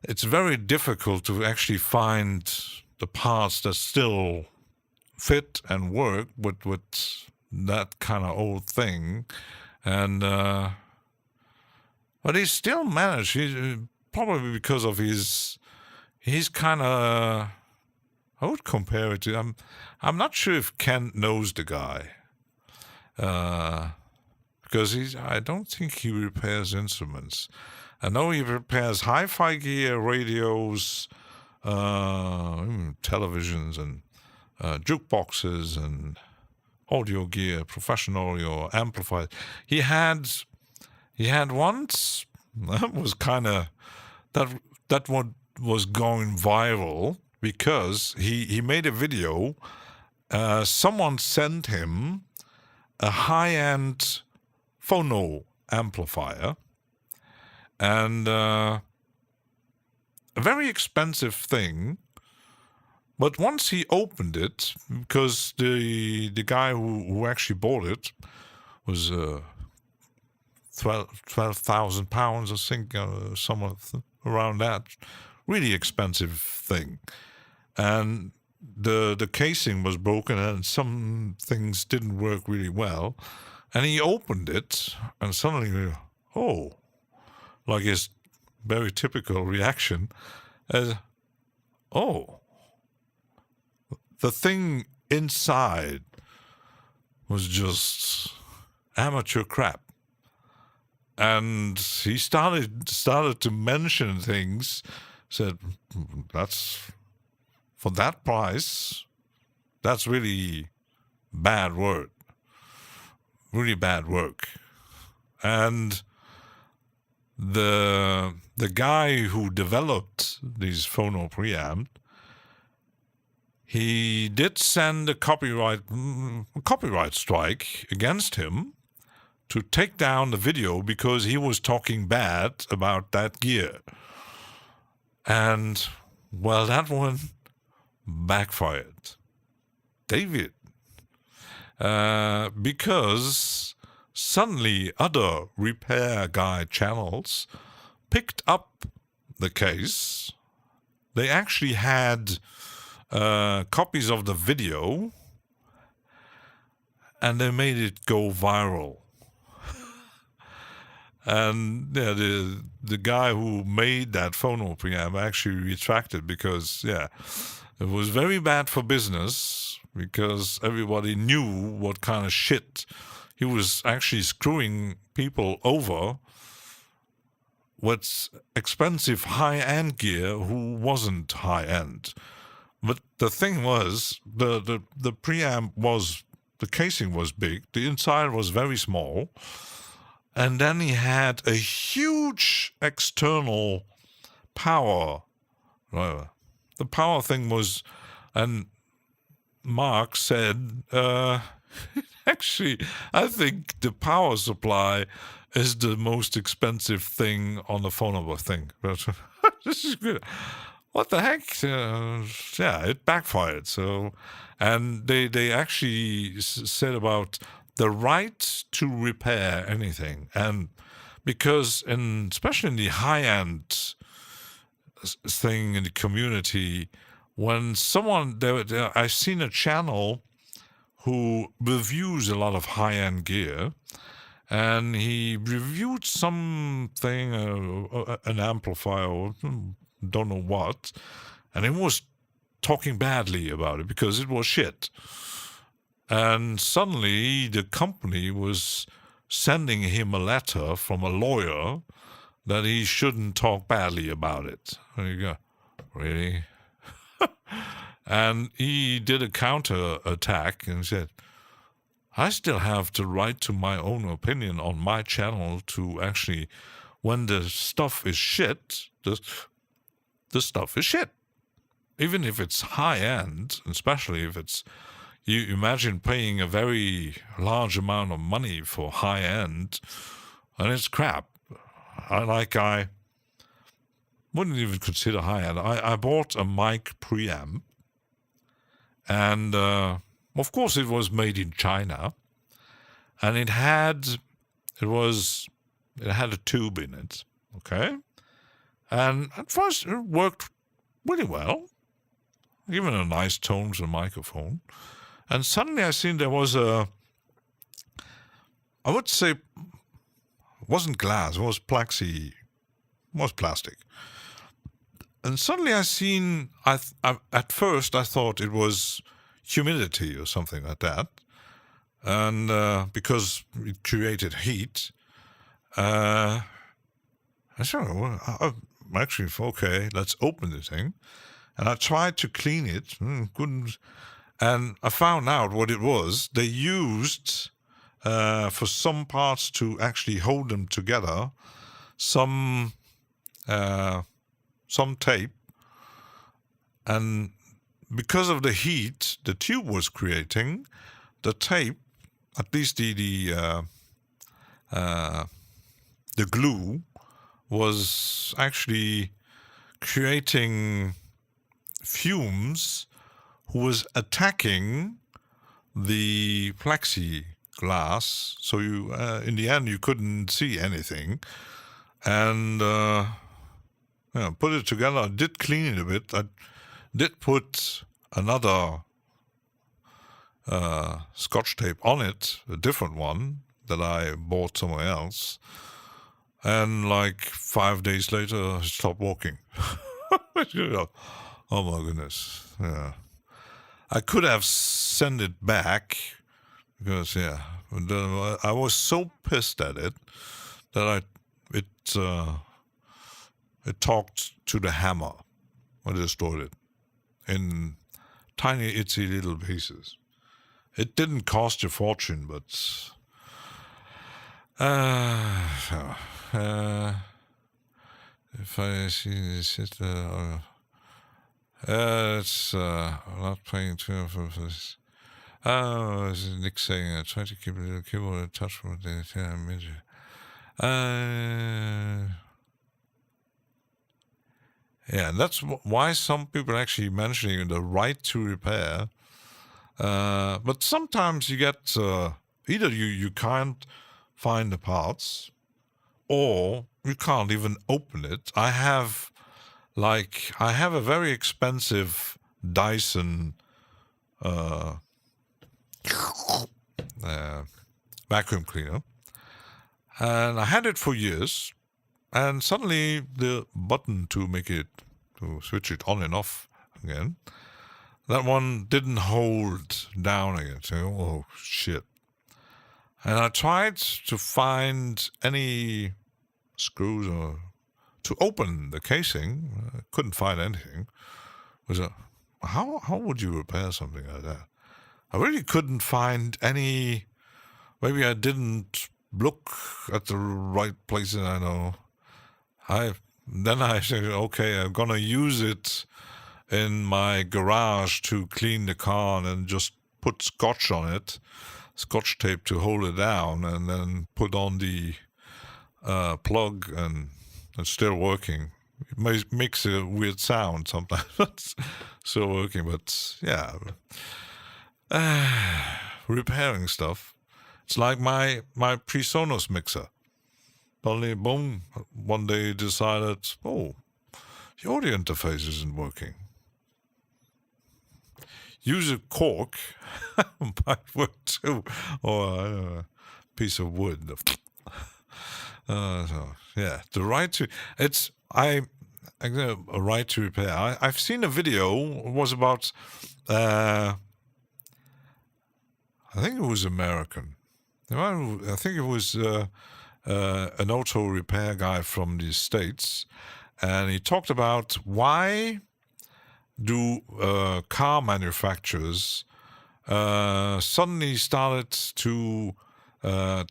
it's very difficult to actually find the parts that still fit and work with that kind of old thing. And but he still managed. He probably because of he's kind of, I would compare it to, I'm not sure if Kent knows the guy, because I don't think he repairs instruments. I know he repairs hi-fi gear, radios, televisions, and jukeboxes, and audio gear, professional audio, amplifiers. He had once, that was kind of, that one was going viral because he made a video. Someone sent him a high-end phono amplifier, and a very expensive thing. But once he opened it, because the guy who actually bought it was 12,000 pounds, I think, somewhere around that, really expensive thing, and the casing was broken and some things didn't work really well, and he opened it and suddenly, like his very typical reaction, the thing inside was just amateur crap. And he started to mention things, said, that's, for that price, that's really bad work. Really bad work. And the guy who developed these phono preamps, he did send a copyright strike against him to take down the video because he was talking bad about that gear. And, well, that one backfired. David. Because suddenly other repair guy channels picked up the case. They actually had copies of the video, and they made it go viral. And yeah, the guy who made that phono preamp actually retracted because it was very bad for business because everybody knew what kind of shit he was actually screwing people over with expensive high-end gear who wasn't high-end. But the thing was, the preamp was, the casing was big, the inside was very small, and then he had a huge external power. The power thing was, and Mark said, actually, I think the power supply is the most expensive thing on the phone of a thing. This is good. What the heck? It backfired. So, and they actually said about the right to repair anything, and because especially in the high-end thing in the community, when someone I've seen a channel who reviews a lot of high-end gear, and he reviewed something, an amplifier, or don't know what, and he was talking badly about it because it was shit. And suddenly the company was sending him a letter from a lawyer that he shouldn't talk badly about it. And you go, really? And he did a counter attack and said, I still have the right to my own opinion on my channel to actually, when the stuff is shit, the stuff is shit. Even if it's high-end, especially if it's, you imagine paying a very large amount of money for high-end, and it's crap. I wouldn't even consider high-end. I bought a mic preamp, and of course it was made in China, and it had a tube in it, okay? And at first it worked really well, given a nice tone to the microphone. And suddenly I seen there was I would say, it wasn't glass, it was plexi, it was plastic. And suddenly I seen, at first I thought it was humidity or something like that. And because it created heat, I said, well, actually, okay, let's open the thing. And I tried to clean it, couldn't. And I found out what it was. They used, for some parts to actually hold them together, some tape. And because of the heat the tube was creating, the tape, at least the glue, was actually creating fumes who was attacking the plexiglass. So you, in the end, you couldn't see anything. And put it together. I did clean it a bit. I did put another Scotch tape on it, a different one that I bought somewhere else. And like 5 days later, I stopped working. Oh my goodness. Yeah. I could have sent it back because, I was so pissed at it that it talked to the hammer. I destroyed it in tiny, itsy little pieces. It didn't cost a fortune, but if I see this, it's not paying too much for this. Oh, this is Nick saying, I try to keep a little keyboard in touch with the measure. And that's why some people are actually mentioning the right to repair. But sometimes you get, either you can't find the parts, or you can't even open it. I have a very expensive Dyson vacuum cleaner, And I had it for years, and suddenly the button to switch it on and off again, that one didn't hold down again. So, oh shit. And I tried to find any screws or to open the casing. I couldn't find anything. How would you repair something like that? I really couldn't find any. Maybe I didn't look at the right places. I know. Then I said, okay, I'm gonna use it in my garage to clean the car and then just put scotch on it, scotch tape to hold it down, and then put on the plug, and it's still working. It makes a weird sound sometimes, but it's still working. But yeah, repairing stuff. It's like my PreSonus mixer. Suddenly, boom, one day decided, oh, the audio interface isn't working. Use a cork, might work too, or a piece of wood. So yeah, the right to a right to repair. I've seen a video. It was about I think it was American. I think it was an auto repair guy from the States, and he talked about why do car manufacturers suddenly started to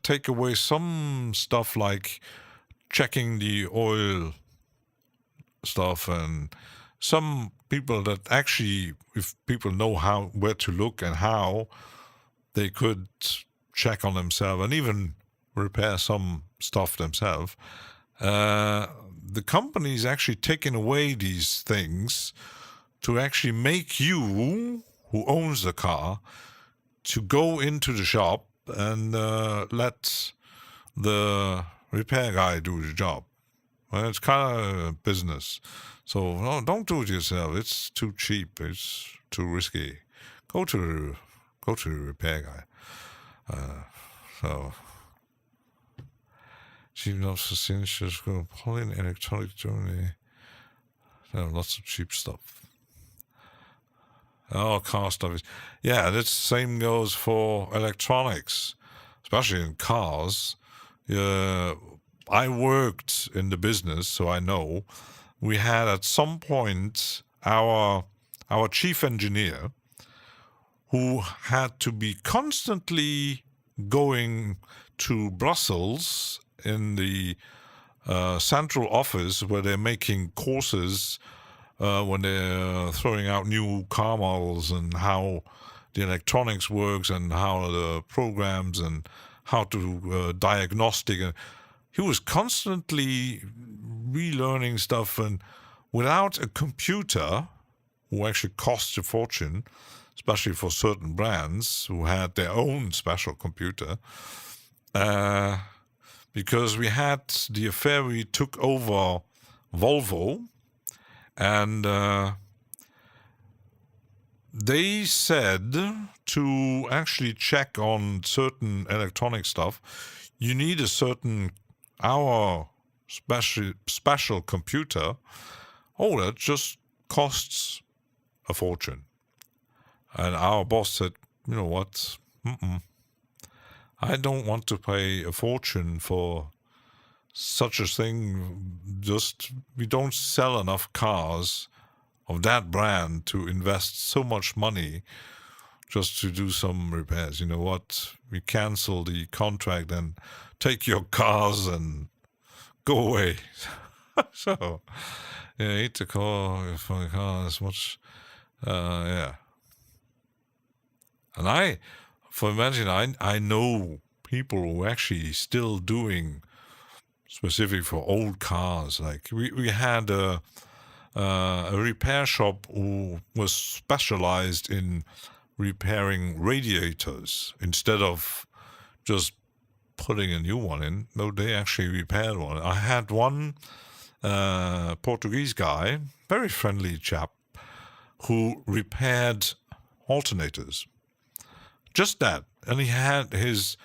take away some stuff like checking the oil stuff, and some people that actually, if people know where to look and how, they could check on themselves and even repair some stuff themselves. The company's actually taking away these things to actually make you, who owns the car, to go into the shop and let the repair guy do the job. Well, it's kind of a business. So no, don't do it yourself. It's too cheap. It's too risky. Go to the repair guy. So she loves the things. She's going to pull in electronic Germany. Lots of cheap stuff. Oh, car stuff. Yeah, the same goes for electronics, especially in cars. I worked in the business, so I know. We had at some point our chief engineer, who had to be constantly going to Brussels in the central office where they're making courses when they're throwing out new car models and how the electronics works and how the programs and how to diagnostic. And he was constantly relearning stuff, and without a computer, who actually costs a fortune, especially for certain brands who had their own special computer, because we had the affair, we took over Volvo, and they said to actually check on certain electronic stuff, you need our special computer. Oh, that just costs a fortune. And our boss said, you know what? I don't want to pay a fortune for such a thing. Just, we don't sell enough cars of that brand to invest so much money just to do some repairs. You know what? We cancel the contract and take your cars and go away. So, yeah, eat the car for the car as much. Yeah. And I know people who actually still doing specific for old cars. Like we had a repair shop who was specialized in repairing radiators instead of just putting a new one in. No, they actually repaired one. I had one Portuguese guy, very friendly chap, who repaired alternators. Just that. And he had his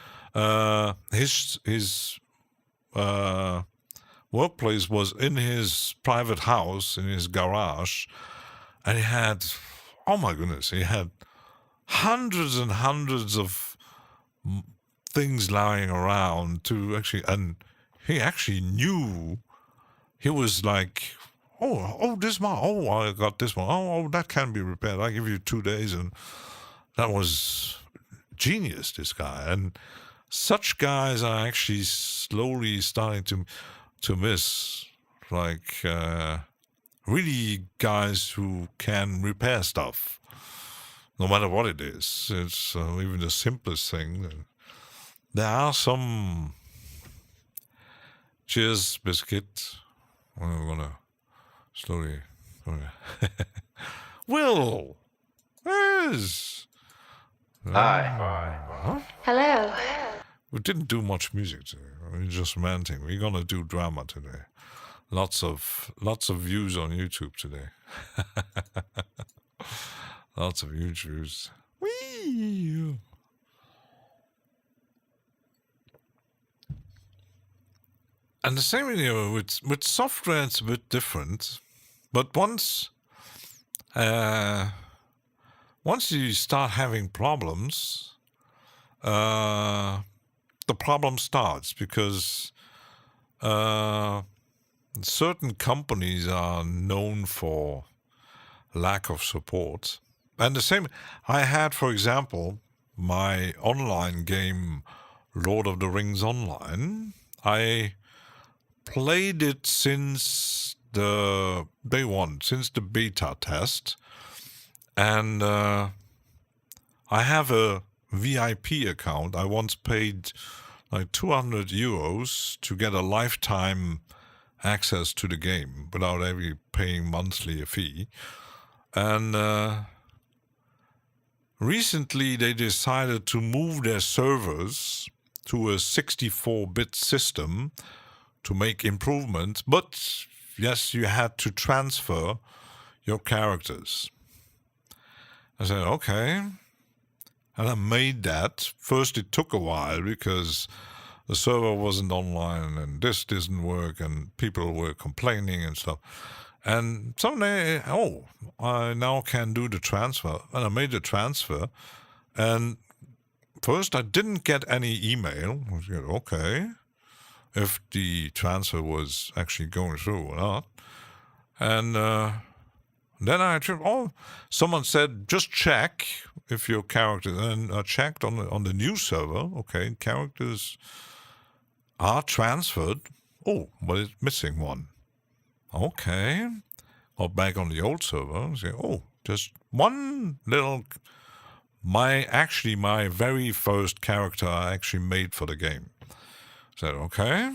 workplace was in his private house, in his garage, and he had, oh my goodness, he had hundreds and hundreds of things lying around and he actually knew. He was like, this one, I got this one, that can be repaired, I give you 2 days, and that was genius, this guy. And such guys are actually slowly starting to miss, like really guys who can repair stuff, no matter what it is. It's even the simplest thing. There are some. Cheers, biscuit. I'm gonna slowly. Will, yes. Hi. Hello. We didn't do much music today. We're just ranting. We're gonna do drama today. Lots of views on YouTube today. Lots of huge views. Whee! And the same with software, it's a bit different. But once you start having problems, the problem starts because certain companies are known for lack of support. And the same, I had, for example, my online game, Lord of the Rings Online. I played it since the day one, since the beta test. And I have a VIP account. I once paid like 200 euros to get a lifetime access to the game without ever paying monthly a fee. And recently they decided to move their servers to a 64-bit system to make improvements. But yes, you had to transfer your characters. I said, okay. And I made that. First, it took a while because the server wasn't online and this didn't work and people were complaining and stuff. And someday, I now can do the transfer. And I made the transfer. And first, I didn't get any email. I said, okay, if the transfer was actually going through or not. And then I checked, someone said, just check if your character, and I checked on the new server, okay, characters are transferred. But it's missing one. Okay. Got back on the old server and say, just one little, my very first character I actually made for the game. Said, okay,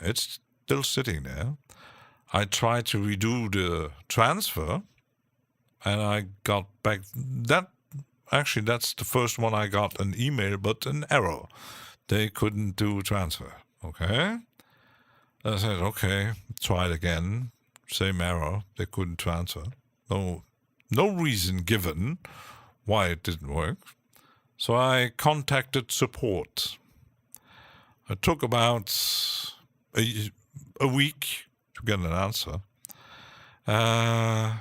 it's still sitting there. I tried to redo the transfer, and I got back that's the first one I got an email, but an error. They couldn't do transfer. Okay. I said, okay, try it again. Same error. They couldn't transfer. No reason given why it didn't work. So I contacted support. It took about a week to get an answer. I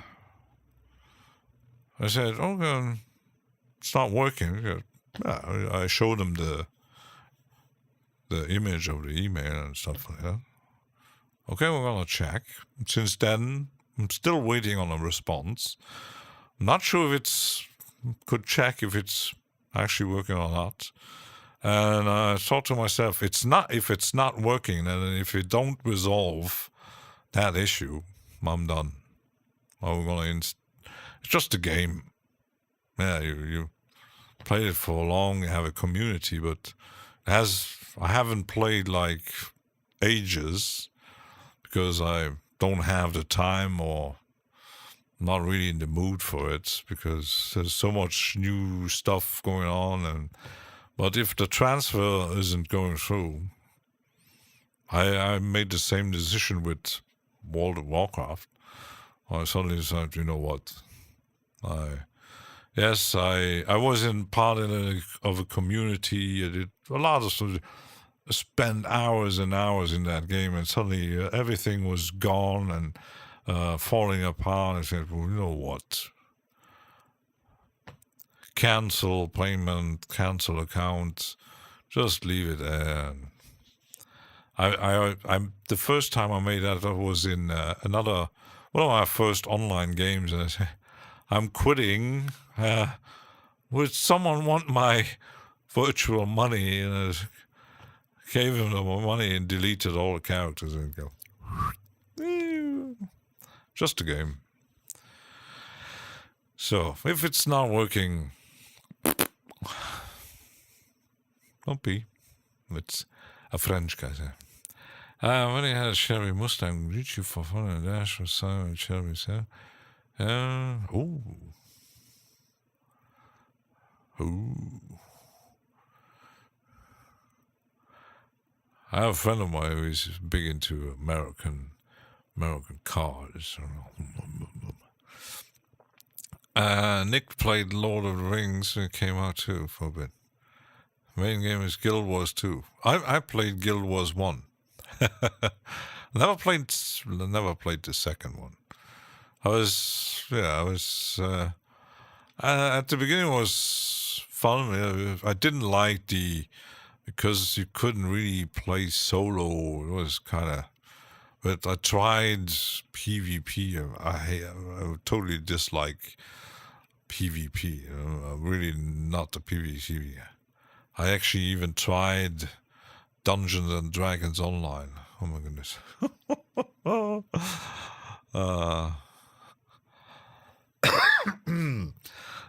said, it's not working. I showed them the image of the email and stuff like that. Okay, we're going to check. Since then, I'm still waiting on a response. I'm not sure if could check if it's actually working or not. And I thought to myself, if it's not working, and if it don't resolve that issue, I'm done. It's just a game. Yeah, you play it for long, you have a community, but I haven't played like ages because I don't have the time or not really in the mood for it because there's so much new stuff going on. But if the transfer isn't going through, I made the same decision with World of Warcraft. I suddenly decided, you know what? I was in part of a community. I did a lot of stuff. spent hours and hours in that game, and suddenly everything was gone and falling apart. I said, well, you know what? Cancel payment, cancel account, just leave it there. I'm the first time I made that was in one of my first online games, and I said, I'm quitting. Would someone want my virtual money? And I gave him the money and deleted all the characters and go, just a game. So if it's not working, don't be. It's a French guy there. When he had a Chevy Mustang, reach you for fun and dash or Simon Chevy, sir. Ooh. I have a friend of mine who's big into American cars. Nick played Lord of the Rings, and it came out too for a bit. The main game is Guild Wars 2. I played Guild Wars 1. Never played the second one. At the beginning it was fun. I didn't like because you couldn't really play solo. It was kind of, but I tried PvP. I totally dislike PvP. I'm really not a PvP. I actually even tried Dungeons and Dragons Online. Oh my goodness.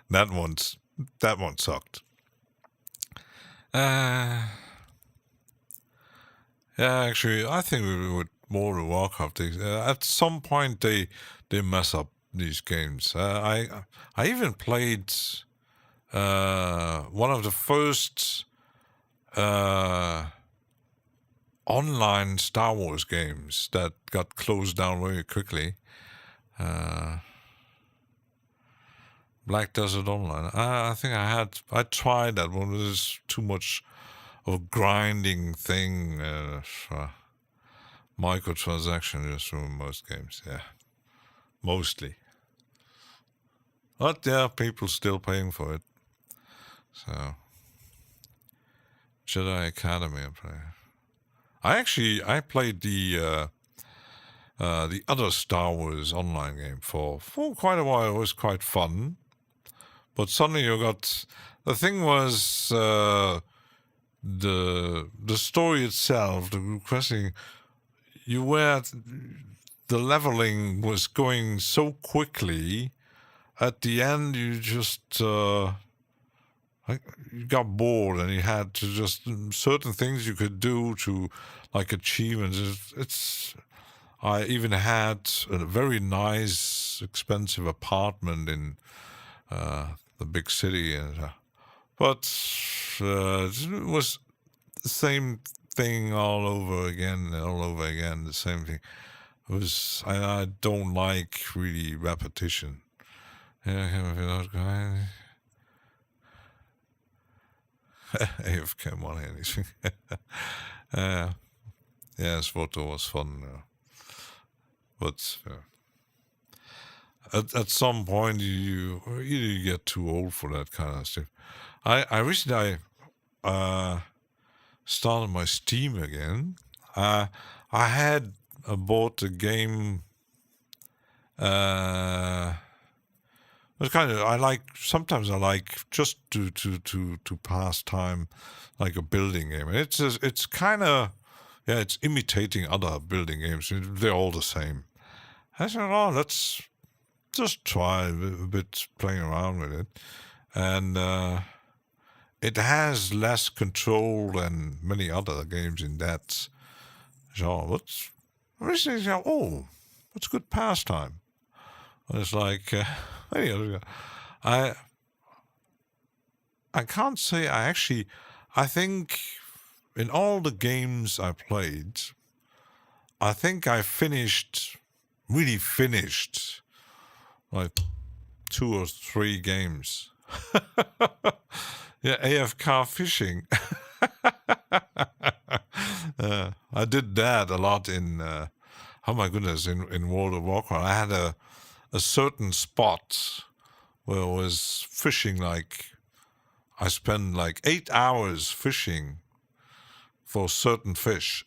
That one sucked. Yeah, actually, I think with World of Warcraft, at some point they mess up these games. I even played one of the first online Star Wars games that got closed down very quickly. Black Desert Online. I think I tried that one. It was too much of a grinding thing. Microtransaction just from most games. Yeah, mostly. But yeah, people still paying for it. So Jedi Academy I play. I played the other Star Wars online game for quite a while. It was quite fun. But suddenly the thing was the story itself, the questing, the leveling was going so quickly. At the end, you just you got bored, and you had to just certain things you could do to like achievements. I even had a very nice, expensive apartment in the big city, but it was the same thing all over again. The same thing. It was I don't like really repetition. Yeah, AFK money anything. Yes, photo was fun, but. At some point, you get too old for that kind of stuff. I recently started my Steam again. I had bought a game. It kind of sometimes I like just to pass time, like a building game. It's kind of it's imitating other building games. They're all the same. I said, oh, let's just try a bit playing around with it, and it has less control than many other games in that genre. But originally, it's good pastime. And it's like I can't say I think in all the games I played, I think I really finished like 2 or 3 games. Yeah, AFK fishing. I did that a lot in, oh my goodness, in World of Warcraft. I had a certain spot where I was fishing, like, I spent like 8 hours fishing for certain fish.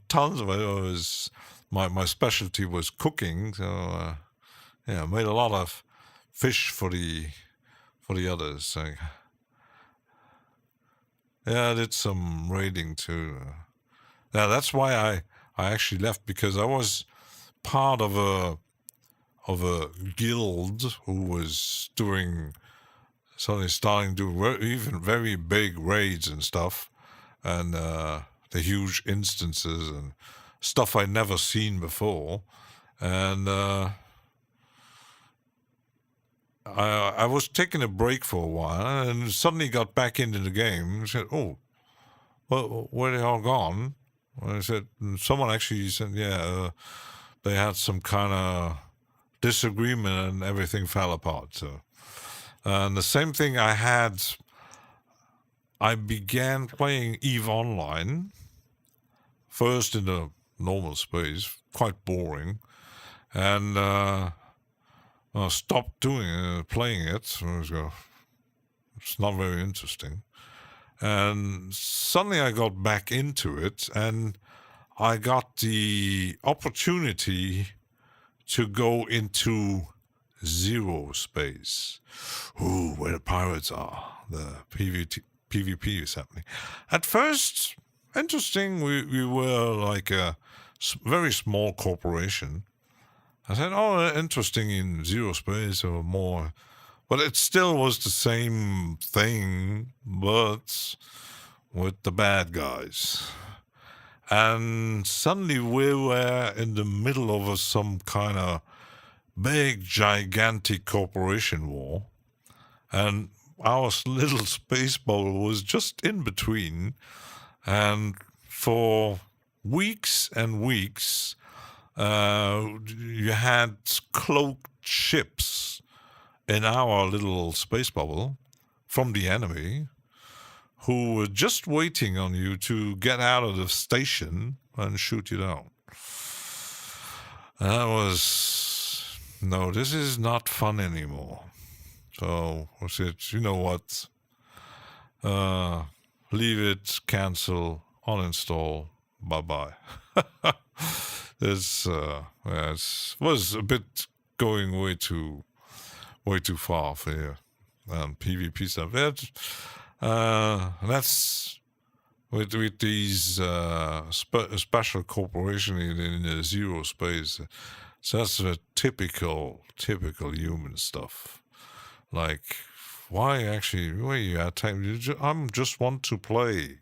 Tons of it. It was, my specialty was cooking, so yeah, I made a lot of fish for the others. Like, yeah, I did some raiding too. Yeah, that's why I actually left, because I was part of a guild who was suddenly starting to do even very big raids and stuff, and the huge instances and stuff I'd never seen before, and I was taking a break for a while, and suddenly got back into the game. And said, "Oh, well, where they all gone?" I said, someone actually said, "Yeah, they had some kind of disagreement and everything fell apart." So, and the same thing I began playing EVE Online first in the normal space, quite boring, and I stopped playing it. It's not very interesting. And suddenly I got back into it, and I got the opportunity to go into zero space. Ooh, where the pirates are. The PvP is happening. At first, interesting. We were like a very small corporation. I said, oh, interesting in zero space or more. But it still was the same thing, but with the bad guys. And suddenly we were in the middle of some kind of big, gigantic corporation war. And our little space bubble was just in between. And for weeks and weeks, you had cloaked ships in our little space bubble from the enemy who were just waiting on you to get out of the station and shoot you down. That was, no, this is not fun anymore. So I said, you know what? Leave it, cancel, uninstall, bye-bye. This was a bit going way too far for here. PvP stuff. That's with these special corporation in the zero space. So that's a typical human stuff. Like, why actually? Why you have time? I just want to play.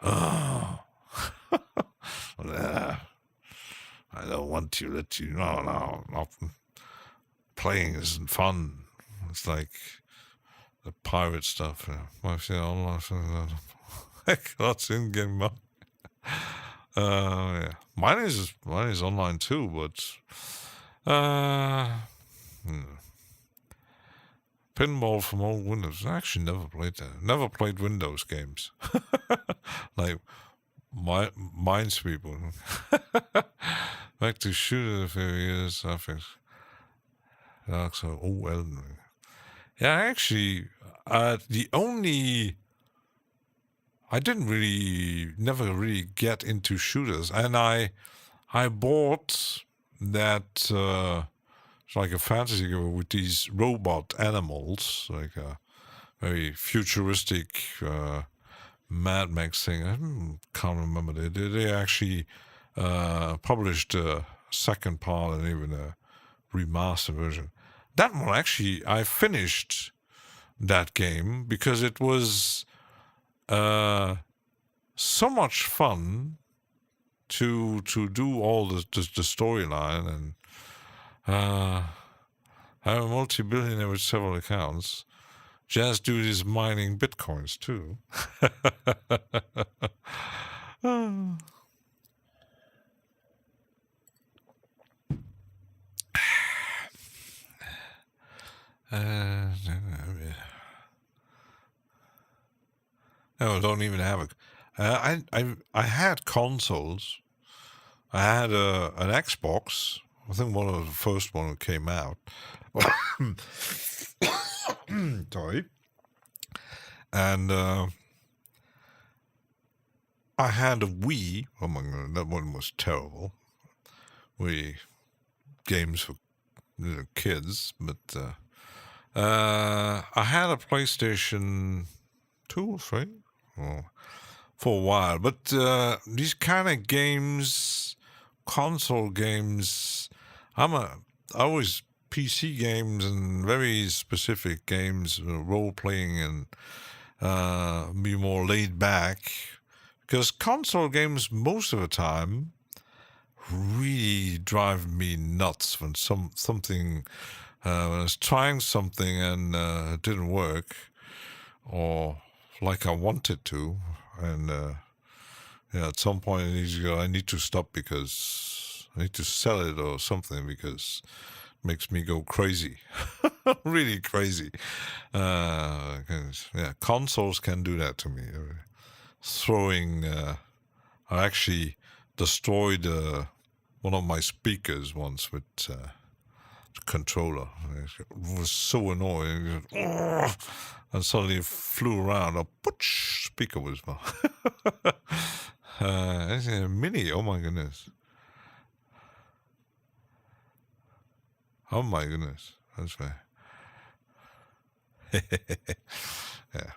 Oh. I don't want to let you. No. Playing isn't fun. It's like the pirate stuff. That's in game. Yeah. Mine is online too, but pinball from old Windows. I actually never played that. Never played Windows games. Like Minesweeper. Back to shooter a few years after. So, Elden Ring. Yeah, actually, I never really get into shooters, and I bought that it's like a fantasy game with these robot animals, like a very futuristic Mad Max thing. I can't remember. They actually published a second part and even a remaster version. That one, actually, I finished that game because it was so much fun to do all the storyline and have a multi-billionaire with several accounts. Just do this mining bitcoins too. No, don't even have I had consoles. I had an Xbox. I think one of the first one that came out. Sorry. And I had a Wii. Oh my god, that one was terrible. Games for kids, but I had a PlayStation 2 or 3 for a while. But these kind of games, console games, I always PC games and very specific games, role playing and be more laid back. Because console games most of the time really drive me nuts when something when I was trying something and it didn't work, or like I wanted to, and at some point I need to stop because I need to sell it or something because it makes me go crazy, really crazy. Consoles can do that to me. I actually destroyed one of my speakers once with the controller. It was so annoying. And suddenly it flew around. A speaker was gone. It's a mini. Oh my goodness. Oh my goodness. That's right. Yeah.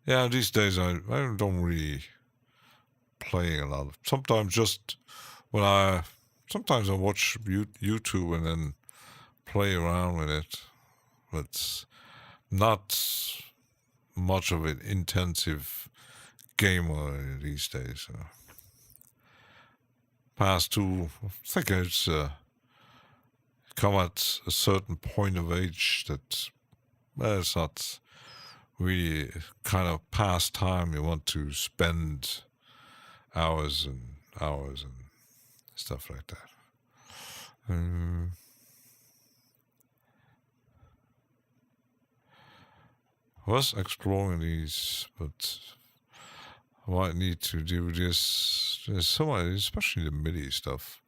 Yeah, these days I don't really play a lot. Sometimes I watch YouTube and then play around with it, but not much of an intensive gamer these days. Past two, I think it's come at a certain point of age that it's not really kind of pastime you want to spend hours and hours and stuff like that. I was exploring these, but I might need to do this. There's so much, especially the MIDI stuff.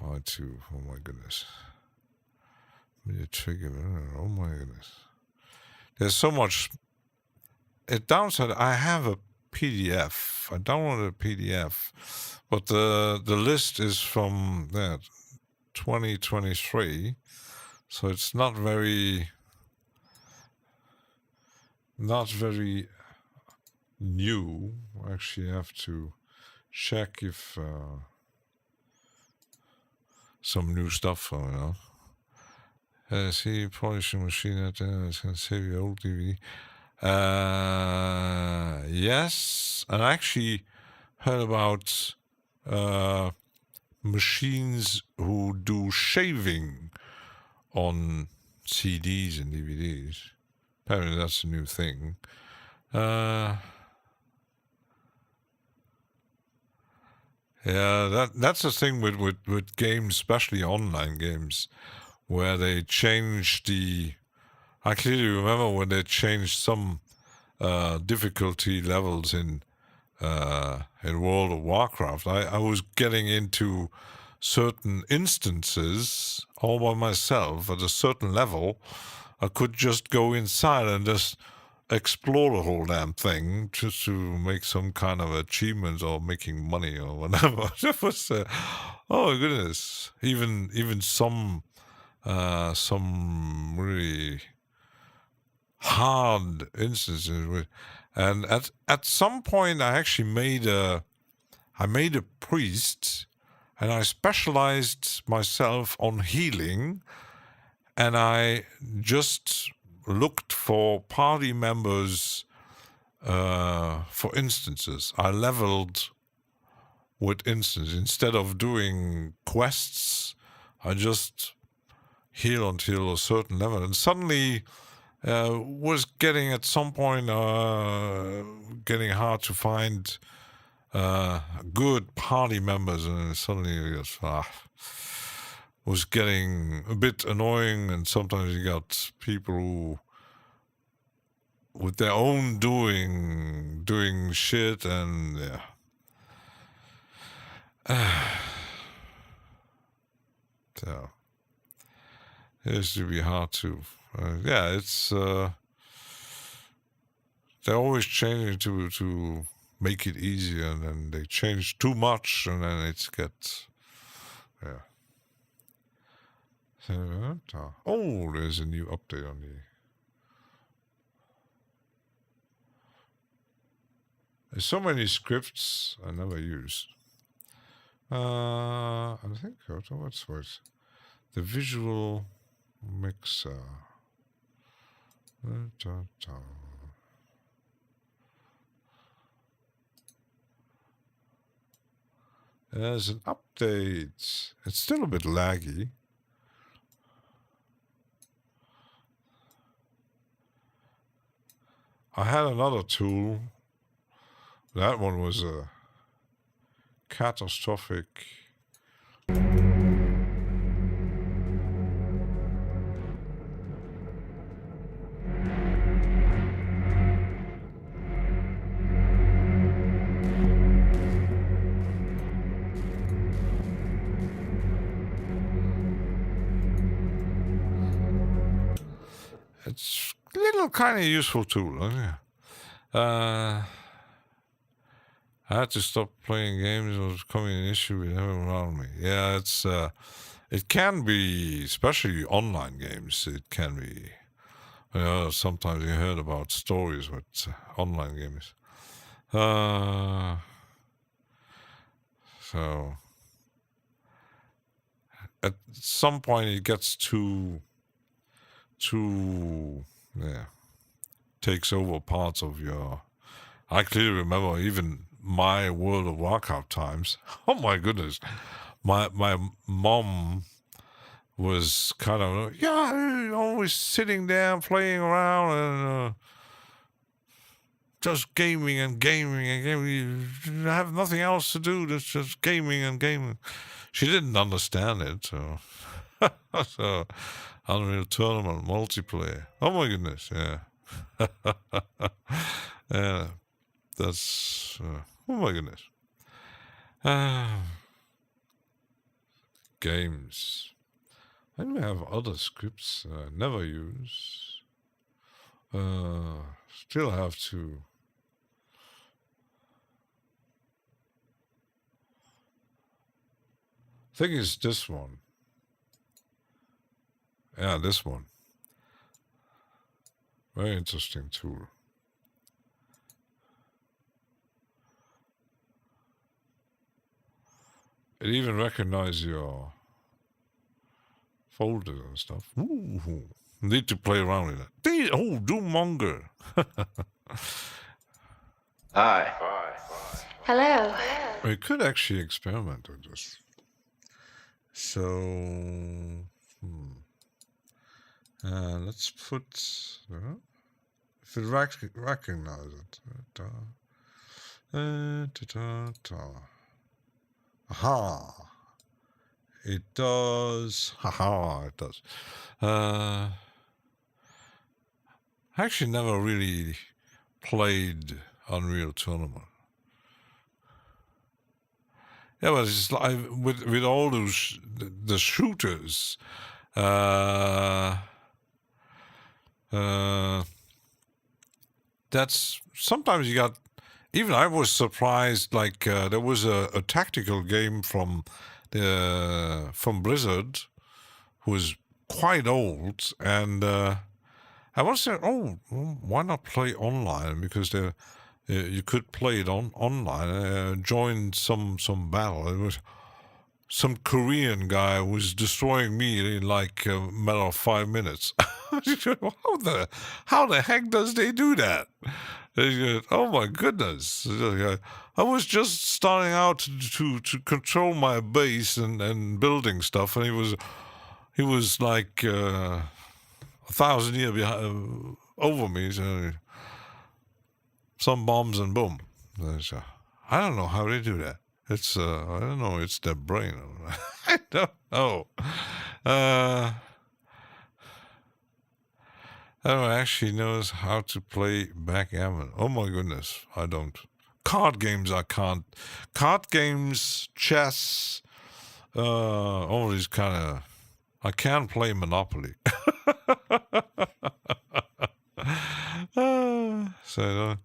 I want to, oh my goodness. MIDI trigger, oh my goodness. There's so much. It downside, I have a PDF. I downloaded a PDF, but the list is from that 2023, so it's not very new. I actually have to check if some new stuff going on. See, polishing machine out there. It's going to save your old DVD. Yes, and I actually heard about machines who do shaving on CDs and DVDs. Apparently that's a new thing. Yeah, that's the thing with games, especially online games, where they change I clearly remember when they changed some difficulty levels in World of Warcraft. I was getting into certain instances all by myself at a certain level. I could just go inside and just explore the whole damn thing just to make some kind of achievements or making money or whatever. It was, oh my goodness, even some really hard instances and at some point I actually made a priest, and I specialized myself on healing, and I just looked for party members for instances. I leveled with instances. Instead of doing quests, I just heal until a certain level, and suddenly was getting at some point getting hard to find good party members, and suddenly it was, was getting a bit annoying, and sometimes you got people who, with their own doing shit, and so it used to be hard to. It's they're always changing to make it easier, and then they change too much, and then it gets Oh, there's a new update on the. There's so many scripts I never use. I think what's the visual mixer. There's an update. It's still a bit laggy. I had another tool. That one was a catastrophic. It's a little kind of useful tool. I had to stop playing games. It was becoming an issue with everyone around me. Yeah, it's it can be, especially online games. It can be. Sometimes you heard about stories with online games. So at some point it gets too takes over parts of your. I clearly remember even my World of Warcraft times. Oh my goodness, my mom was kind of always sitting there playing around and just gaming and gaming and gaming. You have nothing else to do. That's just gaming and gaming. She didn't understand it, so so Unreal Tournament multiplayer. Oh my goodness, yeah. Yeah, that's oh my goodness. Games. Then we have other scripts I never use. Still have to. I think it's this one. Yeah, this one. Very interesting tool. It even recognizes your folders and stuff. Ooh, need to play around with it. Oh, Doommonger. Hi. Hello. We could actually experiment with this. So, let's put. If it recognizes it. Aha. It does. Haha, it does. I actually never really played Unreal Tournament. Yeah, but it's like with all those the shooters. That's sometimes you got. Even I was surprised. Like there was a tactical game from Blizzard, who was quite old, and I was saying, oh, why not play online? Because you could play it online. Join some battle. It was some Korean guy was destroying me in like a matter of 5 minutes. How the heck does they do that? Oh my goodness! I was just starting out to control my base and building stuff, and he was like 1,000 years behind, over me. So some bombs and boom. I don't know how they do that. It's I don't know. It's their brain. I don't know. uh, Anyone actually knows how to play backgammon? Oh my goodness, I don't. Card games, I can't. Card games, chess, all these kind of. I can't play Monopoly. So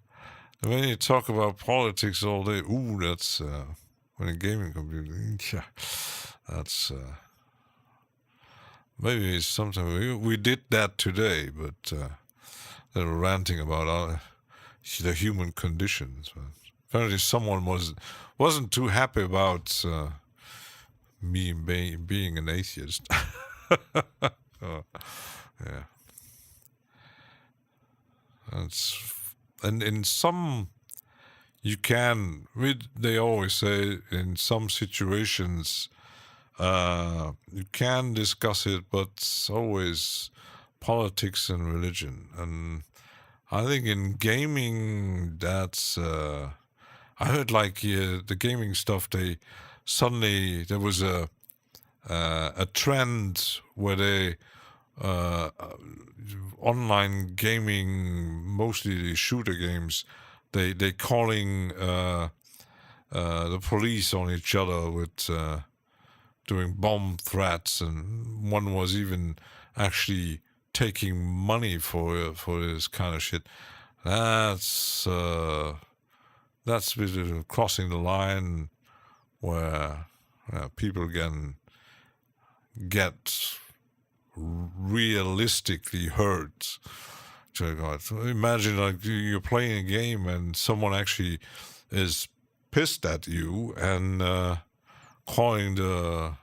when you talk about politics all day, ooh, that's when a gaming computer. Yeah, that's maybe it's something we did that today, but they were ranting about the human conditions. Apparently, someone wasn't too happy about me being an atheist. Yeah. And in some, they always say in some situations, you can discuss it, but it's always politics and religion. And I think in gaming, that's, I heard like the gaming stuff, there was a trend where they, online gaming, mostly the shooter games, they calling the police on each other with doing bomb threats, and one was even actually taking money for this kind of shit. That's a bit of crossing the line where people can get realistically hurt. So imagine like you're playing a game and someone actually is pissed at you and calling the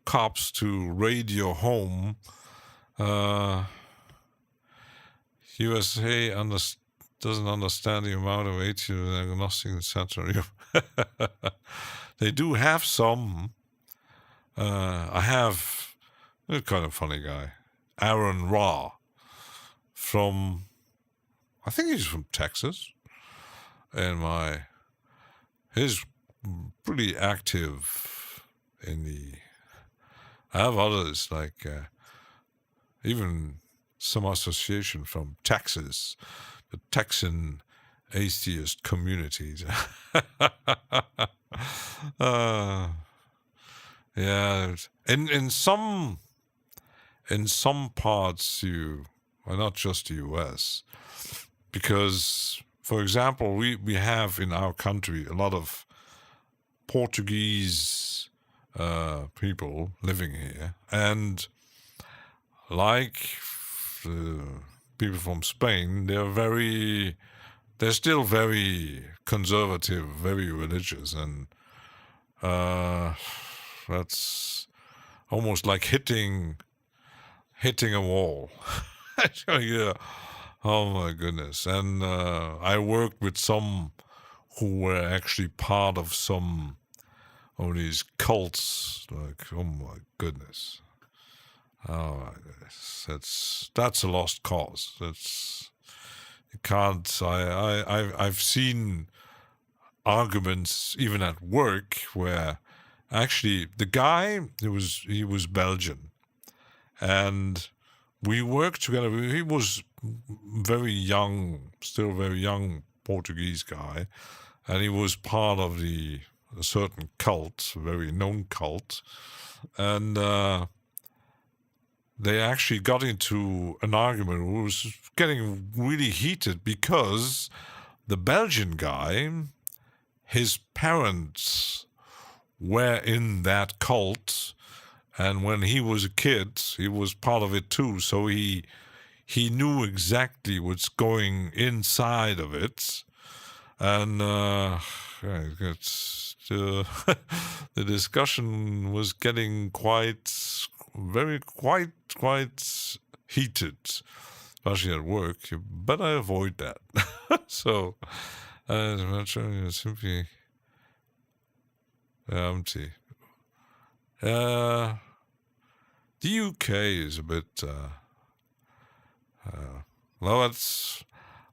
cops to raid your home. USA doesn't understand the amount of atheism and agnostic, etc. They do have some. I have a kind of funny guy, Aaron Ra, I think he's from Texas, and he's pretty active in I have others like even some association from Texas, the Texan atheist communities. Yeah, in some parts, not just the U.S., because, for example, we have in our country a lot of Portuguese people living here, and like people from Spain, they're still very conservative, very religious, and that's almost like hitting a wall. Yeah. Oh my goodness. And I worked with some who were actually part of some of these cults. Like, oh my goodness. Oh my goodness. That's a lost cause. You can't. I've seen arguments even at work where actually the guy, he was Belgian, and we worked together. He was very young, still very young Portuguese guy, and he was part of a certain cult, a very known cult, and they actually got into an argument. It was getting really heated because the Belgian guy, his parents were in that cult, and when he was a kid, he was part of it too. So he knew exactly what's going inside of it, and the discussion was getting quite heated, especially at work. You better avoid that. So, I'm trying to simply empty. The UK is a bit. Well,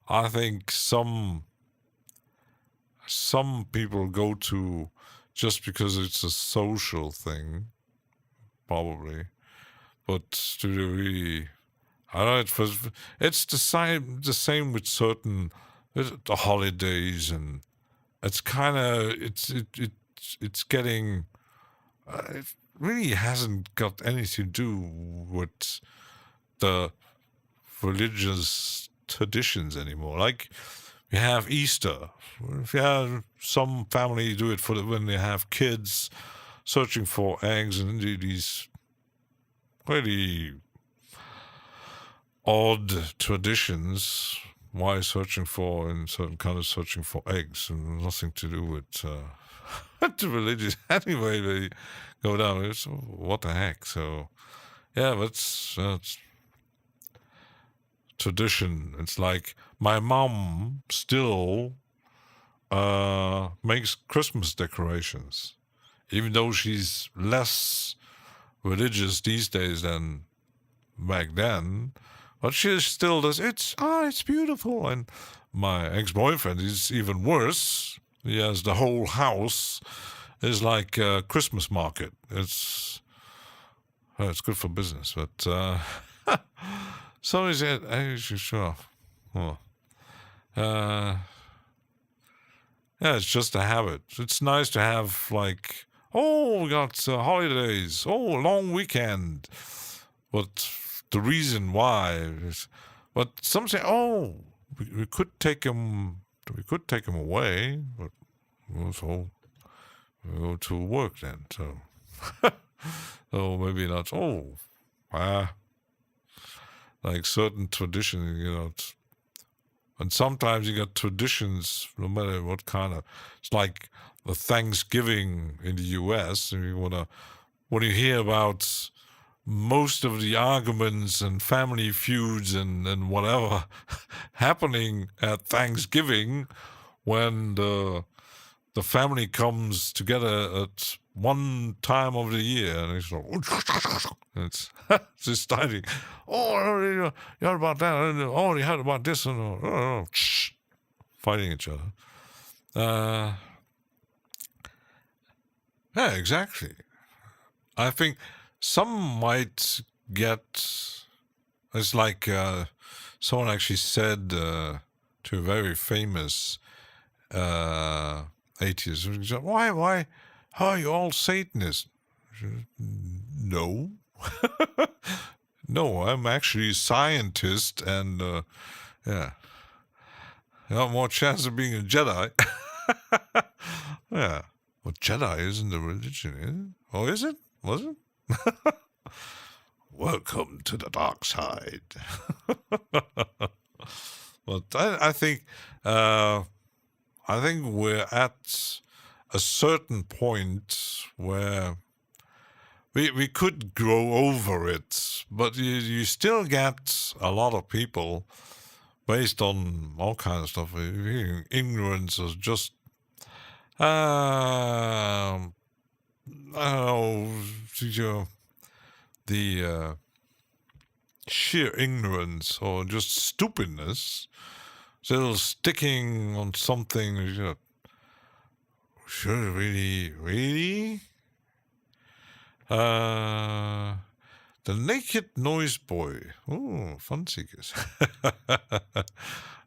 I think some people go to just because it's a social thing, probably. but to really, I don't know. It's the same. The same with certain the holidays, and it's kind of it's getting. It really hasn't got anything to do with the religious traditions anymore. Like we have Easter. If you have some family do it for when they have kids searching for eggs and do these really odd traditions. Why searching for in certain countries searching for eggs and nothing to do with the religious anyway. They go down. It's what the heck. So yeah, that's tradition. It's like my mom still makes Christmas decorations, even though she's less religious these days than back then. But she still does. It's beautiful. And my ex-boyfriend is even worse. He has the whole house is like a Christmas market. It's good for business, but so is it. Sure. Oh. Yeah, it's just a habit. It's nice to have like, oh, we got holidays. Oh, long weekend. But the reason why is, but some say, oh, we could take him away, but also we go to work then. So, so maybe not. Oh, like certain traditions, and sometimes you got traditions, no matter what kind of. It's like the Thanksgiving in the U.S. And when you hear about most of the arguments and family feuds and whatever happening at Thanksgiving, when the family comes together at one time of the year, and it's like, it's just starting. Oh, you heard about that? Oh, you heard about this? And fighting each other. Yeah, exactly. I think some might get. It's like someone actually said to a very famous atheist, "Why? How are you all Satanists?" No, no, I'm actually a scientist, and yeah, you have more chance of being a Jedi. Yeah, well, Jedi isn't a religion, is it? Oh, is it? Was it? Welcome to the dark side. But I think we're at a certain point where we could grow over it, but you still get a lot of people based on all kinds of stuff. Ignorance is just I don't know, the sheer ignorance or just stupidness, still sticking on something. Sure, really? The Naked Noise Boy. Oh, fun seekers.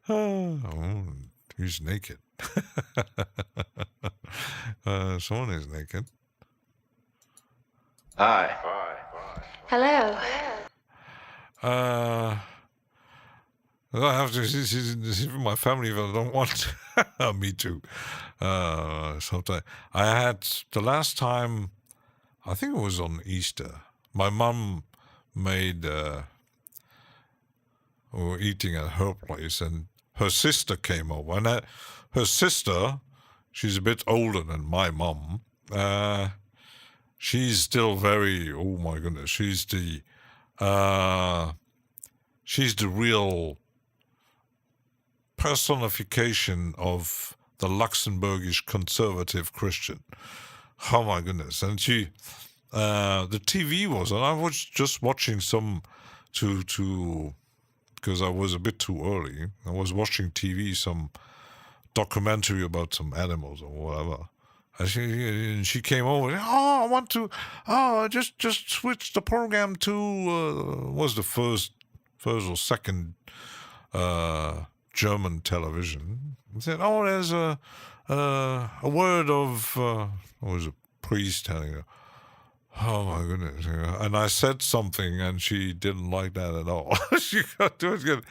Oh, he's naked. Someone is naked. Hi. Hello. I have to see my family if I don't want me to. Sometimes I had the last time, I think it was on Easter. My mum made. We were eating at her place, and her sister came over. And her sister, she's a bit older than my mum. She's still very. Oh my goodness, she's the real personification of the Luxembourgish conservative Christian. Oh my goodness. And she, the TV was on. I was just watching some because I was a bit too early. I was watching TV, some documentary about some animals or whatever. And she came over. Oh, I want to. Oh, just switch the program to was the first or second German television. And said, oh, there's a word of what was a priest telling her. Oh my goodness! And I said something, and she didn't like that at all. She got to it.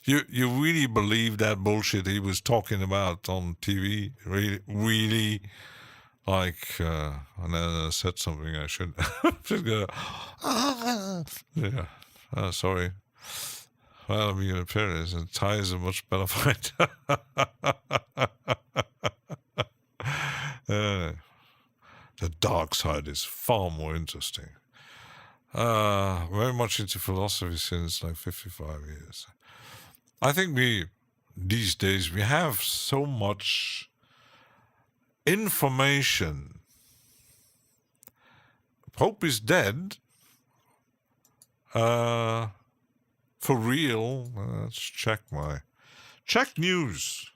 You really believe that bullshit he was talking about on TV? Really? Like, and then I said something I shouldn't. Just go, yeah. Sorry. Well, I mean, in fairness, Thai is a much better fight. The dark side is far more interesting. Very much into philosophy since like 55 years. I think these days, we have so much information. Pope is dead. For real. Let's check news.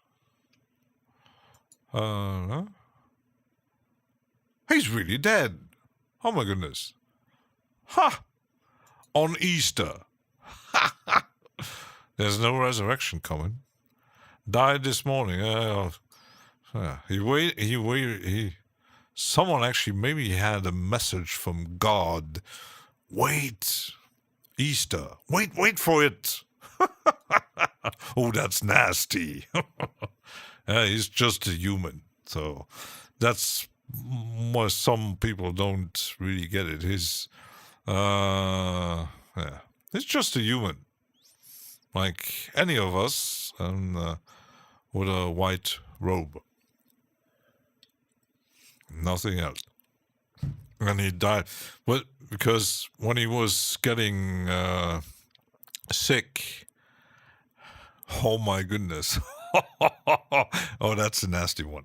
He's really dead. Oh my goodness. Ha! On Easter. There's no resurrection coming. Died this morning. Someone actually maybe had a message from God. Wait. Easter. Wait for it. Oh, that's nasty. He's just a human. So that's why some people don't really get it. He's just a human. Like any of us, and with a white robe. Nothing else. And he died. Well, because when he was getting sick, oh my goodness. Oh, that's a nasty one.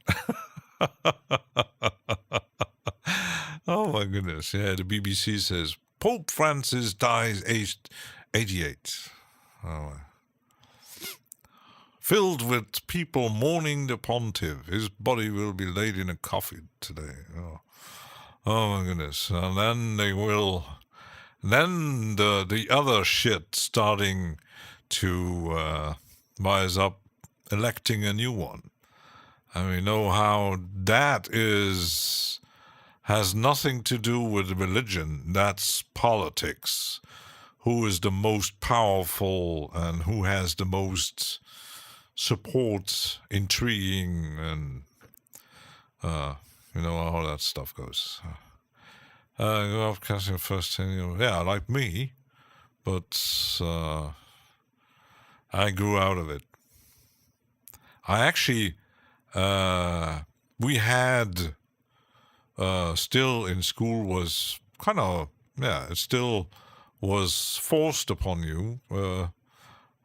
Oh my goodness. Yeah, the BBC says Pope Francis dies aged 88. Oh. Filled with people mourning the pontiff. His body will be laid in a coffin today. Oh my goodness. And then the other shit starting to rise up, electing a new one. And we know how that has nothing to do with religion. That's politics. Who is the most powerful and who has the most support, intriguing, and you know how that stuff goes. Go off casting first thing, yeah, like me, but I grew out of it. I actually, we had still in school was kind of, it still was forced upon you,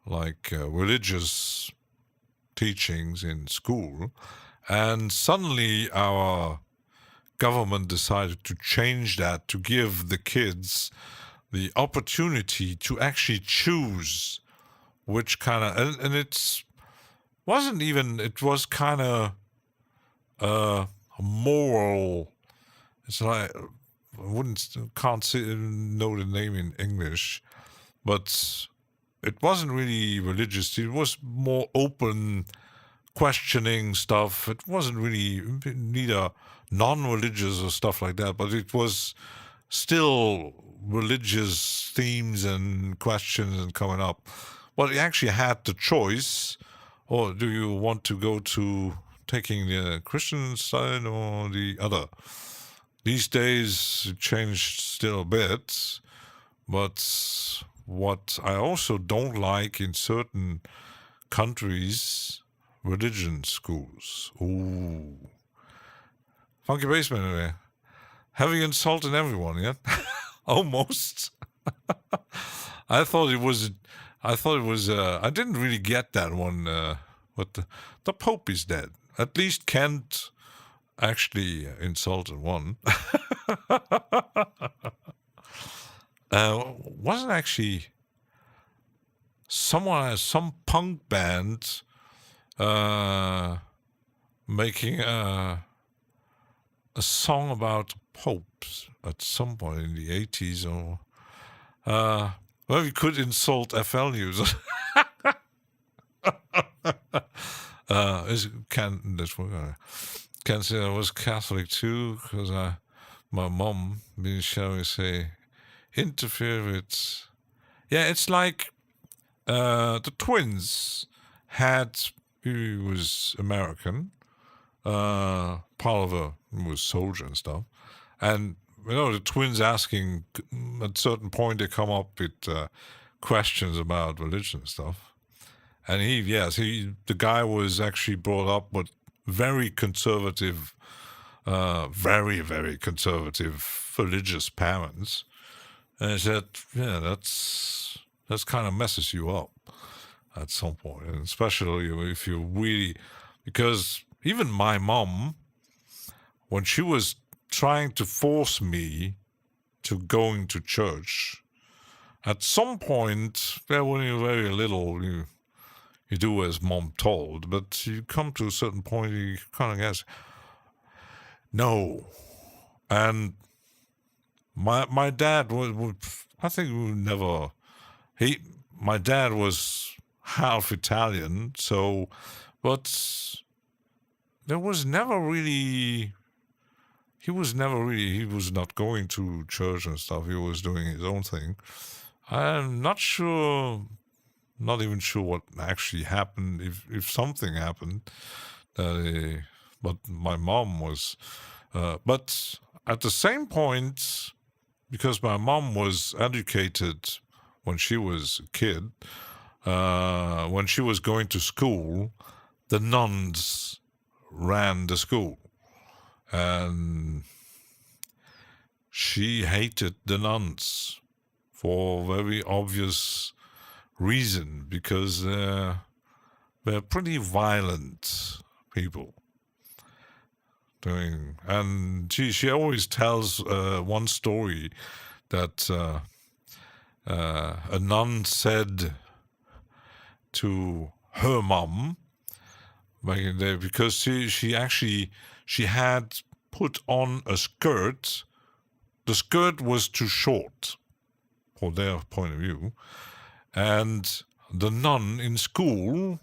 religious teachings in school, and suddenly our government decided to change that to give the kids the opportunity to actually choose which kind of, and it was kind of moral. It's like, can't know the name in English, but it wasn't really religious. It was more open, questioning stuff. It wasn't really neither non-religious or stuff like that, but it was still religious themes and questions and coming up. Well, you actually had the choice, or do you want to go to taking the Christian side or the other? These days, it changed still a bit, but what I also don't like in certain countries, religion schools. Ooh. Funky Basement anyway. Having insulted everyone, yeah? Almost. I didn't really get that one, but the Pope is dead. At least Kent actually insulted one. Wasn't actually some punk band making a song about popes at some point in the 80s, or well, we could insult FL users. Can say I was Catholic too, because my mom, shall we say, interfere with. Yeah, it's like the twins had. He was American. Part of was soldier and stuff, and the twins asking at a certain point they come up with questions about religion and stuff, and the guy was actually brought up with very conservative, very very conservative religious parents, and he said, yeah, that's kind of messes you up at some point, and especially if you really, because even my mom, when she was trying to force me to going to church, at some point, when you're very little, you do as mom told, but you come to a certain point, you kind of guess, no. And my dad was, I think we never, my dad was half Italian, so, but there was never really, he was not going to church and stuff. He was doing his own thing. I'm not even sure what actually happened, if something happened. But my mom was, but at the same point, because my mom was educated when she was a kid, when she was going to school, the nuns ran the school, and she hated the nuns for very obvious reason, because they're pretty violent people. And she always tells one story that a nun said to her mom back in the day, because she had put on a skirt. The skirt was too short for their point of view, and the nun in school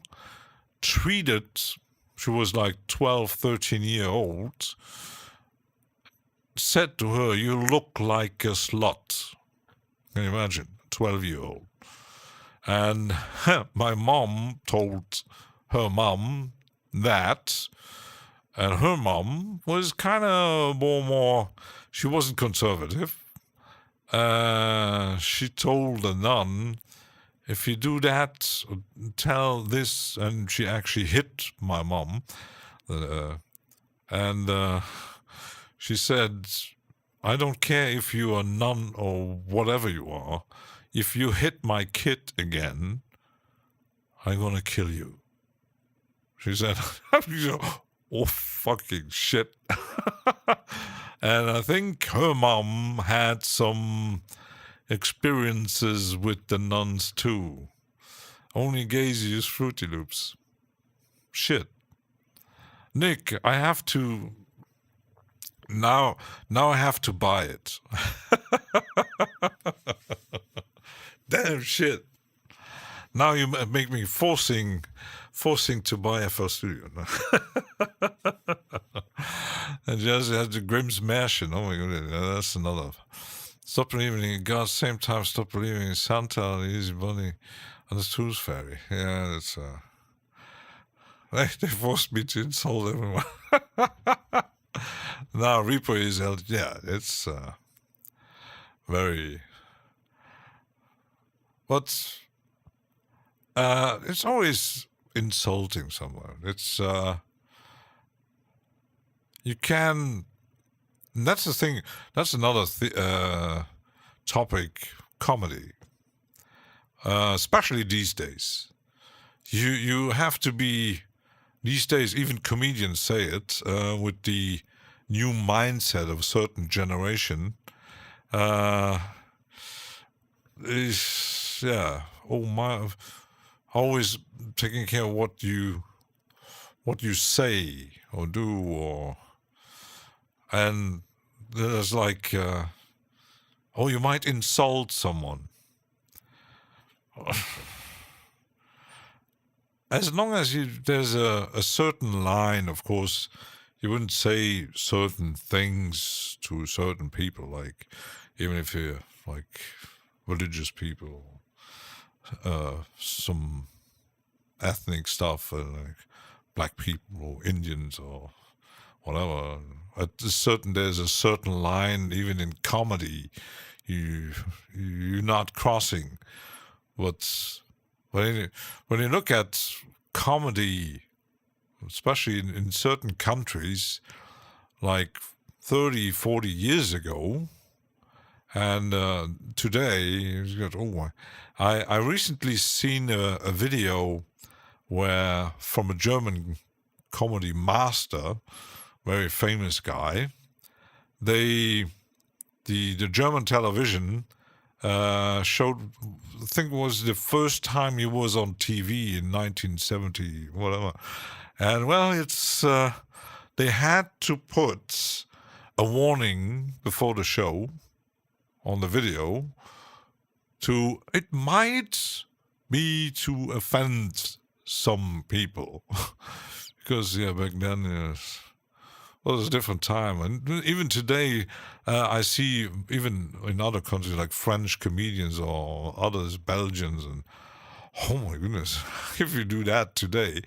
she was like 12, 13-year-old, said to her, "You look like a slut." Can you imagine? 12-year-old. And my mom told her mom that, and her mom was kind of more, she wasn't conservative. She told the nun, if you do that, tell this, and she actually hit my mom. And she said, I don't care if you're a nun or whatever you are, if you hit my kid again, I'm gonna kill you. She said, oh, fucking shit. And I think her mom had some experiences with the nuns too. Only gays use Fruity Loops. Shit. Nick, I have to... Now I have to buy it. Damn shit. Now you make me forcing to buy FL Studio. And just has the Grimm's Märchen. Oh my goodness, that's another. Stop believing in God, same time stop believing in Santa, the Easy Bunny, and the Tooth Fairy. Yeah, that's they forced me to insult everyone. Now Reaper is it's very, but it's always insulting someone. It's you can. And that's the thing. That's another topic. Comedy, especially these days. You have to be. These days, even comedians say it with the new mindset of a certain generation. Always taking care of what you say or do, or and there's like, oh, you might insult someone. As long as there's a certain line, of course, you wouldn't say certain things to certain people, like even if you're like religious people, some ethnic stuff, like black people or Indians or whatever. There's a certain line, even in comedy, you're not crossing. But when you look at comedy, especially in certain countries, like 30, 40 years ago, and today, I recently seen a video where, from a German comedy master, very famous guy, the German television showed, I think it was the first time he was on TV in 1970, whatever. And well, it's they had to put a warning before the show on the video it might be to offend some people. Because, back then, well, it was a different time. And even today, I see, even in other countries like French comedians or others, Belgians, and oh my goodness, if you do that today.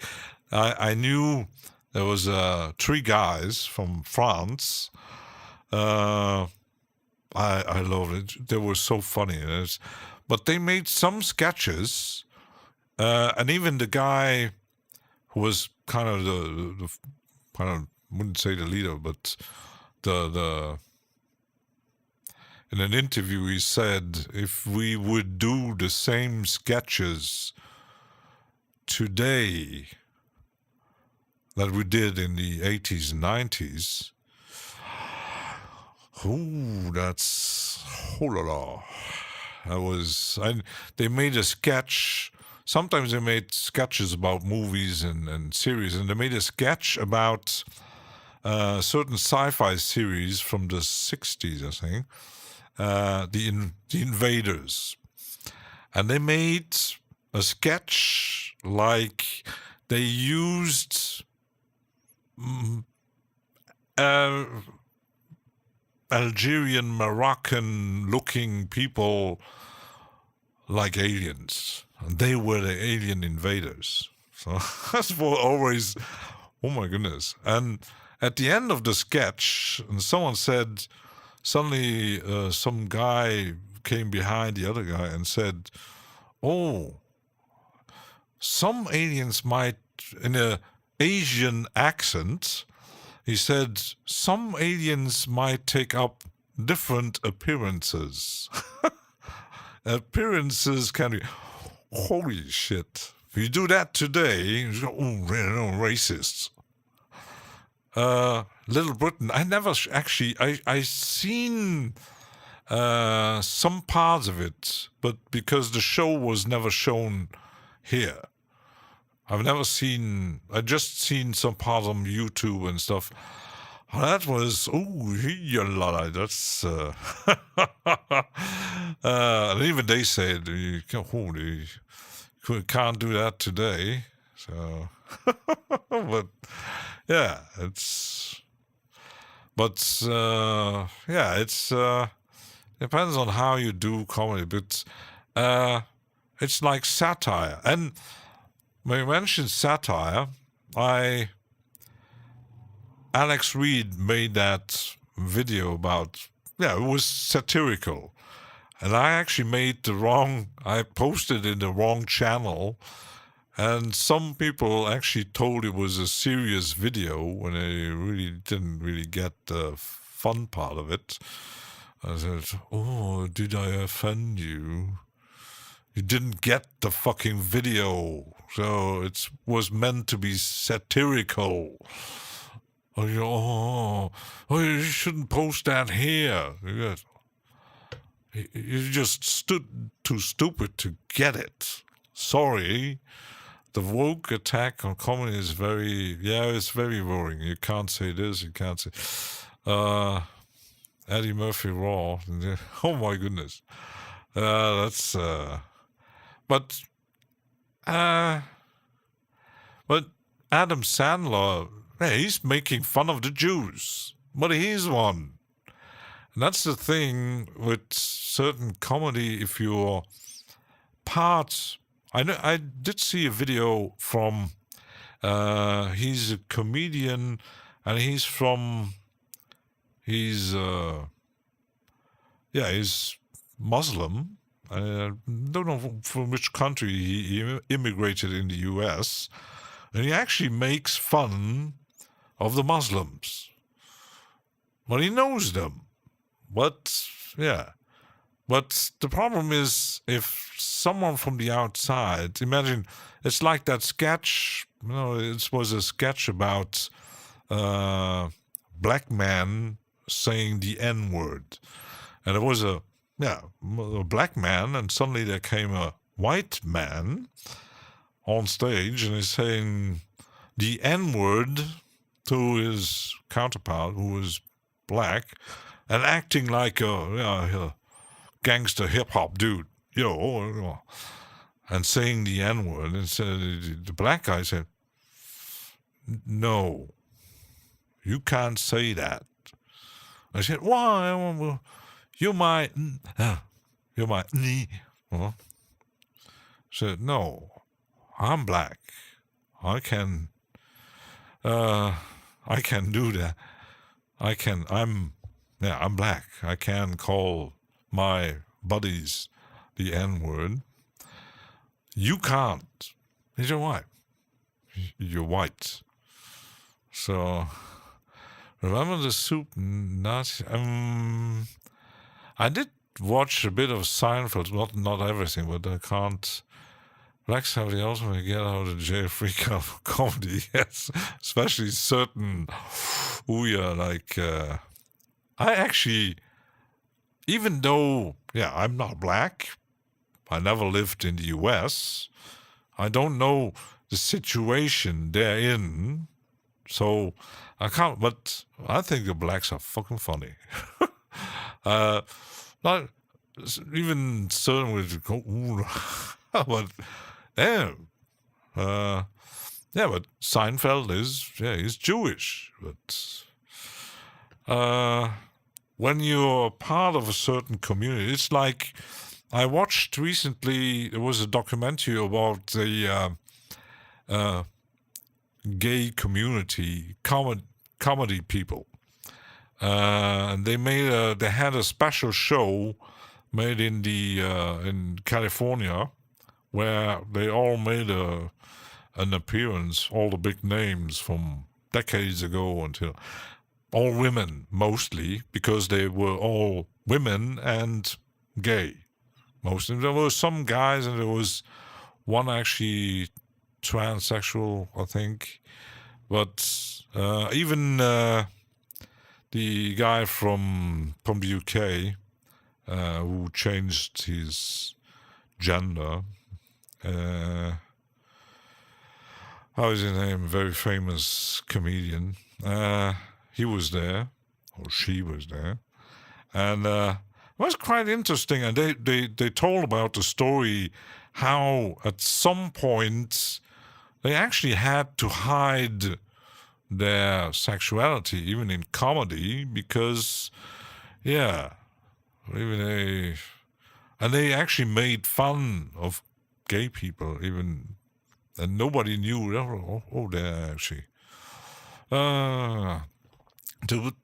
I knew there was 3 guys from France. I loved it. They were so funny. But they made some sketches, and even the guy who was kind of the kind of, wouldn't say the leader, but the in an interview he said, if we would do the same sketches today that we did in the 80s and 90s, that's they made a sketch. Sometimes they made sketches about movies and series, and they made a sketch about certain sci-fi series from the 60s, I think, the Invaders. And they made a sketch like they used Algerian, Moroccan-looking people like aliens. And they were the alien invaders. So that's always, oh my goodness. And at the end of the sketch, and someone said, suddenly some guy came behind the other guy and said, oh, some aliens might, in an Asian accent, he said, some aliens might take up different appearances. Appearances can be, holy shit. If you do that today, you go, oh, racists. Little Britain, I never actually, I seen some parts of it, but because the show was never shown here. I've never seen, I just seen some parts on YouTube and stuff. That was, that's, and even they said, you can't do that today. So, but yeah, it's depends on how you do comedy, but it's like satire. And when you mention satire, Alex Reed made that video about, it was satirical. And I actually I posted in the wrong channel, and some people actually told it was a serious video when they really didn't really get the fun part of it. I said, oh, did I offend you? You didn't get the fucking video, so it was meant to be satirical. Oh, you shouldn't post that here. You just too stupid to get it. Sorry. The woke attack on comedy is it's very boring. You can't say this, you can't say... Eddie Murphy Raw. Oh my goodness. That's but Adam Sandler, he's making fun of the Jews, but he's one. And that's the thing with certain comedy. If you're part, I did see a video from. He's a comedian, and he's Muslim. I don't know from which country he immigrated in the U.S., and he actually makes fun of the Muslims. Well, he knows them. But, But the problem is, if someone from the outside, imagine, it's like that sketch, it was a sketch about black man saying the N-word. And it was a black man, and suddenly there came a white man on stage, and he's saying the N-word to his counterpart, who was black, and acting like a gangster hip-hop dude, and saying the N-word. And so the black guy said, "No, you can't say that." I said, "Why? Well, you might." Said, "No, I'm black. I can do that. I'm black. I can call my buddies the N-word. You can't." He said, "Why? You're white." So, remember the soup Nazi? I did watch a bit of Seinfeld, not everything, but I can't. Blacks have the ultimate get out of jail free kind of comedy, yes, especially certain I actually, even though I'm not black, I never lived in the US, I don't know the situation they're in, so I can't. But I think the blacks are fucking funny. Not even certain with but damn. But Seinfeld he's Jewish. But when you're part of a certain community, it's like I watched recently, there was a documentary about the gay community, comedy people. And they had a special show made in in California, where they all made an appearance, all the big names from decades ago, until all women mostly, because they were all women and gay. Mostly there were some guys, and there was one actually transsexual, I think. But even the guy from the UK who changed his gender. How is his name? Very famous comedian. He was there, or she was there, and it was quite interesting. And they told about the story how at some point they actually had to hide their sexuality, even in comedy, because and they actually made fun of gay people, even, and nobody knew. They're actually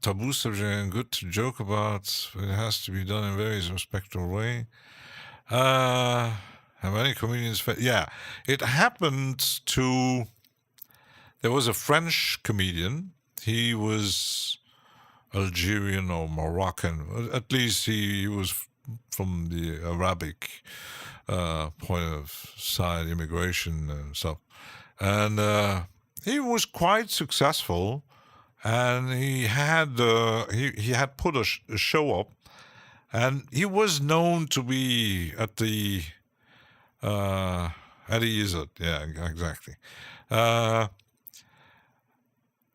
taboo subject and good to joke about. It has to be done in a very respectful way. Have many comedians it happened to. There was a French comedian. He was Algerian or Moroccan. At least he was from the Arabic point of side, immigration and stuff. And he was quite successful, and he had put a show up, and he was known to be at the Eddie Izzard. Yeah, exactly.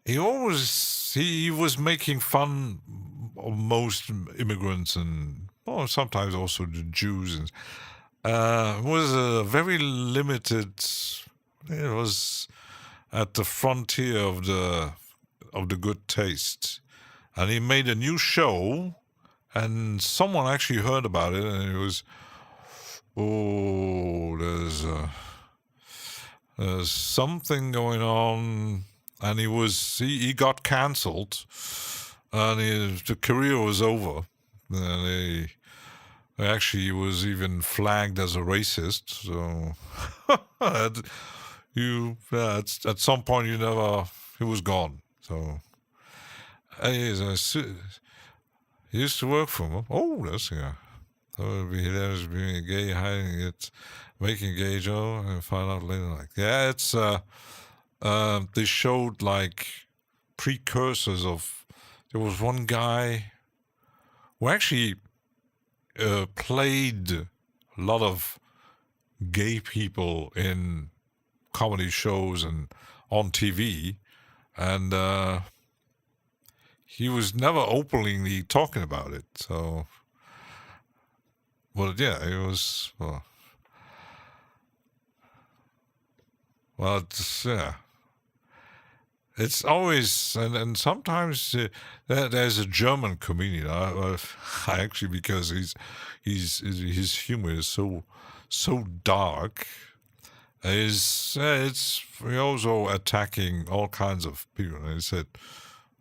he was making fun of most immigrants and sometimes also the Jews, and was a very limited. It was at the frontier of the good taste, and he made a new show, and someone actually heard about it, and it was, there's something going on, and he got cancelled, and the career was over. And he was even flagged as a racist. So at some point he was gone. So I used to work for him. Oh, that's yeah. That would be hilarious being a gay, hiding it, making a gay joke, and find out later. Like, yeah, it's they showed like precursors of. There was one guy who actually played a lot of gay people in comedy shows and on TV, and he was never openly talking about it. So, well, yeah, it was. Well, yeah. It's always, and sometimes there's a German comedian. I actually, because his humor is so dark. It's also attacking all kinds of people. And he said,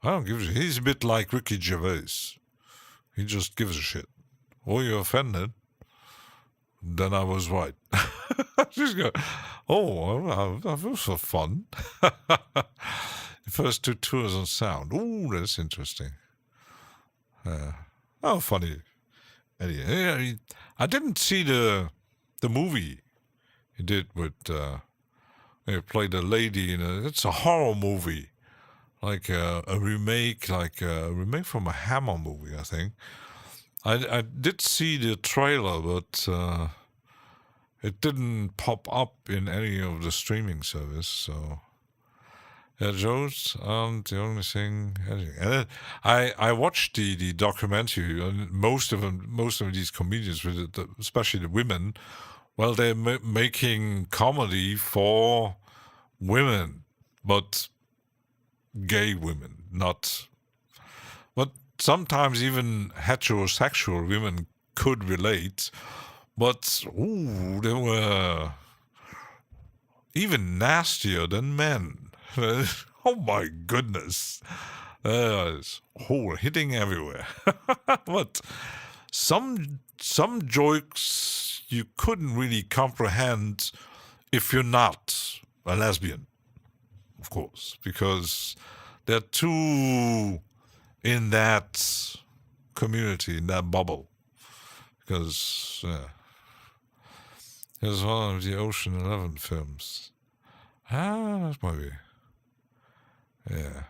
I don't give a shit. He's a bit like Ricky Gervais. He just gives a shit. Oh, you're offended? Then I was right. Just go, that was so fun. The first 2 tours on sound. Oh, that's interesting. Funny. Anyway, I didn't see the movie he did with. He played a lady in it's a horror movie, like a remake, from a Hammer movie, I think. I did see the trailer, but it didn't pop up in any of the streaming service. So, yeah, jokes aren't the only thing. And I watched the documentary, and most of these comedians, especially the women, well, they're making comedy for women, but gay women, not. But sometimes even heterosexual women could relate, but they were even nastier than men. Oh my goodness. Hitting everywhere. But some jokes you couldn't really comprehend if you're not a lesbian, of course, because they're too in that community, in that bubble. Because there's one of the Ocean 11 films. That might be. Yeah.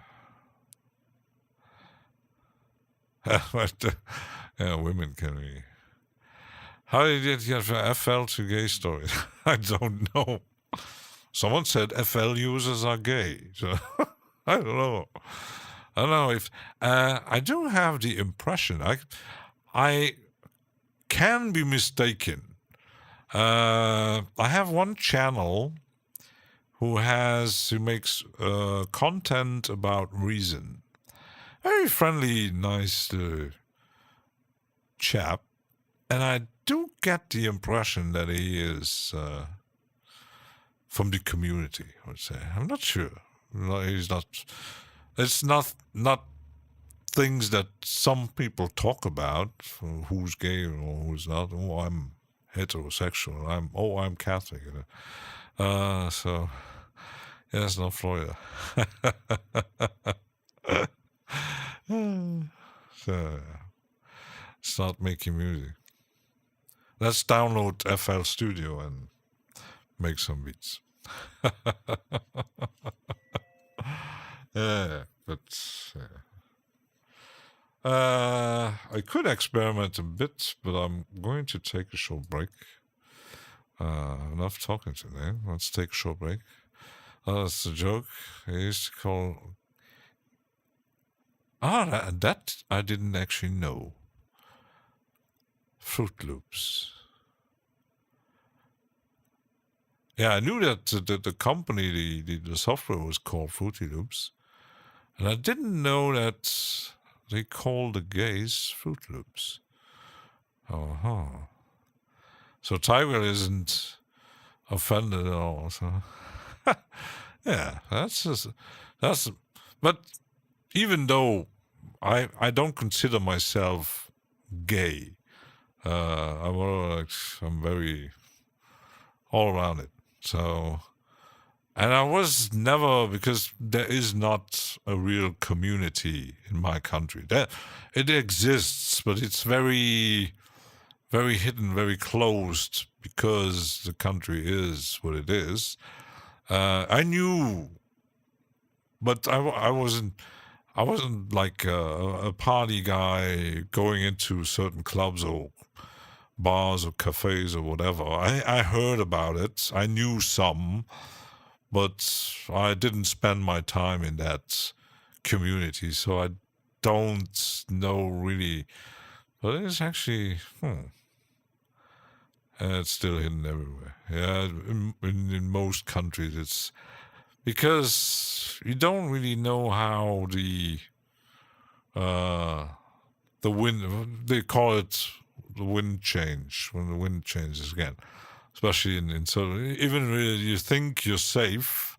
But, women can be. How did you get from FL to gay stories? I don't know. Someone said FL users are gay. So I don't know. I don't know if I do have the impression I can be mistaken. I have one channel who makes content about reason. Very friendly, nice chap, and I do get the impression that he is from the community. I would say. I'm not sure. No, he's not. It's not things that some people talk about. Who's gay or who's not? Oh, I'm heterosexual. I'm Catholic. So yes, not Florida. So it's not making music. Let's download FL Studio and make some beats. Yeah, but I could experiment a bit, but I'm going to take a short break. Enough talking today. Let's take a short break. That's a joke. I used to call That I didn't actually know. Fruit Loops. Yeah, I knew that the company, the software was called Fruity Loops. And I didn't know that they call the gays Fruit Loops. Uh-huh. So Tiger isn't offended at all. So yeah, but even though I don't consider myself gay, I'm very all around it. So, and I was never, because there is not a real community in my country. It exists, but it's very, very hidden, very closed, because the country is what it is. I knew, but I wasn't like a party guy going into certain clubs or bars or cafes or whatever. I heard about it. I knew some, but I didn't spend my time in that community, so I don't know really. But it's actually, it's still hidden everywhere. Yeah, in most countries, it's because you don't really know how the wind, they call it the wind change, when the wind changes again, especially in certain, even when you think you're safe,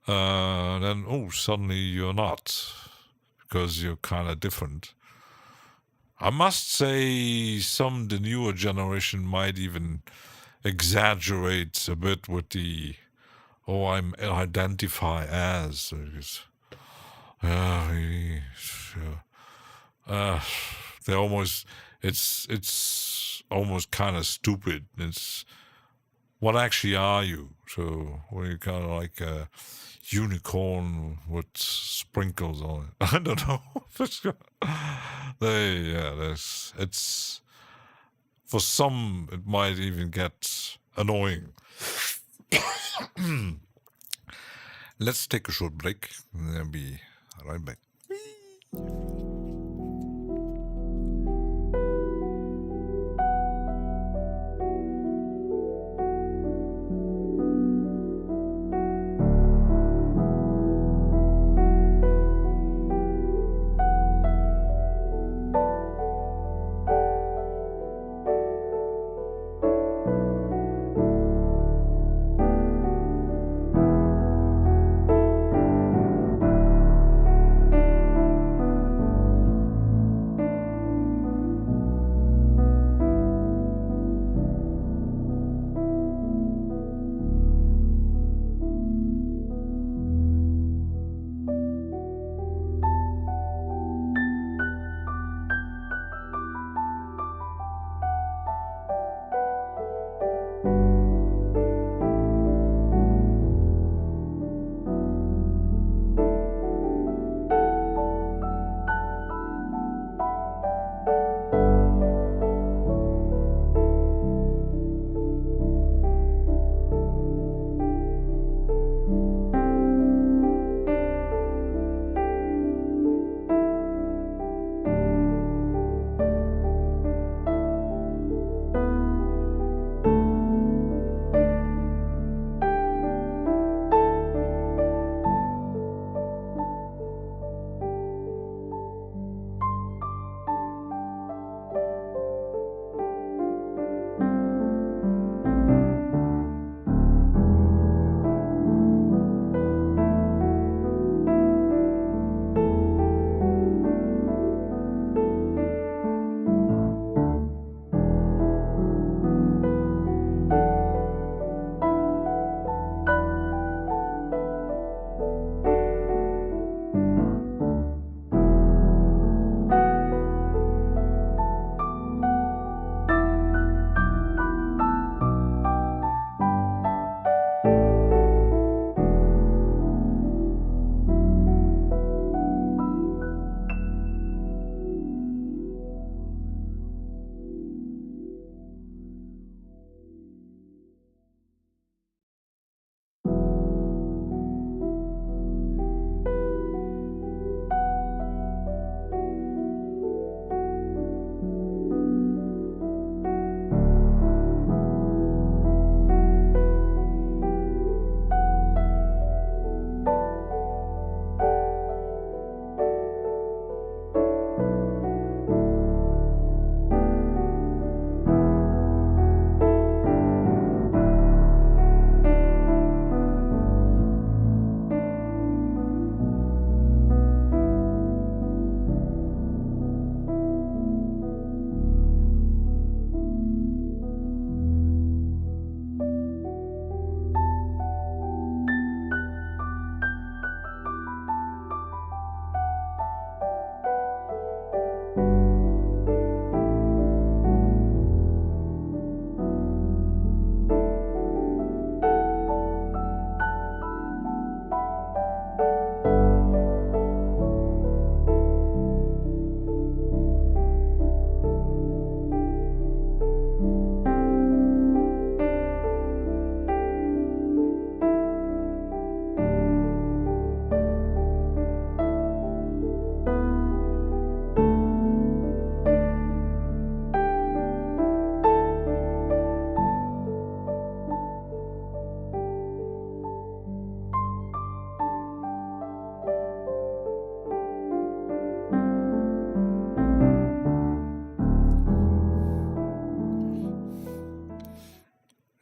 then suddenly you're not, because you're kind of different. I must say the newer generation might even exaggerate a bit with the I identify as. They almost, it's almost kind of stupid. It's, what actually are you? So, what are you, kind of like a unicorn with sprinkles on it? I don't know. It's, for some, it might even get annoying. Let's take a short break, and I'll be right back.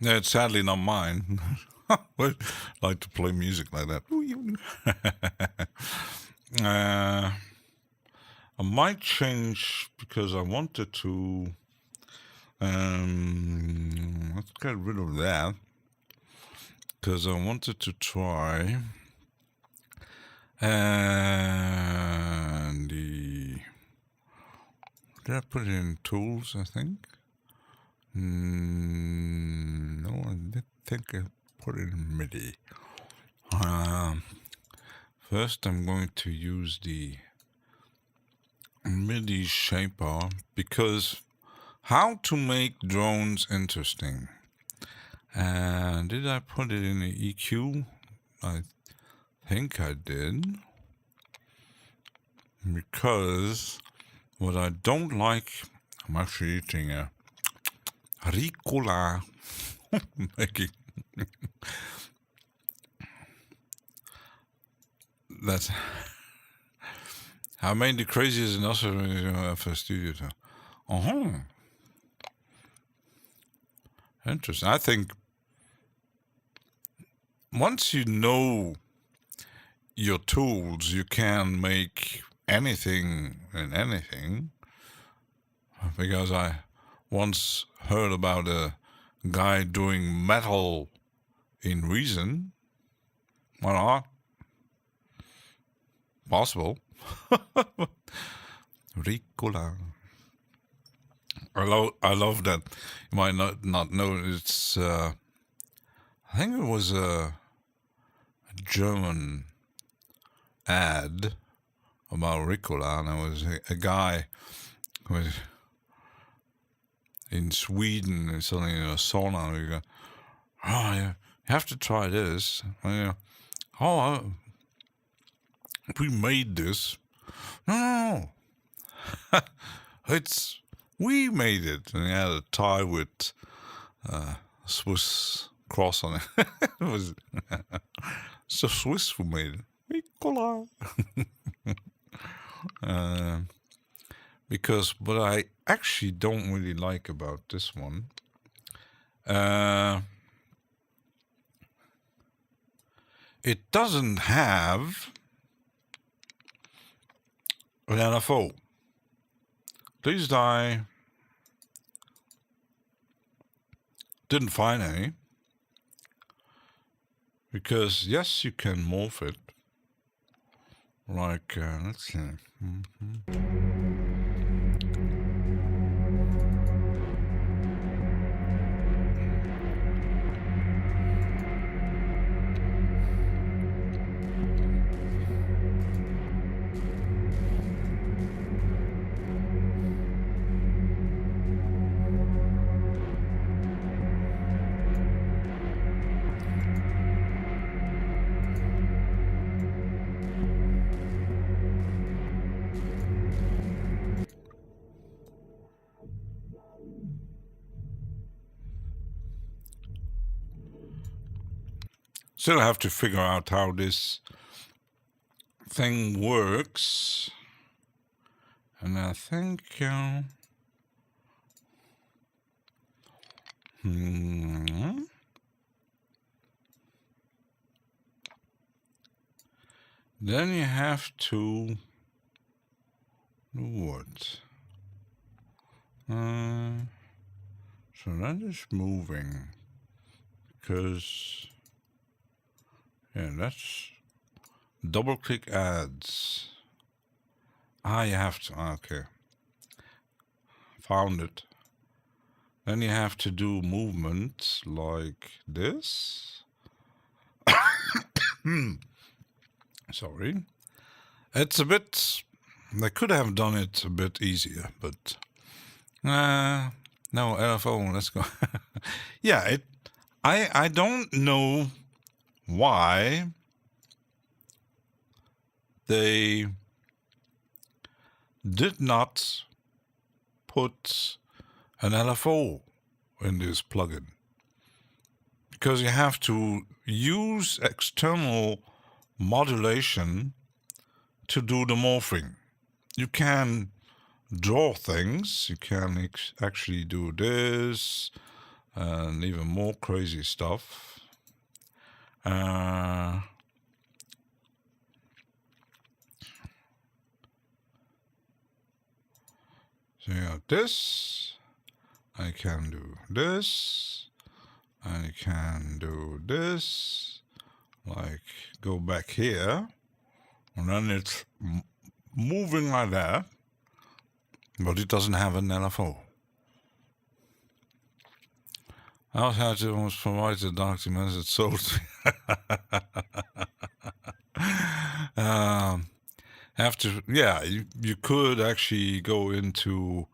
Yeah, it's sadly not mine. I like to play music like that. I might change because I wanted to. Let's get rid of that because I wanted to try. And did I put it in tools? I think. No, I didn't think I put it in MIDI. First, I'm going to use the MIDI shaper because how to make drones interesting. And did I put it in the EQ? I think I did. Because what I don't like, I'm actually eating a Ricola making. That's I made the craziest and also for studio. Interesting. I think once you know your tools, you can make anything and anything. Because I once heard about a guy doing metal in Reason. Why not? Possible. Ricola. I love that. You might not know it's. I think it was a German ad about Ricola, and there was a guy who was in Sweden and something in a sauna. And we go, oh, you have to try this. And, we made this. No. We made it. And he had a tie with Swiss cross on it. It was so Swiss who made it. Ricola. Because what I actually don't really like about this one, it doesn't have an LFO. At least I didn't find any. Because yes, you can morph it. Like, let's see. Still have to figure out how this thing works. And I think, then you have to do what? So that is moving because, yeah, that's double click ads. You have to, okay. Found it. Then you have to do movements like this. Sorry. It's a bit, they could have done it a bit easier, but no, LFO, let's go. Yeah, I don't know why they did not put an LFO in this plugin. Because you have to use external modulation to do the morphing. You can draw things. You can actually do this, and even more crazy stuff. So you have this, I can do this, I can do this, like go back here, and then it's moving like that, but it doesn't have an LFO. I also had to almost provide the documents it sold. You could actually go into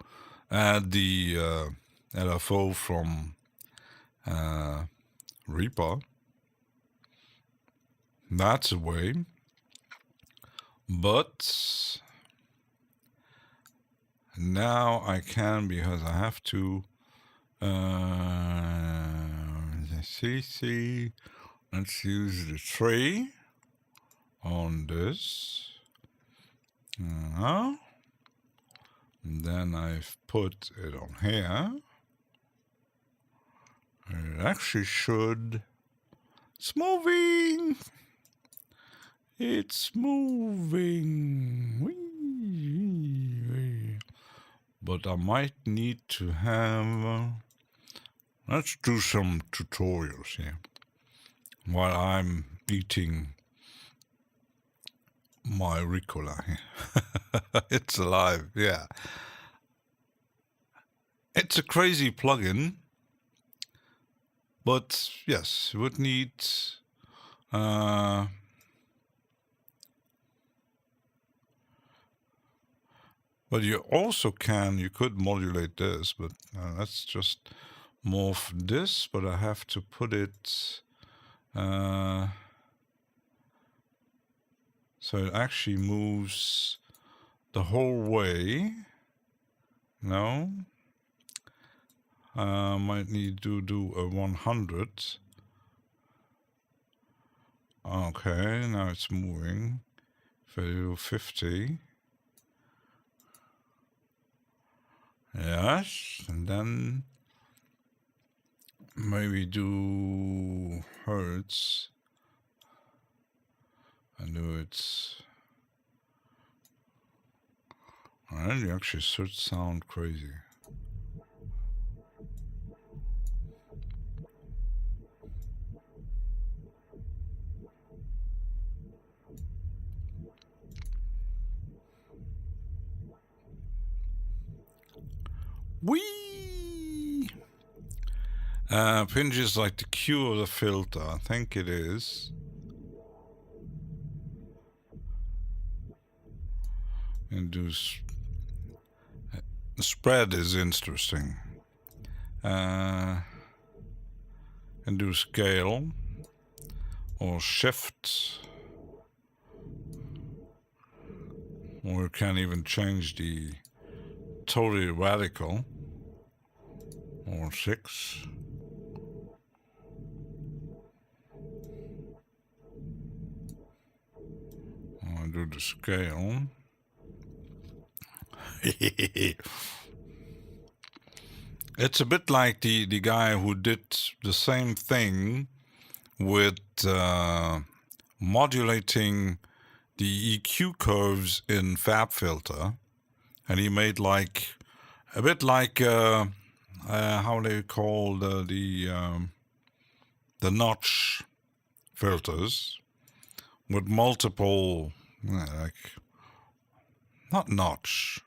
add the LFO from Reaper. That's a way. But now I can, because I have to CC. Let's use the tree on this. And then I've put it on here. It actually should. It's moving. It's moving. Whee. But I might need to have. Let's do some tutorials here while I'm eating my Ricola here. It's alive, yeah. It's a crazy plugin, but yes, it would need but you also you could modulate this, but let's just morph this, but I have to put it so it actually moves the whole way. No, might need to do a 100. Okay, now it's moving. If I do 50. Yes, and then maybe do hertz and do it. Alright, you actually should sound crazy. Whee! Pinch is like the Q of the filter. I think it is. And do spread is interesting. And do scale or shift, or you can even change the totally radical or 6. I'll do the scale. It's a bit like the guy who did the same thing with modulating the EQ curves in FabFilter, and he made like a bit like how they call the notch filters with multiple like not notch.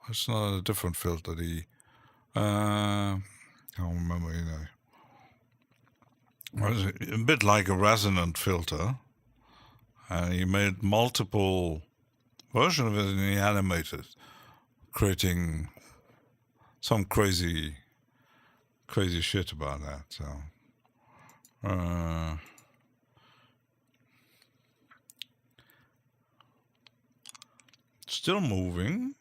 It's not a different filter. The I can't remember. A bit like a resonant filter, and he made multiple versions of it, and he animated, creating some crazy shit about that. So, still moving.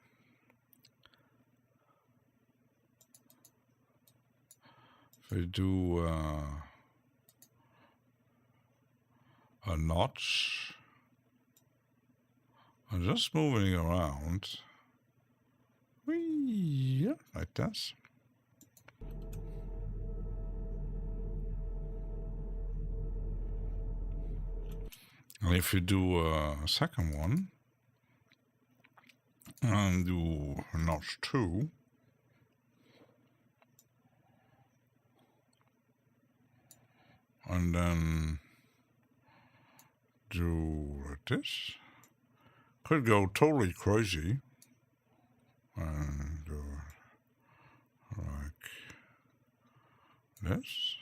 If we do a notch, I'm just moving around. Whee, yeah, like this. And if you do a second one, and do notch 2, and then do this, could go totally crazy, and do like this.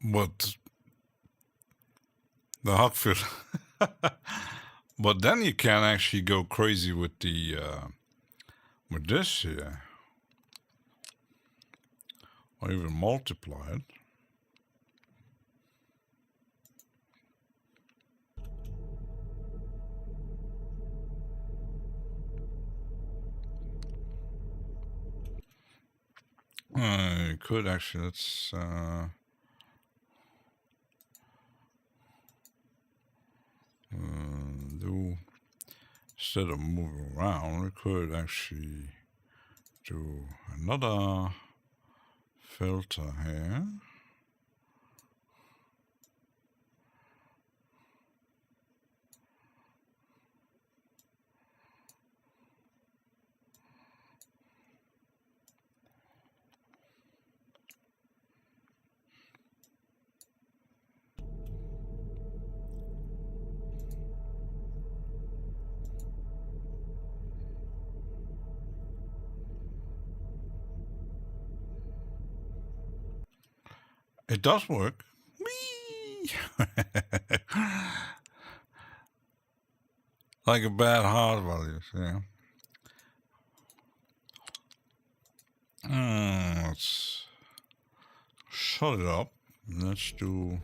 But the hug fit. But then you can actually go crazy with the with this here, or even multiply it. You could actually, let's do, instead of moving around, we could actually do another filter here. It does work. Whee! Like a bad heart values, yeah. Let's shut it up. Let's do.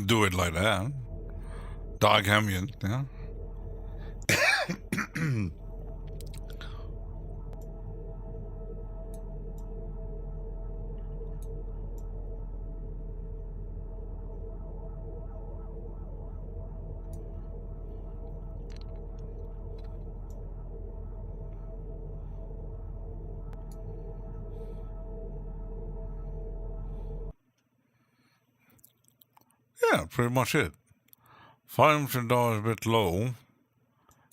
Do it like that. Dark ambient, yeah. Yeah, pretty much it. $500 a bit low.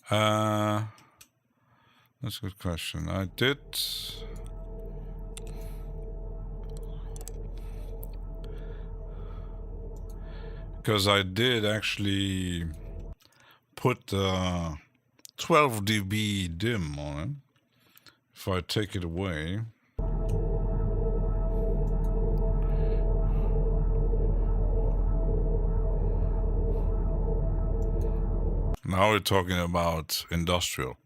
That's a good question. I did. Because I did actually put 12 dB dim on it. If I take it away. Now we're talking about industrial.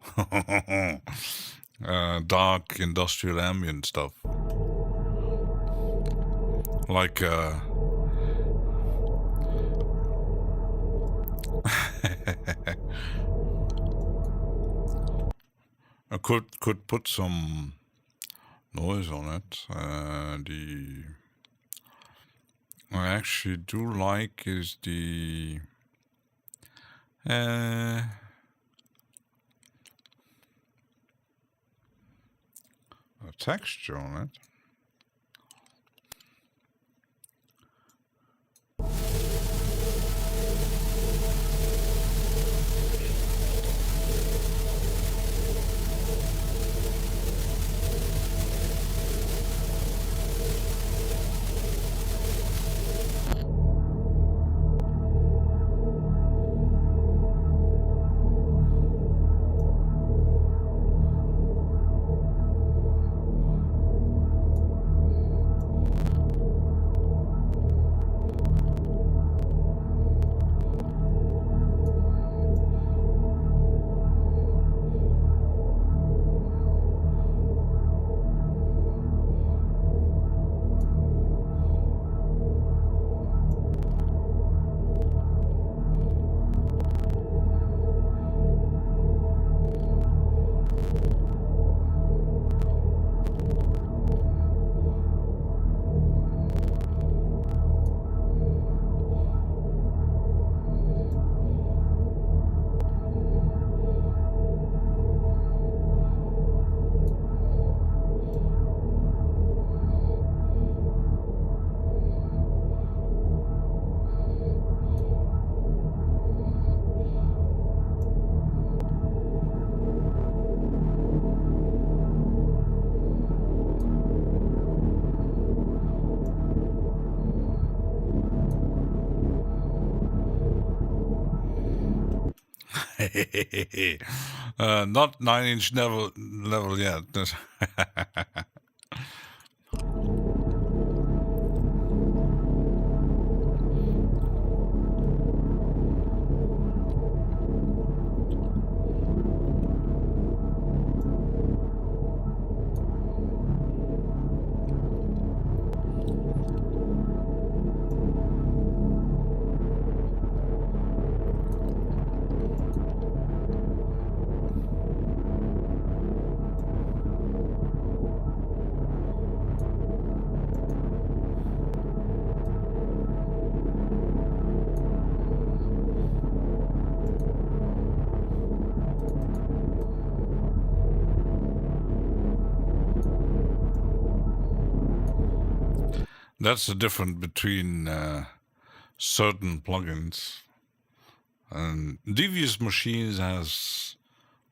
Dark industrial ambient stuff. Like I could put some noise on it. I actually do like is the texture on it. Not 9-inch level yet. That's the difference between certain plugins. And Devious Machines has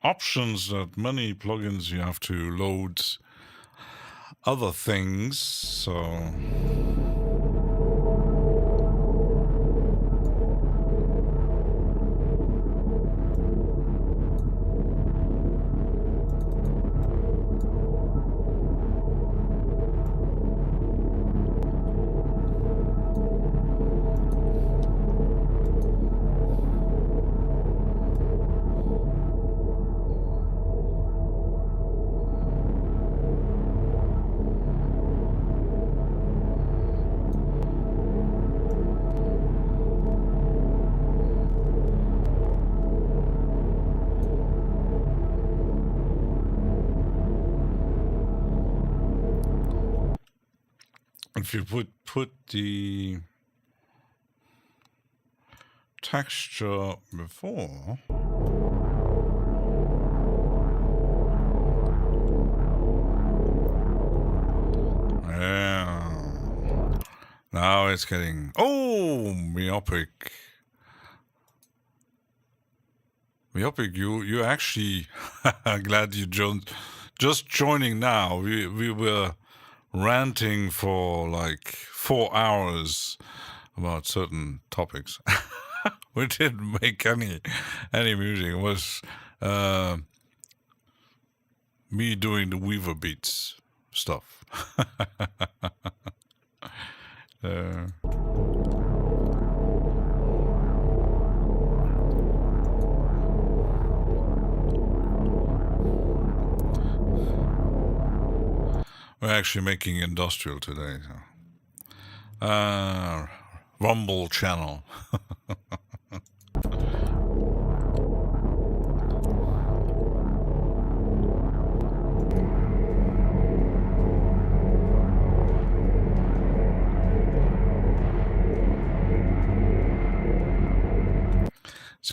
options that many plugins you have to load other things, so... If you put the texture before, yeah, now it's getting myopic. Myopic, you actually glad you just joining now. We were ranting for like 4 hours about certain topics. We didn't make any music. It was me doing the Weaver Beats stuff. We're actually making industrial today. So. Rumble channel.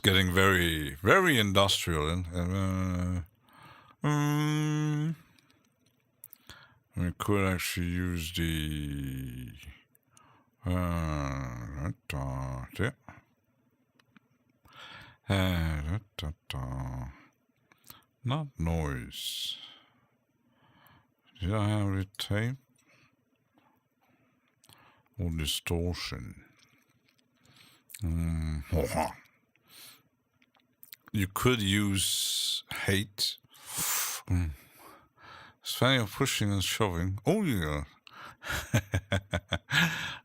getting very, very industrial. We could actually use the not noise. Did I have it tape or distortion? You could use hate. It's funny of pushing and shoving. Oh yeah.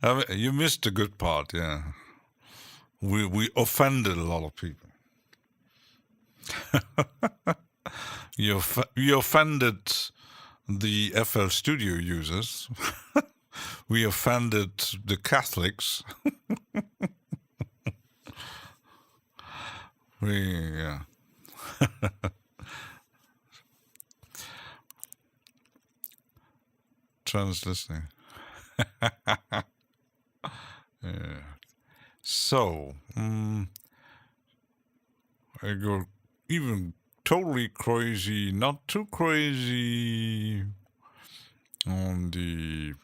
I mean, you missed the good part, yeah. We offended a lot of people. You offended the FL Studio users. We offended the Catholics. Yeah. Trans listening. Yeah. So, I go even totally crazy, not too crazy on the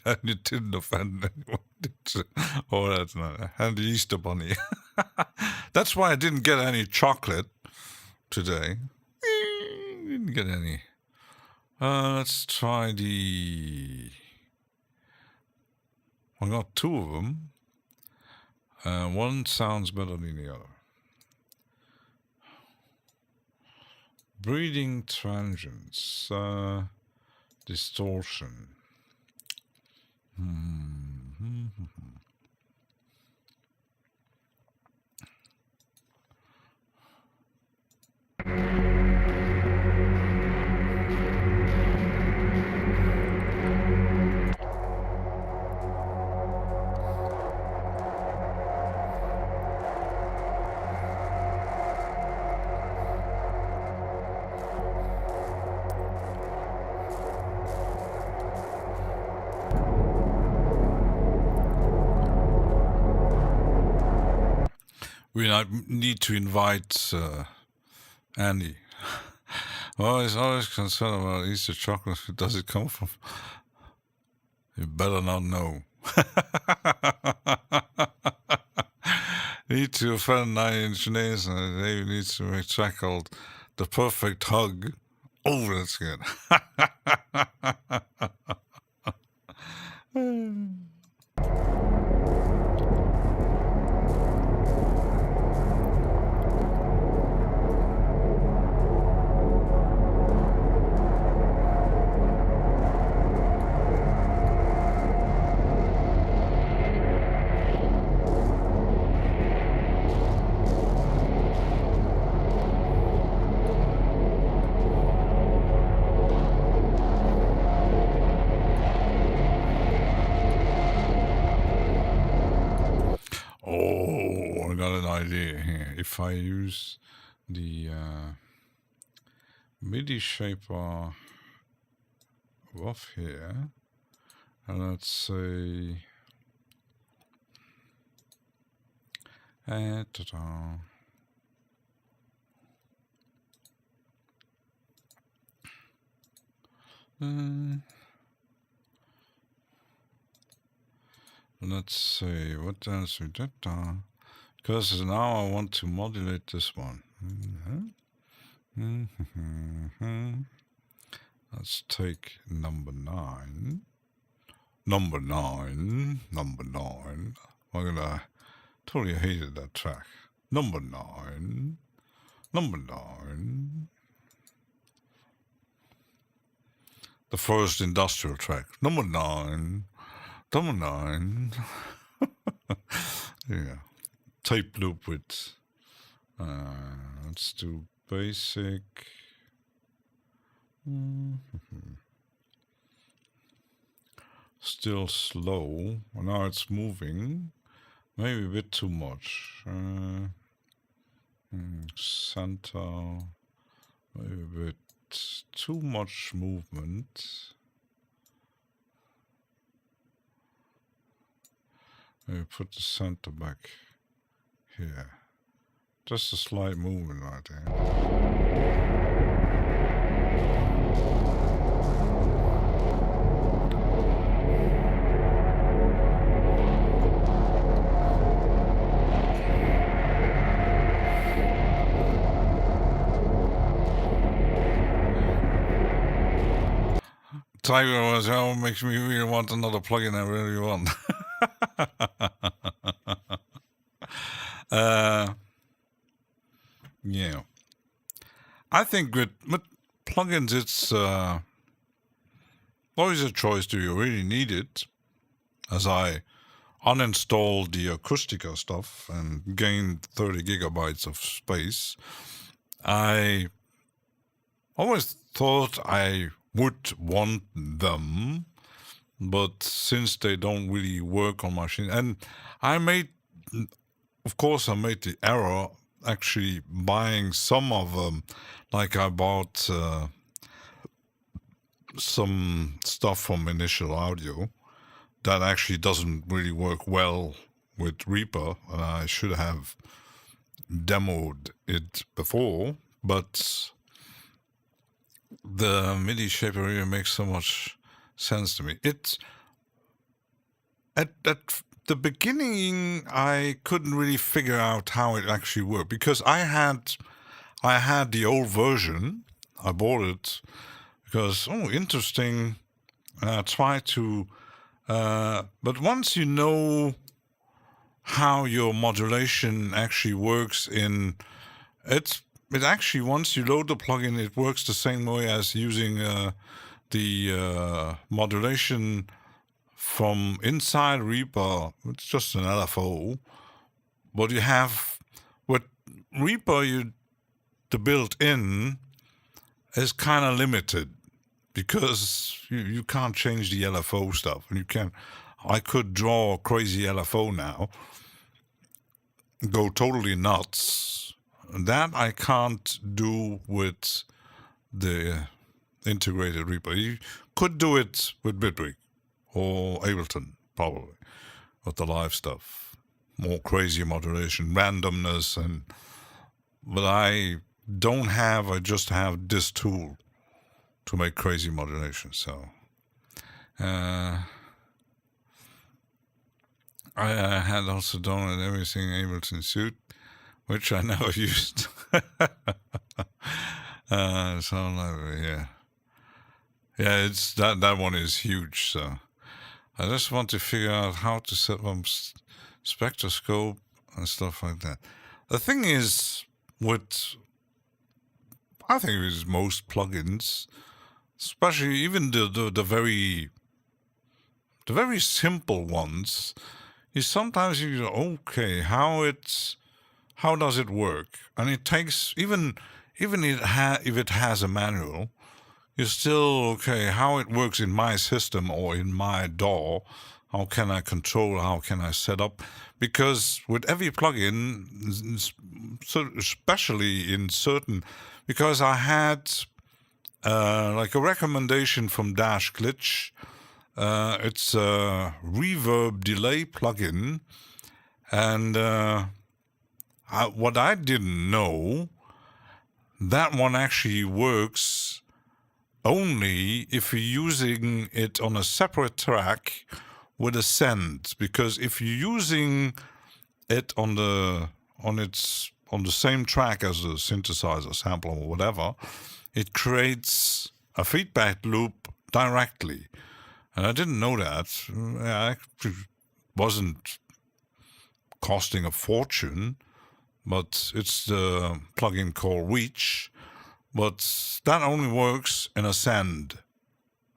and it didn't offend anyone, did you? Oh, that's not. And the Easter Bunny. That's why I didn't get any chocolate today. Didn't get any. Let's try the. I got two of them. One sounds better than the other. Breeding transients. Distortion. We need to invite Andy. Well, he's always concerned about Easter chocolate. Does it come from? You better not know. Need to offend 9-inch nails, and they need to make track called The Perfect Hug. Oh, that's good. Oh, I got an idea here. If I use the MIDI shaper off here, and let's say, let's see, what else we did? Because now I want to modulate this one. Let's take number 9. Number 9. I'm gonna totally hated that track. Number 9. The first industrial track. Number 9. Yeah. Tape loop with. Let's do basic. Still slow. Now it's moving. Maybe a bit too much. Center. Maybe a bit too much movement. We put the center back here. Just a slight movement right there. Tiger was, oh, makes me really want another plugin. I really want. Yeah. I think with plugins, it's always a choice. Do you really need it? As I uninstalled the Acoustica stuff and gained 30 gigabytes of space, I always thought I would want them, but since they don't really work on my machine, and I made the error actually buying some of them. Like I bought some stuff from Initial Audio that actually doesn't really work well with Reaper, and I should have demoed it before, but the MIDI shaper really makes so much sense to me. It's at the beginning I couldn't really figure out how it actually worked, because I had the old version. I bought it because interesting. I tried to, but once you know how your modulation actually works it actually, once you load the plugin, it works the same way as using the modulation from inside Reaper. It's just an LFO. But you have, with Reaper, the built-in is kind of limited, because you can't change the LFO stuff. And I could draw a crazy LFO now, go totally nuts. That I can't do with the integrated Reaper. You could do it with Bitwig or Ableton, probably, with the live stuff. More crazy modulation, randomness, but I just have this tool to make crazy modulation. So I had also downloaded everything Ableton Suite, which I never used. Yeah, it's that one is huge. So I just want to figure out how to set up spectroscope and stuff like that. The thing is, I think with most plugins, especially even the very simple ones, you sometimes you go, okay, how does it work? And it takes, even if it has a manual, you're still, okay, how it works in my system or in my DAW, how can I control, how can I set up? Because with every plugin, so especially in certain, because I had like a recommendation from Dash Glitch, it's a reverb delay plugin, and what I didn't know, that one actually works only if you're using it on a separate track with a send. Because if you're using it on the same track as the synthesizer, sampler, or whatever, it creates a feedback loop directly. And I didn't know that. It wasn't costing a fortune, but it's the plugin called Reach. But that only works in a send.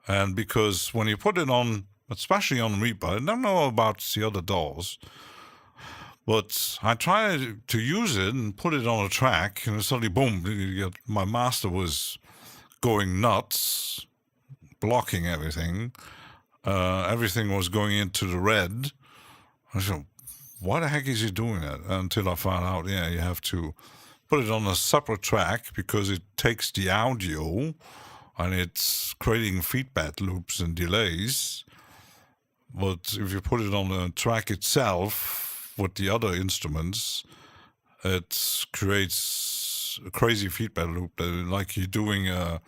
And because when you put it on, especially on Reaper, I don't know about the other DAWs, but I tried to use it and put it on a track, and suddenly, boom, my master was going nuts, blocking everything. Everything was going into the red. I said, why the heck is he doing that? Until I found out, you have to put it on a separate track, because it takes the audio and it's creating feedback loops and delays. But if you put it on the track itself with the other instruments, it creates a crazy feedback loop, like you're doing a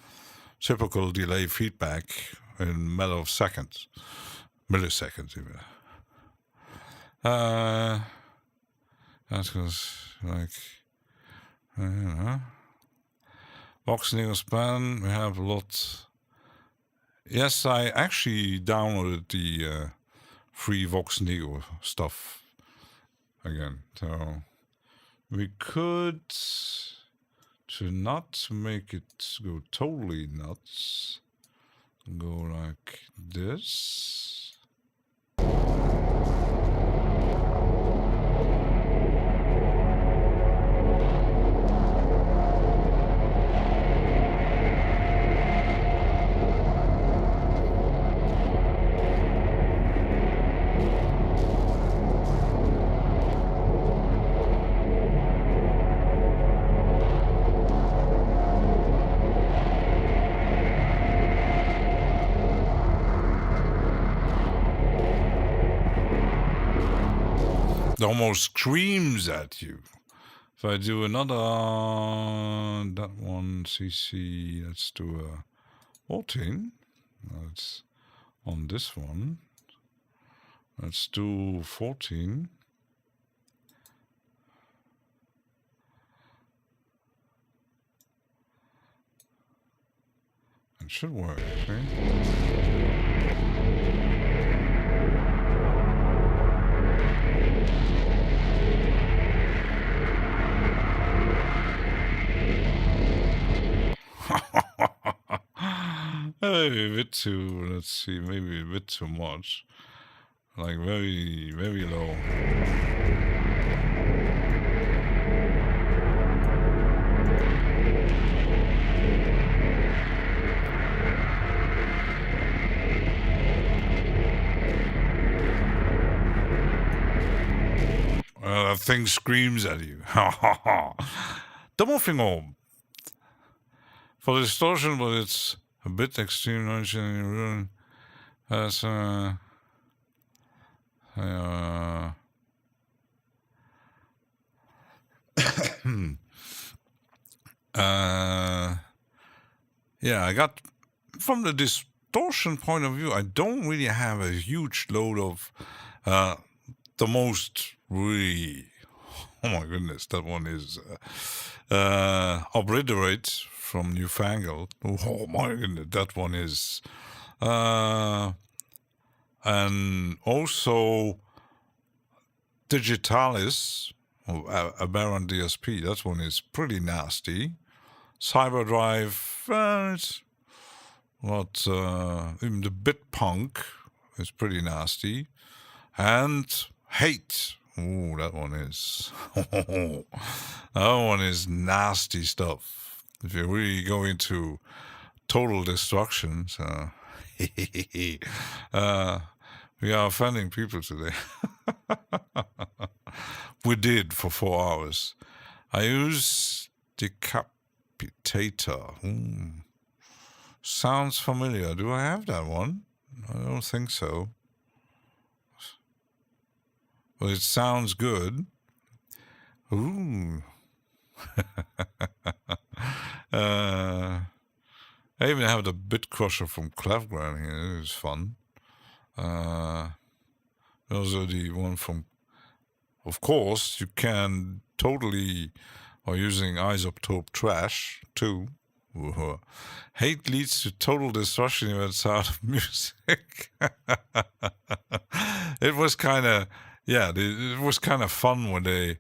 typical delay feedback in a matter of seconds, milliseconds even. That's because, like, you know, Voxnigel span, we have a lot. Yes, I actually downloaded the free Voxnigel stuff again. So we could, to not make it go totally nuts, go like this. It almost screams at you. If I do another, that one CC, let's do a 14. That's on this one. Let's do 14. It should work, okay? Maybe a bit too, let's see, maybe a bit too much. Like very, very low. That thing screams at you. The more thing on. For distortion, but it's a bit extreme noise and as yeah, I got from the distortion point of view, I don't really have a huge load of the most really, oh my goodness, that one is Obliterate from Newfangled. Oh my goodness, that one is and also Digitalis, Aberrant DSP, that one is pretty nasty. Cyberdrive, it's not, even the Bitpunk is pretty nasty. And Hate, oh, that one is, that one is nasty stuff. If you really go into total destruction, so we are offending people today. We did for 4 hours. I use Decapitator. Sounds familiar. Do I have that one? I don't think so. But it sounds good. Ooh. I even have the Bit Crusher from Clefgran here. It's fun. Those are the one from. Of course, you can totally, or using Isotope Trash too. Hate leads to total destruction events out of music. It was kind of, yeah, it was kind of fun when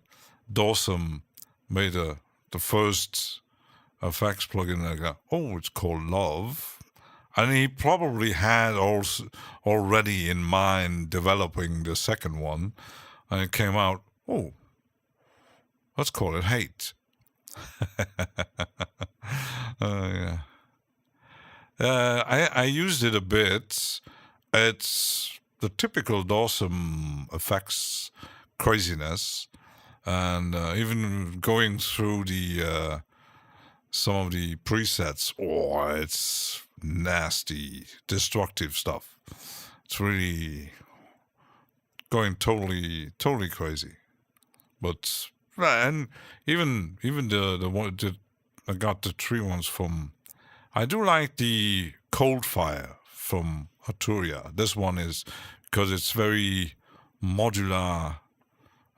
Dawson made the first effects plugin. Like, oh, it's called Love. And he probably had also already in mind developing the second one. And it came out, oh, let's call it Hate. Yeah. I used it a bit. It's the typical Dawson effects craziness. And even going through the some of the presets, oh, it's nasty, destructive stuff. It's really, going totally crazy. But and even the one that I got the 3 ones from. I do like the Cold Fire from Arturia. This one is because it's very modular,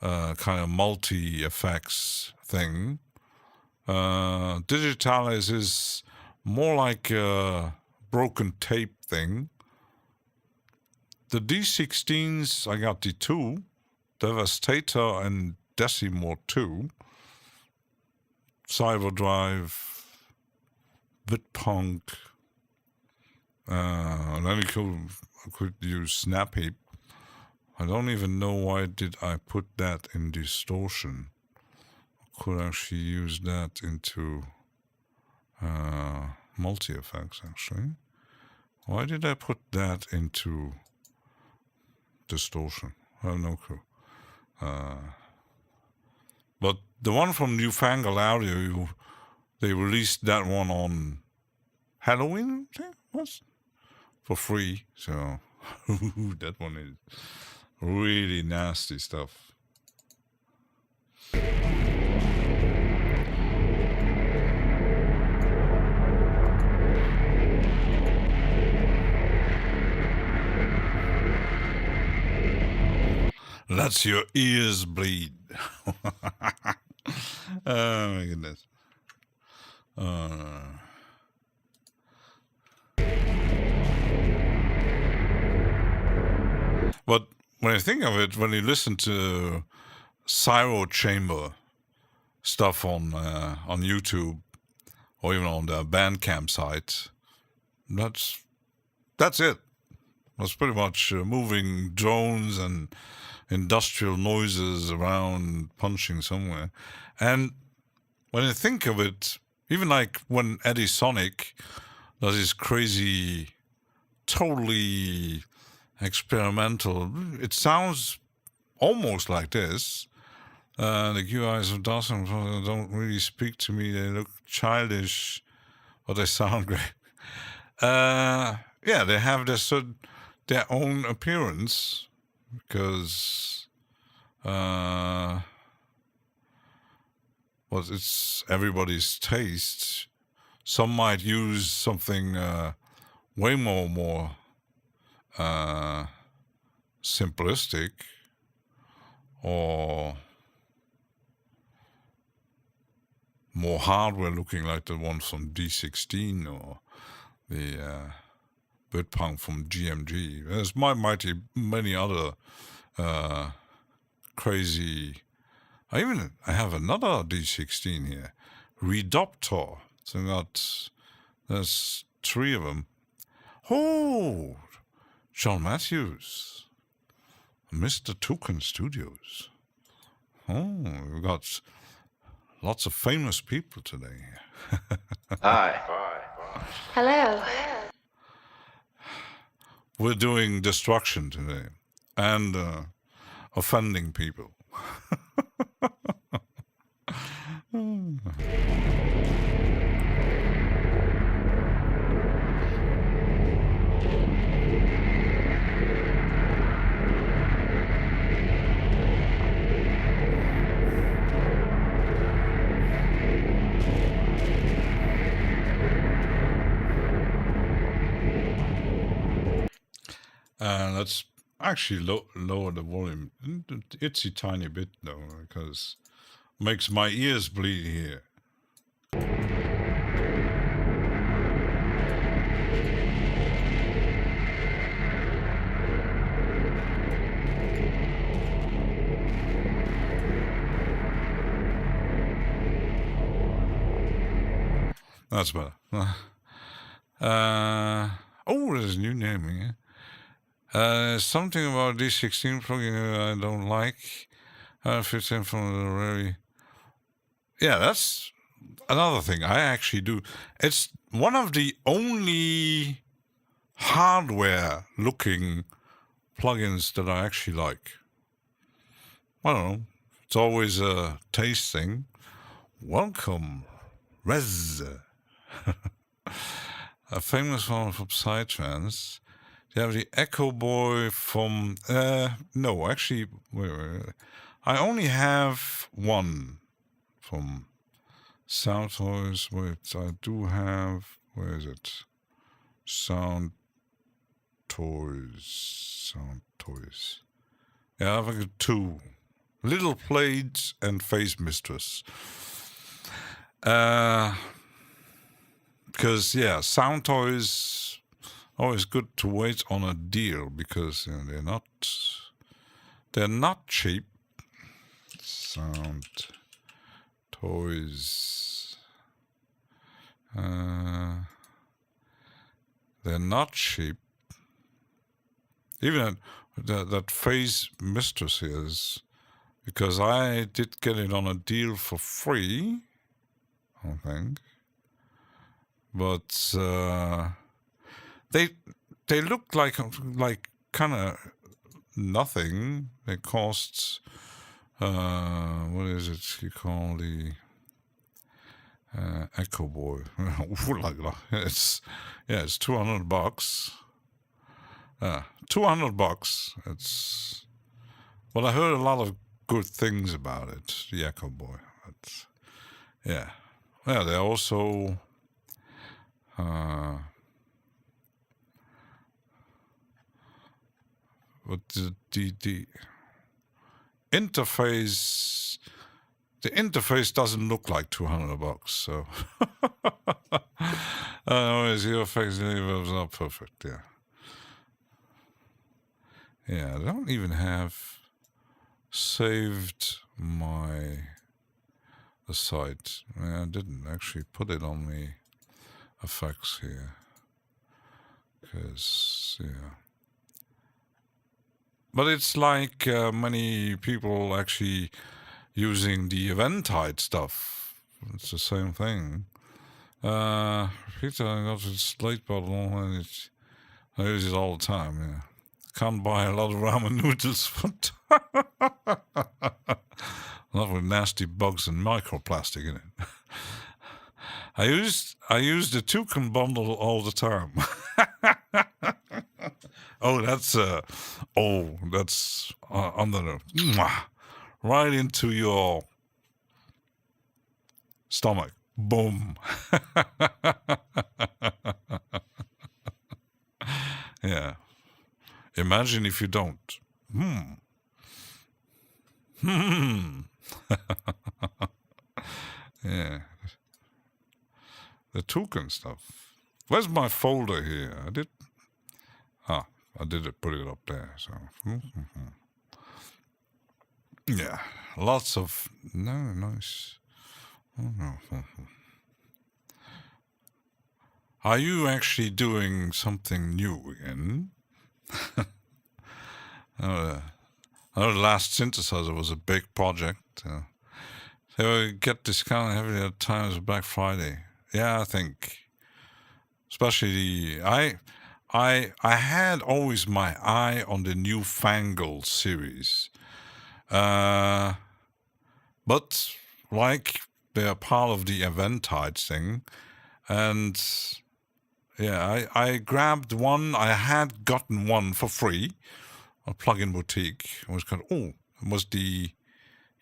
kind of multi effects thing. Digitalis is more like a broken tape thing. The D16s, I got the 2, Devastator and Decimor 2, Cyberdrive, Bitpunk, and then I could use Snap Heap. I don't even know why did I put that in distortion. I could actually use that into multi-effects, actually. Why did I put that into distortion? I have no clue. But the one from Newfangled Audio, they released that one on Halloween, I think it was, for free. So that one is really nasty stuff. Lets your ears bleed. Oh my goodness. But when I think of it, when you listen to Cyro Chamber stuff on YouTube or even on the Bandcamp site, that's it. That's pretty much moving drones and industrial noises around punching somewhere. And when I think of it, even like when Eddie Sonic does his crazy, totally experimental, it sounds almost like this. The QIs of Dawson don't really speak to me. They look childish, but they sound great. Yeah, they have their own appearance because well, it's everybody's taste. Some might use something way more simplistic or more hardware looking, like the one from D16 or the Bitpunk from GMG. There's many other crazy. I have another D16 here, Redoptor. So there's 3 of them. Oh, John Matthews, Mr. Toucan Studios. Oh, we've got lots of famous people today. Hi. Hello. We're doing destruction today and offending people. Let's actually lower the volume itsy tiny bit though, because it makes my ears bleed here. That's better. Oh, there's new naming. Eh? Something about D16 plugin I don't like. Fits in from the very. Yeah, that's another thing I actually do. It's one of the only hardware-looking plugins that I actually like. I don't know. It's always a taste thing. Welcome, Rez. A famous one from Psytrance. You have the Echo Boy from... no, actually, wait. I only have one from Sound Toys. Wait, I do have... Where is it? Sound Toys. Yeah, I have like 2. Little Plates and Face Mistress. Because, yeah, Sound Toys... always good to wait on a deal because they're not cheap. Sound Toys. They're not cheap. Even that Face Mistress is, because I did get it on a deal for free, I think. But they look like kind of nothing. They cost what is it you call the Echo Boy? it's $200. $200. It's I heard a lot of good things about it, the Echo Boy. But yeah, they're also. But the interface, doesn't look like $200. So, your face was not perfect. Yeah. I don't even have saved the site. I didn't actually put it on the effects here, because But it's like many people actually using the Eventide stuff. It's the same thing. Peter, I got this late bottle and I use it all the time. Yeah. Can't buy a lot of ramen noodles, but not with nasty bugs and microplastic in it. I use the toucan bundle all the time. That's under the right into your stomach. Boom. Yeah. Imagine if you don't. Yeah. The toucan stuff. Where's my folder here? I did put it up there. So, yeah, lots of nice. Are you actually doing something new again? The last synthesizer was a big project. They get discounted heavily at times of Black Friday. Yeah, I think, especially I had always my eye on the Newfangled series, but like they're part of the Eventide thing, and yeah, I grabbed one. I had gotten one for free, a plug-in boutique. It was the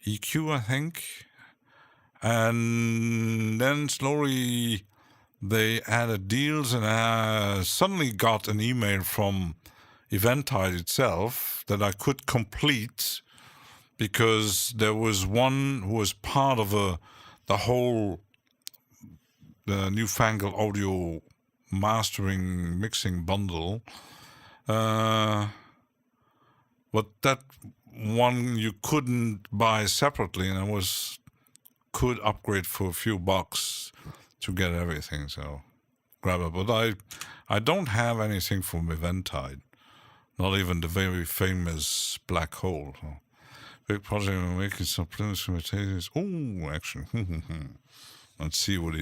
EQ, I think, and then slowly they added deals, and I suddenly got an email from Eventide itself that I could complete, because there was one who was part of the whole Newfangled audio mastering mixing bundle. But that one you couldn't buy separately, and I could upgrade for a few bucks to get everything, so grab it. But I don't have anything from Eventide, not even the very famous Black Hole. So, big project, we're making some preliminary imitations. Oh, action. Let's see what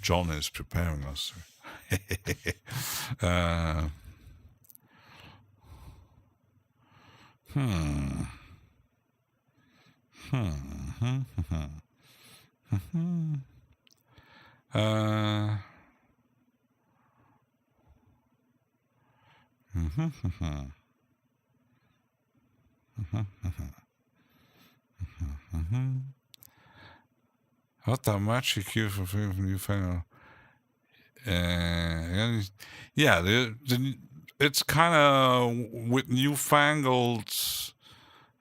John is preparing us. What the magic you for newfangled? Yeah, it's kind of with newfangled.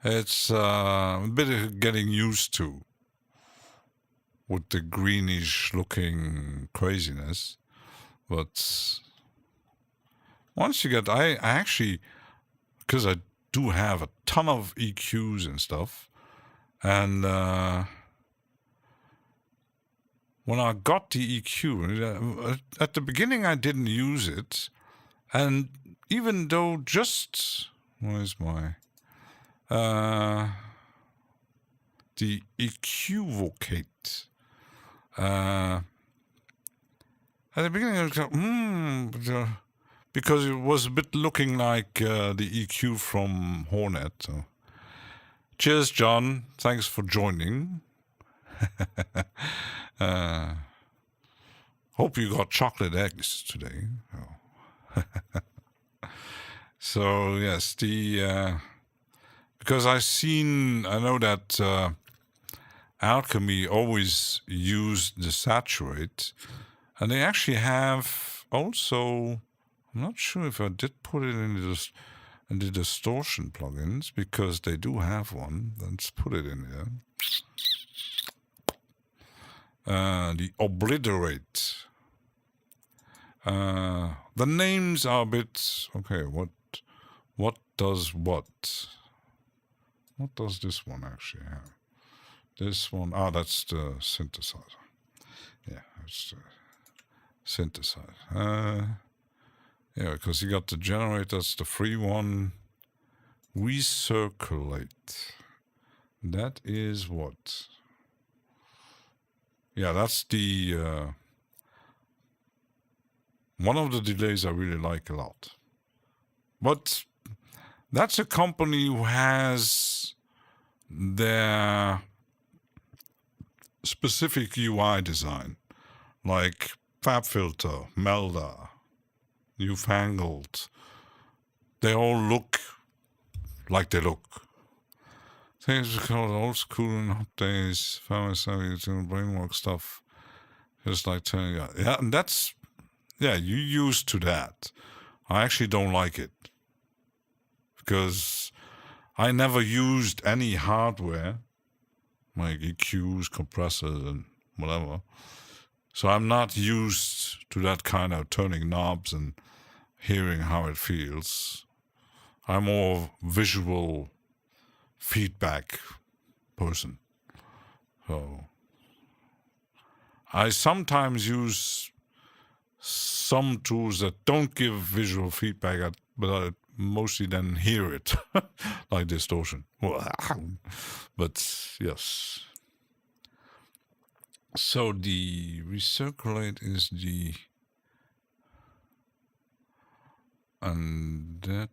It's a bit of getting used to with the greenish looking craziness, but once you get, I actually, because I do have a ton of EQs and stuff, and when I got the EQ, at the beginning I didn't use it, and even though where's my, the equivocate, at the beginning I was like, because it was a bit looking like the EQ from Hornet. So. Cheers, John. Thanks for joining. Hope you got chocolate eggs today. Oh. So yes, because I know that Alchemy always used the saturate, and they actually have also. I'm not sure if I did put it in the distortion plugins, because they do have one. Let's put it in there. The obliterate. The names are a bit okay. What does what? What does this one actually have? This one, that's the synthesizer. Yeah, that's the synthesizer. Yeah, because you got the generator, that's the free one. Recirculate. That is what? Yeah, that's the one of the delays I really like a lot. But that's a company who has their specific UI design, like FabFilter, Melda, Newfangled. They all look like they look. Things are called old school and hot days, brainwork stuff. Just like telling you, yeah, and that's, yeah, you used to that. I actually don't like it, because I never used any hardware, like EQs, compressors, and whatever. So I'm not used to that kind of turning knobs and hearing how it feels. I'm more visual feedback person. So I sometimes use some tools that don't give visual feedback, but I mostly then hear it, like distortion. But yes. So the recirculate is the, and that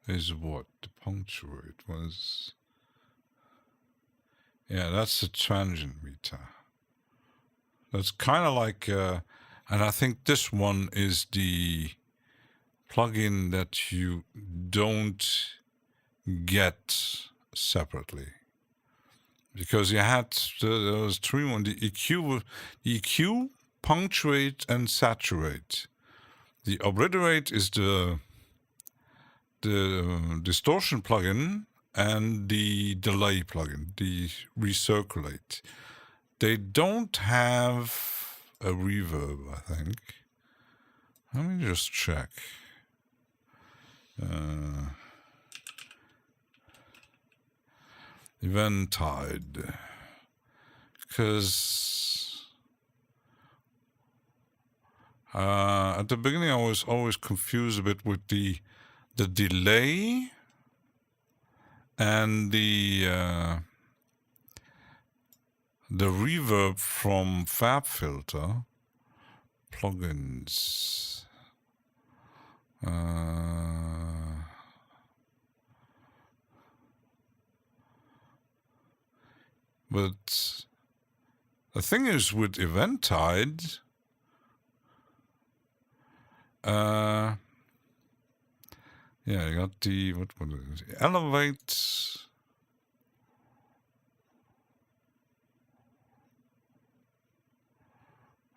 is what the punctuate was. Yeah, that's the transient meter. That's kind of like, and I think this one is the plugin that you don't get separately. Because you had, there was three ones, the EQ, punctuate, and saturate. The obliterate is the distortion plugin, and the delay plugin, the recirculate. They don't have a reverb, I think. Let me just check. Eventide. Because at the beginning I was always confused a bit with the delay and the reverb from FabFilter plugins. But the thing is with Eventide, Yeah, I got the, what is it? Elevate.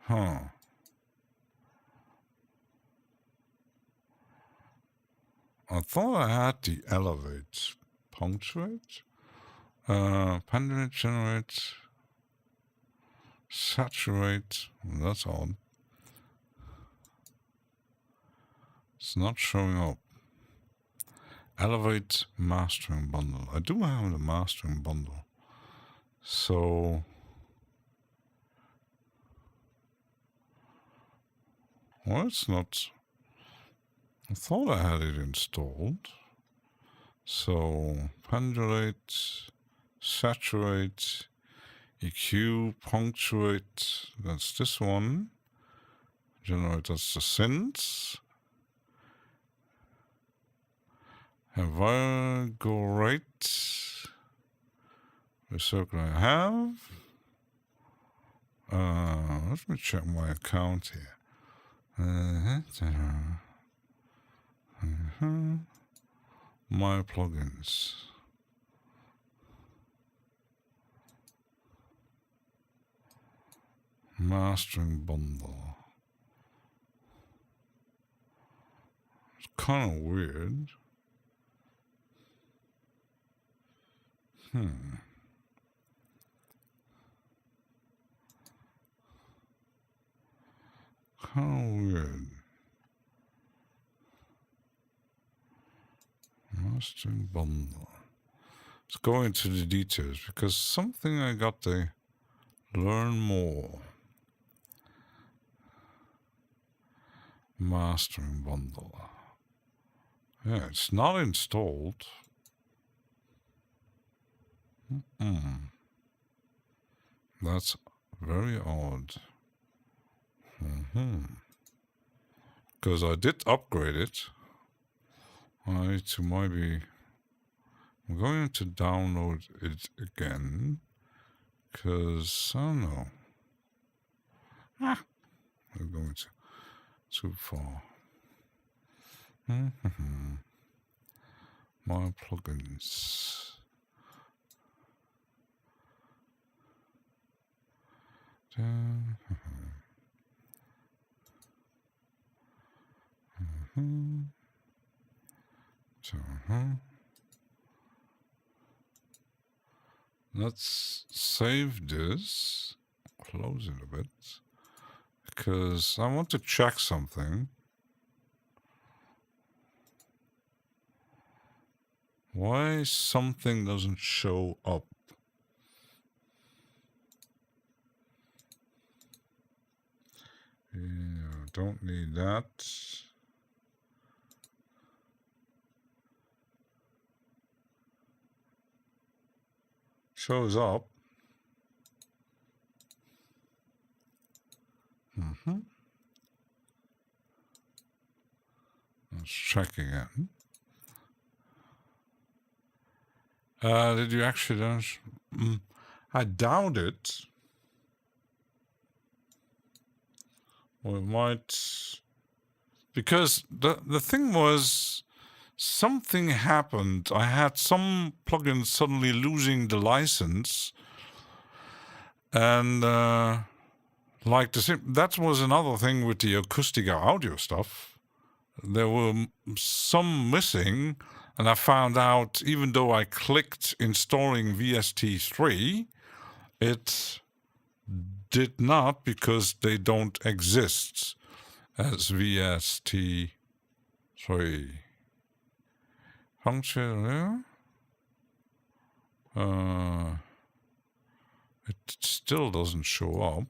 Huh. I thought I had the elevate. Punctuate? Pendulate, generate, saturate. That's odd. It's not showing up. Elevate mastering bundle. I do have the mastering bundle. So well, it's not. I thought I had it installed. So pendulate, saturate, EQ, punctuate. That's this one. Generate, that's the synths. Invigorate. The circle I have. Let me check my account here. My plugins. Mastering bundle. It's kind of weird. Kind of weird. Mastering bundle. Let's go into the details because something I got to learn more. Mastering bundle. Yeah, it's not installed. That's very odd. Because I did upgrade it. I need to maybe. I'm going to download it again. Because I don't know. I'm going too far. My plugins. Let's save this, close it a bit, because I want to check something. Why something doesn't show up? Yeah, don't need that. Shows up. Let's check again. Did you actually? I doubt it. Well, it might, because the thing was, something happened. I had some plugins suddenly losing the license, and like that was another thing with the Acoustica audio stuff. There were some missing, and I found out even though I clicked installing VST3, it did not, because they don't exist as VST3. Function, it still doesn't show up.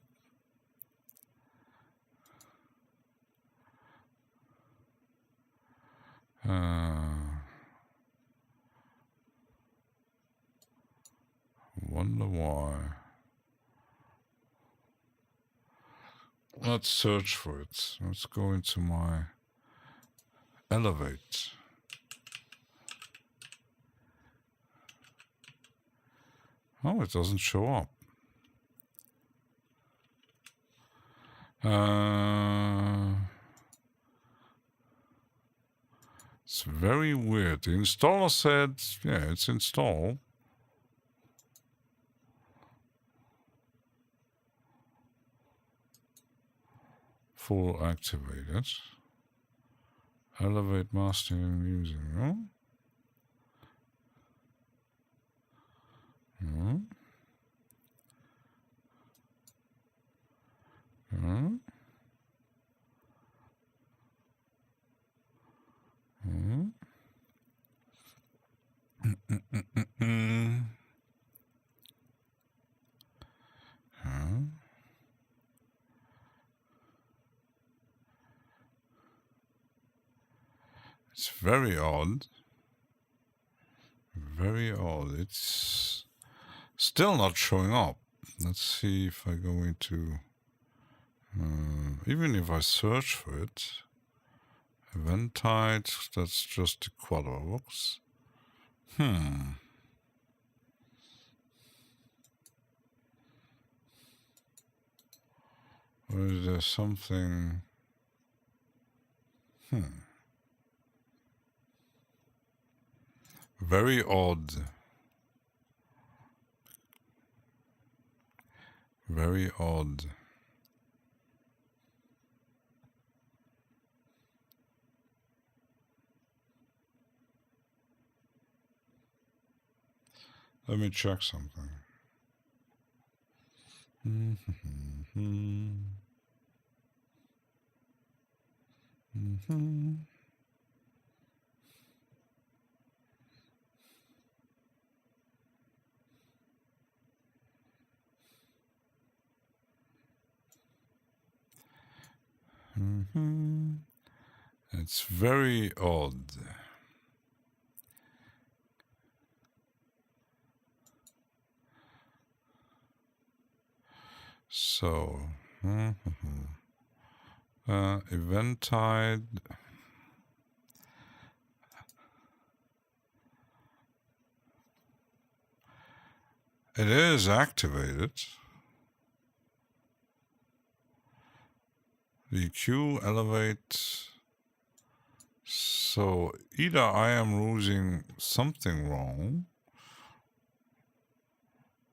Wonder why. Let's search for it. Let's go into my Elevate. Oh, it doesn't show up. It's very weird. The installer said, yeah, it's installed. Full activated. Elevate mastering using. Oh? Hmm. Hmm. Hmm. Huh? It's very odd. Very odd. It's still not showing up. Let's see if I go into... even if I search for it. Event type, that's just the quadrbox. Or is there something... Very odd. Very odd. Let me check something. It's very odd. So, event type. It is activated. The queue elevate. So either I am using something wrong,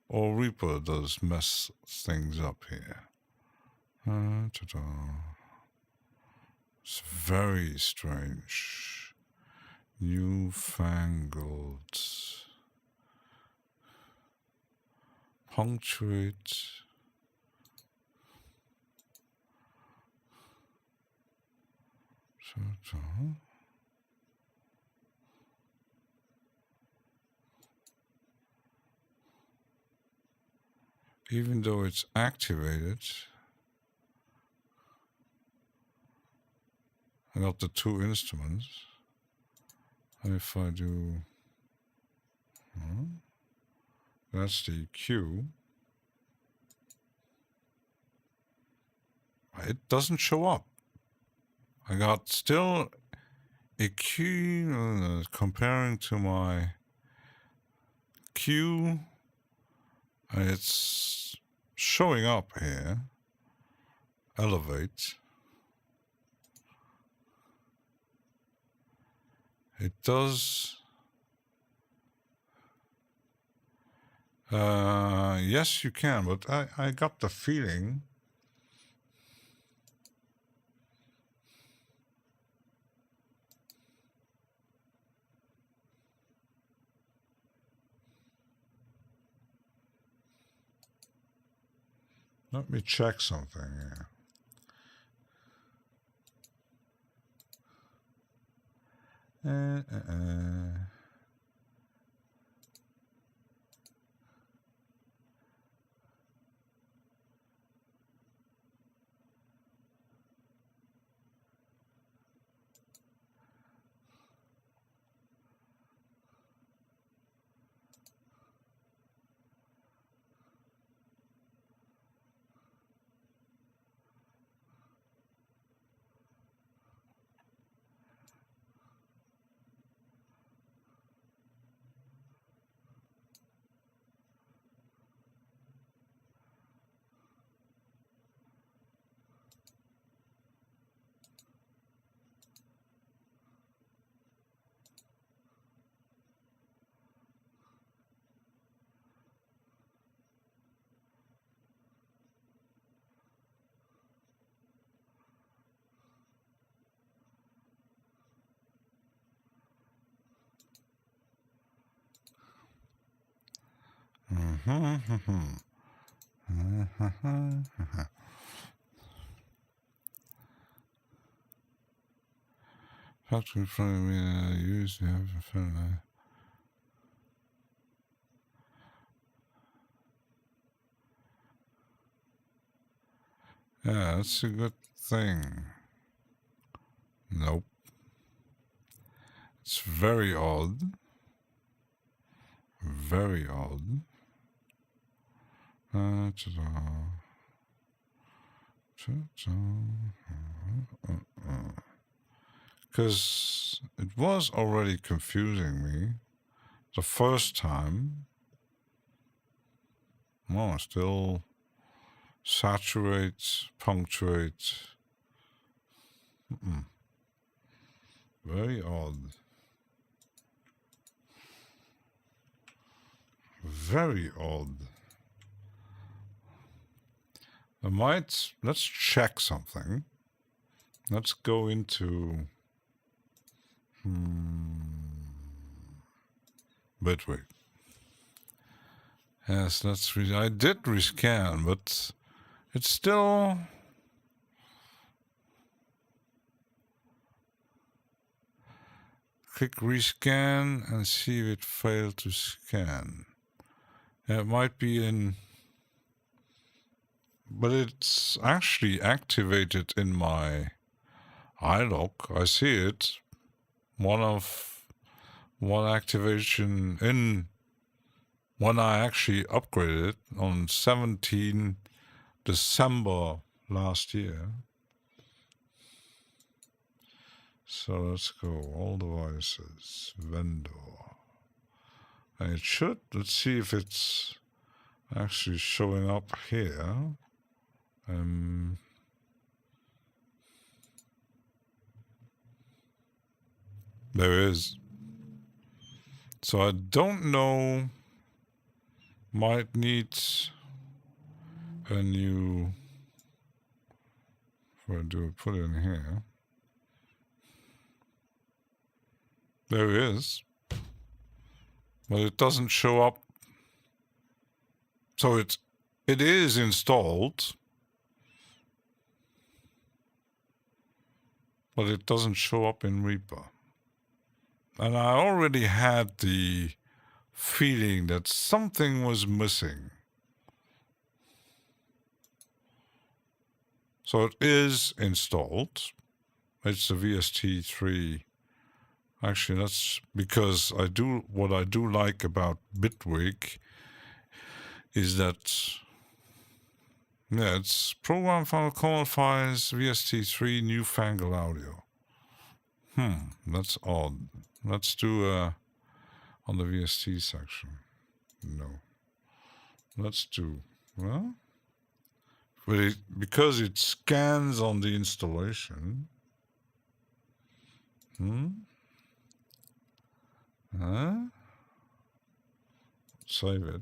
or Reaper does mess things up here. It's very strange. Newfangled. Punctuate. Even though it's activated, I got the two instruments. If I do, that's the Q. It doesn't show up. I got still a Q comparing to my Q. It's showing up here. Elevate. It does. Yes, you can, but I got the feeling. Let me check something here. Factory front we use to have a phone. Yeah, that's a good thing. Nope. It's very odd. Very odd. Because it was already confusing me the first time. Oh, still saturate, punctuate. Very odd. Very odd. Let's check something. Let's go into Bitwig. Yes, I did rescan, but it's still click rescan and see if it failed to scan. It might be in, but it's actually activated in my iLog. I see it. One activation in when I actually upgraded it on 17 December last year. So let's go all devices, vendor. And it should, let's see if it's actually showing up here. There is. So I don't know, might need a new, where do I put it in here? There it is. But it doesn't show up. So it is installed, but it doesn't show up in Reaper. And I already had the feeling that something was missing. So it is installed. It's a VST3. Actually, that's because what I do like about Bitwig is that, yeah, it's program file qualifies VST3 newfangled audio. That's odd. Let's do on the VST section. No. Let's do, well, but because it scans on the installation. Save it.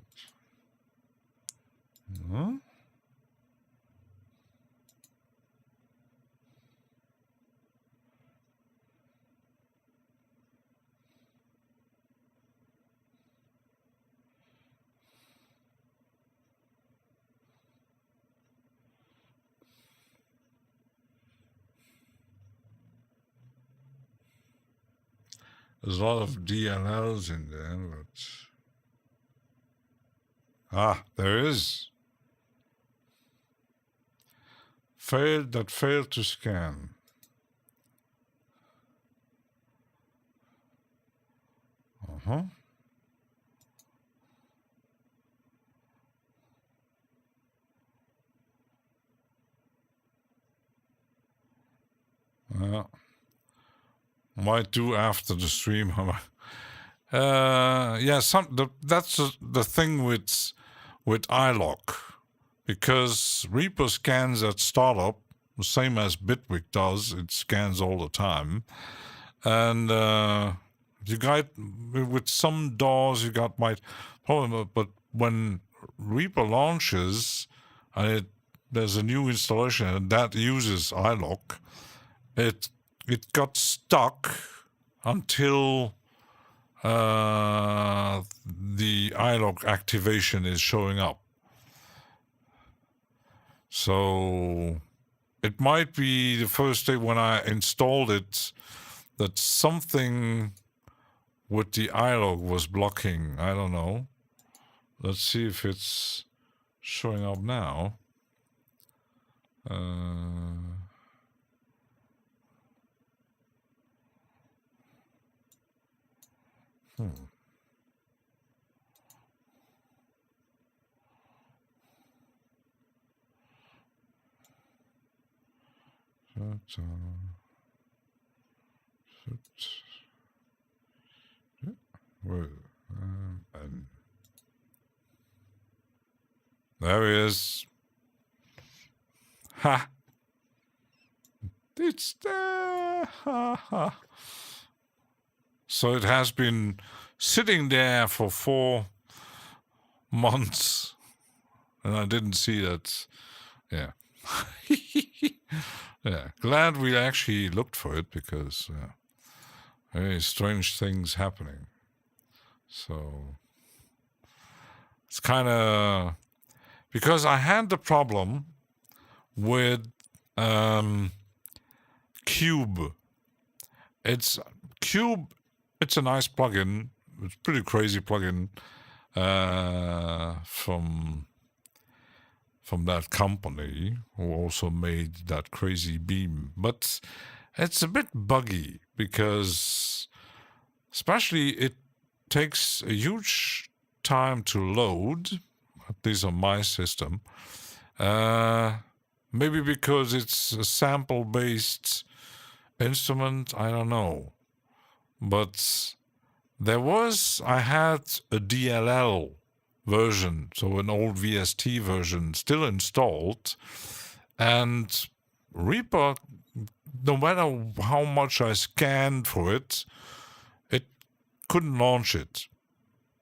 There's a lot of DLLs in there, but there is. Failed to scan. Might do after the stream. Yeah, that's the thing with iLog, because Reaper scans at startup, the same as Bitwig does. It scans all the time, and you got with some DAWs you got might problem, but when Reaper launches and there's a new installation and that uses iLog, it got stuck until the iLog activation is showing up. So it might be the first day when I installed it that something with the iLog was blocking. I don't know. Let's see if it's showing up now. And there he is. Ha! It's there. Ha ha. So it has been sitting there for 4 months, and I didn't see that. Yeah. Yeah. Glad we actually looked for it, because very strange things happening. So it's kind of because I had the problem with Cube. It's a nice plugin. It's a pretty crazy plugin from that company who also made that crazy beam. But it's a bit buggy because especially it takes a huge time to load, at least on my system. Maybe because it's a sample-based instrument, I don't know. But I had a DLL version, so an old VST version still installed, and Reaper, no matter how much I scanned for it, it couldn't launch it.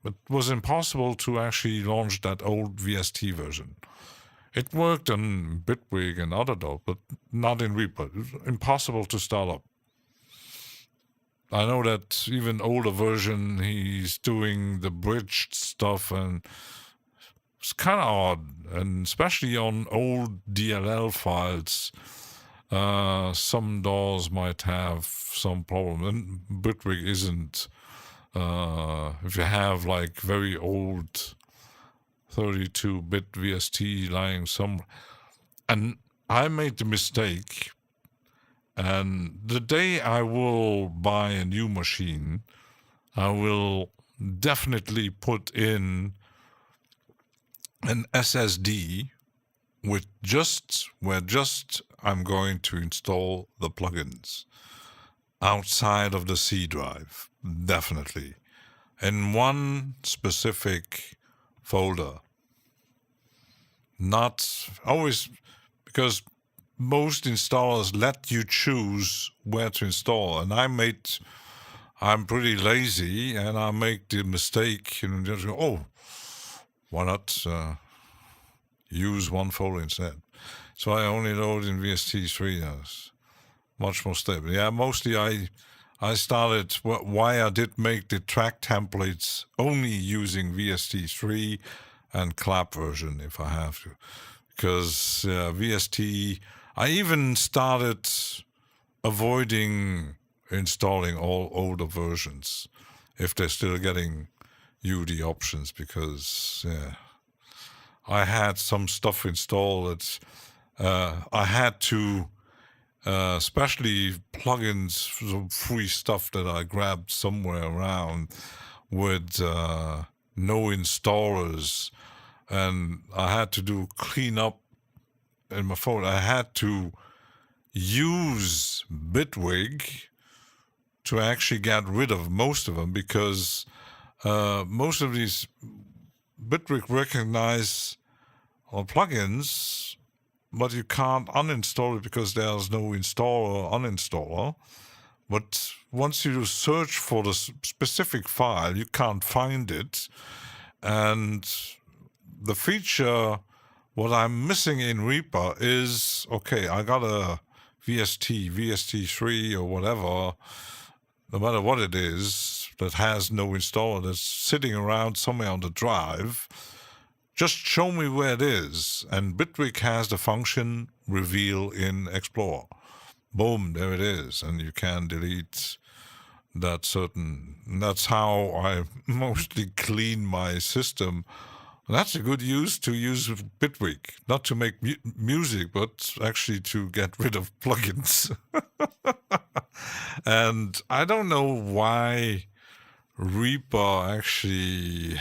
It was impossible to actually launch that old VST version. It worked on Bitwig and other stuff, but not in Reaper. It was impossible to start up. I know that even older version, he's doing the bridged stuff, and it's kind of odd. And especially on old DLL files, some DAWs might have some problem. And Bitwig isn't. If you have like very old 32-bit VST lying somewhere. And I made the mistake. And the day I will buy a new machine, I will definitely put in an SSD where I'm going to install the plugins outside of the C drive, definitely, in one specific folder. Not always, because most installers let you choose where to install, and I'm pretty lazy, and I make the mistake and just go, oh, why not use one folder instead? So I only load in VST3. That's much more stable. Yeah, mostly I started why I did make the track templates only using VST3 and clap version if I have to, because VST. I even started avoiding installing all older versions if they're still getting you the options, because I had some stuff installed that I had to, especially plugins, some free stuff that I grabbed somewhere around with no installers, and I had to do cleanup in my phone. I had to use Bitwig to actually get rid of most of them, because most of these Bitwig recognize plugins, but you can't uninstall it because there's no installer or uninstaller. But once you search for the specific file, you can't find it. And the feature, what I'm missing in Reaper is, okay, I got a VST3 or whatever, no matter what it is, that has no installer, that's sitting around somewhere on the drive, just show me where it is. And Bitwig has the function reveal in Explorer. Boom, there it is. And you can delete that certain. That's how I mostly clean my system. That's a good use to use Bitwig, not to make music, but actually to get rid of plugins. And I don't know why Reaper actually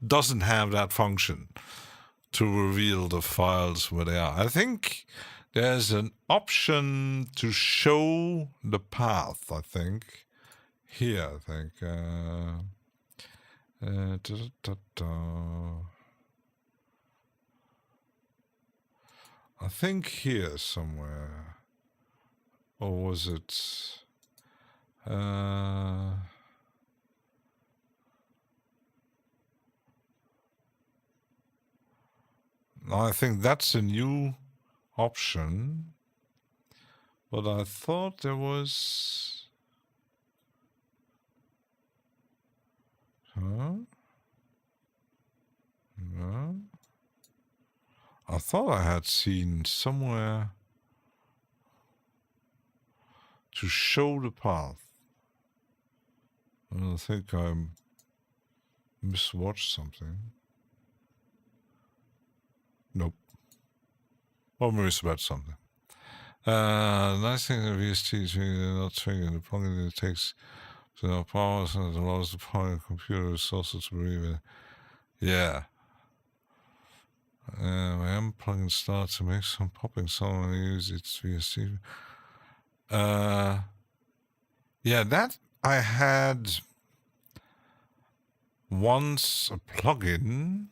doesn't have that function to reveal the files where they are. I think there's an option to show the path, I think. Here, I think. I think here somewhere. Or was it? I think that's a new option. But I thought there was... Huh? No? I thought I had seen somewhere to show the path. I think I miswatched something. Nope. Or misread something. Nice thing that VST is not triggering the plugin that takes to no power and it allows the power of the computer also to believe it. Yeah. My M plugin starts to make some popping sound when I use its VST. Yeah, that I had once a plugin.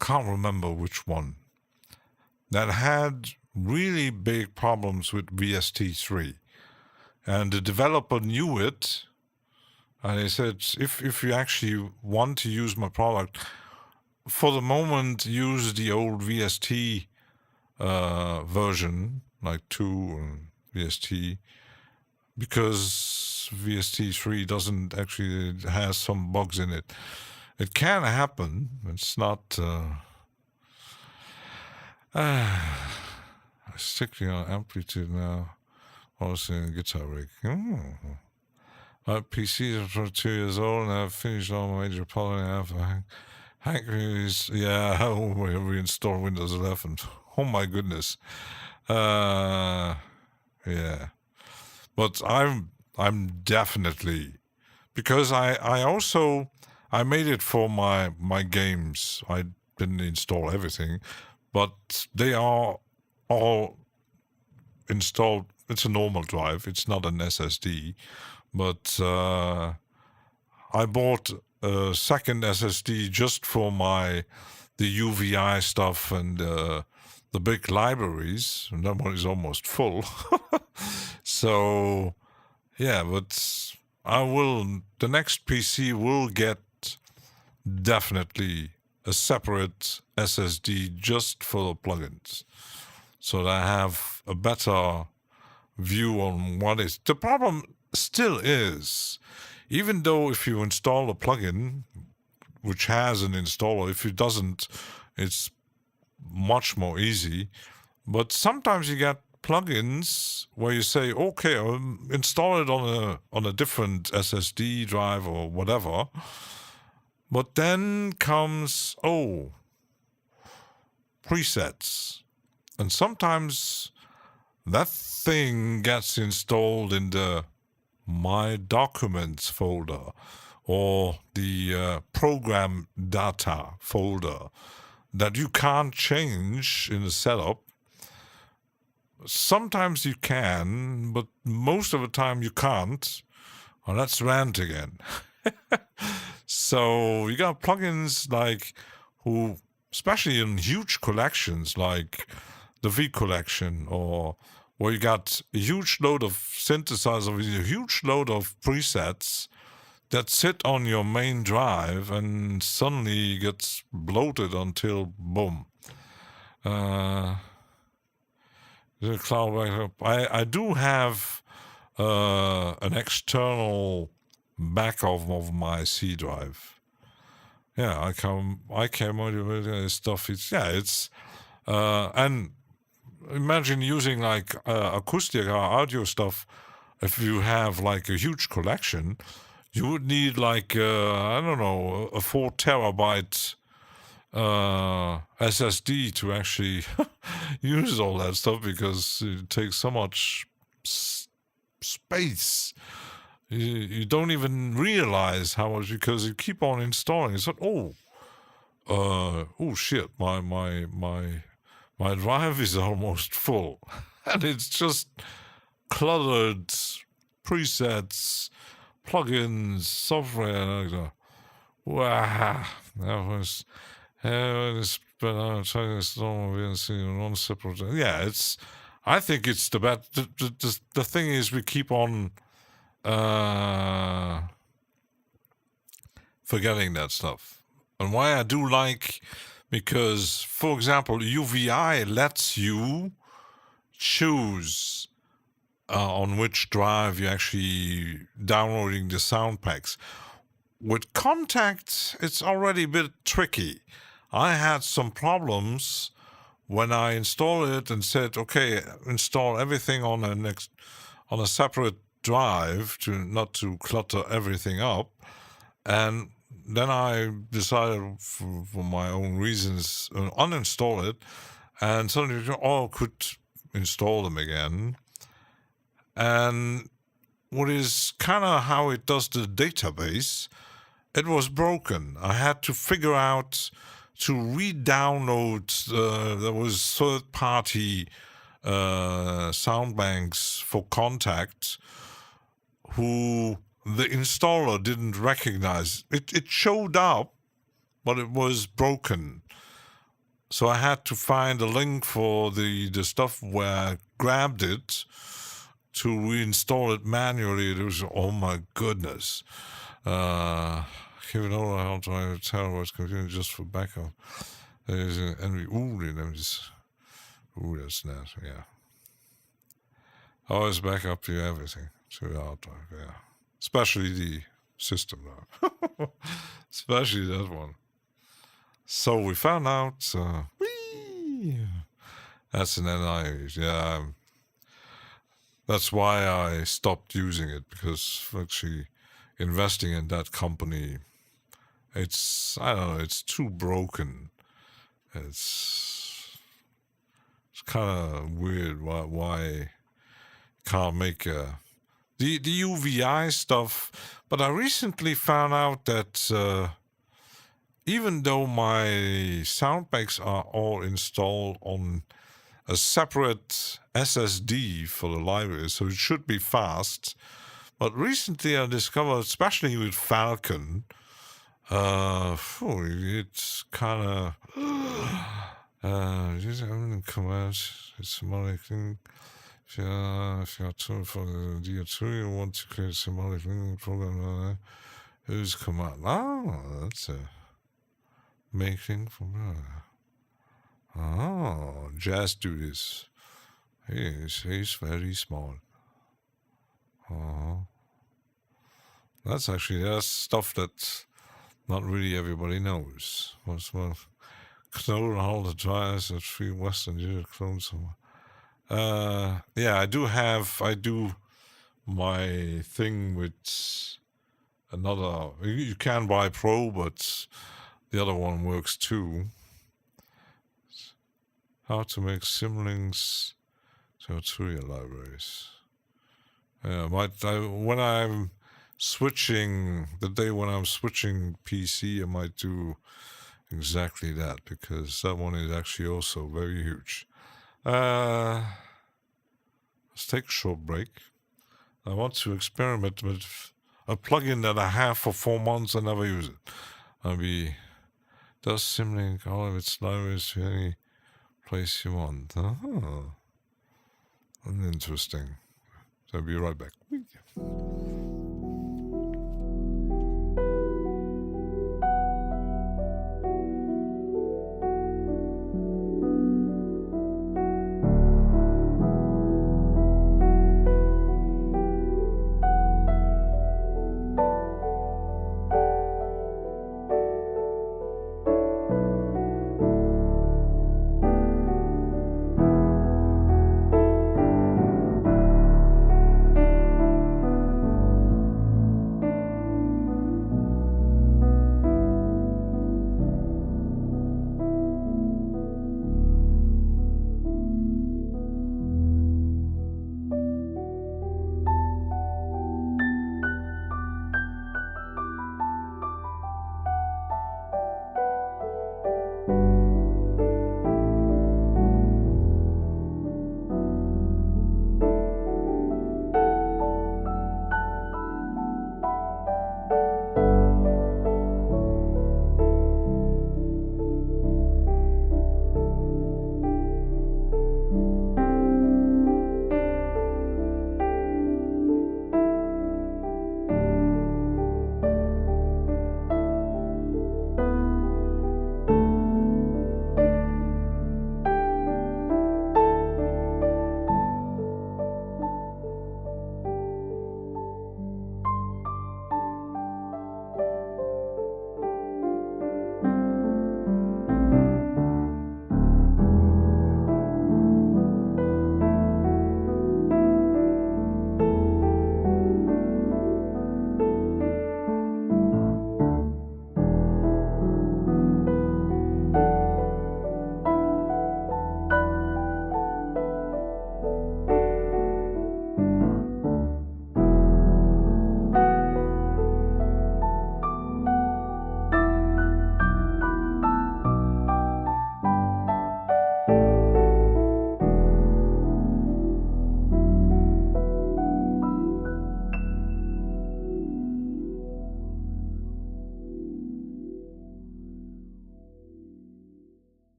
Can't remember which one. That had really big problems with VST3. And the developer knew it. And he said, if you actually want to use my product, for the moment, use the old VST version, like 2 and VST, because VST3 doesn't actually, it has some bugs in it. It can happen. It's not... Strictly on amplitude now. Also in guitar rig. My PC is for 2 years old and I've finished all my major polygon. Hank yeah, we reinstall Windows 11. Oh my goodness. Yeah. But I'm definitely, because I made it for my games. I didn't install everything, but they are all installed. It's a normal drive. It's not an SSD, but I bought a second SSD just for the UVI stuff and the big libraries. And that one is almost full. So, yeah, but the next PC will get definitely a separate SSD just for the plugins, so that I have a better view on what is. The problem still is, even though if you install a plugin which has an installer, if it doesn't, it's much more easy. But sometimes you get plugins where you say, okay, I'll install it on a different SSD drive or whatever. But then comes, presets. And sometimes that thing gets installed in the My Documents folder or the Program Data folder that you can't change in the setup. Sometimes you can, but most of the time you can't. Well, that's rant again. So you got plugins like especially in huge collections like the V collection, or where you got a huge load of synthesizers, a huge load of presets that sit on your main drive and suddenly gets bloated until boom. The cloud backup. I do have an external backup of my C drive. Yeah, I came out with stuff. It's and imagine using like acoustic or audio stuff. If you have like a huge collection, you would need like I don't know, a 4 terabyte SSD to actually use all that stuff, because it takes so much space. You don't even realize how much, because you keep on installing. It's like, oh shit, my drive is almost full, and it's just cluttered presets, plugins, software. And I go, wow, that was. But I'm trying to install non-separate. Yeah, it's. I think it's the bad. The thing is, we keep on forgetting that stuff. And why I do like, because, for example, UVI lets you choose on which drive you're actually downloading the sound packs. With Contact, it's already a bit tricky. I had some problems when I installed it and said, okay, install everything on a separate drive not to clutter everything up. And then I decided, for my own reasons, uninstall it, and suddenly could install them again. And what is kind of how it does the database, it was broken. I had to figure out to re-download. There was third-party sound banks for Contact who the installer didn't recognize. It showed up, but it was broken. So I had to find a link for the stuff where I grabbed it to reinstall it manually. It was, oh my goodness. Even though I'll try to tell what's confusing just for backup. There's an envy. That's nice, yeah. Always back up to everything. To the hard drive, yeah. Especially the system now. Especially that one. So we found out, that's an NI, yeah. That's why I stopped using it, because actually investing in that company, it's too broken. It's kind of weird why can't make the UVI stuff. But I recently found out that even though my sound packs are all installed on a separate SSD for the library, so it should be fast. But recently I discovered, especially with Falcon, it's kind of just having come out. It's symbolic thing. If you're told for the DO2, you want to create a symbolic thing program. Who's command? Oh, that's a making from. Oh, Jazz do this. He's very smart. That's stuff that not really everybody knows. What's one clone all the drives at free Western Digital clone somewhere. Yeah, I do my thing with another. You can buy Pro, but the other one works too. How to make symlinks to tutorial libraries. Yeah, when I'm switching PC, I might do exactly that, because that one is actually also very huge. Let's take a short break. I want to experiment with a plugin that I have for 4 months and never use it. Does symlink all of its libraries to any place you want. Interesting. So I'll be right back.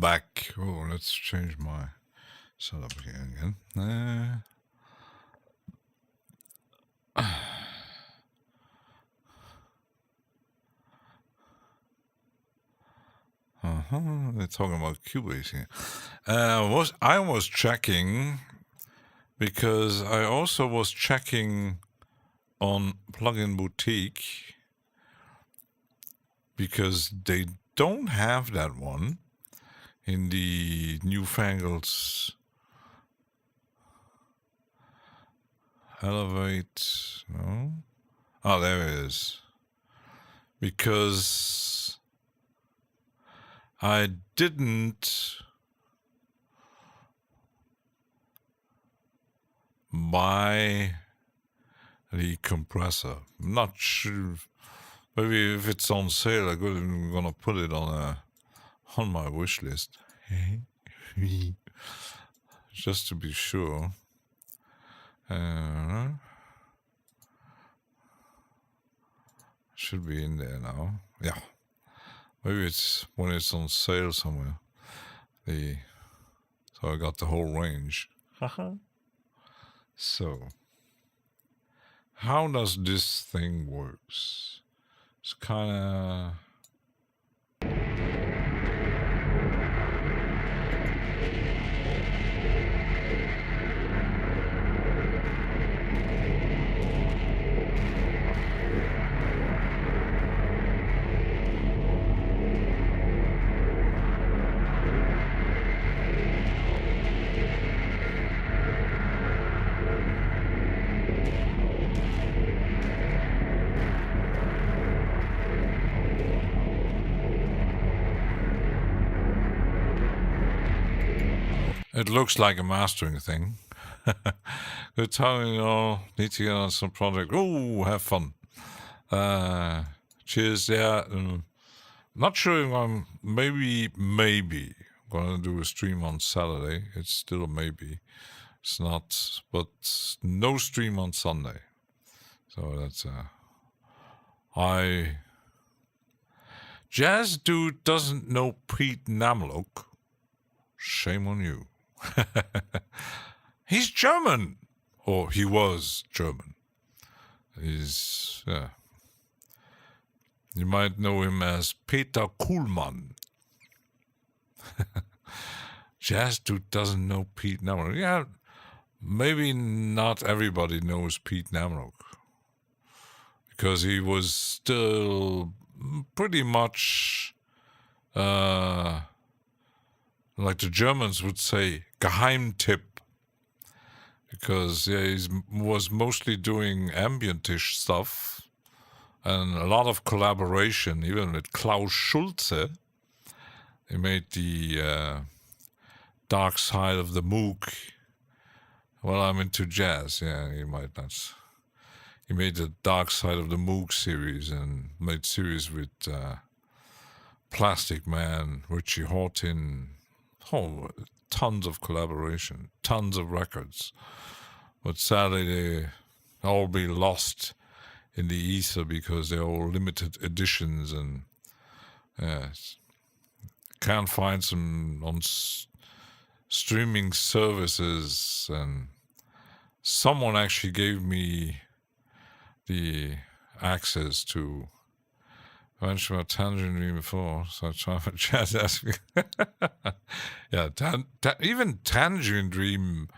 back. Oh, let's change my setup here again. They're talking about Cubase here. I was checking because I also was checking on Plugin Boutique because they don't have that one in the newfangled Elevate. No? Oh, there it is. Because I didn't buy the compressor. I'm not sure. Maybe if it's on sale, I'm gonna put it on my wish list. Just to be sure. Should be in there now. Yeah. Maybe it's when it's on sale somewhere. So I got the whole range. So, how does this thing works? It's kind of... It looks like a mastering thing. Good time, need to get on some project. Oh, have fun. Cheers, yeah. Not sure if I'm maybe gonna do a stream on Saturday. It's still a maybe. It's not, but no stream on Sunday. So that's Jazz Dude doesn't know Pete Namlock. Shame on you. He's German, or he was German. He's you might know him as Peter Kuhlmann. Jazz Dude doesn't know Pete Namlock. Yeah, maybe not everybody knows Pete Namlock because he was still pretty much like the Germans would say, Geheimtipp, because he was mostly doing ambient-ish stuff and a lot of collaboration, even with Klaus Schulze. He made the Dark Side of the Moog. Well, I'm into jazz, yeah, you might not. He made the Dark Side of the Moog series and made series with Plastic Man, Richie Hawtin. Oh, tons of collaboration, tons of records. But sadly, they all be lost in the ether because they're all limited editions and can't find some on streaming services. And someone actually gave me the access to Eventually, Tangerine before, so I try to chat asking. Yeah, even Tangerine Dream,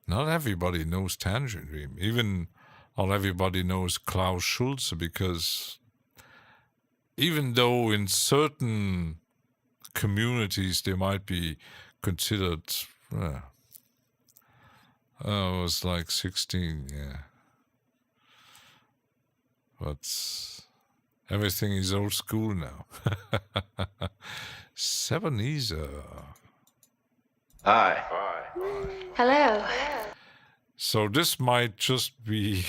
not everybody knows Tangerine Dream. Even not everybody knows Klaus Schulze, because even though in certain communities they might be considered, I was like 16, yeah. But everything is old school now. Sevenese. Hi. Hello. So this might just be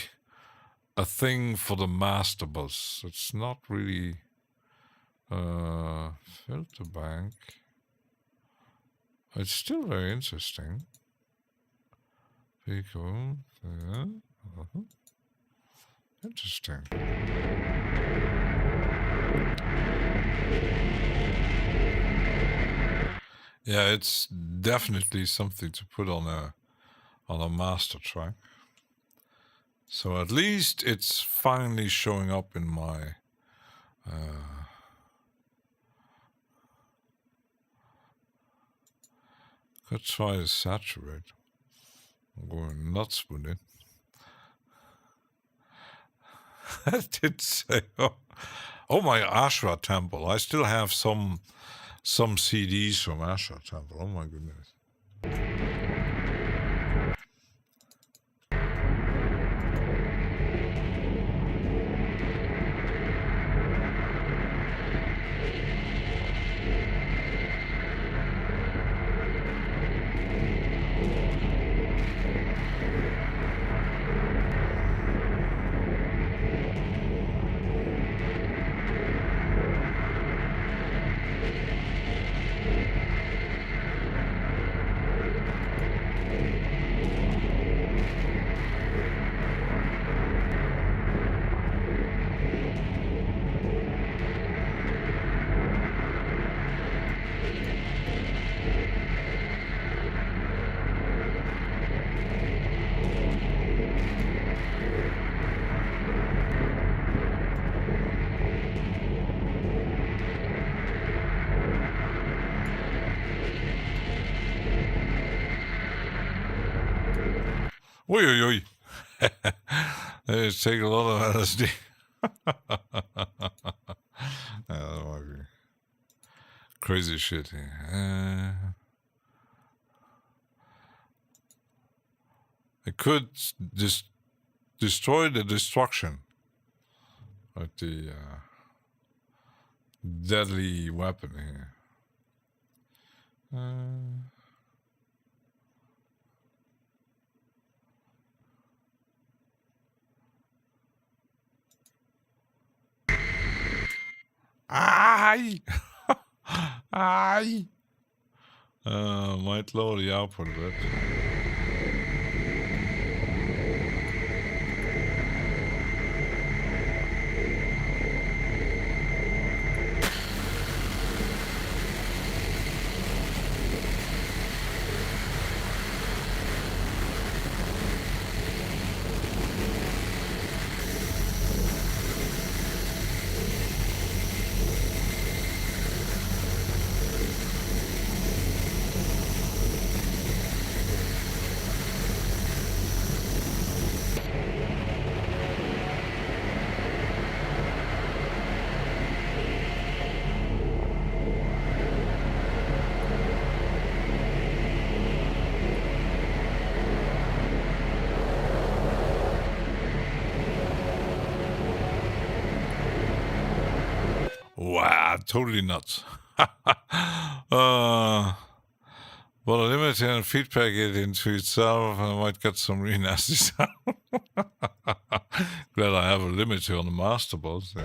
a thing for the master bus. It's not really filter bank. It's still very interesting. Pico, yeah. Interesting. Yeah, it's definitely something to put on a master track. So at least it's finally showing up in my could try to saturate. I'm going nuts with it. I did say, oh my Ashra Temple. I still have some CDs from Ashra Temple. Oh my goodness. Oi, oi, oi. They take a lot of LSD. That might be crazy shit here. It could destroy the destruction of the deadly weapon here. Aye! Aye! Might lower the output a bit. Wow, totally nuts. Well, limiting and feedback it into itself, and I might get some really nasty sound. Glad I have a limiter on the master boss. Yeah.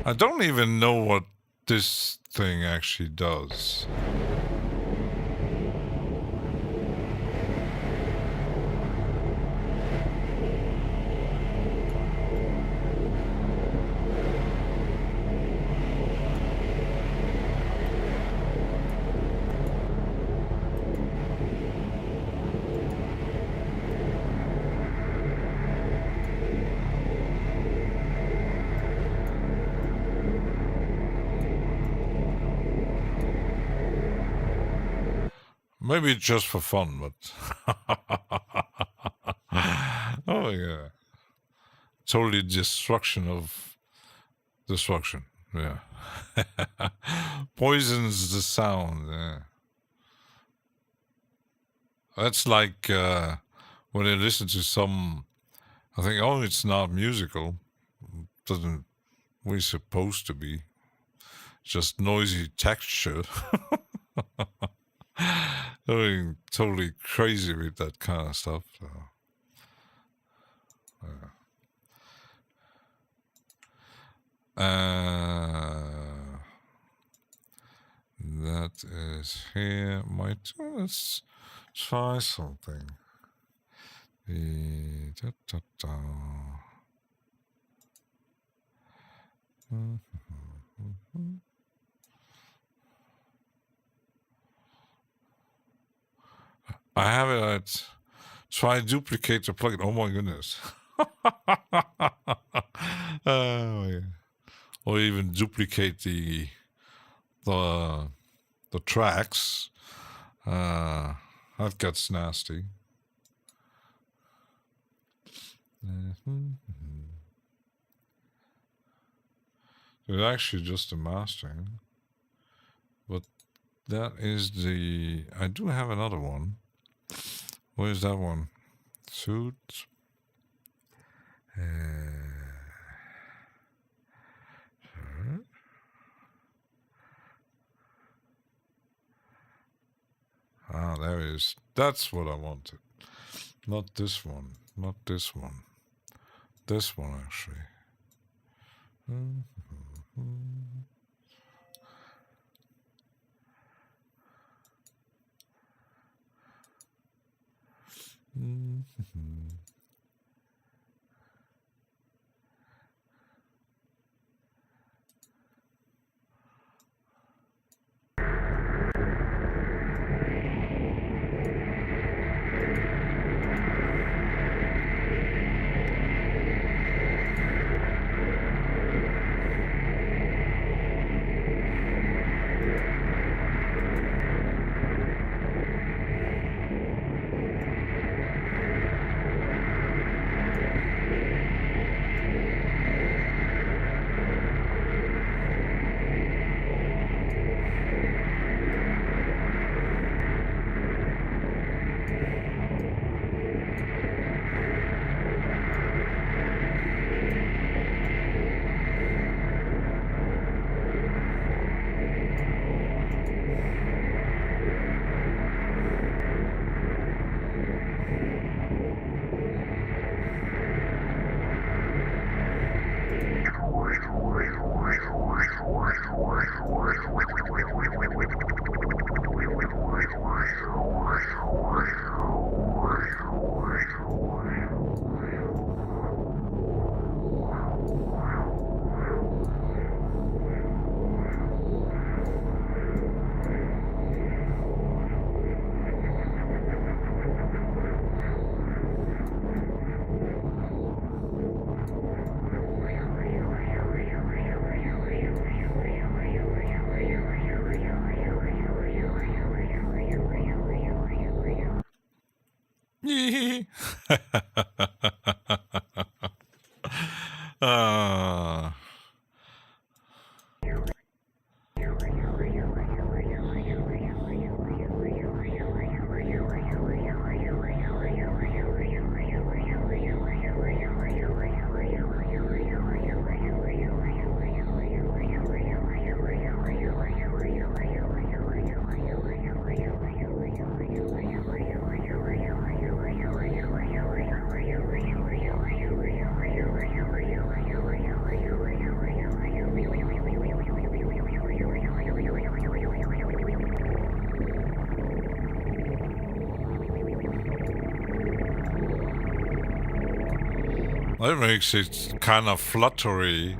I don't even know what this thing actually does. Maybe just for fun, but oh yeah, totally destruction. Yeah, poisons the sound. Yeah. That's like when I listen to some. I think, oh, it's not musical. Doesn't we supposed to be? Just noisy texture. Going totally crazy with that kind of stuff. So, That is here. Let's try something. I have it at try duplicate the plugin. Oh my goodness. Oh, yeah. Or even duplicate the tracks. That gets nasty. It's actually just a mastering, but that is the. I do have another one. Where's that one? Suit. Ah, there is. That's what I wanted. Not this one. Not this one. This one, actually. uh, that makes it kind of fluttery.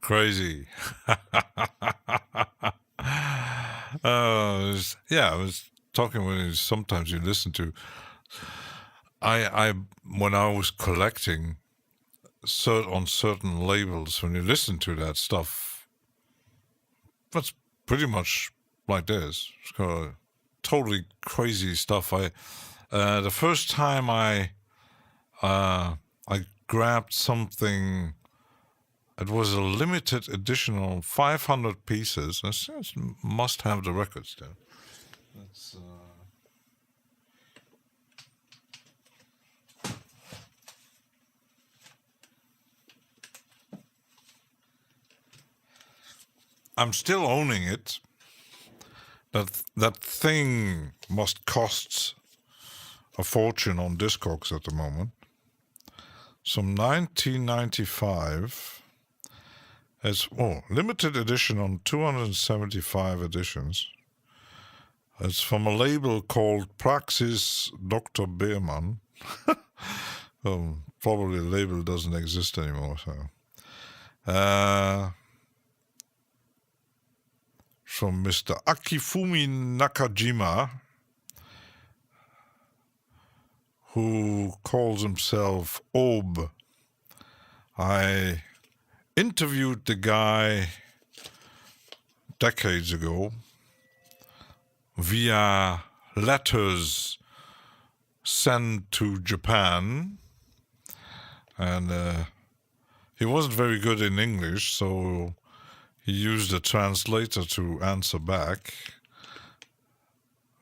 Crazy. I was talking when sometimes you listen to. I when I was collecting on certain labels, when you listen to that stuff, that's pretty much like this. It's kind of totally crazy stuff. The first time I grabbed something. It was a limited edition of 500 pieces. I must have the records there. That's. I'm still owning it. That thing must cost a fortune on Discogs at the moment. Some 1995. It's limited edition on 275 editions. It's from a label called Praxis Dr. Beerman. Probably the label doesn't exist anymore. So, from Mr. Akifumi Nakajima, who calls himself Ob. I interviewed the guy decades ago via letters sent to Japan, and he wasn't very good in English, so he used a translator to answer back.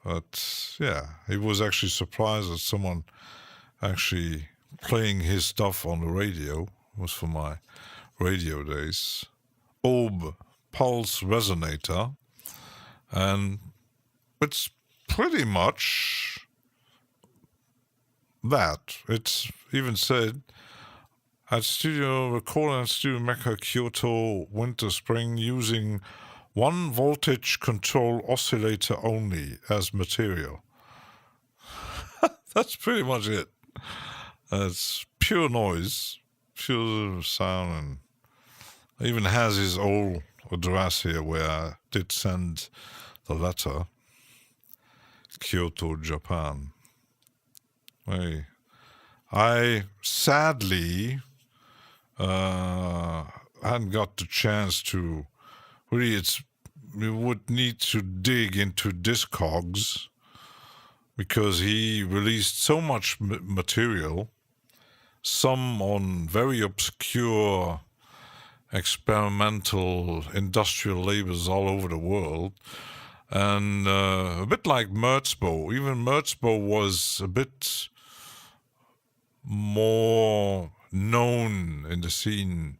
But yeah, he was actually surprised that someone actually playing his stuff on the radio. It was for my radio days. Ob Pulse Resonator, and it's pretty much that. It's even said recording at Studio Mecca Kyoto Winter Spring using 1 voltage control oscillator only as material. That's pretty much it. It's pure noise, pure sound, and even has his old address here where I did send the letter. Kyoto, Japan. Hey. I sadly hadn't got the chance to really. We would need to dig into Discogs because he released so much material, some on very obscure experimental industrial labels all over the world, and a bit like Merzbow. Even Merzbow was a bit more known in the scene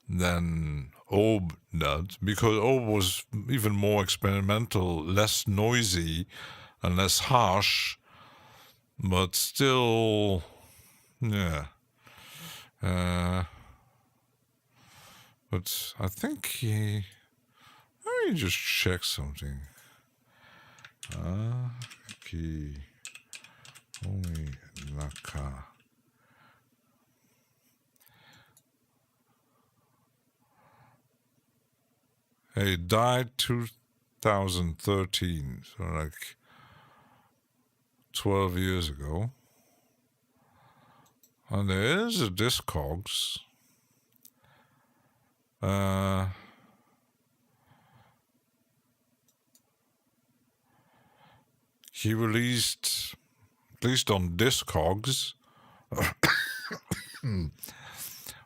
than Ob did, because Ob was even more experimental, less noisy and less harsh, but still, yeah. But I think let me just check something. Naka. He died 2013, so like 12 years ago. And there is a Discogs. He released, at least on Discogs,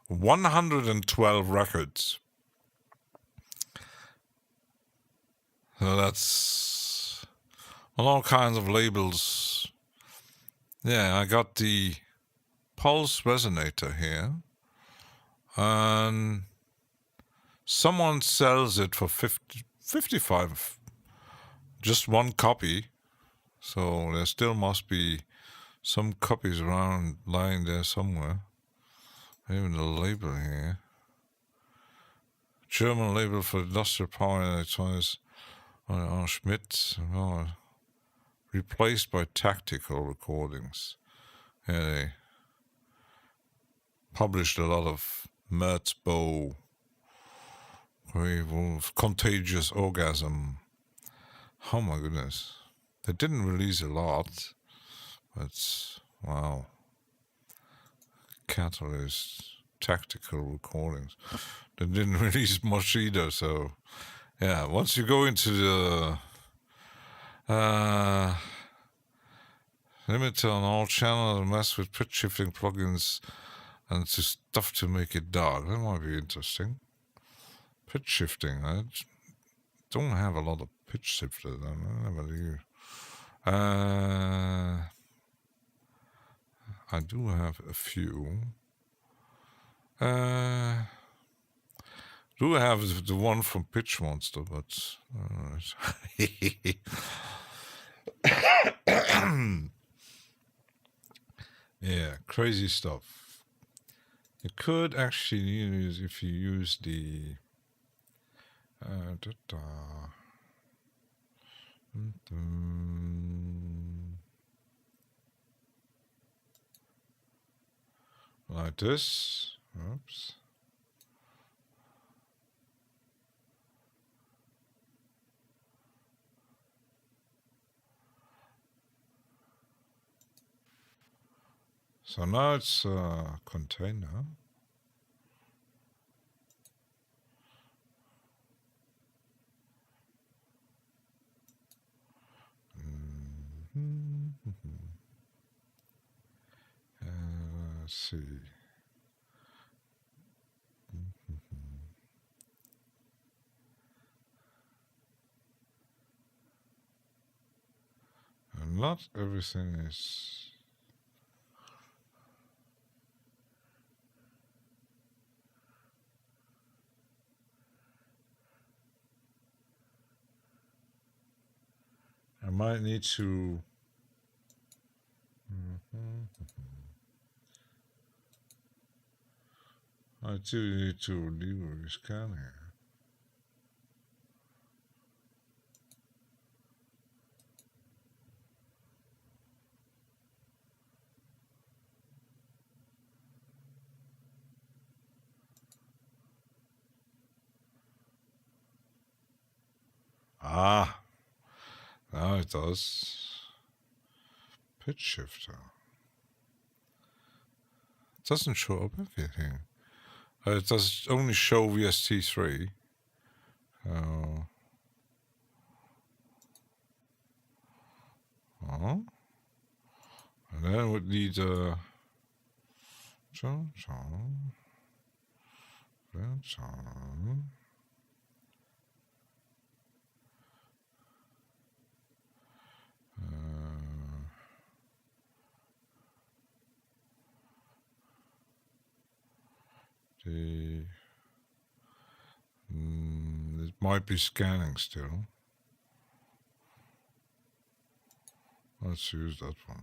112 records. So that's on all kinds of labels. Yeah, I got the Pulse Resonator here, and someone sells it for 55, just one copy. So there still must be some copies around lying there somewhere. Even the label here. German label for industrial power and electronics. Schmidt. Oh, replaced by Tactical Recordings. Yeah, they published a lot of Merzbow, Wolf, Contagious Orgasm. Oh my goodness. They didn't release a lot, but wow. Catalyst, Tactical Recordings. They didn't release much either, so yeah, once you go into the limit on all channels and mess with pitch shifting plugins and to stuff to make it dark, that might be interesting. Pitch shifting, I don't have a lot of pitch shifters, I never do. I do have a few. do have the one from Pitch Monster, but yeah, crazy stuff. You could actually use if you use the like this. Oops. So now it's a container. Let's see. And not everything is. I might need to. I do need to leave a scan here. Ah, now it does. Pitch shifter. It doesn't show up everything. It does only show VST3. Oh. And then we need it might be scanning still. Let's use that one.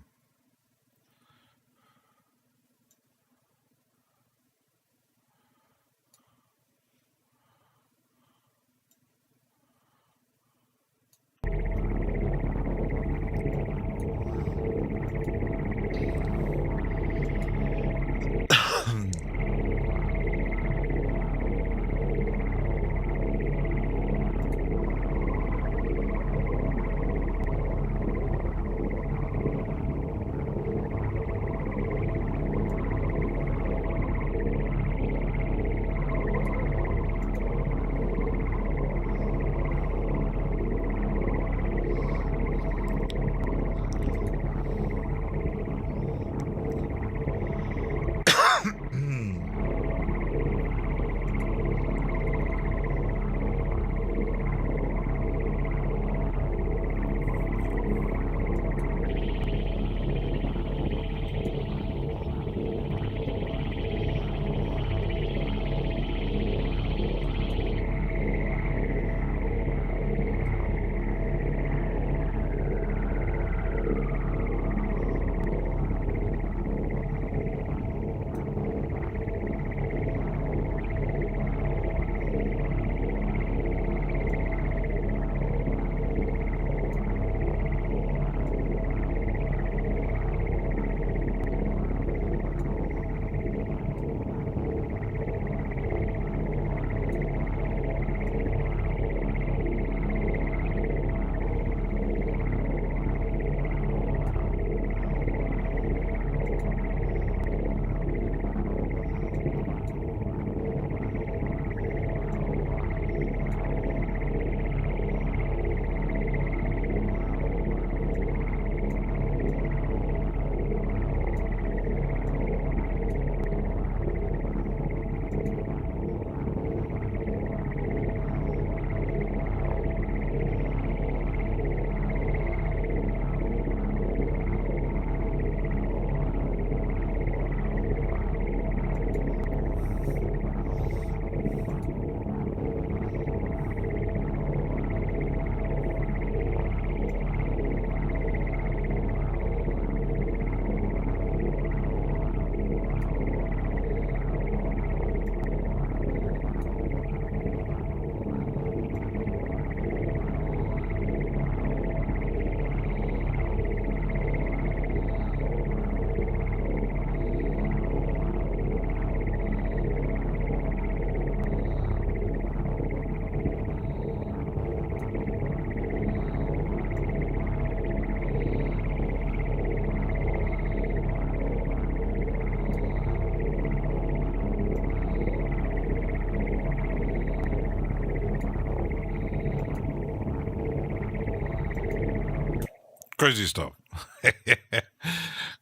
crazy stuff.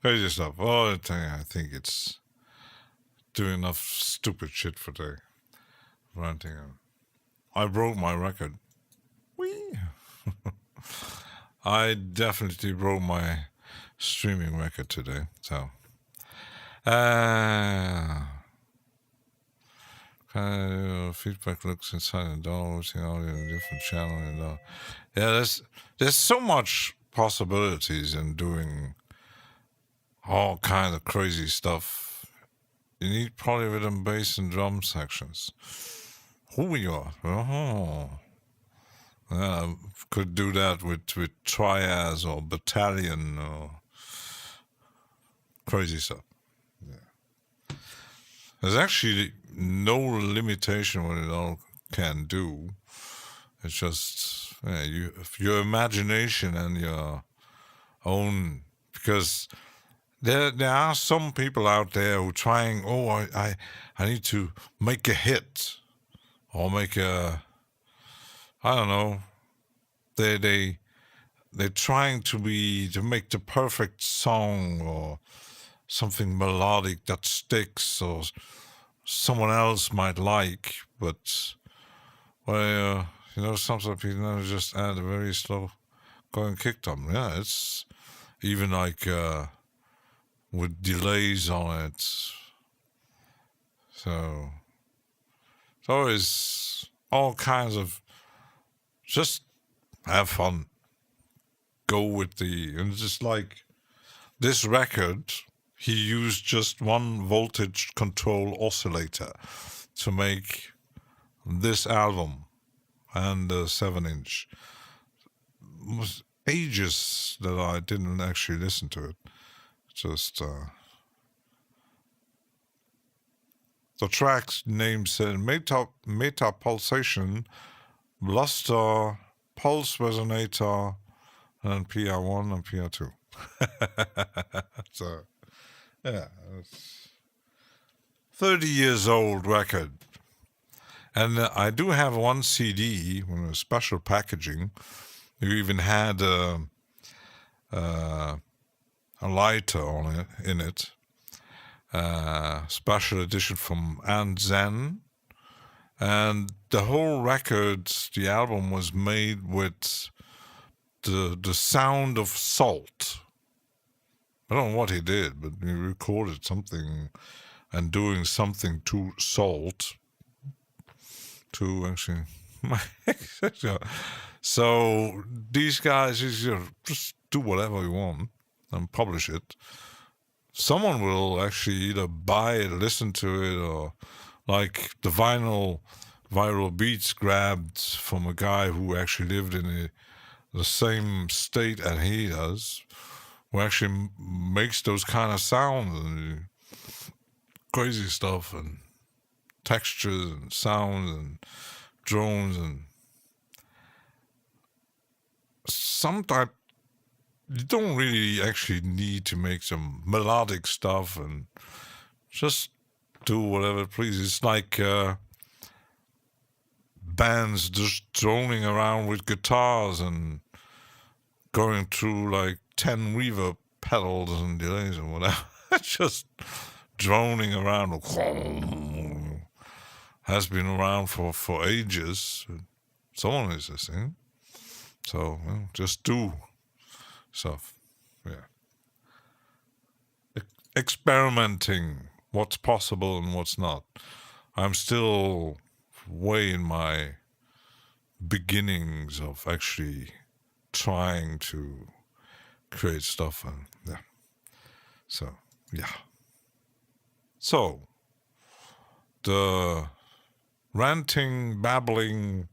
Crazy stuff. All the time. I think it's doing enough stupid shit for the ranting. I broke my record. Whee! I definitely broke my streaming record today. So, feedback looks inside the door, watching audio in a different channel. And yeah, there's so much possibilities in doing all kind of crazy stuff. You need polyrhythm, bass, and drum sections. Who you are? Oh. Yeah, could do that with triads or battalion or crazy stuff. Yeah. There's actually no limitation what it all can do. It's just your imagination and your own, because there are some people out there who are trying, I need to make a hit or make a, I don't know, they're trying to make the perfect song or something melodic that sticks or someone else might like, but sometimes people just add a very slow going kick drum. Yeah, it's even like with delays on it. So it's always all kinds of, just have fun. Go with and just like this record, he used just one voltage control oscillator to make this album and the 7-inch. It was ages that I didn't actually listen to it. Just the track's name said Meta Pulsation, Bluster, Pulse Resonator, and PR1 and PR2. So, yeah, it's 30 years old record. And I do have one CD with a special packaging. You even had a lighter on it, in it. Special edition from Aunt Zen. And the whole record, the album, was made with the sound of salt. I don't know what he did, but he recorded something and doing something to salt. To actually, so these guys just do whatever you want and publish it. Someone will actually either buy it, listen to it, or like the viral beats grabbed from a guy who actually lived in the same state as he does, who actually makes those kind of sounds and crazy stuff and textures and sounds and drones, and sometimes you don't really actually need to make some melodic stuff and just do whatever please. It's like bands just droning around with guitars and going through like 10 reverb pedals and delays and whatever. Just droning around. Has been around for ages. Someone is listening. So just do stuff. Yeah. Experimenting what's possible and what's not. I'm still way in my beginnings of actually trying to create stuff, and yeah. So yeah. So the ranting, babbling,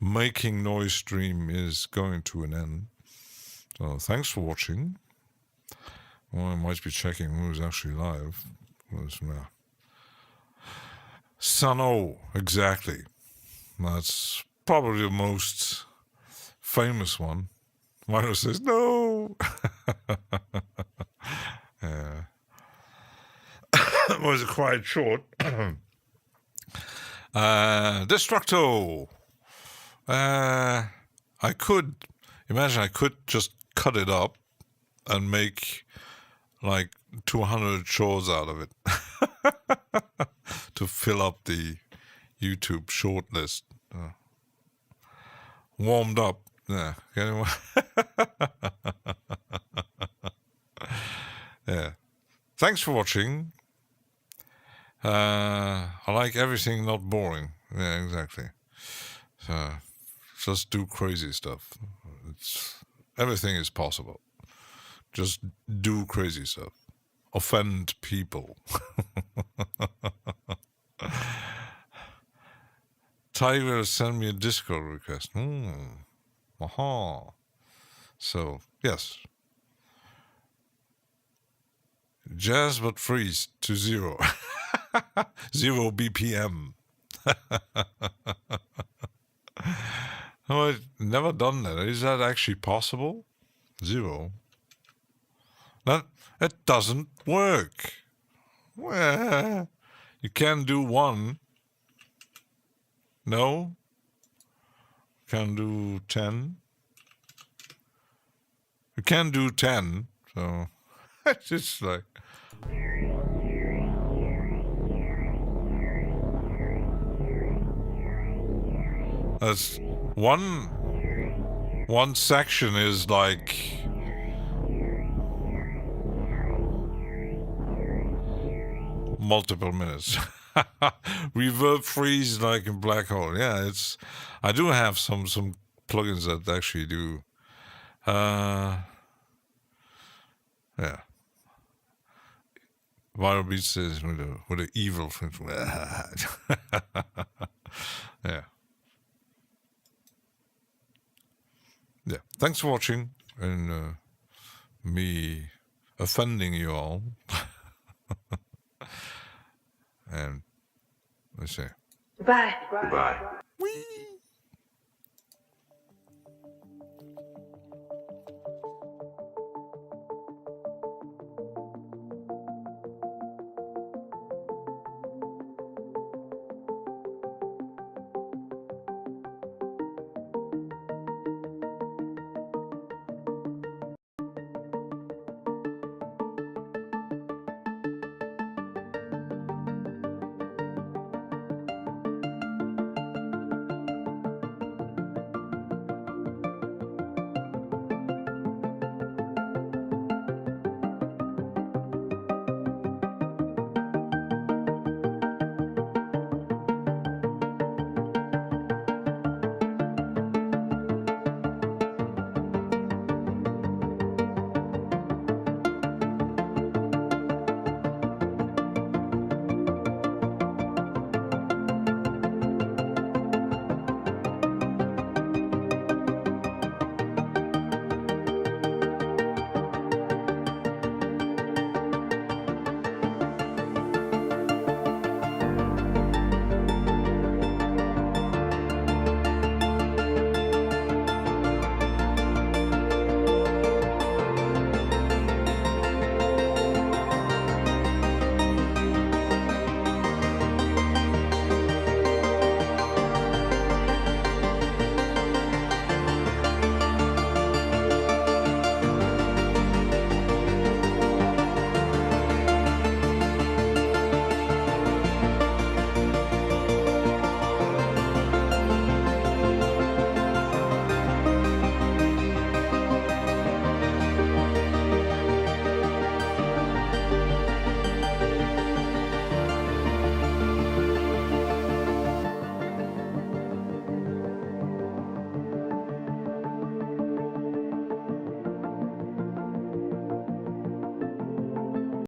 making noise stream is going to an end. So thanks for watching. Well, I might be checking who's actually live. Sano, exactly. That's probably the most famous one. Milo says, no! Was quite short. Destructo! I could just cut it up and make like 200 shows out of it to fill up the YouTube short list. Warmed up. Yeah. Anyway. Yeah. Thanks for watching. I like everything not boring. Yeah, exactly. So just do crazy stuff. Everything is possible. Just do crazy stuff. Offend people. Tiger send me a Discord request. Aha. So, yes. Jazz but freeze to 0. 0 BPM. Oh, I've never done that. Is that actually possible? 0. That doesn't work. Well, you can do 1. No. Can do 10. You can do 10. So it's just like. That's one section is like multiple minutes. Reverb freeze like in black hole. Yeah, I do have some plugins that actually do. Yeah. Viral Beats says with a evil. Yeah. Yeah. Thanks for watching and me offending you all. And let's see. Goodbye. Goodbye. Whee!